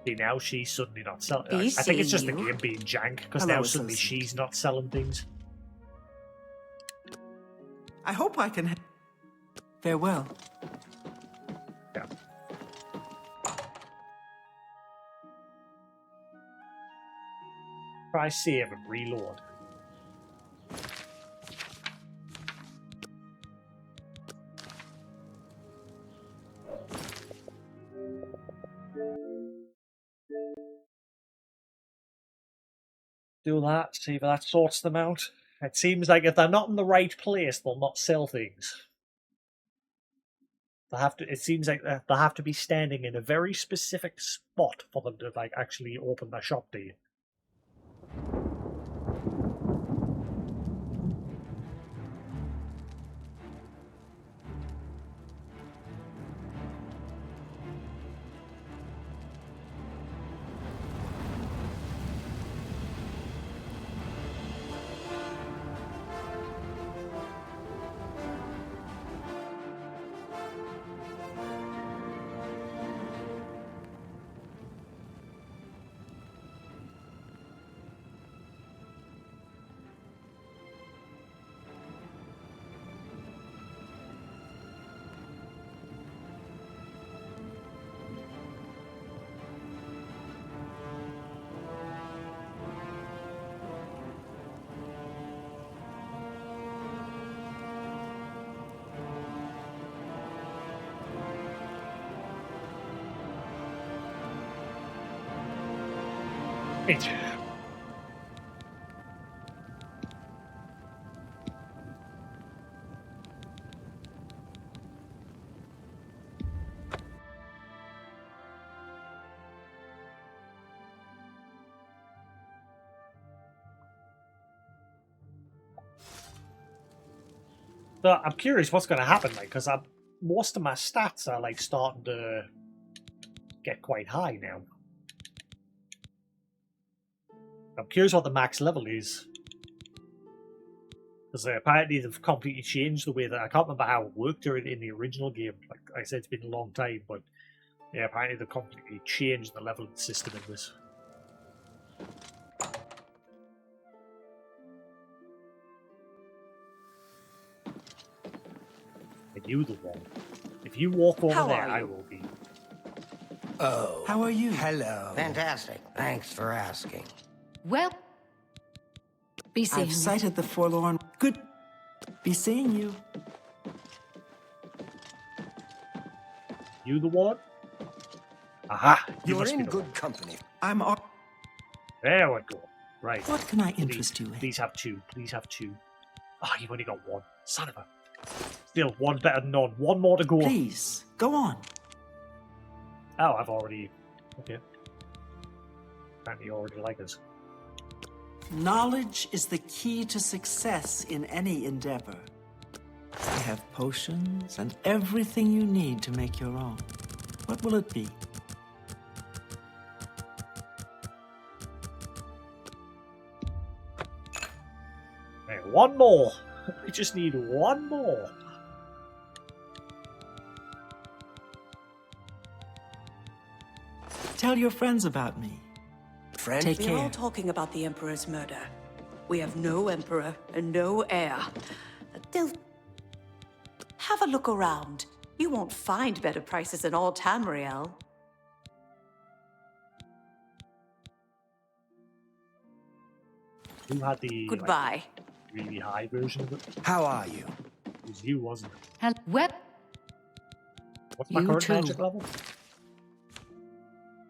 Speaker 1: See, now she's suddenly not selling.
Speaker 15: Be
Speaker 1: I think it's just the
Speaker 15: seeing you.
Speaker 1: game being jank, because
Speaker 13: Hello,
Speaker 1: now suddenly
Speaker 13: associate.
Speaker 1: she's not selling things.
Speaker 13: I hope I can. Farewell.
Speaker 1: Yeah. Try save and reload. Do that, see if that sorts them out. It seems like if they're not in the right place, they'll not sell things. They have to. It seems like they have to be standing in a very specific spot for them to like actually open their shop to you. Right. So I'm curious what's going to happen, like, because most of my stats are like starting to get quite high now. I'm curious what the max level is, because apparently they've completely changed the way that I can't remember how it worked in the original game. Like I said, it's been a long time, but yeah, apparently they've completely changed the leveling system in this. And you the one. If you walk over there, I will be.
Speaker 16: Oh.
Speaker 13: How are you?
Speaker 16: Hello.
Speaker 11: Fantastic. Thanks for asking.
Speaker 12: Well, be seeing
Speaker 13: I've sighted the forlorn. Good. Be seeing you.
Speaker 1: You the one? Aha! You
Speaker 16: You're
Speaker 1: must be
Speaker 16: in
Speaker 1: the
Speaker 16: good
Speaker 1: one.
Speaker 16: company.
Speaker 13: I'm.
Speaker 1: There we go. Right.
Speaker 13: What can I interest you in?
Speaker 1: Please have two. Please have two. Oh, you've only got one. Son of a. Still, one better than none. One more to go.
Speaker 13: Please, go on.
Speaker 1: Oh, I've already... Okay. Apparently you already like us.
Speaker 13: Knowledge is the key to success in any endeavor. I have potions and everything you need to make your own. What will it be?
Speaker 1: Hey, one more. I just need one more.
Speaker 13: Tell your friends about me.
Speaker 16: Friend?
Speaker 13: Take
Speaker 15: They're
Speaker 13: care.
Speaker 15: all talking about the Emperor's murder. We have no Emperor and no heir. They'll... Have a look around. You won't find better prices in all Tamriel.
Speaker 1: Who had the
Speaker 15: Goodbye.
Speaker 1: like, really high version of it?
Speaker 16: How are you?
Speaker 1: It was you, wasn't it?
Speaker 12: And well,
Speaker 1: What's my
Speaker 12: you
Speaker 1: current
Speaker 12: too.
Speaker 1: magic level?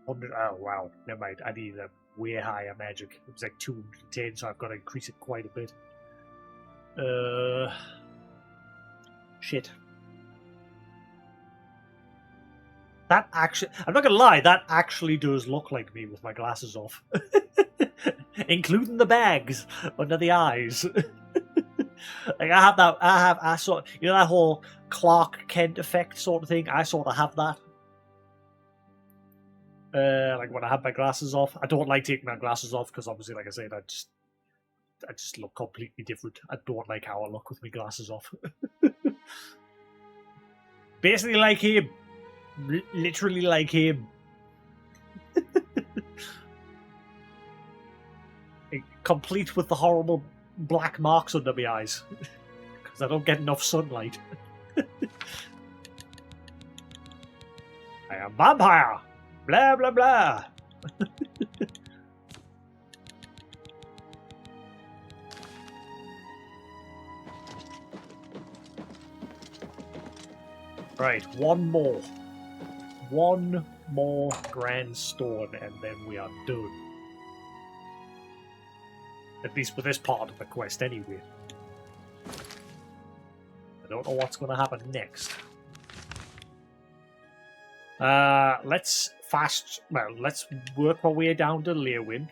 Speaker 1: 100. Oh, wow. Never mind. I need a way higher magic. It was like 210, so I've got to increase it quite a bit. Shit. That actually... I'm not going to lie, that actually does look like me with my glasses off. Including the bags under the eyes. Like I saw, you know, that whole Clark Kent effect sort of thing. I sort of have that. Like when I have my glasses off. I don't like taking my glasses off because obviously, like I said, I just look completely different. I don't like how I look with my glasses off. Basically like him. Literally like him. Complete with the horrible black marks under my eyes. Because I don't get enough sunlight. I am vampire! Blah blah blah! Right, one more. One more grand stone and then we are done. At least with this part of the quest anyway. I don't know what's going to happen next. Let's work our way down to Leerwyn.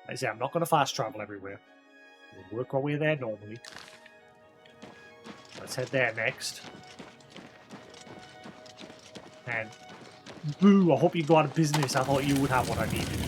Speaker 1: I say I'm not going to fast travel everywhere. We'll work our way there normally. Let's head there next. And boo! I hope you go out of business. I thought you would have what I needed.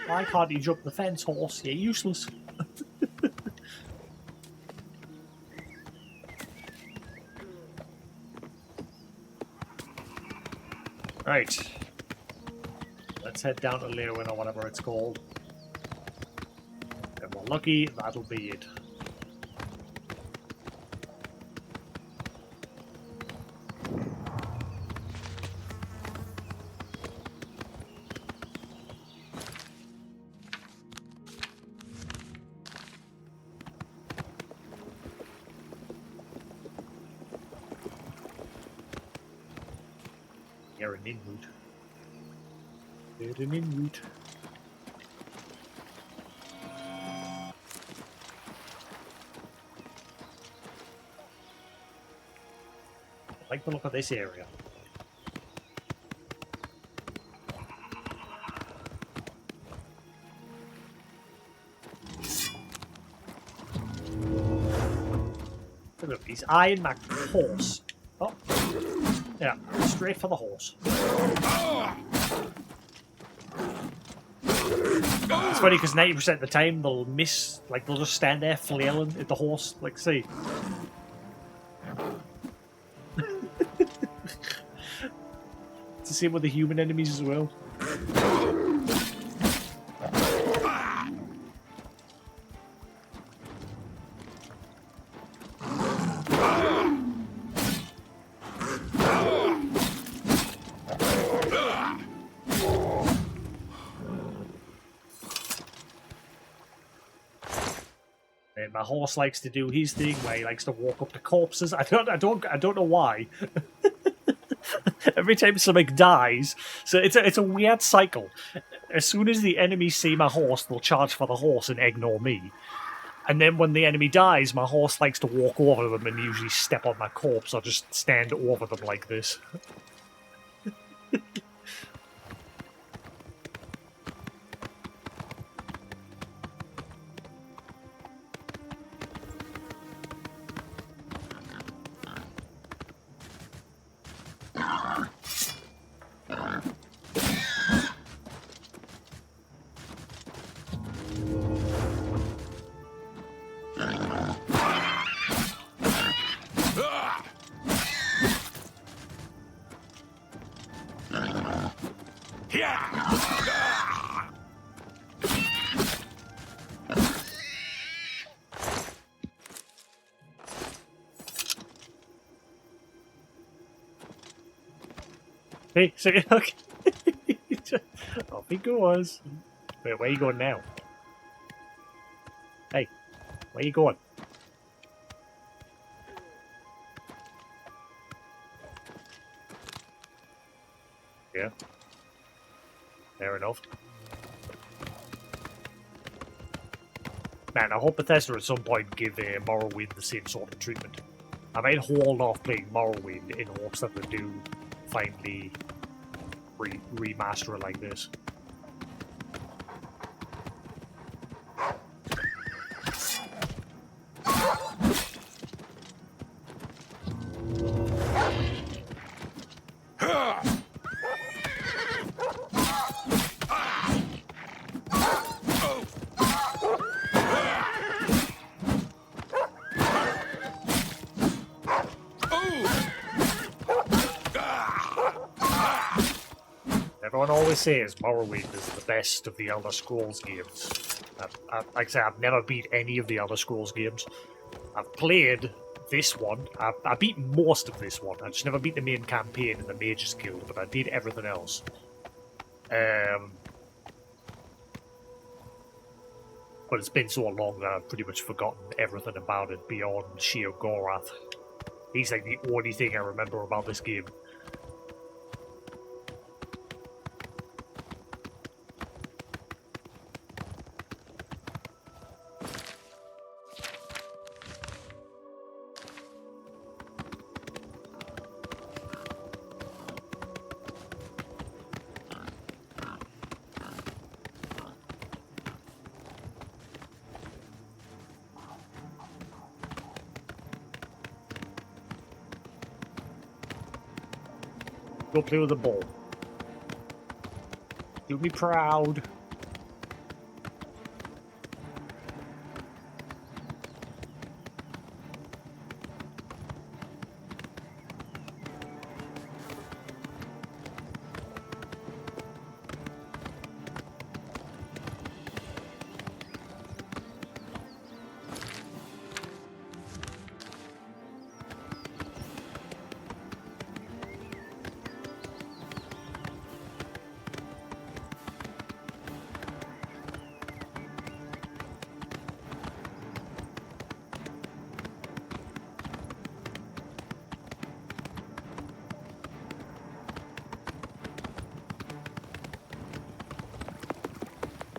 Speaker 1: Why can't you jump the fence, horse? You're useless. Right. Let's head down to Lewin or whatever it's called. If we're lucky, that'll be it. You're an in route. You're an in route. I like the look of this area. Look at these Iron Mac horse. Oh. Yeah, straight for the horse. It's funny because 90% of the time they'll miss, like they'll just stand there flailing at the horse, like see. It's the same with the human enemies as well. My horse likes to do his thing where he likes to walk up to corpses. I don't know why. Every time something dies, so it's a weird cycle. As soon as the enemies see my horse, they'll charge for the horse and ignore me. And then when the enemy dies, my horse likes to walk over them and usually step on my corpse or just stand over them like this. Hey, so okay. Off he goes. Wait, where are you going now? Hey, where are you going? Yeah. Fair enough. Man, I hope Bethesda at some point give Morrowind the same sort of treatment. I might hold off playing Morrowind in hopes that they do finally remaster it like this. Everyone always says Morrowind is the best of the Elder Scrolls games. Like I say, I've never beat any of the Elder Scrolls games. I've played this one. I beat most of this one. I just never beat the main campaign in the Mages Guild, but I did everything else. But it's been so long that I've pretty much forgotten everything about it beyond sheer Gorath. He's like the only thing I remember about this game. Go play with the ball. Do me proud.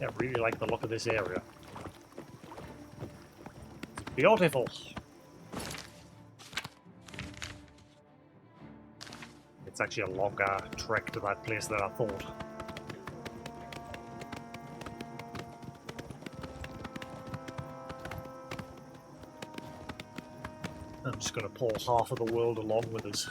Speaker 1: I really like the look of this area. It's beautiful. It's actually a longer trek to that place than I thought. I'm just going to pull half of the world along with us.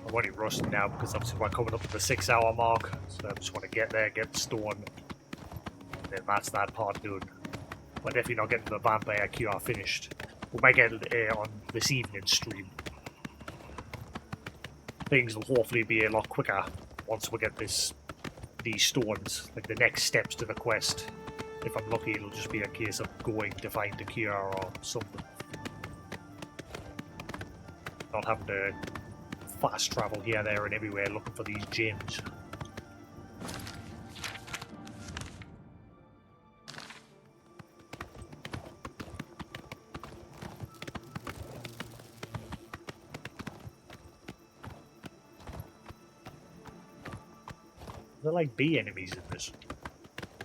Speaker 1: I'm already rushed now because obviously we're coming up to the 6-hour mark, so I just want to get there, get the stone, and then that's that part done. We're definitely not getting the vampire cure finished. We might get it on this evening's stream. Things will hopefully be a lot quicker once we get these stones, like the next steps to the quest. If I'm lucky, it'll just be a case of going to find the cure or something. Not having to fast travel here, there, and everywhere looking for these gems. They're like bee enemies in this.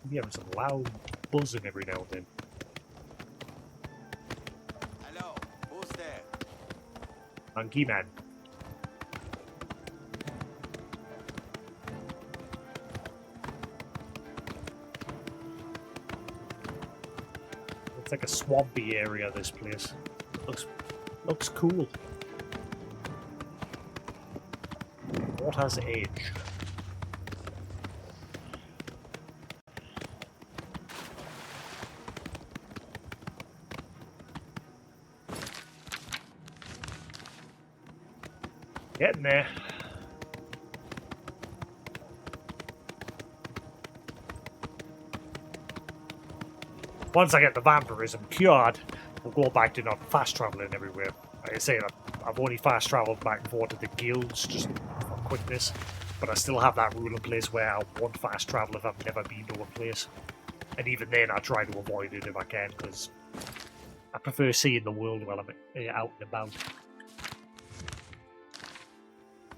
Speaker 1: Maybe having some loud buzzing every now and then.
Speaker 8: Hello, who's there?
Speaker 1: Monkey Man. It's like a swampy area, this place. Looks cool. Water's Edge. Getting there. Once I get the vampirism cured, we'll go back to not fast traveling everywhere. Like I say, I've only fast traveled back and forth to the guilds just for quickness, but I still have that rule in place where I won't fast travel if I've never been to a place. And even then, I try to avoid it if I can, because I prefer seeing the world while I'm out and about.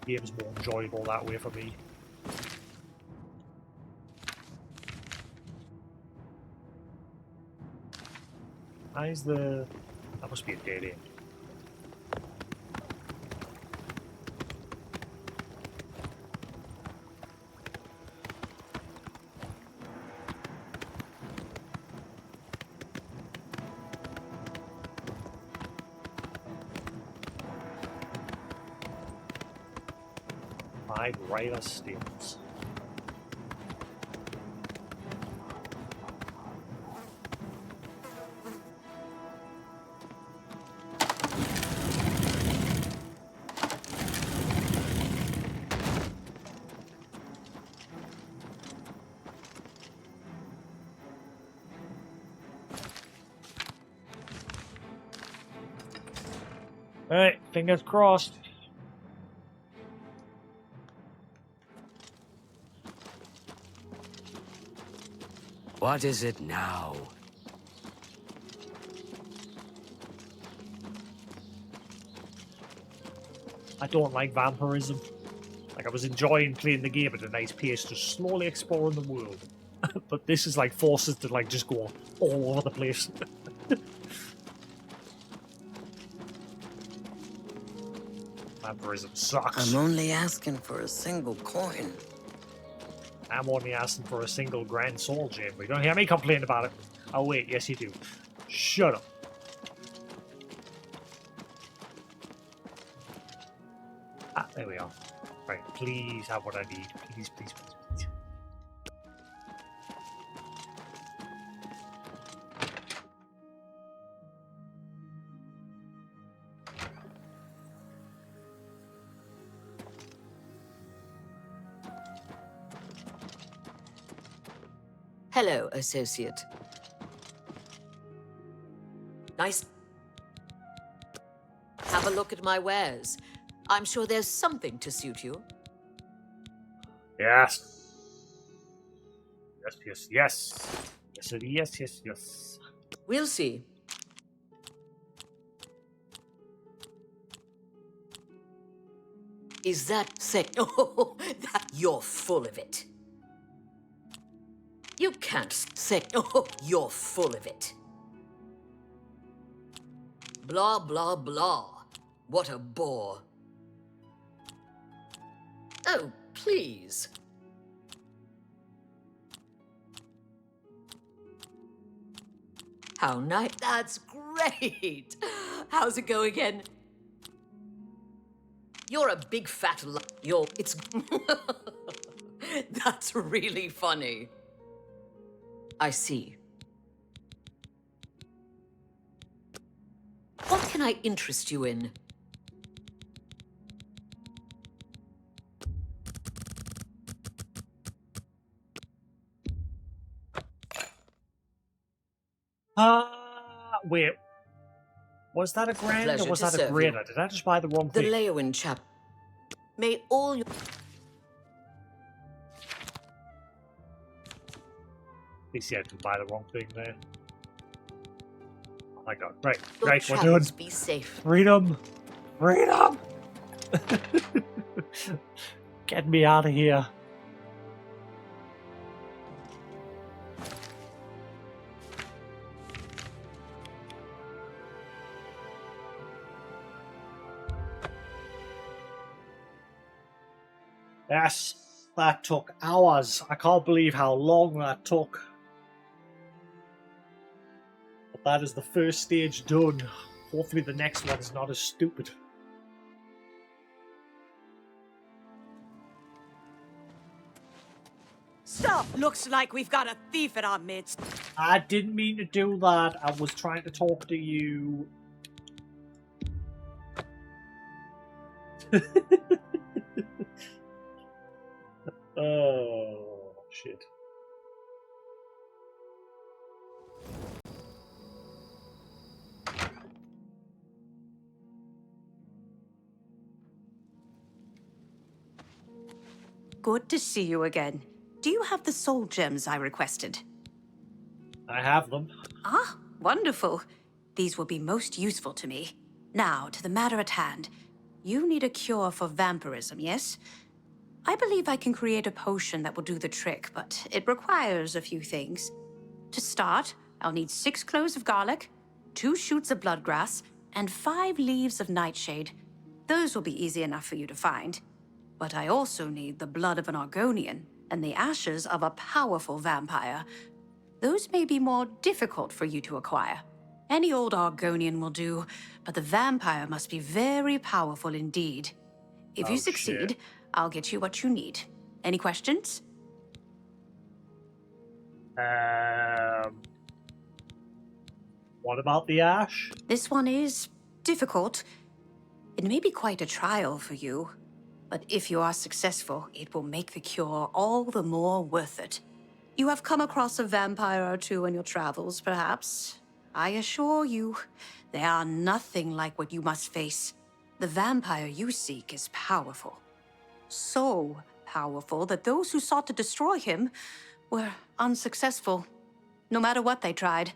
Speaker 1: The game's more enjoyable that way for me. Why the... That must be a dead end. Rider Stills. Alright, fingers crossed.
Speaker 11: What is it now?
Speaker 1: I don't like vampirism. Like, I was enjoying playing the game at a nice pace, just slowly exploring the world. But this is like forces to like just go all over the place. Vampirism sucks.
Speaker 14: I'm only asking for a single coin.
Speaker 1: I'm only asking for a single grand soul gem. You don't hear me complain about it. Oh wait, yes you do. Shut up. Ah, there we are. Right, please have what I need. Please, please, please, please.
Speaker 14: Hello, associate. Nice. Have a look at my wares. I'm sure there's something to suit you.
Speaker 1: Yes. Yes, yes, yes. Yes, yes, yes, yes.
Speaker 14: We'll see. Is that sick? Oh, that you're full of it. You can't say, oh, you're full of it. Blah, blah, blah. What a bore. Oh, please. How nice. That's great. How's it go again? You're a big fat it's... That's really funny. I see. What can I interest you in?
Speaker 1: Wait. Was that a grand
Speaker 14: Pleasure
Speaker 1: or was
Speaker 14: to
Speaker 1: that a
Speaker 14: serve
Speaker 1: greater?
Speaker 14: you.
Speaker 1: Did I just buy the wrong
Speaker 14: The
Speaker 1: thing?
Speaker 14: Leowin chap. May all your...
Speaker 1: PC had to buy the wrong thing there. Oh my god. Right,
Speaker 14: Your
Speaker 1: right, we're
Speaker 14: travels
Speaker 1: done.
Speaker 14: be safe.
Speaker 1: Freedom! Freedom! Get me out of here. Yes, that took hours. I can't believe how long that took. But that is the first stage done. Hopefully the next one is not as stupid.
Speaker 15: Stop! Looks like we've got a thief in our midst.
Speaker 1: I didn't mean to do that. I was trying to talk to you. Oh, shit.
Speaker 15: Good to see you again. Do you have the soul gems I requested?
Speaker 1: I have them.
Speaker 15: Ah, wonderful. These will be most useful to me. Now, to the matter at hand. You need a cure for vampirism, yes? I believe I can create a potion that will do the trick, but it requires a few things. To start, I'll need 6 cloves of garlic, 2 shoots of bloodgrass, and 5 leaves of nightshade. Those will be easy enough for you to find. But I also need the blood of an Argonian and the ashes of a powerful vampire. Those may be more difficult for you to acquire. Any old Argonian will do, but the vampire must be very powerful indeed. If you succeed,
Speaker 1: shit.
Speaker 15: I'll get you what you need. Any questions?
Speaker 1: What about the ash?
Speaker 15: This one is difficult. It may be quite a trial for you, but if you are successful, it will make the cure all the more worth it. You have come across a vampire or two in your travels, perhaps? I assure you, they are nothing like what you must face. The vampire you seek is powerful. So powerful that those who sought to destroy him were unsuccessful. No matter what they tried,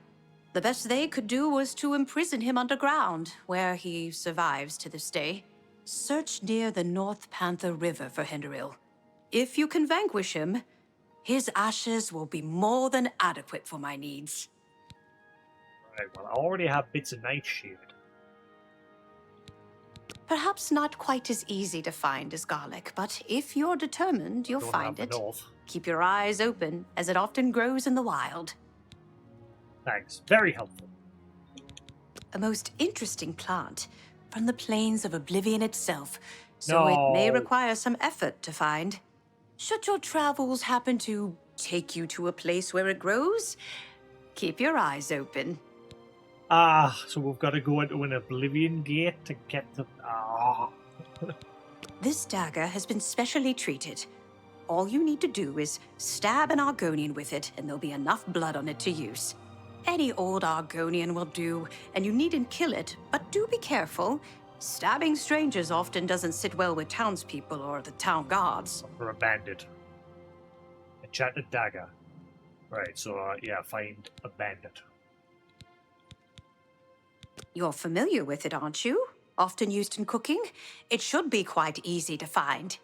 Speaker 15: the best they could do was to imprison him underground, where he survives to this day. Search near the North Panther River for Hinderil. If you can vanquish him, his ashes will be more than adequate for my needs.
Speaker 1: Right, well, I already have bits of nightshade.
Speaker 15: Perhaps not quite as easy to find as garlic, but if you're determined, you'll
Speaker 1: Don't
Speaker 15: find
Speaker 1: have
Speaker 15: it.
Speaker 1: enough.
Speaker 15: Keep your eyes open, as it often grows in the wild.
Speaker 1: Thanks. Very helpful.
Speaker 15: A most interesting plant from the plains of Oblivion itself, so it may
Speaker 1: No.
Speaker 15: require some effort to find. Should your travels happen to take you to a place where it grows, keep your eyes open.
Speaker 1: Ah, so we've got to go into an Oblivion gate to get the... Ah.
Speaker 15: This dagger has been specially treated. All you need to do is stab an Argonian with it, and there'll be enough blood on it to use. Any old Argonian will do, and you needn't kill it, but do be careful. Stabbing strangers often doesn't sit well with townspeople or the town guards.
Speaker 1: For a bandit. Enchanted dagger. Right, so, yeah, find a bandit.
Speaker 15: You're familiar with it, aren't you? Often used in cooking? It should be quite easy to find.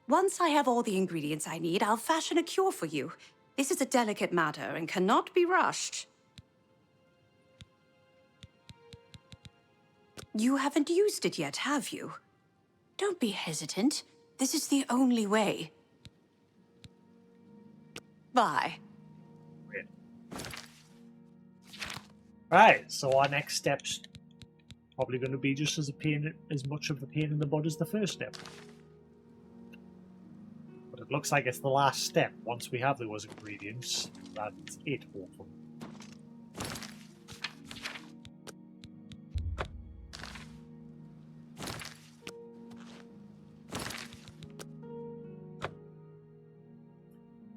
Speaker 15: Once I have all the ingredients I need, I'll fashion a cure for you. This is a delicate matter and cannot be rushed. You haven't used it yet, have you? Don't be hesitant. This is the only way. Bye.
Speaker 1: Right, so our next step's probably going to be just as much of a pain in the butt as the first step. But it looks like it's the last step. Once we have those ingredients, that's it, hopefully.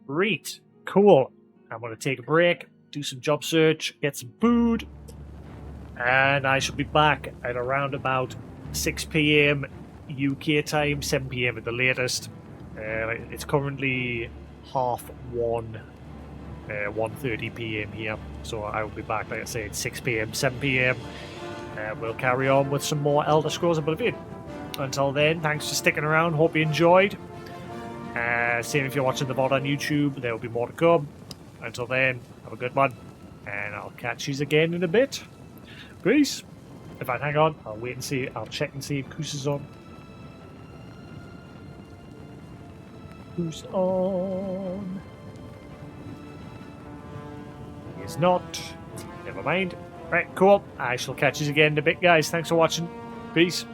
Speaker 1: Great, cool. I'm going to take a break, do some job search, get some food, and I shall be back at around about 6 PM UK time, 7 PM at the latest. It's currently 1:30, 1:30 PM here, so I will be back, like I say, at 6 PM, 7 PM. We'll carry on with some more Elder Scrolls Oblivion. Until then, thanks for sticking around, hope you enjoyed. Same if you're watching the VOD on YouTube, there will be more to come. Until then, have a good one, and I'll catch you again in a bit. Peace. In fact, hang on, I'll wait and see, I'll check and see if Koos is on. Who's on? He is not. Never mind. Right, cool. I shall catch you again in a bit, guys. Thanks for watching. Peace.